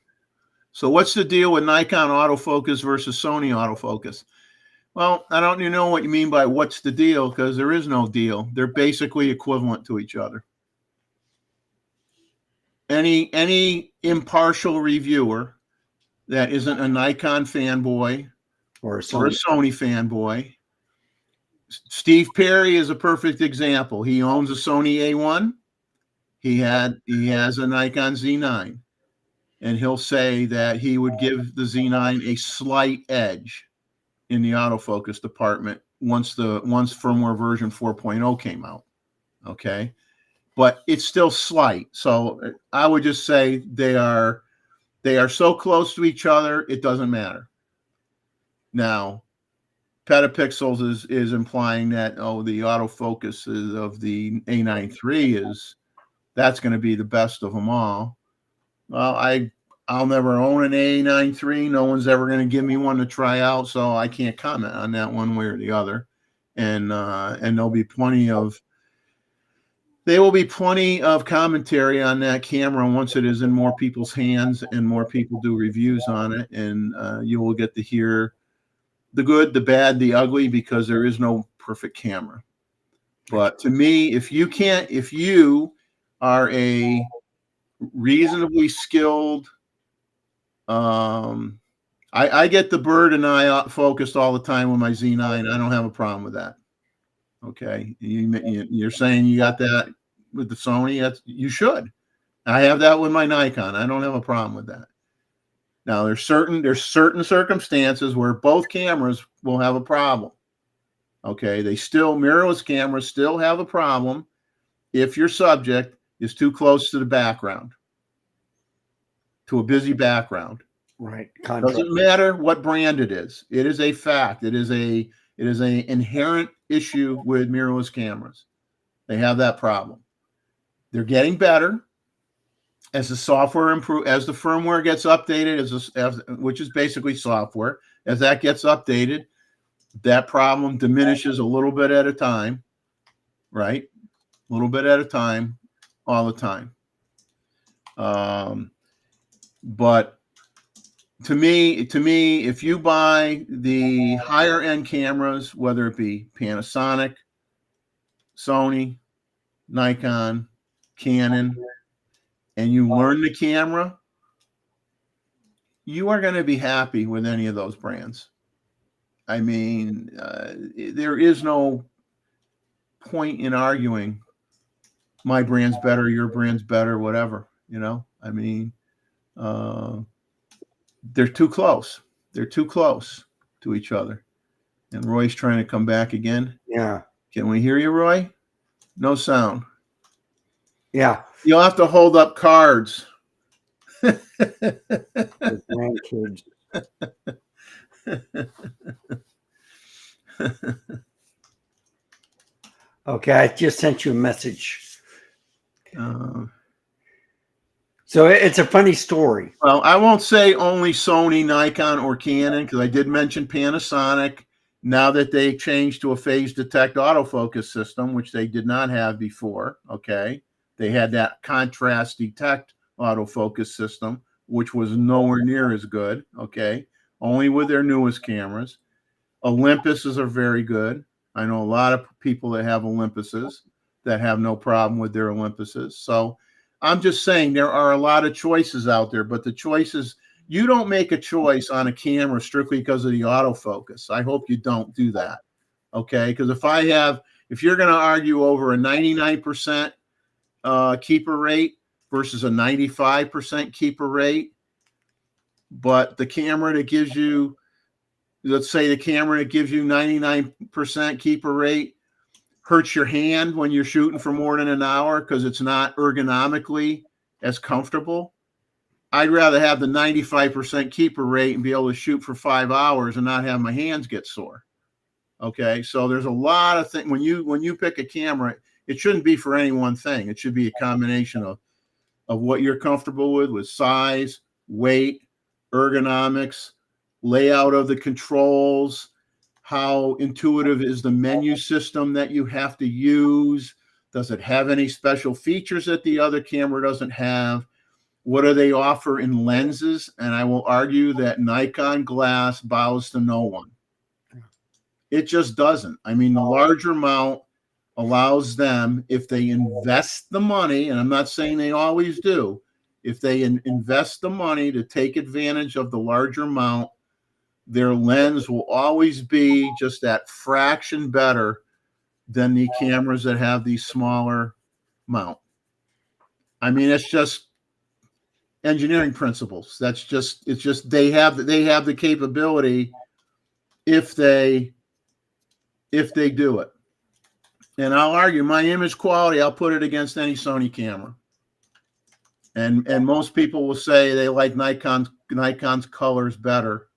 [SPEAKER 1] So what's the deal with Nikon autofocus versus Sony autofocus? Well, I don't know what you mean by what's the deal, because there is no deal. They're basically equivalent to each other. Any impartial reviewer that isn't a Nikon fanboy
[SPEAKER 6] Or a
[SPEAKER 1] or a
[SPEAKER 6] Sony.
[SPEAKER 1] Sony fanboy. Steve Perry is a perfect example. He owns a Sony A1. He has a Nikon Z9, and he'll say that he would give the Z9 a slight edge in the autofocus department once firmware version 4.0 came out. Okay, but it's still slight. So I would just say they are so close to each other, it doesn't matter. Now, Petapixels is implying that the autofocus of the A9 III that's going to be the best of them all. Well, I'll never own an A9 III. No one's ever going to give me one to try out, so I can't comment on that one way or the other. And there will be plenty of commentary on that camera once it is in more people's hands and more people do reviews on it, and you will get to hear the good, the bad, the ugly, because there is no perfect camera. But to me, if you are a reasonably skilled, I get the bird and eye focused all the time with my Z9. I don't have a problem with that. Okay, you're saying you got that with the Sony? You should. I have that with my Nikon. I don't have a problem with that. Now there's certain circumstances where both cameras will have a problem. Okay, mirrorless cameras still have a problem if your subject is too close to the background, to a busy background.
[SPEAKER 6] Right.
[SPEAKER 1] Doesn't matter what brand it is. It is a fact. It is a inherent issue with mirrorless cameras. They have that problem. They're getting better as the software as the firmware gets updated, which is basically software. As that gets updated, that problem diminishes a little bit at a time, right? A little bit at a time, all the time. But to me, if you buy the higher end cameras, whether it be Panasonic, Sony, Nikon, Canon, and you learn the camera, you are going to be happy with any of those brands. I mean, there is no point in arguing my brand's better, your brand's better, whatever. You know, I mean, they're too close. They're too close to each other. And Roy's trying to come back again.
[SPEAKER 6] Yeah.
[SPEAKER 1] Can we hear you, Roy? No sound.
[SPEAKER 6] Yeah.
[SPEAKER 1] You'll have to hold up cards.
[SPEAKER 6] The grandkids. Okay, I just sent you a message. So it's a funny story.
[SPEAKER 1] Well, I won't say only Sony, Nikon, or Canon, because I did mention Panasonic. Now that they changed to a phase detect autofocus system, which they did not have before, okay? They had that contrast detect autofocus system, which was nowhere near as good, okay? Only with their newest cameras. Olympuses are very good. I know a lot of people that have Olympuses that have no problem with their Olympuses. So I'm just saying there are a lot of choices out there, but the choices, you don't make a choice on a camera strictly because of the autofocus. I hope you don't do that, okay? Because if you're going to argue over a 99% keeper rate versus a 95% keeper rate, but the camera that gives you, let's say the camera that gives you 99% keeper rate hurts your hand when you're shooting for more than an hour because it's not ergonomically as comfortable. I'd rather have the 95% keeper rate and be able to shoot for 5 hours and not have my hands get sore. Okay, so there's a lot of things when you pick a camera. It shouldn't be for any one thing. It should be a combination of what you're comfortable with size, weight, ergonomics, layout of the controls, how intuitive is the menu system that you have to use? Does it have any special features that the other camera doesn't have? What do they offer in lenses? And I will argue that Nikon glass bows to no one. It just doesn't. I mean, the larger mount allows them, if they invest the money, and I'm not saying they always do, if they invest the money to take advantage of the larger mount, their lens will always be just that fraction better than the cameras that have these smaller mount. I mean, it's just engineering principles. It's just they have the capability if they do it. And I'll argue my image quality, I'll put it against any Sony camera. And most people will say they like Nikon's colors better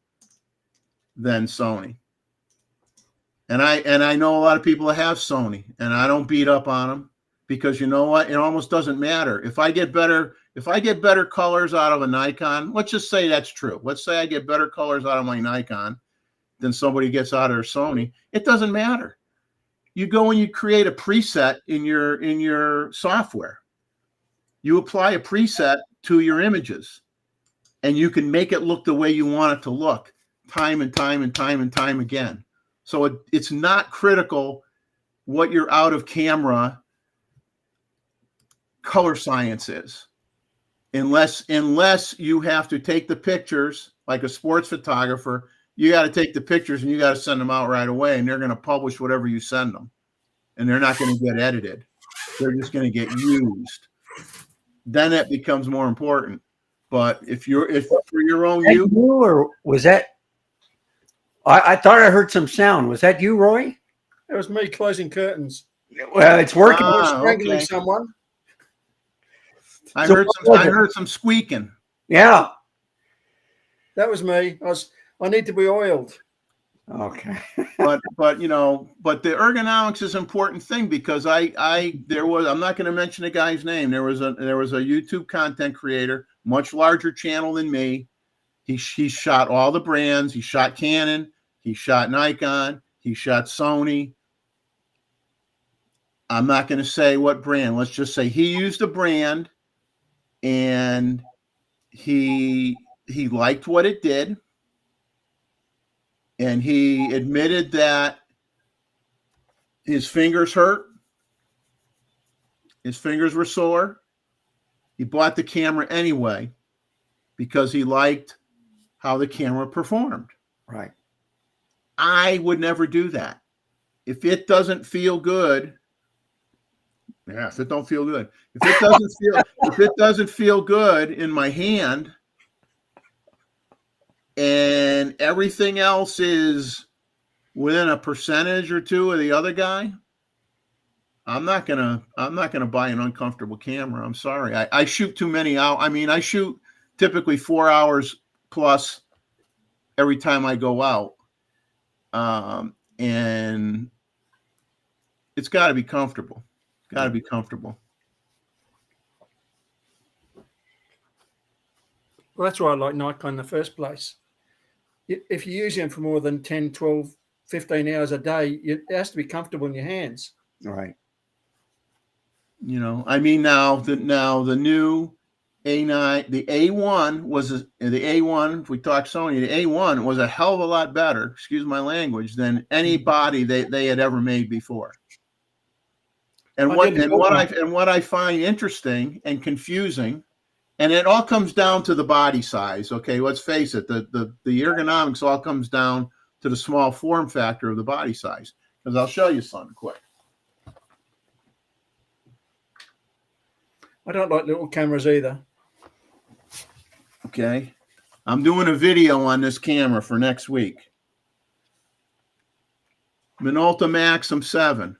[SPEAKER 1] than Sony. And I know a lot of people that have Sony, and I don't beat up on them because you know what? It almost doesn't matter. If I get better colors out of a Nikon, let's just say that's true. Let's say I get better colors out of my Nikon than somebody gets out of their Sony. It doesn't matter. You go and you create a preset in your software. You apply a preset to your images, and you can make it look the way you want it to look time and time and time and time again. So it's not critical what your out of camera color science is, unless you have to take the pictures like a sports photographer. You got to take the pictures and you got to send them out right away, and they're going to publish whatever you send them, and they're not going to get edited. They're just going to get used. Then it becomes more important. But if for your own use,
[SPEAKER 6] or was that? I thought I heard some sound. Was that you, Roy?
[SPEAKER 8] It was me closing curtains.
[SPEAKER 6] Well, it's working.
[SPEAKER 8] I was
[SPEAKER 1] Ah,
[SPEAKER 8] strangling
[SPEAKER 1] okay.
[SPEAKER 8] someone.
[SPEAKER 1] I
[SPEAKER 6] So
[SPEAKER 1] heard some squeaking.
[SPEAKER 6] Yeah.
[SPEAKER 8] That was me. I need to be oiled.
[SPEAKER 6] Okay.
[SPEAKER 1] but the ergonomics is an important thing because I'm not going to mention a guy's name. There was a YouTube content creator, much larger channel than me. He shot all the brands. He shot Canon. He shot Nikon. He shot Sony. I'm not going to say what brand. Let's just say he used a brand, and he liked what it did. And he admitted that his fingers hurt. His fingers were sore. He bought the camera anyway because he liked how the camera performed.
[SPEAKER 6] Right.
[SPEAKER 1] I would never do that. If it doesn't feel good, Yeah, if it don't feel good, if it doesn't feel good in my hand, and everything else is within a percentage or two of the other guy, I'm not gonna buy an uncomfortable camera. I'm sorry. I shoot too many out. I mean, I shoot typically 4 hours plus every time I go out. And it's got to be comfortable. Got to be comfortable.
[SPEAKER 8] Well, that's why I like Nikon in the first place. If you're using them for more than 10, 12, 15 hours a day, it has to be comfortable in your hands.
[SPEAKER 6] Right.
[SPEAKER 1] You know, I mean, now the new A9, the A1 was the A1. If we talk Sony, the A1 was a hell of a lot better, excuse my language, than any body they had ever made before. And what I find interesting and confusing, and it all comes down to the body size. Okay, let's face it, the ergonomics all comes down to the small form factor of the body size. Because I'll show you something quick.
[SPEAKER 8] I don't like little cameras either.
[SPEAKER 1] Okay, I'm doing a video on this camera for next week. Minolta Maxim 7.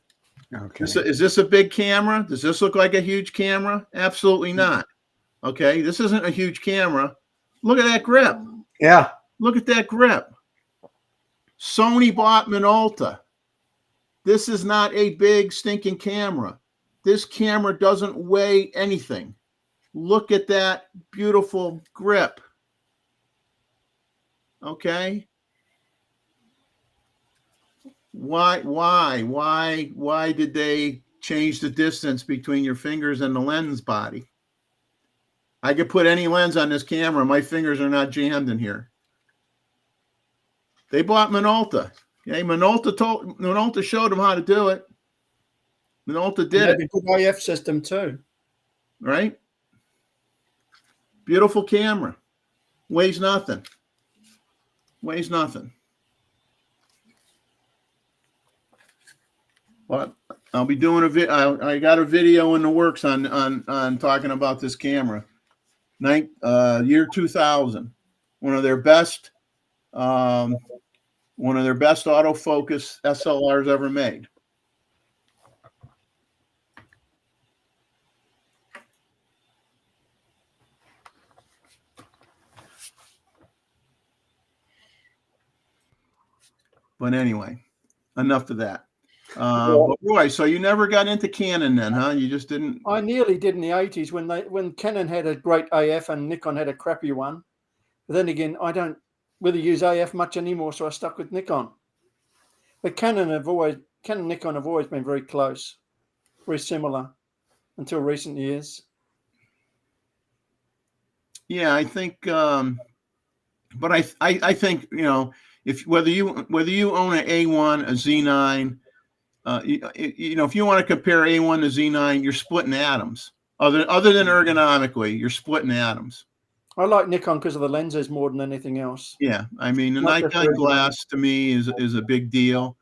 [SPEAKER 6] Okay.
[SPEAKER 1] Is this a big camera? Does this look like a huge camera? Absolutely not. Okay, this isn't a huge camera. Look at that grip.
[SPEAKER 6] Yeah.
[SPEAKER 1] Look at that grip. Sony bought Minolta. This is not a big stinking camera. This camera doesn't weigh anything. Look at that beautiful grip. Okay. Why did they change the distance between your fingers and the lens body? I could put any lens on this camera. My fingers are not jammed in here. They bought Minolta. Okay, Minolta showed them how to do it. Minolta did it.
[SPEAKER 8] A good AF system too.
[SPEAKER 1] Right? Beautiful camera. Weighs nothing. Weighs nothing. But I'll be doing a video. I got a video in the works on talking about this camera. Year 2000. One of their best autofocus SLRs ever made. But anyway, enough of that. But Roy, so you never got into Canon then, huh? You just didn't.
[SPEAKER 8] I nearly did in the 80s when Canon had a great AF and Nikon had a crappy one. But then again, I don't really use AF much anymore, so I stuck with Nikon. But Canon and Nikon have always been very close, very similar until recent years.
[SPEAKER 1] Yeah, I think, but I think, you know, whether you own an A1, a Z9, you know, if you want to compare A1 to Z9, you're splitting atoms. Other than ergonomically, you're splitting atoms.
[SPEAKER 8] I like Nikon because of the lenses more than anything else.
[SPEAKER 1] Yeah, I mean, the
[SPEAKER 8] Not
[SPEAKER 1] Nikon glass to me is a big deal.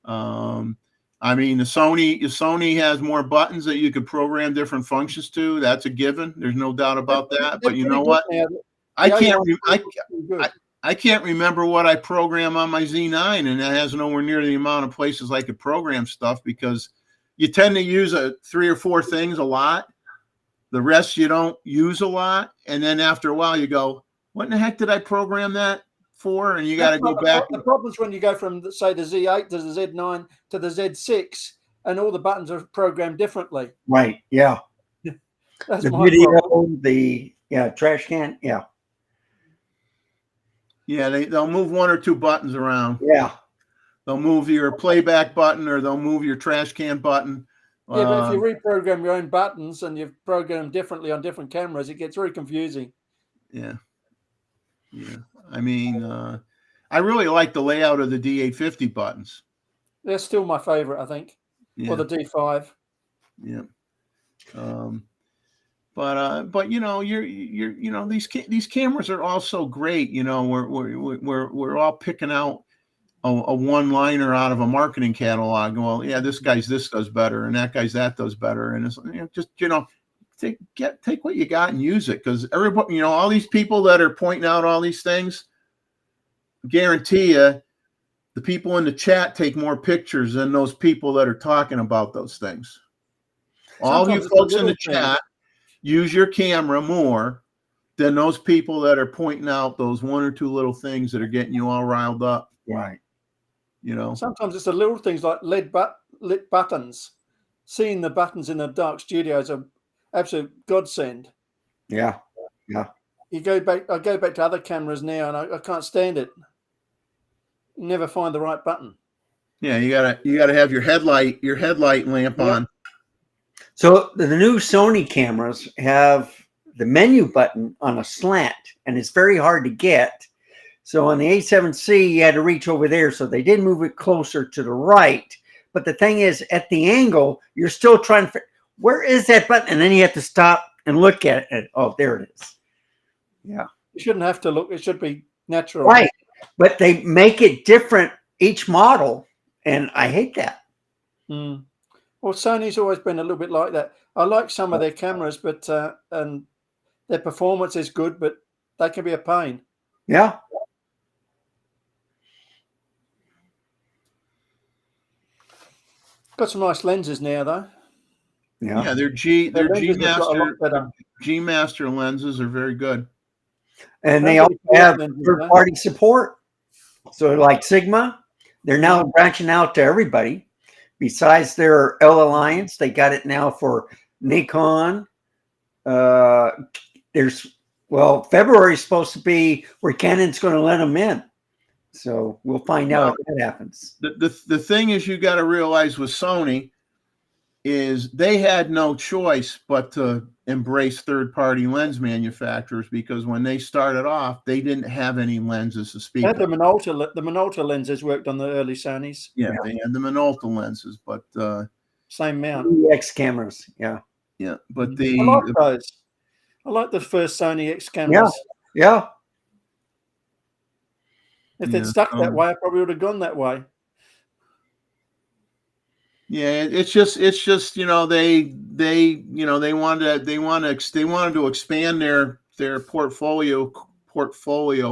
[SPEAKER 1] I mean, the Sony has more buttons that you could program different functions to. That's a given. There's no doubt about that. But you know what? I can't remember what I program on my Z9, and that has nowhere near the amount of places I could program stuff, because you tend to use 3 or 4 things a lot. The rest you don't use a lot, and then after a while you go, "What in the heck did I program that for?" And you got to go back.
[SPEAKER 8] The problem is when you go from, say, the Z8 to the Z9 to the Z6, and all the buttons are programmed differently.
[SPEAKER 6] Right. Yeah.
[SPEAKER 8] That's
[SPEAKER 6] The
[SPEAKER 8] my
[SPEAKER 6] video,
[SPEAKER 8] problem.
[SPEAKER 6] the trash can. Yeah.
[SPEAKER 1] Yeah, they'll move 1 or 2 buttons around.
[SPEAKER 6] Yeah.
[SPEAKER 1] They'll move your playback button, or they'll move your trash can button.
[SPEAKER 8] Yeah, but if you reprogram your own buttons and you program them differently on different cameras, it gets very confusing.
[SPEAKER 1] Yeah. I mean, I really like the layout of the D850 buttons.
[SPEAKER 8] They're still my favorite, I think,
[SPEAKER 1] Yeah.
[SPEAKER 8] or the D5.
[SPEAKER 1] Yeah. But you know, you know, these cameras are all so great. You know, we're all picking out a one-liner out of a marketing catalog. Well, yeah, this does better, and that guy's that does better, and it's just take what you got and use it, because everybody, all these people that are pointing out all these things, guarantee you, the people in the chat take more pictures than those people that are talking about those things. All of you
[SPEAKER 8] Sometimes it's a
[SPEAKER 1] folks in the
[SPEAKER 8] little thing.
[SPEAKER 1] chat use your camera more than those people that are pointing out those one or two little things that are getting you all riled up.
[SPEAKER 6] Right.
[SPEAKER 8] Sometimes it's the little things like lit buttons. Seeing the buttons in the dark studios are absolute godsend.
[SPEAKER 6] Yeah.
[SPEAKER 8] I go back to other cameras now, and I can't stand it. Never find the right button.
[SPEAKER 1] Yeah, you gotta have your headlight lamp on.
[SPEAKER 6] So the new Sony cameras have the menu button on a slant, and it's very hard to get. So on the A7C, you had to reach over there. So they did move it closer to the right. But the thing is, at the angle, you're still trying to, where is that button? And then you have to stop and look at it. Oh, there it is. Yeah.
[SPEAKER 8] You shouldn't have to look. It should be natural.
[SPEAKER 6] Right. But they make it different each model. And I hate that.
[SPEAKER 8] Mm. Well, Sony's always been a little bit like that. I like some of their cameras, but and their performance is good, but they can be a pain.
[SPEAKER 6] Yeah.
[SPEAKER 8] Got some nice lenses now, though.
[SPEAKER 1] Yeah, they're G
[SPEAKER 8] lenses have got a lot better.
[SPEAKER 1] G Master lenses are very good.
[SPEAKER 6] And they also have third-party support. So like Sigma, they're now branching out to everybody. Besides their L Alliance, they got it now for Nikon. February is supposed to be where Canon's going to let them in. So we'll find out if that happens.
[SPEAKER 1] The thing is, you got to realize with Sony is they had no choice but to embrace third-party lens manufacturers, because when they started off, they didn't have any lenses to speak of.
[SPEAKER 8] The Minolta lenses worked on the early Sonys.
[SPEAKER 1] Yeah, they had the Minolta lenses, but
[SPEAKER 8] same mount.
[SPEAKER 6] X cameras, yeah.
[SPEAKER 1] Yeah, but
[SPEAKER 8] I like those. I like the first Sony X cameras.
[SPEAKER 6] Yeah.
[SPEAKER 8] If they'd stuck that way, I probably would have gone that way.
[SPEAKER 1] Yeah, it's just they wanted to expand their portfolio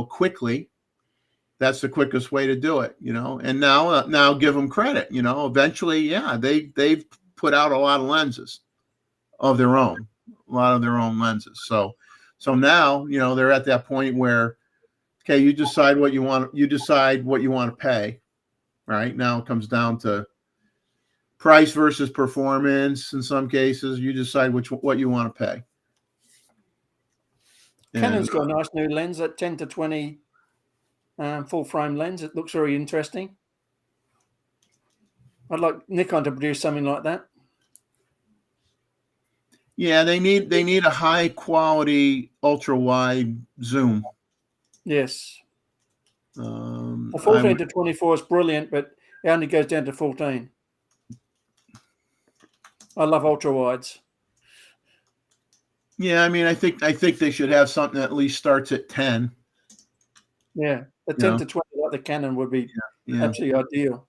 [SPEAKER 1] quickly. That's the quickest way to do it, And now give them credit, Eventually, they've put out a lot of lenses of their own, lenses. So now they're at that point where, okay, you decide what you want to pay. Right now, it comes down to price versus performance. In some cases, you decide what you want to pay.
[SPEAKER 8] Canon's got a nice new lens at 10 to 20 full frame lens. It looks very interesting. I'd like Nikon to produce something like that.
[SPEAKER 1] Yeah, they need a high quality ultra wide zoom.
[SPEAKER 8] Yes.
[SPEAKER 1] A
[SPEAKER 8] 14 to 24 is brilliant, but it only goes down to 14. I love ultra wides.
[SPEAKER 1] Yeah, I think they should have something that at least starts at 10.
[SPEAKER 8] Yeah, the 10 to 20 like the Canon would be absolutely ideal.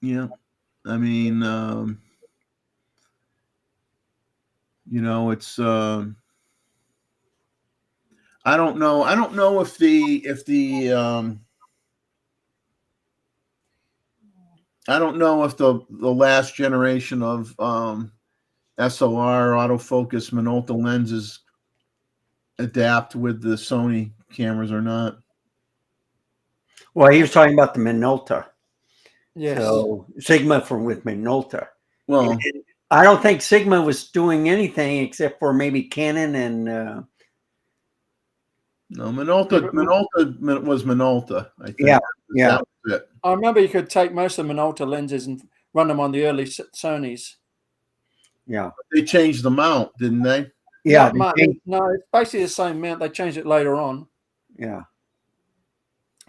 [SPEAKER 1] Yeah, it's I don't know if the last generation of SLR autofocus Minolta lenses adapt with the Sony cameras or not.
[SPEAKER 6] Well, he was talking about the Minolta.
[SPEAKER 8] Yes.
[SPEAKER 6] So Sigma with Minolta.
[SPEAKER 1] Well,
[SPEAKER 6] and I don't think Sigma was doing anything except for maybe Canon and
[SPEAKER 1] no, Minolta was Minolta, I think.
[SPEAKER 6] Yeah.
[SPEAKER 1] That was it.
[SPEAKER 8] I remember you could take most of the Minolta lenses and run them on the early Sonys.
[SPEAKER 6] Yeah.
[SPEAKER 1] They changed the mount, didn't they?
[SPEAKER 6] Yeah.
[SPEAKER 8] No, it's basically the same mount. They changed it later on.
[SPEAKER 6] Yeah.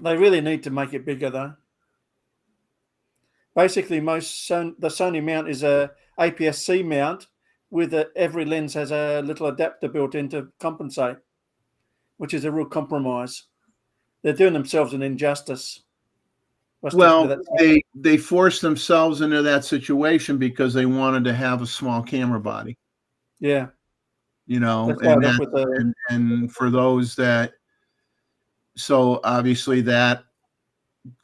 [SPEAKER 8] They really need to make it bigger, though. Basically, the Sony mount is a APS-C mount with every lens has a little adapter built in to compensate, which is a real compromise. they're doing themselves an injustice. by sticking to
[SPEAKER 1] Well,
[SPEAKER 8] that.
[SPEAKER 1] they forced themselves into that situation because they wanted to have a small camera body,
[SPEAKER 8] Yeah,
[SPEAKER 1] you know,
[SPEAKER 8] that's right up with the
[SPEAKER 1] and for those that, so obviously that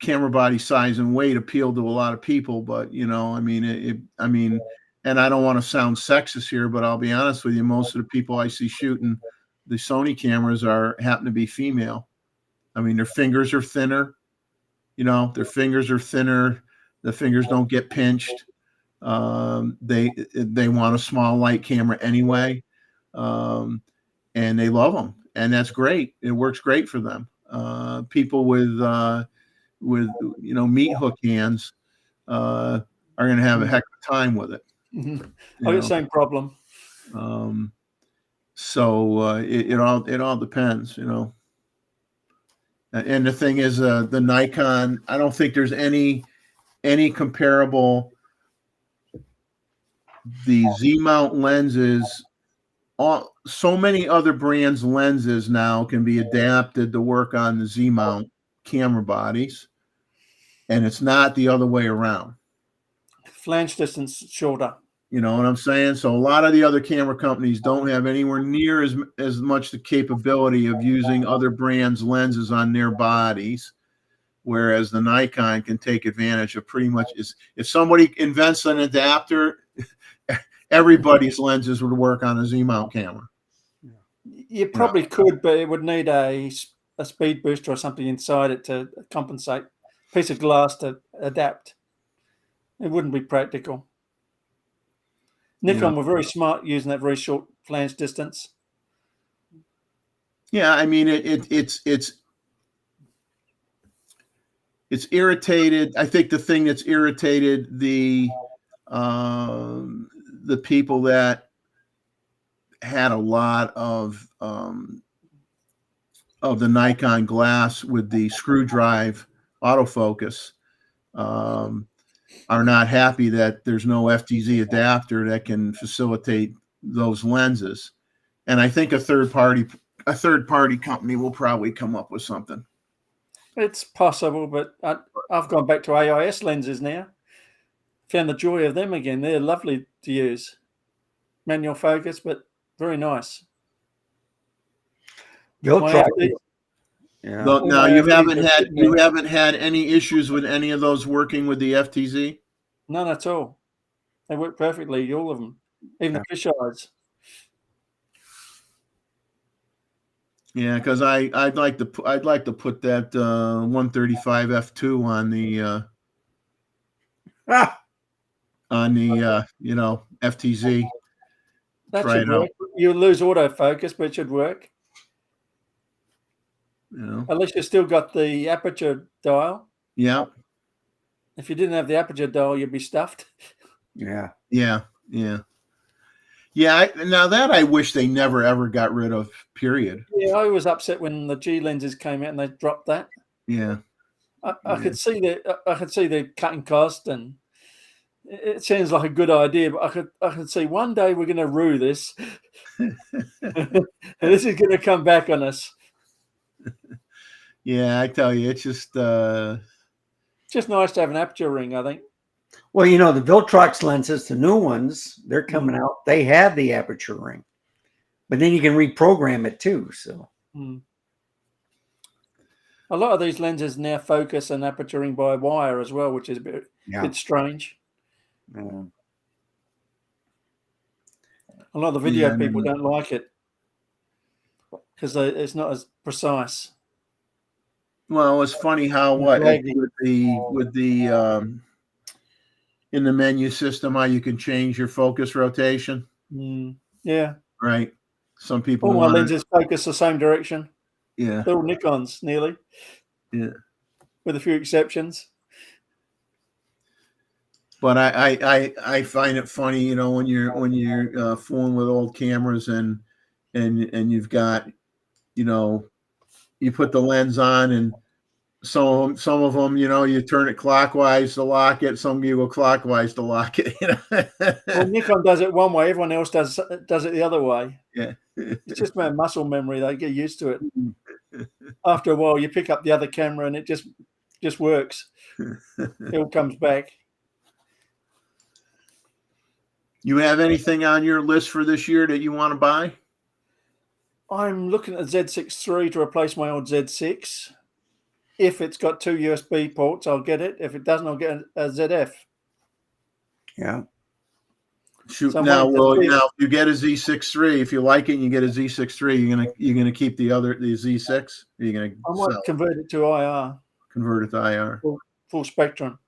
[SPEAKER 1] camera body size and weight appealed to a lot of people, but you know, I mean, I mean, and I don't want to sound sexist here, but I'll be honest with you, most of the people I see shooting the Sony cameras happen to be female. I mean, their fingers are thinner, you know, their fingers are thinner. The fingers don't get pinched. They want a small light camera anyway, and they love them, and that's great. It works great for them. People with you know, meat hook hands are going to have a heck of a time with it.
[SPEAKER 8] I
[SPEAKER 1] you
[SPEAKER 8] got the
[SPEAKER 1] know.
[SPEAKER 8] same problem.
[SPEAKER 1] So it all depends, you know. And the thing is, the Nikon, I don't think there's any comparable. The Z mount lenses, so many other brands' lenses now can be adapted to work on the Z mount camera bodies, and it's not the other way around.
[SPEAKER 8] Flange distance shorter.
[SPEAKER 1] You know what I'm saying? So a lot of the other camera companies don't have anywhere near as much the capability of using other brands' lenses on their bodies, whereas the Nikon can take advantage of pretty much. If somebody invents an adapter, everybody's lenses would work on a Z mount camera.
[SPEAKER 8] You probably could, but it would need a speed booster or something inside it to compensate. Piece of glass to adapt. It wouldn't be practical. Nikon were very smart using that very short flange distance.
[SPEAKER 1] Yeah, I mean it's irritated. I think the thing that's irritated the people that had a lot of the Nikon glass with the screw drive autofocus are not happy that there's no FTZ adapter that can facilitate those lenses. And I think a third party company will probably come up with something.
[SPEAKER 8] It's possible, but I've gone back to AIS lenses now. Found the joy of them again. They're lovely to use. Manual focus, but very nice.
[SPEAKER 6] Viltrox.
[SPEAKER 8] Yeah.
[SPEAKER 1] Now you haven't had any issues with any of those working with the FTZ?
[SPEAKER 8] None at all. They work perfectly, all of them, even the fish eyes.
[SPEAKER 1] Yeah, because I'd like to put that 135 f2 on the you know, FTZ.
[SPEAKER 8] That
[SPEAKER 1] Try
[SPEAKER 8] should
[SPEAKER 1] it out.
[SPEAKER 8] work. You'll lose autofocus, but it should work.
[SPEAKER 1] You know.
[SPEAKER 8] At least you still got the aperture dial.
[SPEAKER 1] Yeah.
[SPEAKER 8] If you didn't have the aperture dial, you'd be stuffed.
[SPEAKER 6] Yeah.
[SPEAKER 1] Yeah. Now that I wish they never ever got rid of. Period.
[SPEAKER 8] Yeah, I was upset when the G lenses came out and they dropped that.
[SPEAKER 1] Yeah.
[SPEAKER 8] I could see the cutting cost, and it sounds like a good idea, but I could see one day we're going to rue this, and this is going to come back on us.
[SPEAKER 1] Yeah, I tell you, it's just
[SPEAKER 8] nice to have an aperture ring, I think.
[SPEAKER 6] Well, you know, the Viltrox lenses, the new ones, they're coming out. They have the aperture ring, but then you can reprogram it too. So
[SPEAKER 8] a lot of these lenses now focus and aperture ring by wire as well, which is a bit strange. A lot of the video people don't like it because it's not as precise.
[SPEAKER 1] Well, it's funny how with the in the menu system how you can change your focus rotation.
[SPEAKER 8] Yeah.
[SPEAKER 1] Right. Some people
[SPEAKER 8] all my lenses focus the same direction.
[SPEAKER 1] Yeah.
[SPEAKER 8] They're all Nikons nearly.
[SPEAKER 1] Yeah.
[SPEAKER 8] With a few exceptions.
[SPEAKER 1] But I find it funny, you know, when you're fooling with old cameras and you've got, you know, you put the lens on and some of them, you know, you turn it clockwise to lock it. Some you go clockwise to lock it. You know?
[SPEAKER 8] Well, Nikon does it one way. Everyone else does it the other way.
[SPEAKER 1] Yeah.
[SPEAKER 8] It's just my muscle memory. They get used to it. after a while, you pick up the other camera and it just works. It all comes back.
[SPEAKER 1] You have anything on your list for this year that you want to buy?
[SPEAKER 8] I'm looking at Z6 III to replace my old Z6. If it's got 2 USB ports, I'll get it. If it doesn't, I'll get a ZF.
[SPEAKER 6] Yeah.
[SPEAKER 1] Shoot,
[SPEAKER 8] So I'm
[SPEAKER 1] now,
[SPEAKER 8] waiting to
[SPEAKER 1] well,
[SPEAKER 8] see.
[SPEAKER 1] now if you get a Z6 III, if you like it and you get a Z6 III, you're gonna keep the Z6? Or you're
[SPEAKER 8] I
[SPEAKER 1] gonna
[SPEAKER 8] might
[SPEAKER 1] sell,
[SPEAKER 8] convert it to IR,
[SPEAKER 1] convert it to IR?
[SPEAKER 8] full spectrum.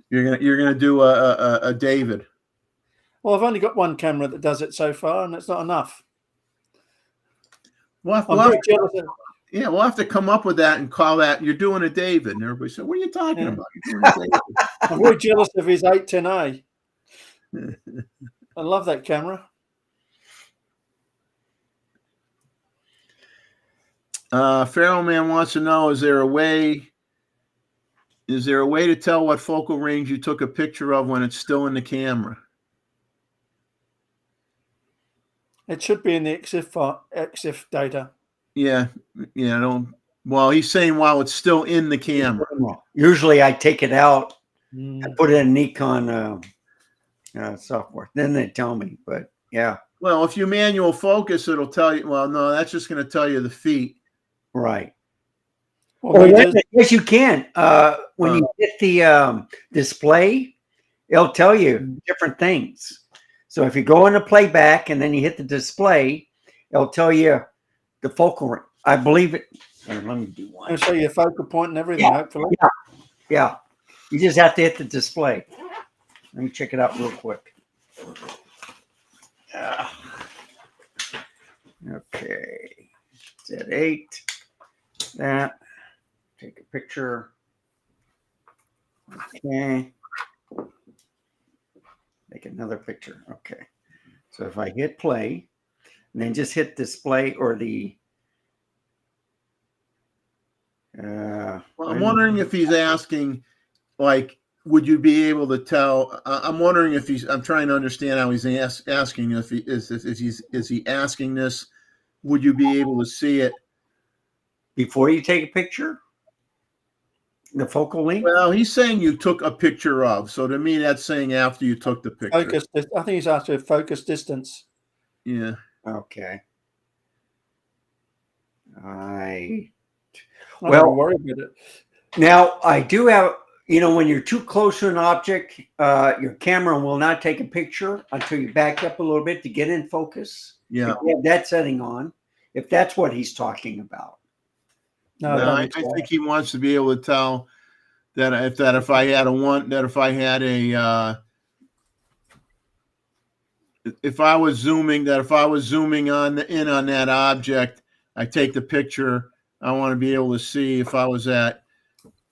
[SPEAKER 1] You're gonna do a David.
[SPEAKER 8] Well, I've only got one camera that does it so far, and it's not enough.
[SPEAKER 1] We'll
[SPEAKER 8] I'm very jealous of,
[SPEAKER 1] yeah, we'll have to come up with that and call that you're doing a David. And everybody said, "What are you talking
[SPEAKER 8] Yeah.
[SPEAKER 1] about? You're doing a David."
[SPEAKER 8] I'm very jealous of his 810A. I love that camera.
[SPEAKER 1] Pharaoh Man wants to know: Is there a way to tell what focal range you took a picture of when it's still in the camera?
[SPEAKER 8] It should be in the EXIF data.
[SPEAKER 1] Yeah, I don't. Well, he's saying while it's still in the camera.
[SPEAKER 6] Usually I take it out
[SPEAKER 8] Mm.
[SPEAKER 6] and put it in Nikon software. Then they tell me, but yeah,
[SPEAKER 1] Well, if you manual focus, it'll tell you. Well, no, that's just going to tell you the feet.
[SPEAKER 6] right.
[SPEAKER 8] Well,
[SPEAKER 6] Oh,
[SPEAKER 8] he
[SPEAKER 6] wait a
[SPEAKER 8] does-
[SPEAKER 6] minute. Yes, you can. When you hit the display, it'll tell you different things. So if you go into playback and then you hit the display, it'll tell you the focal range. I believe it. Let me do one.
[SPEAKER 8] It'll show you a focal point and everything,
[SPEAKER 6] Yeah.
[SPEAKER 8] hopefully.
[SPEAKER 6] Yeah. You just have to hit the display. Let me check it out real quick. Okay. Z8. That. Take a picture. Okay. Make another picture. Okay. So if I hit play, and then just hit display or the.
[SPEAKER 1] Well, I'm wondering if he's asking, like, would you be able to tell? I'm wondering if he's. I'm trying to understand how he's asking. If he asking this, would you be able to see it
[SPEAKER 6] before you take a picture, the focal length.
[SPEAKER 1] Well, he's saying you took a picture of. So to me, that's saying after you took the picture.
[SPEAKER 8] Focus. I think he's after focus distance.
[SPEAKER 1] Yeah.
[SPEAKER 6] Okay.
[SPEAKER 8] I
[SPEAKER 6] Well-
[SPEAKER 8] don't worry about it.
[SPEAKER 6] Now I do have. When you're too close to an object, your camera will not take a picture until you back up a little bit to get in focus.
[SPEAKER 1] Yeah.
[SPEAKER 6] You have that setting on, if that's what he's talking about.
[SPEAKER 8] No,
[SPEAKER 1] No,
[SPEAKER 8] don't
[SPEAKER 1] I
[SPEAKER 8] expect
[SPEAKER 1] think he wants to be able to tell that if I had if I was zooming on that object, I take the picture. I want to be able to see if I was at.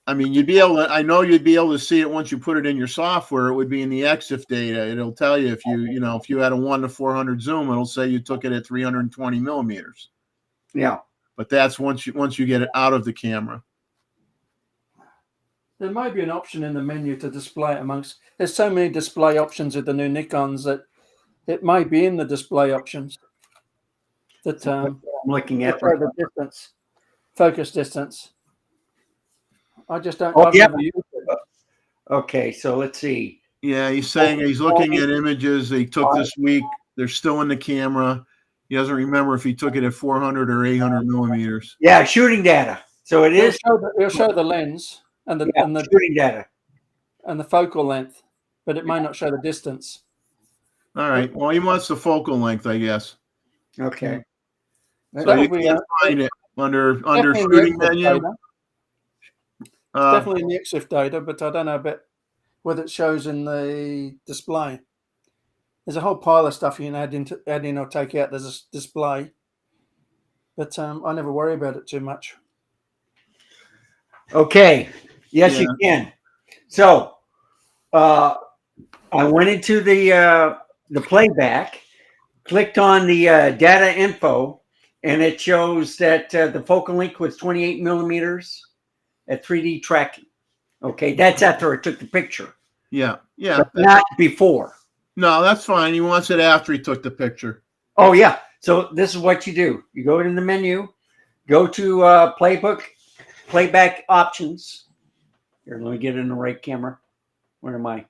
[SPEAKER 1] I mean, I know you'd be able to see it once you put it in your software. It would be in the EXIF data. It'll tell you if you had a 1:400 zoom, it'll say you took it at 320 millimeters.
[SPEAKER 6] Yeah.
[SPEAKER 1] But that's once you get it out of the camera.
[SPEAKER 8] There might be an option in the menu to display it amongst. There's so many display options with the new Nikons that it may be in the display options. That
[SPEAKER 6] I'm looking at.
[SPEAKER 8] show the distance, focus distance. I just don't.
[SPEAKER 6] Oh,
[SPEAKER 8] I've
[SPEAKER 6] yeah.
[SPEAKER 8] never used it.
[SPEAKER 6] Okay, so let's see.
[SPEAKER 1] Yeah, he's saying he's looking at images he took this week. They're still in the camera. He doesn't remember if he took it at 400 or 800 millimeters.
[SPEAKER 6] Yeah, shooting data. So it is
[SPEAKER 8] It'll show the lens and the
[SPEAKER 6] shooting data.
[SPEAKER 8] and the focal length, but it may not show the distance.
[SPEAKER 1] All right. Well, he wants the focal length, I guess.
[SPEAKER 6] Okay.
[SPEAKER 1] So
[SPEAKER 8] That
[SPEAKER 1] you
[SPEAKER 8] would be,
[SPEAKER 1] can't find it under
[SPEAKER 8] definitely in the
[SPEAKER 1] shooting
[SPEAKER 8] EXIF
[SPEAKER 1] menu.
[SPEAKER 8] data. Definitely in the EXIF data, but I don't know about whether it shows in the display. There's a whole pile of stuff you can add in or take out. There's a display, but I never worry about it too much.
[SPEAKER 6] Okay. Yes, you can. So I went into the playback, clicked on the data info, and it shows that the focal length was 28 millimeters at 3D tracking. Okay, that's after I took the picture.
[SPEAKER 1] Yeah. Yeah.
[SPEAKER 6] But not before.
[SPEAKER 1] No, that's fine. He wants it after he took the picture.
[SPEAKER 6] Oh, yeah. So this is what you do. You go in the menu, go to playback options. Here, let me get in the right camera. Where am I?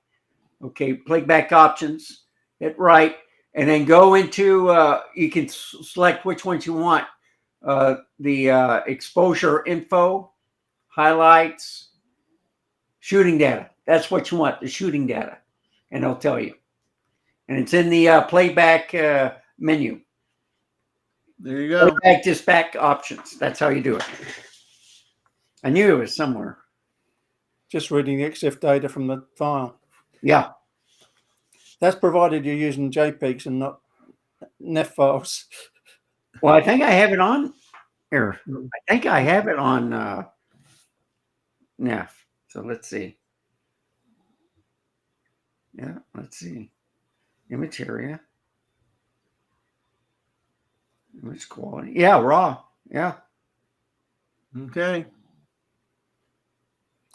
[SPEAKER 6] Okay, playback options. Hit right, and then go into. You can select which ones you want. The exposure info, highlights, shooting data. That's what you want. The shooting data, and it'll tell you. And it's in the playback menu.
[SPEAKER 1] There you go.
[SPEAKER 6] Playback dispatch options. That's how you do it. I knew it was somewhere.
[SPEAKER 8] Just reading the XF data from the file.
[SPEAKER 6] Yeah.
[SPEAKER 8] That's provided you're using JPEGs and not NEF files.
[SPEAKER 6] Well, I think I have it on here. I think I have it on NEF. So let's see. Yeah, let's see. Image area. Image quality. Yeah, raw. Yeah.
[SPEAKER 1] Okay.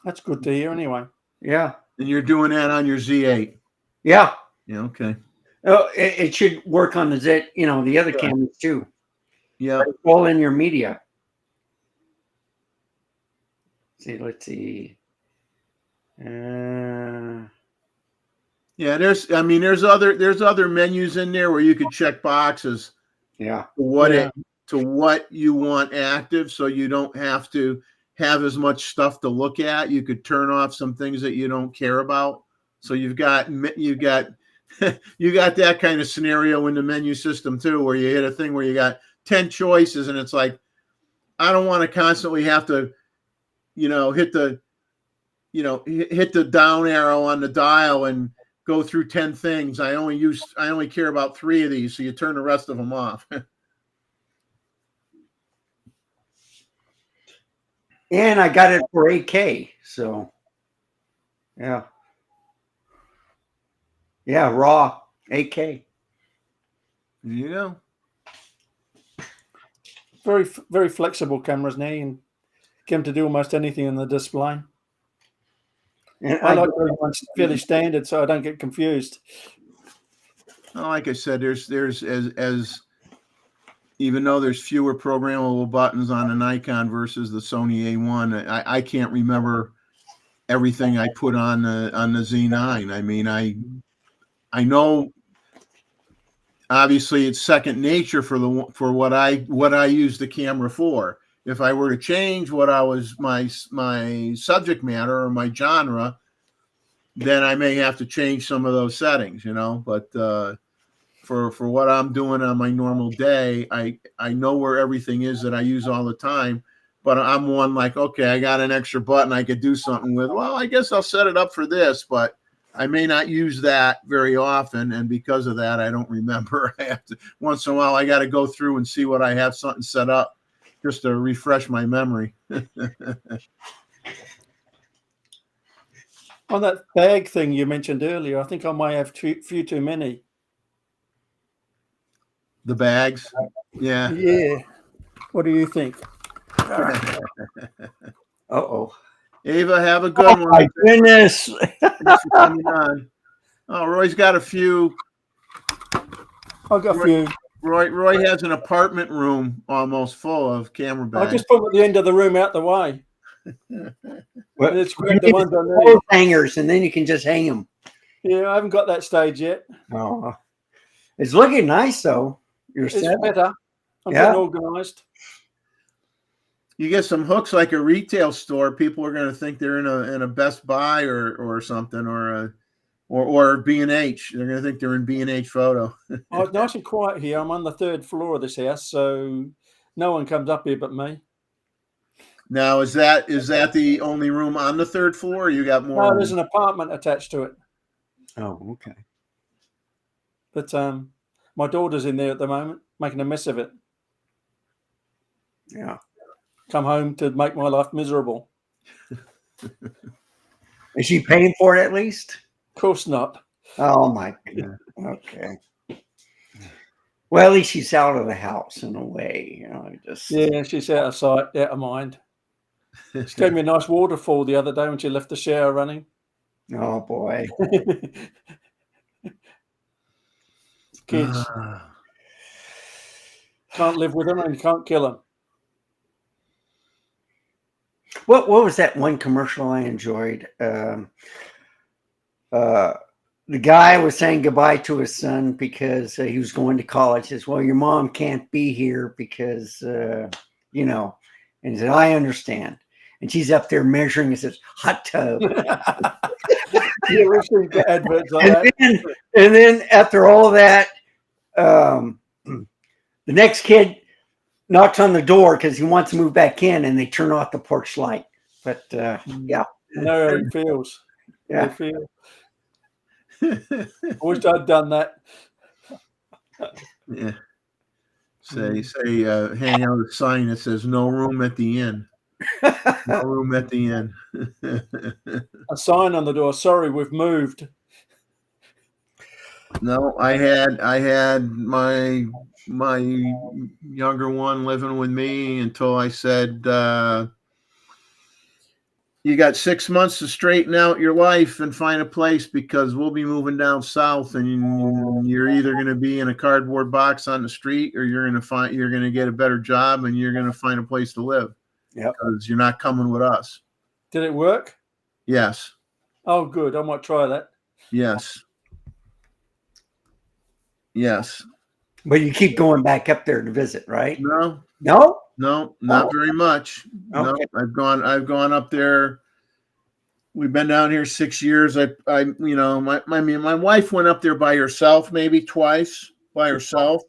[SPEAKER 8] That's good to hear anyway.
[SPEAKER 6] Yeah.
[SPEAKER 1] And you're doing that on your Z8.
[SPEAKER 6] Yeah.
[SPEAKER 1] Yeah. Okay.
[SPEAKER 6] Oh, it should work on the Z, the other
[SPEAKER 1] Yeah.
[SPEAKER 6] cameras too.
[SPEAKER 1] Yeah.
[SPEAKER 6] It's all in your media. Let's see.
[SPEAKER 1] Yeah. There's other menus in there where you could check boxes.
[SPEAKER 6] Yeah.
[SPEAKER 1] To what you want active, so you don't have to have as much stuff to look at. You could turn off some things that you don't care about. So you've got you got that kind of scenario in the menu system too, where you hit a thing where you got 10 choices and it's like, I don't want to constantly have to, hit the down arrow on the dial and go through 10 things. I only care about 3 of these. So you turn the rest of them off.
[SPEAKER 6] And I got it for 8K. So, yeah. Yeah, raw 8K.
[SPEAKER 1] There you go.
[SPEAKER 8] Very, very flexible cameras now. You can get them to do almost anything in the display.
[SPEAKER 6] And
[SPEAKER 8] I like everyone's fairly standard, so I don't get confused.
[SPEAKER 1] Well, like I said, there's as even though there's fewer programmable buttons on the Nikon versus the Sony A1, I can't remember everything I put on the Z9. I mean, I know obviously it's second nature for what I use the camera for. If I were to change what I was my subject matter or my genre, then I may have to change some of those settings, but for what I'm doing on my normal day, I know where everything is that I use all the time, but I'm one like, okay, I got an extra button I could do something with. Well, I guess I'll set it up for this, but I may not use that very often. And because of that, I don't remember. I have to, once in a while, I got to go through and see what I have something set up just to refresh my memory.
[SPEAKER 8] On that bag thing you mentioned earlier, I think I might have few too many.
[SPEAKER 1] The bags. Yeah.
[SPEAKER 8] Yeah. What do you think?
[SPEAKER 6] Uh-oh.
[SPEAKER 1] Ava, have a good
[SPEAKER 6] Oh,
[SPEAKER 1] one.
[SPEAKER 6] my goodness.
[SPEAKER 1] Thanks for coming on. Oh, Roy's got a few.
[SPEAKER 8] I've got a few.
[SPEAKER 1] Roy has an apartment room almost full of camera
[SPEAKER 8] I'll
[SPEAKER 1] bags.
[SPEAKER 8] just put them at the end of the room out the way.
[SPEAKER 6] Well,
[SPEAKER 8] Let's grab the ones I need.
[SPEAKER 6] clothes hangers, and then you can just hang them.
[SPEAKER 8] Yeah, I haven't got that stage yet.
[SPEAKER 6] Oh, it's looking nice though. You're
[SPEAKER 8] It's
[SPEAKER 6] set.
[SPEAKER 8] better. I'm
[SPEAKER 6] Yeah.
[SPEAKER 8] getting organised.
[SPEAKER 1] You get some hooks like a retail store, people are going to think they're in a Best Buy or something or B&H. They're going to think they're in B&H Photo.
[SPEAKER 8] Oh, it's nice and quiet here. I'm on the 3rd floor of this house, so no one comes up here but me.
[SPEAKER 1] Now, is that the only room on the 3rd floor, or you got more?
[SPEAKER 8] No, there's an apartment attached to it.
[SPEAKER 6] Oh, okay.
[SPEAKER 8] But my daughter's in there at the moment, making a mess of it.
[SPEAKER 6] Yeah.
[SPEAKER 8] Come home to make my life miserable.
[SPEAKER 6] Is she paying for it at least?
[SPEAKER 8] Of course not.
[SPEAKER 6] Oh my God. Okay. Well, at least she's out of the house in a way. Just
[SPEAKER 8] Yeah, she's out of sight, out of mind. She gave me a nice waterfall the other day when she left the shower running.
[SPEAKER 6] oh boy.
[SPEAKER 8] Kids can't live with them and you can't kill them.
[SPEAKER 6] What was that one commercial I enjoyed? The guy was saying goodbye to his son because he was going to college. He says, "Well, your mom can't be here because you know," and he said, "I understand." And she's up there measuring. He says, "Hot tub."
[SPEAKER 8] Yeah, we've seen adverts like
[SPEAKER 6] and
[SPEAKER 8] that.
[SPEAKER 6] then after all that, the next kid knocks on the door because he wants to move back in, and they turn off the porch light. But yeah,
[SPEAKER 8] I know how it feels.
[SPEAKER 6] Yeah.
[SPEAKER 8] I feel. I wish I'd done that.
[SPEAKER 1] Yeah. Hang out a sign that says "No room at the inn." No room at the inn.
[SPEAKER 8] A sign on the door. Sorry, we've moved.
[SPEAKER 1] No, I had my younger one living with me until I said, you got 6 months to straighten out your life and find a place, because we'll be moving down south, and you're either going to be in a cardboard box on the street, or you're going to get a better job, and you're going to find a place to live.
[SPEAKER 6] Yep.
[SPEAKER 1] Because you're not coming with us.
[SPEAKER 8] Did it work?
[SPEAKER 1] Yes.
[SPEAKER 8] Oh, good. I might try that.
[SPEAKER 1] Yes. Yes.
[SPEAKER 6] But you keep going back up there to visit, right?
[SPEAKER 1] No.
[SPEAKER 6] No?
[SPEAKER 1] No, not
[SPEAKER 6] Oh.
[SPEAKER 1] very much.
[SPEAKER 6] Okay.
[SPEAKER 1] No, I've gone up there. We've been down here 6 years. My wife went up there by herself, maybe twice by herself.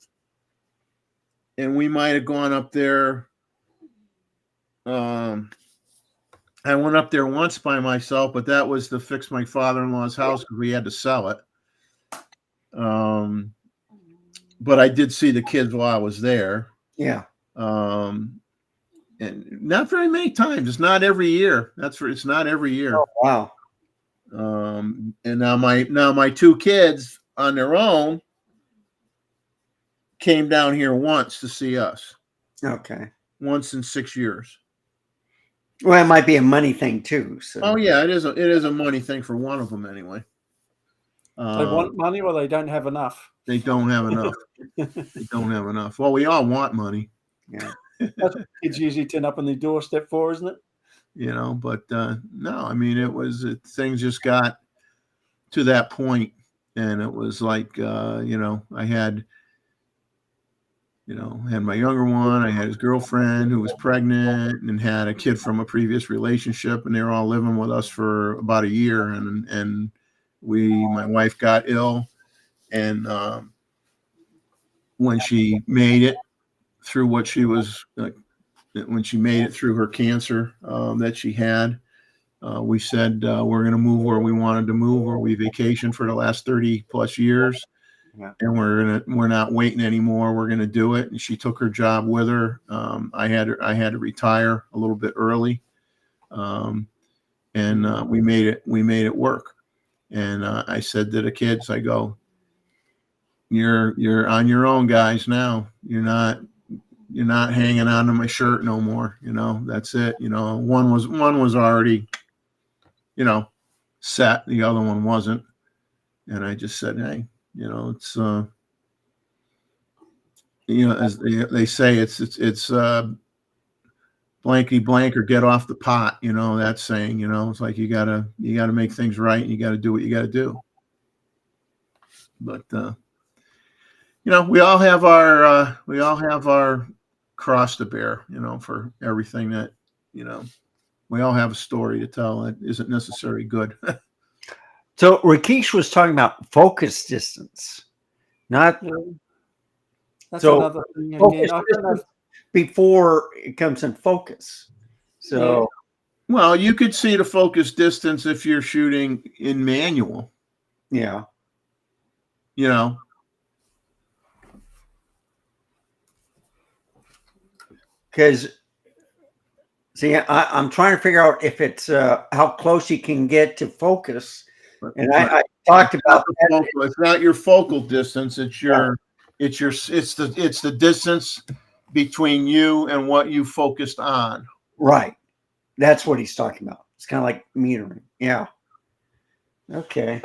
[SPEAKER 1] And we might have gone up there. I went up there once by myself, but that was to fix my father-in-law's house because we had to sell it. But I did see the kids while I was there.
[SPEAKER 6] Yeah.
[SPEAKER 1] And not very many times. It's not every year. It's not every year.
[SPEAKER 6] Oh, wow.
[SPEAKER 1] And now my two kids on their own came down here once to see us.
[SPEAKER 6] Okay.
[SPEAKER 1] Once in 6 years.
[SPEAKER 6] Well, it might be a money thing too. So.
[SPEAKER 1] Oh yeah, it is a money thing for one of them anyway.
[SPEAKER 8] They want money, or they don't have enough.
[SPEAKER 1] They don't have enough. They don't have enough. Well, we all want money.
[SPEAKER 6] Yeah.
[SPEAKER 8] That's what kids usually turn up on the doorstep for, isn't it?
[SPEAKER 1] But no, I mean, things just got to that point, and it was like, I had my younger one, I had his girlfriend who was pregnant and had a kid from a previous relationship, and they were all living with us for about a year, and my wife got ill, and when she made it through what she was when she made it through her cancer that she had, we said we're going to move where we wanted to move, where we vacationed for the last 30 plus years.
[SPEAKER 6] Yeah.
[SPEAKER 1] And we're not waiting anymore. We're going to do it. And she took her job with her. I had to retire a little bit early. And we made it work. And I said to the kids, I go, you're on your own, guys. Now you're not hanging on to my shirt no more. That's it. One was already, set. The other one wasn't. And I just said, hey, it's, as they say, it's blankety blank or get off the pot, that saying, it's like, you gotta make things right. And you got to do what you got to do. But, we all have our cross to bear, for everything that, we all have a story to tell that isn't necessarily good.
[SPEAKER 6] So Rakesh was talking about focus distance, not
[SPEAKER 8] That's
[SPEAKER 6] So,
[SPEAKER 8] another thing
[SPEAKER 6] focus
[SPEAKER 8] again. I don't know.
[SPEAKER 6] distance before it comes in focus. So
[SPEAKER 1] Well, you could see the focus distance if you're shooting in manual,
[SPEAKER 6] yeah. Because see, I'm trying to figure out if it's how close you can get to focus. And I talked about that.
[SPEAKER 1] It's not your focal distance. It's the distance between you and what you focused on.
[SPEAKER 6] Right. That's what he's talking about. It's kind of like metering. Yeah. Okay.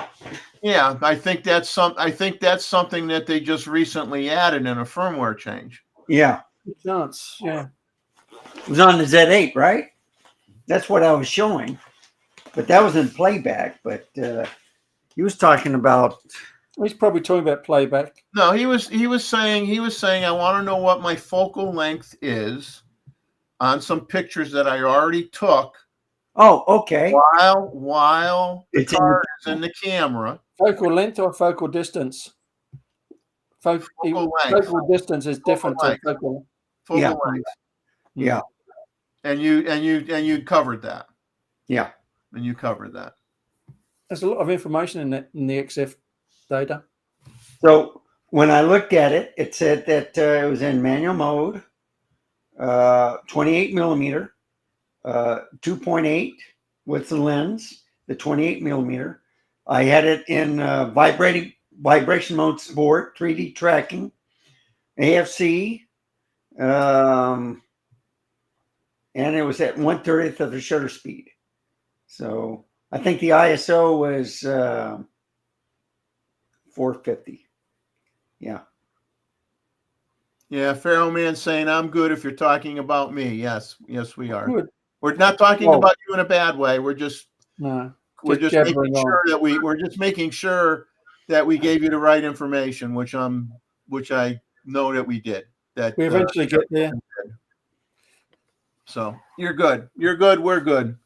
[SPEAKER 1] Yeah, I think that's something that they just recently added in a firmware change.
[SPEAKER 6] Yeah.
[SPEAKER 8] Chance, yeah.
[SPEAKER 6] It was on the Z8, right? That's what I was showing, but that was in playback. But he was talking about.
[SPEAKER 8] He's probably talking about playback.
[SPEAKER 1] No, he was saying I want to know what my focal length is on some pictures that I already took
[SPEAKER 6] Oh, okay.
[SPEAKER 1] while the
[SPEAKER 6] It's in
[SPEAKER 1] car is in the camera.
[SPEAKER 8] Focal length or focal distance?
[SPEAKER 1] Focal length.
[SPEAKER 8] Focal distance is different to
[SPEAKER 1] length.
[SPEAKER 8] focal.
[SPEAKER 1] Focal
[SPEAKER 6] Yeah.
[SPEAKER 1] length.
[SPEAKER 6] Yeah.
[SPEAKER 1] And you covered that.
[SPEAKER 6] Yeah.
[SPEAKER 1] And you covered that.
[SPEAKER 8] There's a lot of information in that in the XF data.
[SPEAKER 6] So when I looked at it, it said that it was in manual mode, 28 millimeter, 2.8 with the lens, the 28 millimeter. I had it in vibration mode sport, 3D tracking, AFC, and it was at 1/30th of the shutter speed. So I think the ISO was 450. Yeah.
[SPEAKER 1] Yeah, Pharaoh Man saying I'm good if you're talking about me. Yes, we are.
[SPEAKER 8] Good.
[SPEAKER 1] We're not talking
[SPEAKER 6] Oh.
[SPEAKER 1] about you in a bad way. We're just
[SPEAKER 8] No.
[SPEAKER 1] making
[SPEAKER 8] jabbering
[SPEAKER 1] sure
[SPEAKER 8] on.
[SPEAKER 1] that we're just making sure that we gave you the right information, which I know that we did. That
[SPEAKER 8] We eventually get there.
[SPEAKER 1] So you're good. You're good. We're good.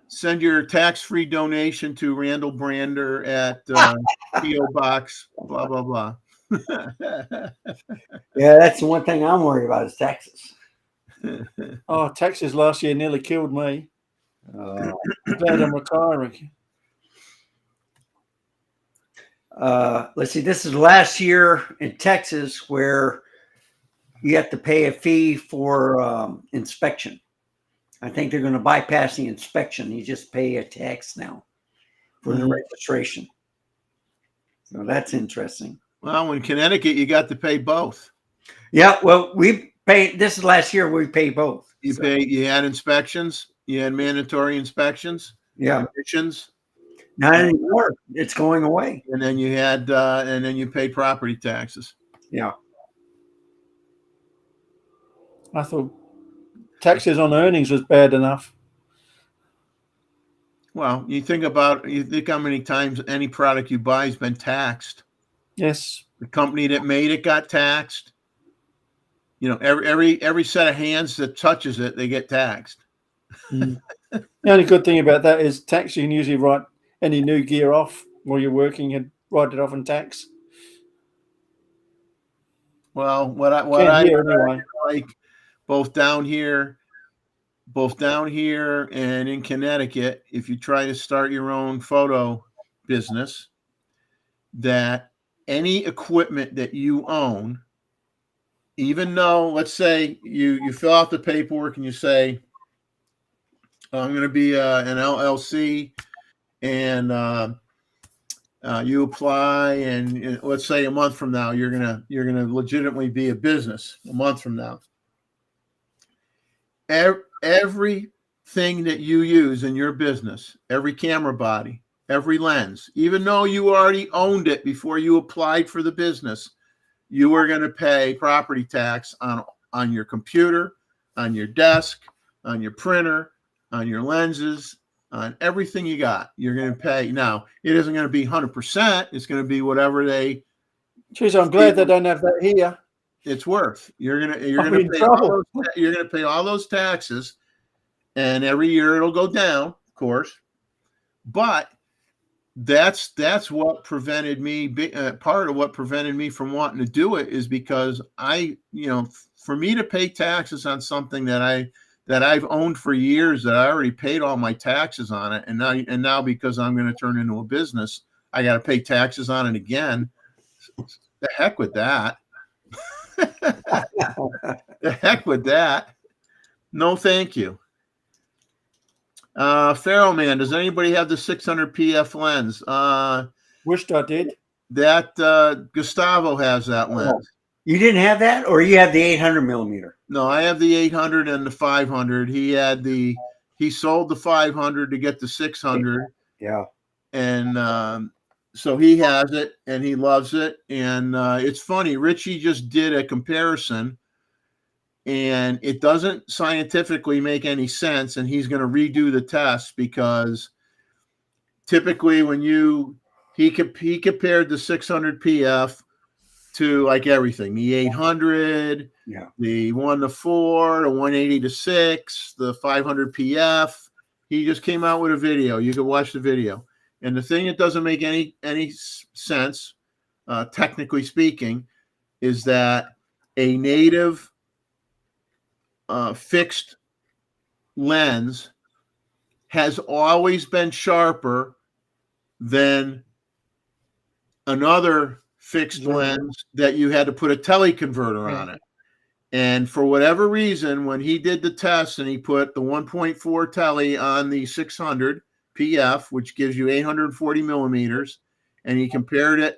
[SPEAKER 1] Send your tax-free donation to Randall Brander at PO Box. Blah blah blah.
[SPEAKER 6] Yeah, that's the one thing I'm worried about is taxes.
[SPEAKER 8] Oh, taxes last year nearly killed me. I'm glad I'm retiring.
[SPEAKER 6] Let's see. This is last year in Texas where you have to pay a fee for inspection. I think they're going to bypass the inspection. You just pay a tax now for the registration. So that's interesting.
[SPEAKER 1] Well, in Connecticut, you got to pay both.
[SPEAKER 6] Yeah. Well, we pay. This is last year. We pay both.
[SPEAKER 1] You had inspections. You had mandatory inspections.
[SPEAKER 6] Yeah.
[SPEAKER 1] Commissions.
[SPEAKER 6] Not anymore. It's going away.
[SPEAKER 1] And then you had, and then you paid property taxes.
[SPEAKER 6] Yeah.
[SPEAKER 8] I thought taxes on earnings was bad enough.
[SPEAKER 1] Well, you think how many times any product you buy has been taxed.
[SPEAKER 8] Yes.
[SPEAKER 1] The company that made it got taxed. You know, every set of hands that touches it, they get taxed.
[SPEAKER 8] The only good thing about that is tax. You can usually write any new gear off while you're working and write it off in tax.
[SPEAKER 1] Well, what I
[SPEAKER 8] anyway.
[SPEAKER 1] like both down here and in Connecticut, if you try to start your own photo business, that any equipment that you own, even though, let's say you fill out the paperwork and you say, I'm going to be an LLC, and you apply, and let's say a month from now you're gonna legitimately be a business. A month from now, everything that you use in your business, every camera body, every lens, even though you already owned it before you applied for the business, you are going to pay property tax on your computer, on your desk, on your printer, on your lenses, on everything you got. You're going to pay. Now, it isn't going to be 100%. It's going to be whatever they.
[SPEAKER 8] Jeez, I'm glad they don't have that here.
[SPEAKER 1] It's worth. You're going to pay all those taxes, and every year it'll go down, of course. But that's what prevented me. Part of what prevented me from wanting to do it is because for me to pay taxes on something that I've owned for years, that I already paid all my taxes on it, and now because I'm going to turn into a business, I got to pay taxes on it again. The heck with that. The heck with that. No, thank you. Pharaoh Man, does anybody have the 600 PF lens?
[SPEAKER 8] Wished I did.
[SPEAKER 1] That Gustavo has that lens.
[SPEAKER 6] You didn't have that, or you have the 800 millimeter?
[SPEAKER 1] No, I have the 800 and the 500. He sold the 500 to get the 600.
[SPEAKER 6] Yeah.
[SPEAKER 1] And so he has it and he loves it. And it's funny. Richie just did a comparison and it doesn't scientifically make any sense. And he's going to redo the test because typically when he compared the 600 PF to like everything, the 800,
[SPEAKER 6] Yeah.
[SPEAKER 1] the 1-4, the 180-6, the 500 PF. He just came out with a video. You can watch the video. And the thing that doesn't make any sense, technically speaking, is that a native fixed lens has always been sharper than another fixed lens that you had to put a teleconverter on it. And for whatever reason, when he did the test and he put the 1.4 tele on the 600 PF, which gives you 840 millimeters, and he compared it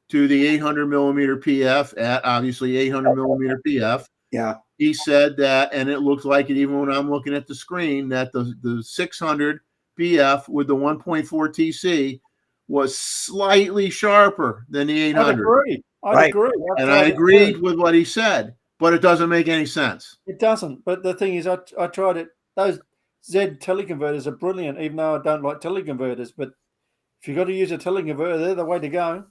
[SPEAKER 1] to the 800 millimeter PF at obviously 800 millimeter PF.
[SPEAKER 6] Yeah.
[SPEAKER 1] He said that, and it looks like it even when I'm looking at the screen, that the 600 PF with the 1.4 TC was slightly sharper than the 800.
[SPEAKER 8] I'd agree.
[SPEAKER 6] Right.
[SPEAKER 1] And I agreed with what he said, but it doesn't make any sense.
[SPEAKER 8] It doesn't. But the thing is, I tried it. Those Z teleconverters are brilliant, even though I don't like teleconverters. But if you've got to use a teleconverter, they're the way to go.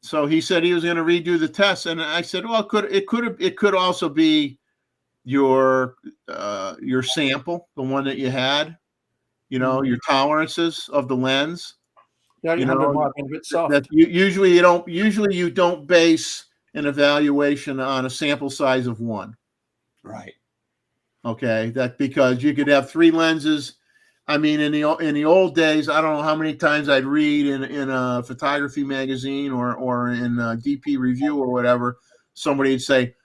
[SPEAKER 1] So he said he was going to redo the test, and I said, well, it could also be your sample, the one that you had, your tolerances of the lens.
[SPEAKER 8] The 800 might be a bit soft.
[SPEAKER 1] That usually you don't base an evaluation on a sample size of 1.
[SPEAKER 6] Right.
[SPEAKER 1] Okay, that because you could have 3 lenses. I mean, in the old days, I don't know how many times I'd read in a photography magazine or in a DP review or whatever, somebody would say,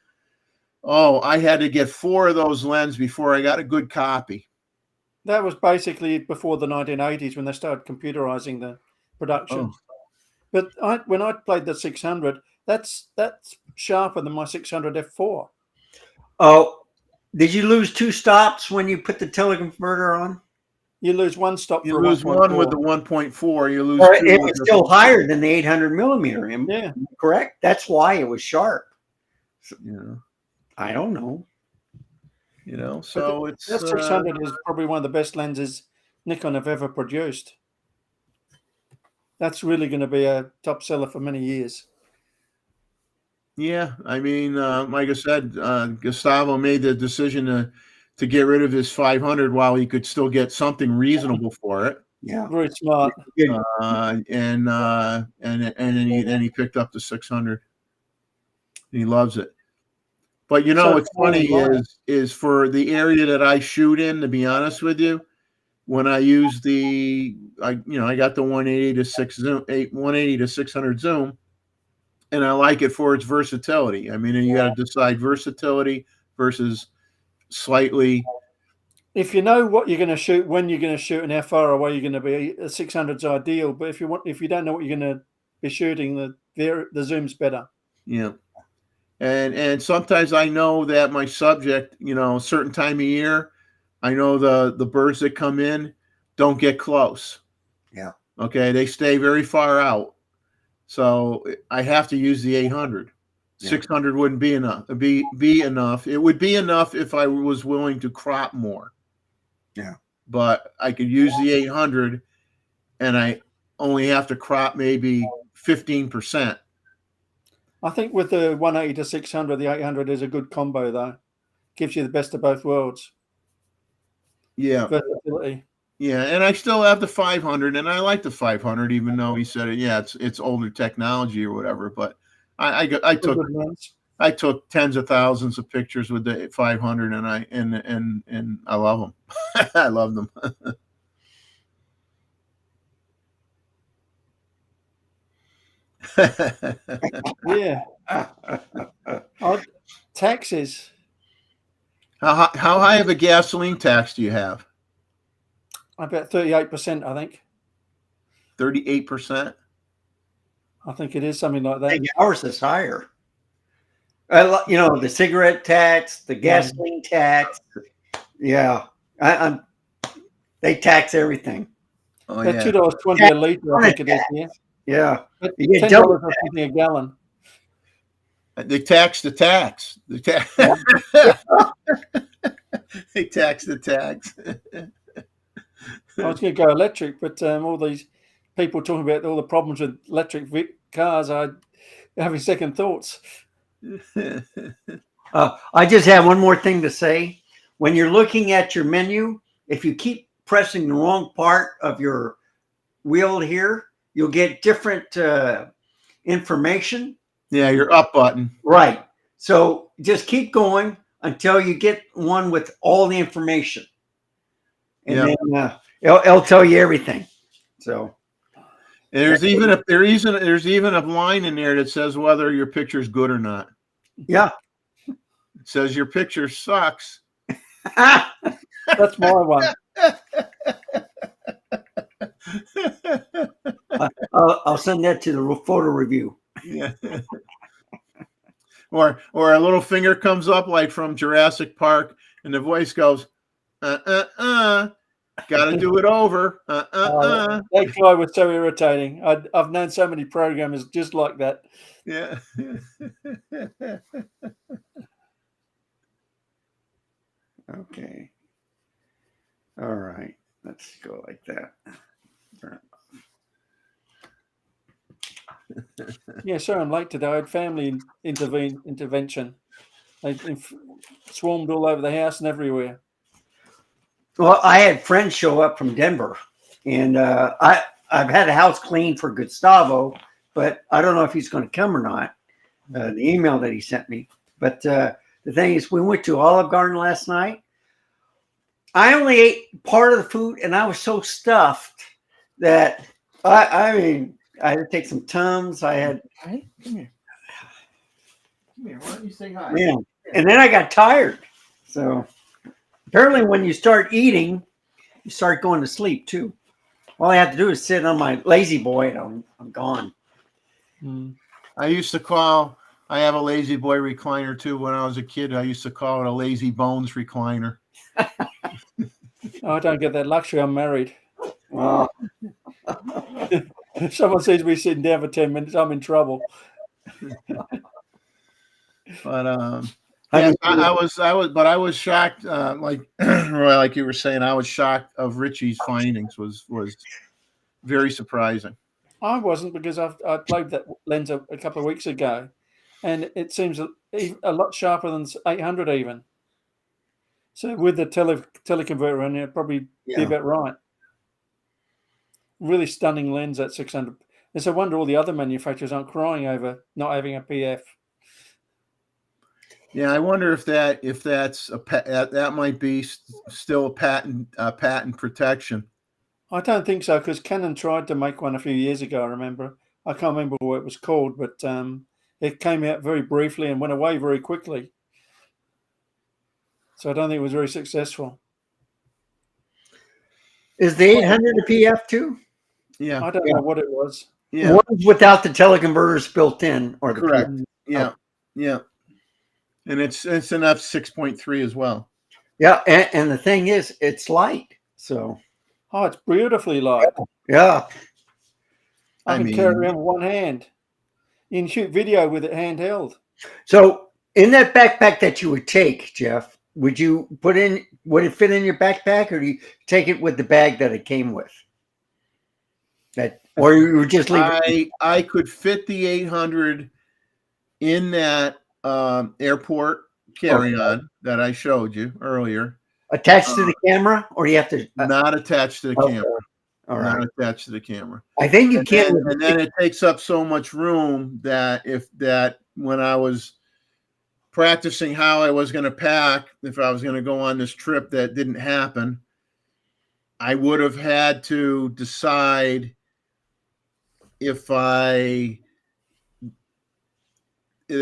[SPEAKER 1] "Oh, I had to get 4 of those lenses before I got a good copy."
[SPEAKER 8] That was basically before the 1980s when they started computerizing the production.
[SPEAKER 1] Oh.
[SPEAKER 8] But when I played the 600, that's sharper than my 600 f4.
[SPEAKER 6] Oh, did you lose 2 stops when you put the teleconverter on?
[SPEAKER 8] You lose 1 stop.
[SPEAKER 1] You
[SPEAKER 8] for
[SPEAKER 1] lose
[SPEAKER 8] 1.4.
[SPEAKER 1] 1 with the 1.4. You lose
[SPEAKER 6] Or
[SPEAKER 1] 2.
[SPEAKER 6] it was still higher than the 800 millimeter.
[SPEAKER 8] Yeah.
[SPEAKER 6] Correct. That's why it was sharp.
[SPEAKER 1] Yeah.
[SPEAKER 6] I don't know.
[SPEAKER 1] So it's
[SPEAKER 8] That 600 is probably one of the best lenses Nikon have ever produced. That's really going to be a top seller for many years.
[SPEAKER 1] Yeah, I mean, like I said, Gustavo made the decision to get rid of his 500 while he could still get something reasonable for it.
[SPEAKER 6] Yeah.
[SPEAKER 8] Very smart.
[SPEAKER 1] And then he picked up the 600. He loves it. But what's funny is for the area that I shoot in, to be honest with you, when I use I got the 180 to 600 zoom, and I like it for its versatility. I mean, you got to decide versatility versus slightly.
[SPEAKER 8] If you know what you're going to shoot, when you're going to shoot, and how far away you're going to be, a 600's ideal. But if you don't know what you're going to be shooting, the zoom's better.
[SPEAKER 1] Yeah. And sometimes I know that my subject, a certain time of year, I know the birds that come in don't get close.
[SPEAKER 6] Yeah.
[SPEAKER 1] Okay. They stay very far out. So I have to use the 800. Yeah. 600 wouldn't be enough. Be enough. It would be enough if I was willing to crop more.
[SPEAKER 6] Yeah.
[SPEAKER 1] But I could use the 800 and I only have to crop maybe 15%.
[SPEAKER 8] I think with the 180 to 600, the 800 is a good combo, though. Gives you the best of both worlds.
[SPEAKER 1] Yeah.
[SPEAKER 8] Versatility.
[SPEAKER 1] Yeah, and I still have the 500, and I like the 500, even though he said it's older technology or whatever. But I took tens of thousands of pictures with the 500, and I love them. I love them.
[SPEAKER 8] Yeah. Taxes.
[SPEAKER 1] How high of a gasoline tax do you have?
[SPEAKER 8] About 38%, I think.
[SPEAKER 1] 38%?
[SPEAKER 8] I think it is something like that.
[SPEAKER 6] I think ours is higher. The cigarette tax, the gasoline tax. Yeah. They tax everything.
[SPEAKER 1] Oh, yeah.
[SPEAKER 8] $2.20 a litre, I think it is. Yeah.
[SPEAKER 6] Yeah.
[SPEAKER 8] But $10 a gallon.
[SPEAKER 1] They tax the tax. They tax they tax the tax.
[SPEAKER 8] I was going to go electric, but all these people talking about all the problems with electric cars, I having second thoughts.
[SPEAKER 6] I just have one more thing to say. When you're looking at your menu, if you keep pressing the wrong part of your wheel here, you'll get different information.
[SPEAKER 1] Yeah, your up button.
[SPEAKER 6] Right. So just keep going until you get one with all the information. And
[SPEAKER 1] Yeah.
[SPEAKER 6] then it'll tell you everything. So
[SPEAKER 1] There's even a line in there that says whether your picture's good or not.
[SPEAKER 6] yeah.
[SPEAKER 1] It says your picture sucks.
[SPEAKER 8] That's my one.
[SPEAKER 6] I'll send that to the photo review.
[SPEAKER 1] Yeah. Or a little finger comes up like from Jurassic Park, and the voice goes, got to do it over.
[SPEAKER 8] That guy was so irritating. I've known so many programmers just like that.
[SPEAKER 1] Yeah.
[SPEAKER 6] Okay. All right. Let's go like that.
[SPEAKER 8] Yeah, sorry I'm late today. I had family intervention. They swarmed all over the house and everywhere.
[SPEAKER 6] Well, I had friends show up from Denver, and I've had a house cleaned for Gustavo, but I don't know if he's going to come or not. The email that he sent me. But the thing is, we went to Olive Garden last night. I only ate part of the food, and I was so stuffed that I mean, I had to take some Tums. I had,
[SPEAKER 1] Hey, come here. Come here. Why don't you say hi?
[SPEAKER 6] man, and then I got tired. So apparently, when you start eating, you start going to sleep too. All I have to do is sit on my lazy boy, and I'm gone.
[SPEAKER 1] I have a lazy boy recliner too. When I was a kid, I used to call it a lazy bones recliner.
[SPEAKER 8] I don't get that luxury. I'm married.
[SPEAKER 6] Well,
[SPEAKER 8] If someone sees me sitting down for 10 minutes, I'm in trouble.
[SPEAKER 1] But yeah, I was shocked. Like Roy, like you were saying, I was shocked of Richie's findings. Was very surprising.
[SPEAKER 8] I wasn't, because I played that lens a couple of weeks ago, and it seems a lot sharper than 800 even. So with the teleconverter in it, probably be about right. Really stunning lens at 600. It's a wonder all the other manufacturers aren't crying over not having a PF.
[SPEAKER 1] Yeah, I wonder if that's that might be still a patent protection.
[SPEAKER 8] I don't think so, because Canon tried to make one a few years ago, I remember. I can't remember what it was called, but it came out very briefly and went away very quickly. So I don't think it was very successful.
[SPEAKER 6] is the 800 a PF too?
[SPEAKER 1] Yeah,
[SPEAKER 8] I don't know what it was.
[SPEAKER 1] yeah,
[SPEAKER 6] One's without the teleconverters built in, or the
[SPEAKER 1] correct.
[SPEAKER 6] PF.
[SPEAKER 1] Yeah, yeah, and it's an f6.3 as well.
[SPEAKER 6] Yeah, and the thing is, it's light. So
[SPEAKER 8] Oh, it's beautifully light.
[SPEAKER 6] yeah,
[SPEAKER 8] I
[SPEAKER 1] I
[SPEAKER 8] can
[SPEAKER 6] mean,
[SPEAKER 8] carry it around with one hand. You can shoot video with it handheld.
[SPEAKER 6] so in that backpack that you would take, Jeff, would it fit in your backpack, or do you take it with the bag that it came with? Or you would just leave it?
[SPEAKER 1] I could fit the 800 in that airport carry-on that I showed you earlier.
[SPEAKER 6] Attached to the camera, or do you have to?
[SPEAKER 1] Not attached to the
[SPEAKER 6] Okay.
[SPEAKER 1] camera.
[SPEAKER 6] All
[SPEAKER 1] Not
[SPEAKER 6] right.
[SPEAKER 1] attached to the camera.
[SPEAKER 6] I think you
[SPEAKER 1] And
[SPEAKER 6] can.
[SPEAKER 1] then it takes up so much room that when I was practicing how I was going to pack, if I was going to go on this trip that didn't happen, I would have had to decide if there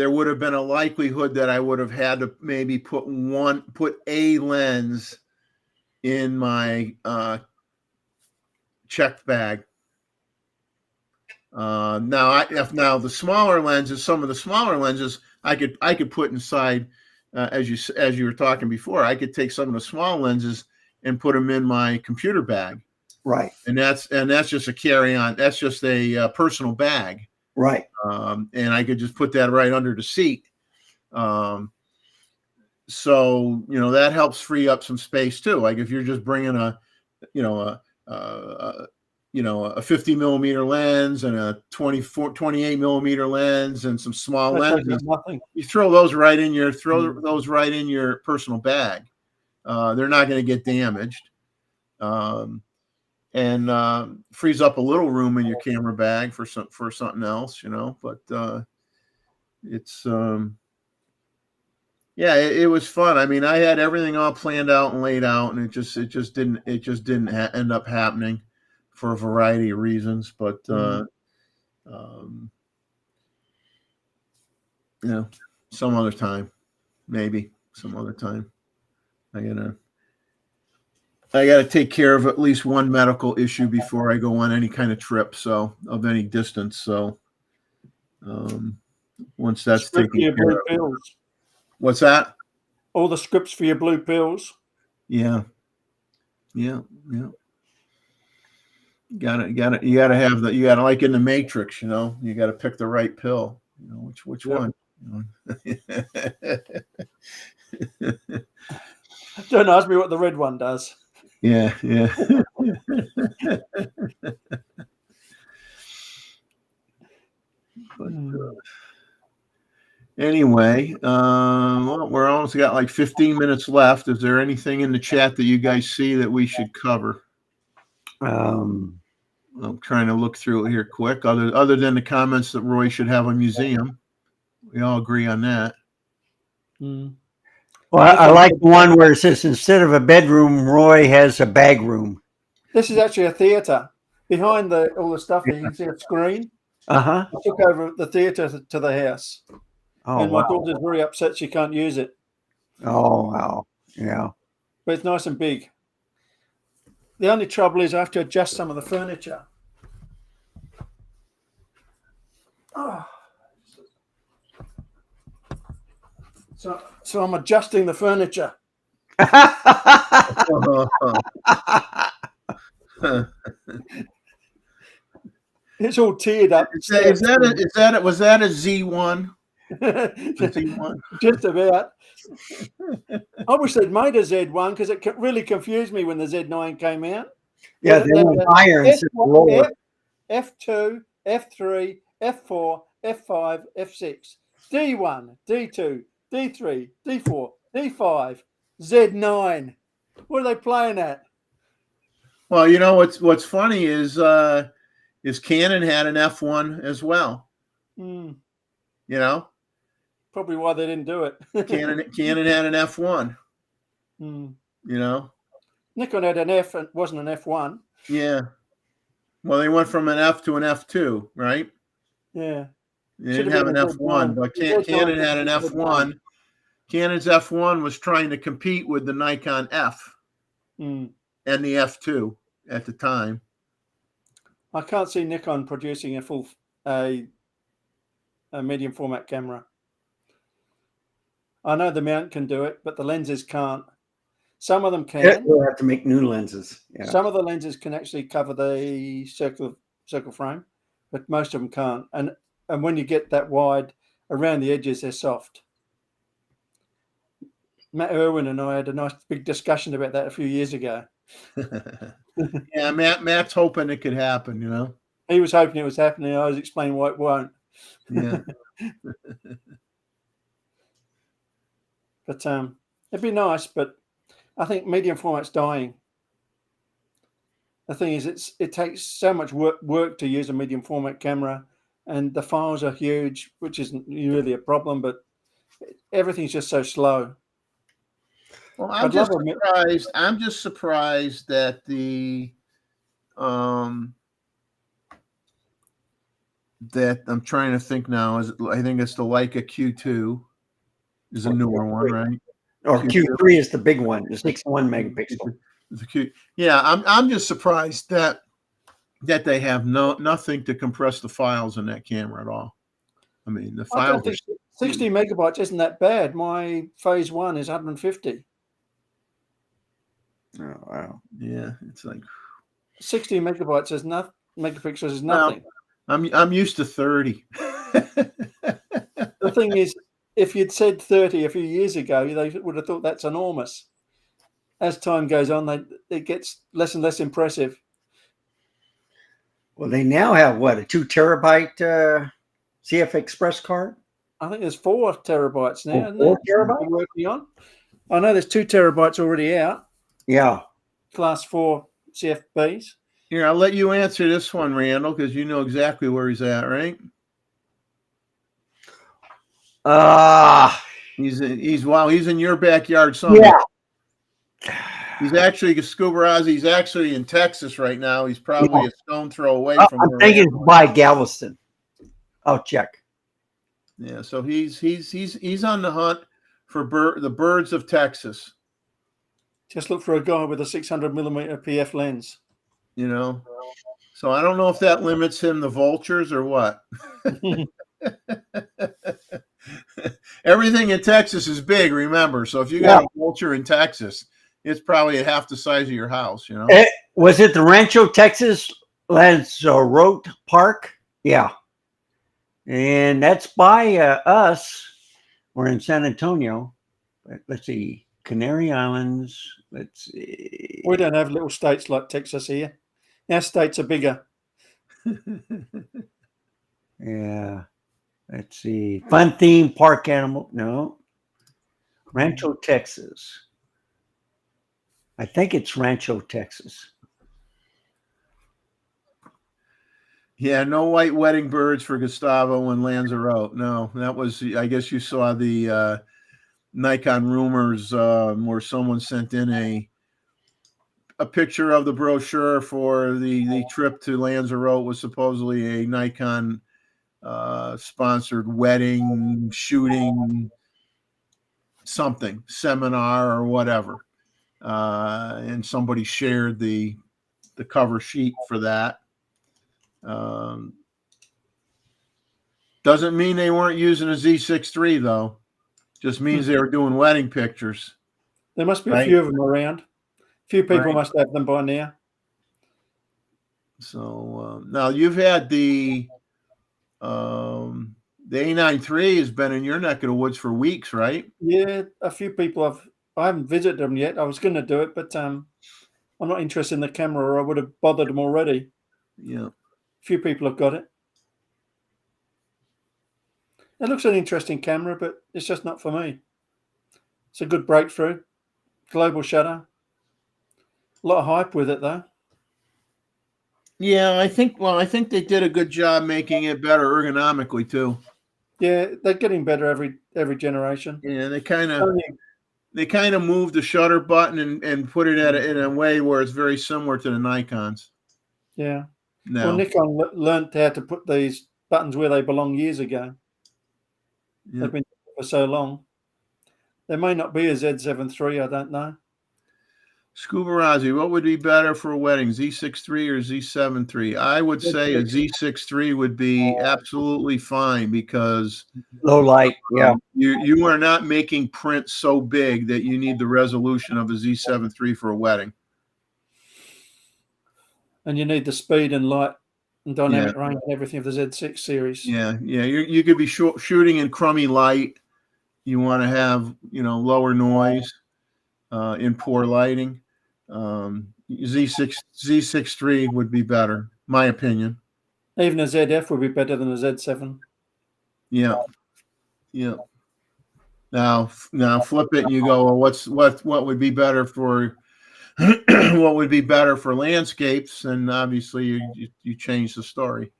[SPEAKER 1] would have been a likelihood that I would have had to maybe put a lens in my checked bag. Now the smaller lenses, some of the smaller lenses I could put inside, as you were talking before, I could take some of the small lenses and put them in my computer bag.
[SPEAKER 6] Right.
[SPEAKER 1] And that's just a carry-on. That's just a personal bag.
[SPEAKER 6] Right.
[SPEAKER 1] And I could just put that right under the seat. So that helps free up some space too. Like if you're just bringing a 50 millimeter lens and a 28 millimeter lens and some small
[SPEAKER 8] That takes
[SPEAKER 1] lenses,
[SPEAKER 8] up nothing.
[SPEAKER 1] you throw those right in your personal bag. They're not going to get damaged, and frees up a little room in your camera bag for something else, But it's it was fun. I mean, I had everything all planned out and laid out, and it just didn't end up happening for a variety of reasons. But some other time, maybe some other time. I gotta take care of at least one medical issue before I go on any kind of trip, so of any distance. So once that's
[SPEAKER 8] Script for
[SPEAKER 1] taken
[SPEAKER 8] your
[SPEAKER 1] care
[SPEAKER 8] blue
[SPEAKER 1] of.
[SPEAKER 8] pills.
[SPEAKER 1] What's that?
[SPEAKER 8] All the scripts for your blue pills.
[SPEAKER 1] Yeah. You gotta have like in the Matrix, you gotta pick the right pill. Which one?
[SPEAKER 8] Don't ask me what the red one does.
[SPEAKER 1] Yeah. But, anyway, well, we're almost got like 15 minutes left. Is there anything in the chat that you guys see that we should cover? I'm trying to look through it here quick. Other than the comments that Roy should have a museum, we all agree on that.
[SPEAKER 6] Well, I like the one where it says instead of a bedroom, Roy has a bag room.
[SPEAKER 8] This is actually a theatre. Behind all the stuff there, you can see a screen.
[SPEAKER 6] Uh-huh.
[SPEAKER 8] I took over the theatre to the house.
[SPEAKER 6] Oh,
[SPEAKER 8] And my
[SPEAKER 6] wow.
[SPEAKER 8] daughter's very upset she can't use it.
[SPEAKER 6] Oh, wow. Yeah.
[SPEAKER 8] But it's nice and big. The only trouble is I have to adjust some of the furniture. Oh. So I'm adjusting the furniture. It's all tiered up.
[SPEAKER 1] Was that a Z1? Z1?
[SPEAKER 8] Just about. I wish they'd made a Z1 because it really confused me when the Z9 came out.
[SPEAKER 6] Yeah, they went higher instead of lower.
[SPEAKER 8] F2, F3, F4, F5, F6, D1, D2, D3, D4, D5, Z9. What are they playing at?
[SPEAKER 1] Well, what's funny is Canon had an F1 as well.
[SPEAKER 8] Probably why they didn't do it.
[SPEAKER 1] Canon had an F1.
[SPEAKER 8] Nikon had an F and wasn't an F1.
[SPEAKER 1] Yeah. Well, they went from an F to an F2, right?
[SPEAKER 8] Yeah.
[SPEAKER 1] They didn't have an F1, but Canon had an F1. Canon's F1 was trying to compete with the Nikon F and the F2 at the time.
[SPEAKER 8] I can't see Nikon producing a medium format camera. I know the mount can do it, but the lenses can't. Some of them can.
[SPEAKER 6] We'll have to make new lenses. Yeah.
[SPEAKER 8] Some of the lenses can actually cover the circle frame, but most of them can't. And when you get that wide around the edges, they're soft. Matt Irwin and I had a nice big discussion about that a few years ago.
[SPEAKER 1] Yeah, Matt's hoping it could happen,
[SPEAKER 8] He was hoping it was happening. I was explaining why it won't.
[SPEAKER 1] Yeah.
[SPEAKER 8] But it'd be nice, but I think medium format's dying. The thing is, it takes so much work to use a medium format camera, and the files are huge, which isn't really a problem, but everything's just so slow.
[SPEAKER 1] Well, I'm just surprised that that I'm trying to think now. I think it's the Leica Q2 is a newer one, right?
[SPEAKER 6] Or Q3 is the big one, the 61 megapixel.
[SPEAKER 1] Yeah, I'm just surprised that they have nothing to compress the files in that camera at all. I mean, the files are
[SPEAKER 8] 60 megabytes isn't that bad. My phase 1 is 150.
[SPEAKER 6] Oh, wow.
[SPEAKER 1] Yeah, it's like
[SPEAKER 8] 60 megabytes is megapixels is nothing.
[SPEAKER 1] I'm used to 30.
[SPEAKER 8] The thing is, if you'd said 30 a few years ago, they would have thought that's enormous. As time goes on, it gets less and less impressive.
[SPEAKER 6] Well, they now have what, a 2 terabyte CF Express card?
[SPEAKER 8] I think there's 4 terabytes now, isn't
[SPEAKER 6] 4
[SPEAKER 8] there?
[SPEAKER 6] terabytes?
[SPEAKER 8] They're working on. I know there's 2 terabytes already out,
[SPEAKER 6] Yeah.
[SPEAKER 8] class 4 CFBs.
[SPEAKER 1] Here, I'll let you answer this one, Randall, because you know exactly where he's at, right? He's in your backyard somewhere.
[SPEAKER 6] Yeah.
[SPEAKER 1] He's actually He's actually in Texas right now. He's probably a stone throw away from.
[SPEAKER 6] I'm
[SPEAKER 1] where
[SPEAKER 6] thinking
[SPEAKER 1] Randall
[SPEAKER 6] it's by Galveston. I'll check.
[SPEAKER 1] is. Yeah, so he's on the hunt for the birds of Texas.
[SPEAKER 8] Just look for a guy with a 600mm PF lens.
[SPEAKER 1] You know, so I don't know if that limits him to vultures or what. Everything in Texas is big, remember. So if you got a vulture in Texas, it's probably half the size of your house, you know.
[SPEAKER 6] Was it the Rancho Texas Lanzarote Park? Yeah. And that's by us. We're in San Antonio. Let's see. Canary Islands. Let's see.
[SPEAKER 8] We don't have little states like Texas here. Our states are bigger.
[SPEAKER 6] Yeah. Let's see. Fun theme park animal. No. Rancho Texas. I think it's Rancho Texas.
[SPEAKER 1] Yeah, no white wedding birds for Gustavo and Lanzarote. No, that was, I guess you saw the Nikon rumors where someone sent in a picture of the brochure for the trip to Lanzarote was supposedly a Nikon sponsored wedding shooting something seminar or whatever, and somebody shared the cover sheet for that. Doesn't mean they weren't using a Z6 III though. Just means they were doing wedding pictures.
[SPEAKER 8] There must be
[SPEAKER 1] Right.
[SPEAKER 8] a few of them around. A few people
[SPEAKER 1] Right.
[SPEAKER 8] must have them by now.
[SPEAKER 1] So now you've had the A9 III has been in your neck of the woods for weeks, right?
[SPEAKER 8] Yeah, a few people I haven't visited them yet. I was going to do it, but I'm not interested in the camera, or I would have bothered them already.
[SPEAKER 1] Yeah.
[SPEAKER 8] A few people have got it. It looks an interesting camera, but it's just not for me. It's a good breakthrough. Global shutter. A lot of hype with it, though.
[SPEAKER 1] Yeah, I think they did a good job making it better ergonomically too.
[SPEAKER 8] Yeah, they're getting better every generation.
[SPEAKER 1] Yeah, they kind of moved the shutter button and put it in a way where it's very similar to the Nikons.
[SPEAKER 8] Yeah.
[SPEAKER 1] No.
[SPEAKER 8] Well, Nikon learned how to put these buttons where they belong years ago.
[SPEAKER 1] Yeah.
[SPEAKER 8] They've been doing it for so long. There may not be a Z7 III, I don't know.
[SPEAKER 1] Scuba Razzie, what would be better for a wedding, Z6 III or Z7 III? I would say a Z6 III would be absolutely fine because
[SPEAKER 6] Low light. Yeah.
[SPEAKER 1] you are not making prints so big that you need the resolution of a Z7 III for a wedding.
[SPEAKER 8] And you need the speed and light and dynamic range and everything of the Z6 series.
[SPEAKER 1] Yeah. You could be shooting in crummy light. You want to have lower noise in poor lighting. Z6 III would be better, my opinion.
[SPEAKER 8] Even a ZF would be better than a Z7.
[SPEAKER 1] Yeah. Now flip it and you go, well, what would be better for what would be better for landscapes? And obviously you change the story.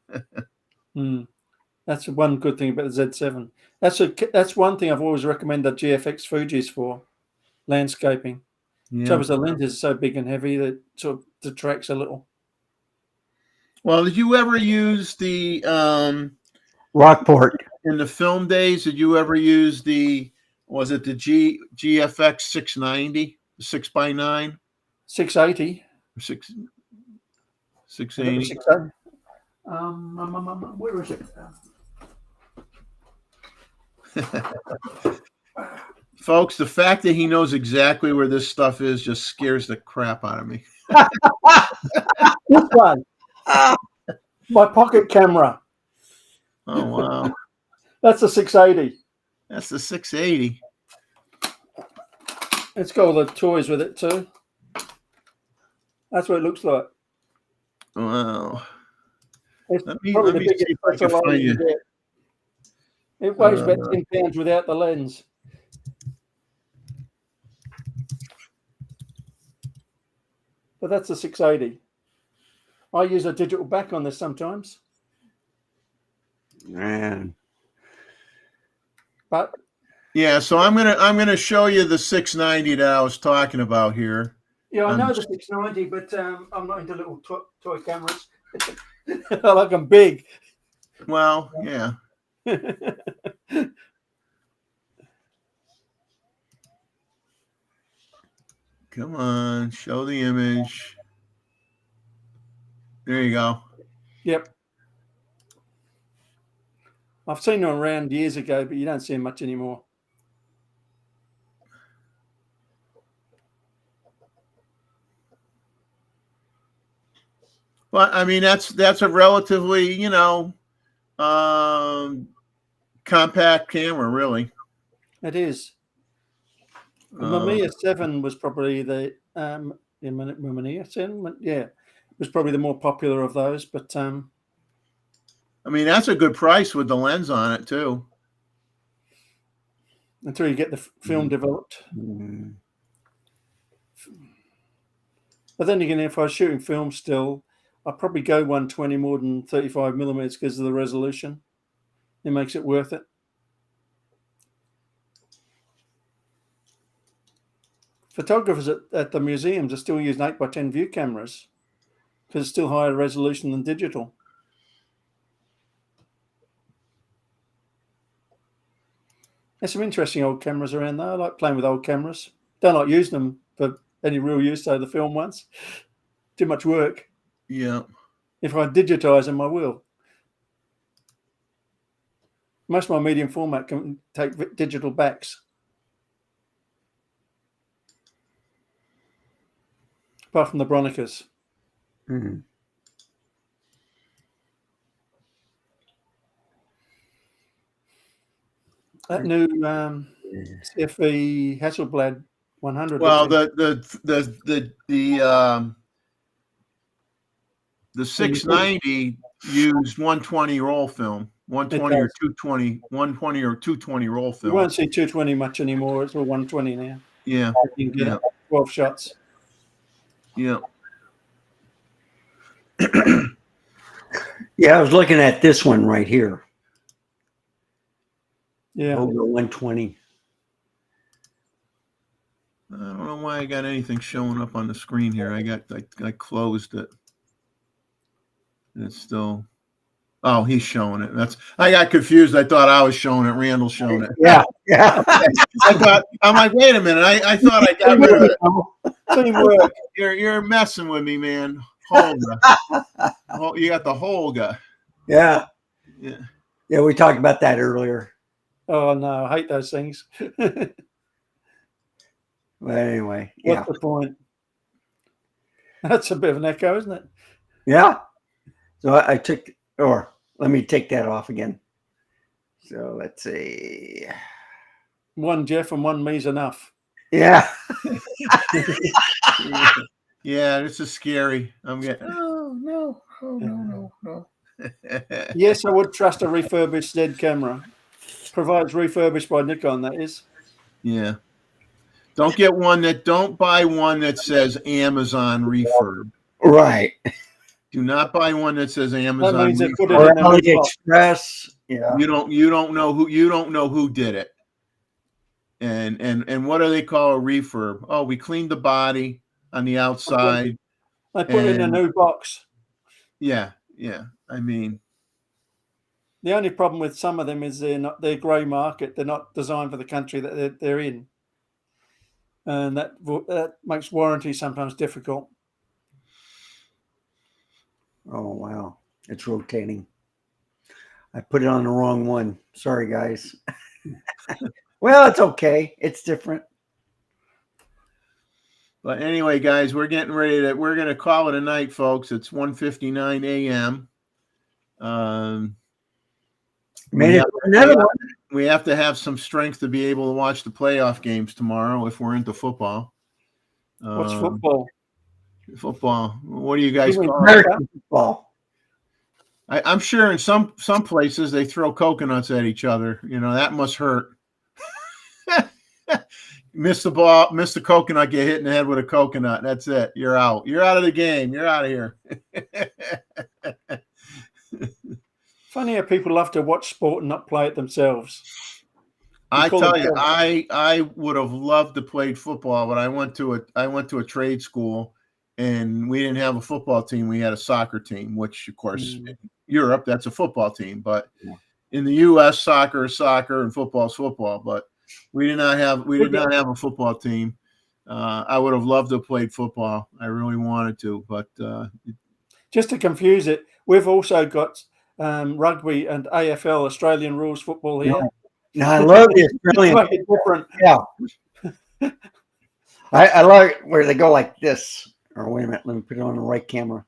[SPEAKER 8] That's one good thing about the Z7. That's one thing I've always recommended GFX Fujis for, landscaping.
[SPEAKER 1] Yeah.
[SPEAKER 8] Trouble is the lens is so big and heavy that it sort of detracts a little.
[SPEAKER 1] Well, did you ever use the
[SPEAKER 6] Rockport.
[SPEAKER 1] in the film days? Did you ever use was it the GFX 690, 6x9?
[SPEAKER 8] 680.
[SPEAKER 1] 680.
[SPEAKER 8] 680. Where is it?
[SPEAKER 1] Folks, the fact that he knows exactly where this stuff is just scares the crap out of me.
[SPEAKER 8] This one. My pocket camera.
[SPEAKER 1] Oh wow,
[SPEAKER 8] That's a 680.
[SPEAKER 1] that's the 680.
[SPEAKER 8] It's got all the toys with it too. That's what it looks like.
[SPEAKER 1] Wow.
[SPEAKER 8] It's
[SPEAKER 1] Let
[SPEAKER 8] probably
[SPEAKER 1] me
[SPEAKER 8] the biggest
[SPEAKER 1] see if I can
[SPEAKER 8] SLR
[SPEAKER 1] find
[SPEAKER 8] you
[SPEAKER 1] you.
[SPEAKER 8] can get. It weighs about
[SPEAKER 1] Uh,
[SPEAKER 8] 10 pounds without the lens. But that's a 680. I use a digital back on this sometimes.
[SPEAKER 6] Man.
[SPEAKER 8] But
[SPEAKER 1] Yeah, so I'm gonna show you the 690 that I was talking about here.
[SPEAKER 8] yeah, I know the 690, but I'm not into little toy cameras. I like them big.
[SPEAKER 1] Well, yeah. Come on, show the image. There you go.
[SPEAKER 8] Yep. I've seen them around years ago, but you don't see them much anymore.
[SPEAKER 1] Well, I mean that's a relatively, compact camera, really.
[SPEAKER 8] It is. The
[SPEAKER 1] Uh,
[SPEAKER 8] Mamiya 7 was probably the Mamiya 7, yeah, was probably the more popular of those. But
[SPEAKER 1] I mean, that's a good price with the lens on it too.
[SPEAKER 8] until you get the film developed.
[SPEAKER 6] Mm.
[SPEAKER 8] But then again, if I was shooting film still, I'd probably go 120 more than 35 millimeters because of the resolution. It makes it worth it. Photographers at the museums are still using 8x10 view cameras because it's still higher resolution than digital. There's some interesting old cameras around there. I like playing with old cameras. Don't like using them for any real use, so the film ones. Too much work.
[SPEAKER 1] Yeah.
[SPEAKER 8] If I digitize them, I will. Most of my medium format can take digital backs. Apart from the Bronicas.
[SPEAKER 6] Mm.
[SPEAKER 8] That new CFE Hasselblad 100.
[SPEAKER 1] Well,
[SPEAKER 8] looks
[SPEAKER 1] the 690 used 120 roll film, 120 or
[SPEAKER 8] does.
[SPEAKER 1] 220, 120 or 220 roll
[SPEAKER 8] You
[SPEAKER 1] film.
[SPEAKER 8] won't see 220 much anymore. It's all 120 now.
[SPEAKER 1] Yeah.
[SPEAKER 8] You can get
[SPEAKER 1] Yeah.
[SPEAKER 8] 12 shots.
[SPEAKER 1] Yeah.
[SPEAKER 6] Yeah, I was looking at this one right here.
[SPEAKER 8] Yeah.
[SPEAKER 6] Over 120.
[SPEAKER 1] I don't know why I got anything showing up on the screen here. I closed it. It's still. Oh, he's showing it. I got confused. I thought I was showing it. Randall's showing it.
[SPEAKER 6] Yeah, yeah.
[SPEAKER 1] I'm like, wait a minute. I thought I got rid of it.
[SPEAKER 8] Teamwork.
[SPEAKER 1] You're messing with me, man. Holga. You got the Holga.
[SPEAKER 6] Yeah.
[SPEAKER 1] Yeah.
[SPEAKER 6] Yeah, we talked about that earlier.
[SPEAKER 8] Oh, no. I hate those things.
[SPEAKER 6] But anyway,
[SPEAKER 8] What's
[SPEAKER 6] yeah.
[SPEAKER 8] the point? That's a bit of an echo, isn't it?
[SPEAKER 6] Yeah. So I took, or let me take that off again. So let's see.
[SPEAKER 8] One Jeff and one me's enough.
[SPEAKER 6] Yeah.
[SPEAKER 1] Yeah, this is scary. I'm getting. No.
[SPEAKER 8] Yes, I would trust a refurbished Z camera. Provides refurbished by Nikon, that is.
[SPEAKER 1] Yeah. Don't buy one that says Amazon refurb.
[SPEAKER 6] Right.
[SPEAKER 1] Do not buy one that says
[SPEAKER 8] That
[SPEAKER 1] Amazon
[SPEAKER 8] means they put it
[SPEAKER 6] Or
[SPEAKER 8] in a new box.
[SPEAKER 6] AliExpress. Yeah.
[SPEAKER 1] You don't know who did it. And what do they call a refurb? Oh, we cleaned the body on the outside.
[SPEAKER 8] They put it in a
[SPEAKER 1] And-
[SPEAKER 8] new box.
[SPEAKER 1] Yeah. I mean,
[SPEAKER 8] The only problem with some of them is they're grey market. They're not designed for the country that they're in. And that makes warranty sometimes difficult.
[SPEAKER 6] Oh, wow. It's rotating. I put it on the wrong one. Sorry, guys. Well, it's okay. It's different.
[SPEAKER 1] but anyway, guys, we're getting ready we're going to call it a night, folks. It's 1:59 a.m.
[SPEAKER 6] Made it
[SPEAKER 1] we
[SPEAKER 6] another
[SPEAKER 1] have-
[SPEAKER 6] one.
[SPEAKER 1] we have to have some strength to be able to watch the playoff games tomorrow if we're into football.
[SPEAKER 8] What's football?
[SPEAKER 1] Football. What do you guys
[SPEAKER 8] You mean
[SPEAKER 1] call it?
[SPEAKER 6] American football.
[SPEAKER 1] I'm sure in some places they throw coconuts at each other. You know, that must hurt. Miss the ball, miss the coconut, get hit in the head with a coconut. That's it. You're out. You're out of the game. You're out of here.
[SPEAKER 8] Funny how people love to watch sport and not play it themselves.
[SPEAKER 1] I
[SPEAKER 8] call
[SPEAKER 1] tell
[SPEAKER 8] it
[SPEAKER 1] you,
[SPEAKER 8] golf.
[SPEAKER 1] I would have loved to play football, but I went to a trade school, and we didn't have a football team. We had a soccer team, which of course in Europe that's a football team, but in the U.S. soccer is soccer and football is football. But we did not have a football team. I would have loved to have played football. I really wanted to, but
[SPEAKER 8] Just to confuse it, we've also got rugby and AFL, Australian rules football here.
[SPEAKER 6] No, I love the Australian.
[SPEAKER 8] Make it different.
[SPEAKER 6] Yeah. I like where they go like this. Or wait a minute, let me put it on the right camera.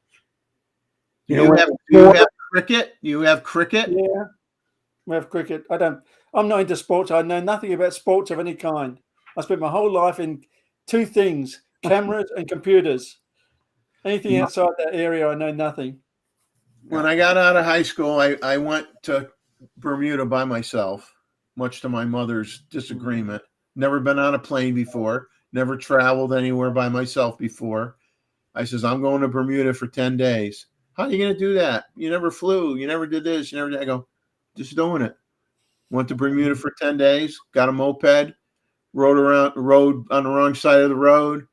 [SPEAKER 1] do
[SPEAKER 6] know
[SPEAKER 1] you
[SPEAKER 6] what-
[SPEAKER 1] have cricket? You have cricket?
[SPEAKER 8] Yeah, we have cricket. I'm not into sports. I know nothing about sports of any kind. I spent my whole life in two things: cameras and computers. Anything outside that area, I know nothing.
[SPEAKER 1] When I got out of high school, I went to Bermuda by myself, much to my mother's disagreement. Never been on a plane before, never traveled anywhere by myself before. I says, I'm going to Bermuda for 10 days. How are you going to do that? You never flew. You never did this. You never did. I go, just doing it. Went to Bermuda for 10 days, got a moped, rode on the wrong side of the road.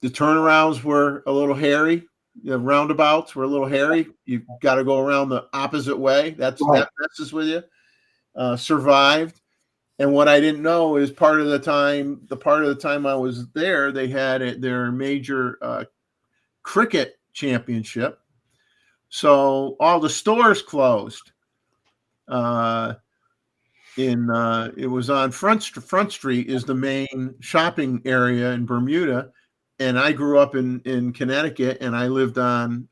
[SPEAKER 1] The turnarounds were a little hairy. The roundabouts were a little hairy. You've got to go around the opposite way. That messes with you. Survived. And what I didn't know is part of the time I was there, they had their major cricket championship. So all the stores closed. It was on Front Street is the main shopping area in Bermuda. And I grew up in Connecticut, and I lived on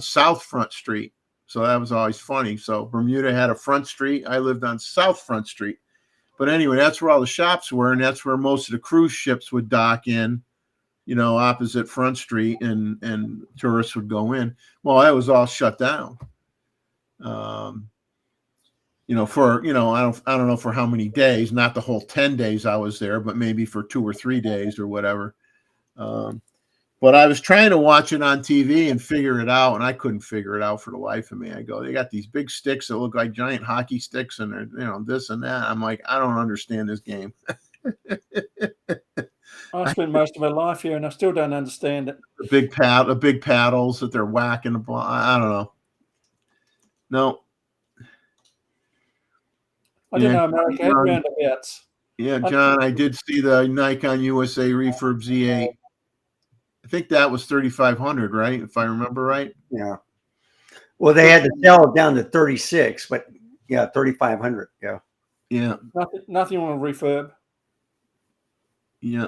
[SPEAKER 1] South Front Street. So that was always funny. So Bermuda had a Front Street. I lived on South Front Street. But anyway, that's where all the shops were, and that's where most of the cruise ships would dock in, opposite Front Street, and tourists would go in. Well, that was all shut down. I don't know for how many days, not the whole 10 days I was there, but maybe for 2 or 3 days or whatever. But I was trying to watch it on TV and figure it out, and I couldn't figure it out for the life of me. I go, they got these big sticks that look like giant hockey sticks, and they're, this and that. I'm like, I don't understand this game.
[SPEAKER 8] I spent most of my life here, and I still don't understand it.
[SPEAKER 1] The big paddles that they're whacking the ball. I don't know. No.
[SPEAKER 8] I didn't know America had roundabouts.
[SPEAKER 1] Yeah, John, I did see the Nikon USA Refurb Z8. I think that was 3,500, right? If I remember right.
[SPEAKER 6] Yeah. Well, they had to sell it down to 36, but yeah, 3,500. Yeah.
[SPEAKER 1] Yeah.
[SPEAKER 8] Nothing on a refurb.
[SPEAKER 1] Yeah.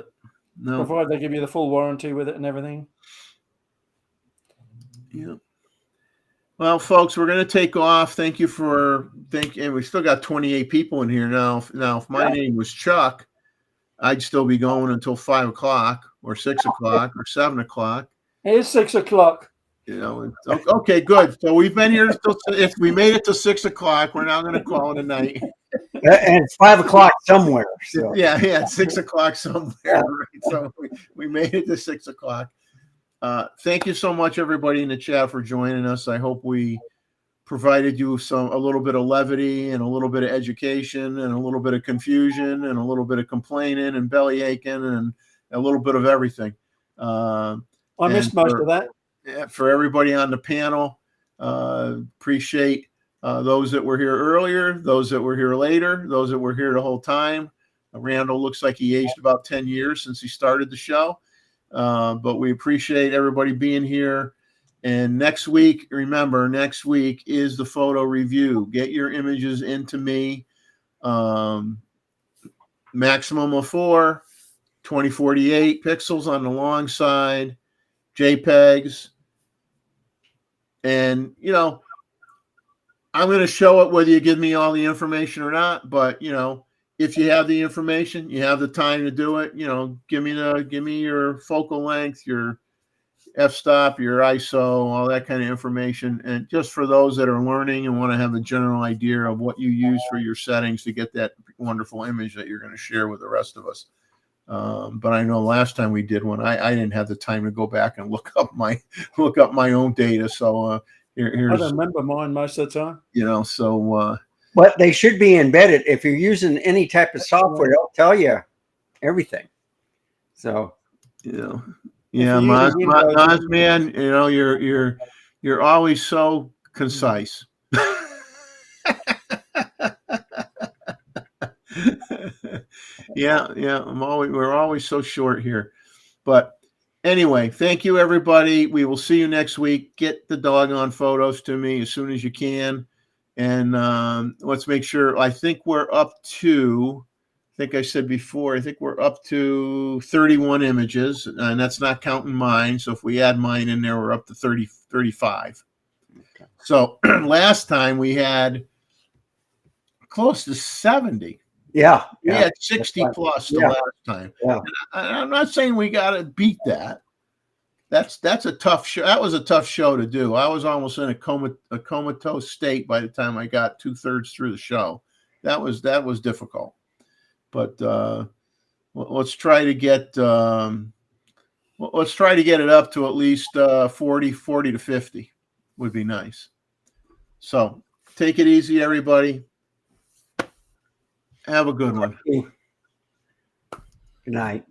[SPEAKER 1] No.
[SPEAKER 8] Provided they give you the full warranty with it and everything.
[SPEAKER 1] Yeah. Well, folks, we're going to take off. And we still got 28 people in here now. Now, if my name was Chuck, I'd still be going until 5 o'clock or 6 o'clock or 7 o'clock.
[SPEAKER 8] It is 6 o'clock.
[SPEAKER 1] Okay, good. So we've been here if we made it to 6 o'clock, we're now going to call it a night.
[SPEAKER 6] And it's 5 o'clock somewhere. So.
[SPEAKER 1] Yeah, 6 o'clock somewhere. Right? So we made it to 6 o'clock. Thank you so much, everybody in the chat, for joining us. I hope we provided you a little bit of levity and a little bit of education and a little bit of confusion and a little bit of complaining and belly aching and a little bit of everything.
[SPEAKER 8] I missed most of that.
[SPEAKER 1] For everybody on the panel, appreciate those that were here earlier, those that were here later, those that were here the whole time. Randall looks like he aged about 10 years since he started the show. But we appreciate everybody being here. And next week is the photo review. Get your images into me. Maximum of 4, 2048 pixels on the long side, JPEGs. And, I'm going to show it whether you give me all the information or not. But if you have the information, you have the time to do it. Give me your focal length, your f-stop, your ISO, all that kind of information. And just for those that are learning and want to have a general idea of what you use for your settings to get that wonderful image that you're going to share with the rest of us. But I know last time we did one, I didn't have the time to go back and look up my own data. So here's,
[SPEAKER 8] I don't remember mine most of the time.
[SPEAKER 6] But they should be embedded. If you're using any type of software, they'll tell you everything. So,
[SPEAKER 1] yeah,
[SPEAKER 8] you're
[SPEAKER 1] Maz,
[SPEAKER 8] using Windows,
[SPEAKER 1] man, you're always so concise. Yeah, we're always so short here. But anyway, thank you everybody. We will see you next week. Get the doggone photos to me as soon as you can. And let's make sure. I think we're up to, I think I said before, I think we're up to 31 images, and that's not counting mine. So if we add mine in there, we're up to 35.
[SPEAKER 2] Okay.
[SPEAKER 1] So last time we had close to 70.
[SPEAKER 6] yeah.
[SPEAKER 1] We had 60 plus the
[SPEAKER 6] Yeah.
[SPEAKER 1] last time.
[SPEAKER 6] Yeah.
[SPEAKER 1] And I'm not saying we got to beat that. That's a tough show. That was a tough show to do. I was almost in a comatose state by the time I got 2/3 through the show. That was difficult. But let's try to get it up to at least 40 to 50 would be nice. So take it easy, everybody. Have a good one.
[SPEAKER 6] Good night.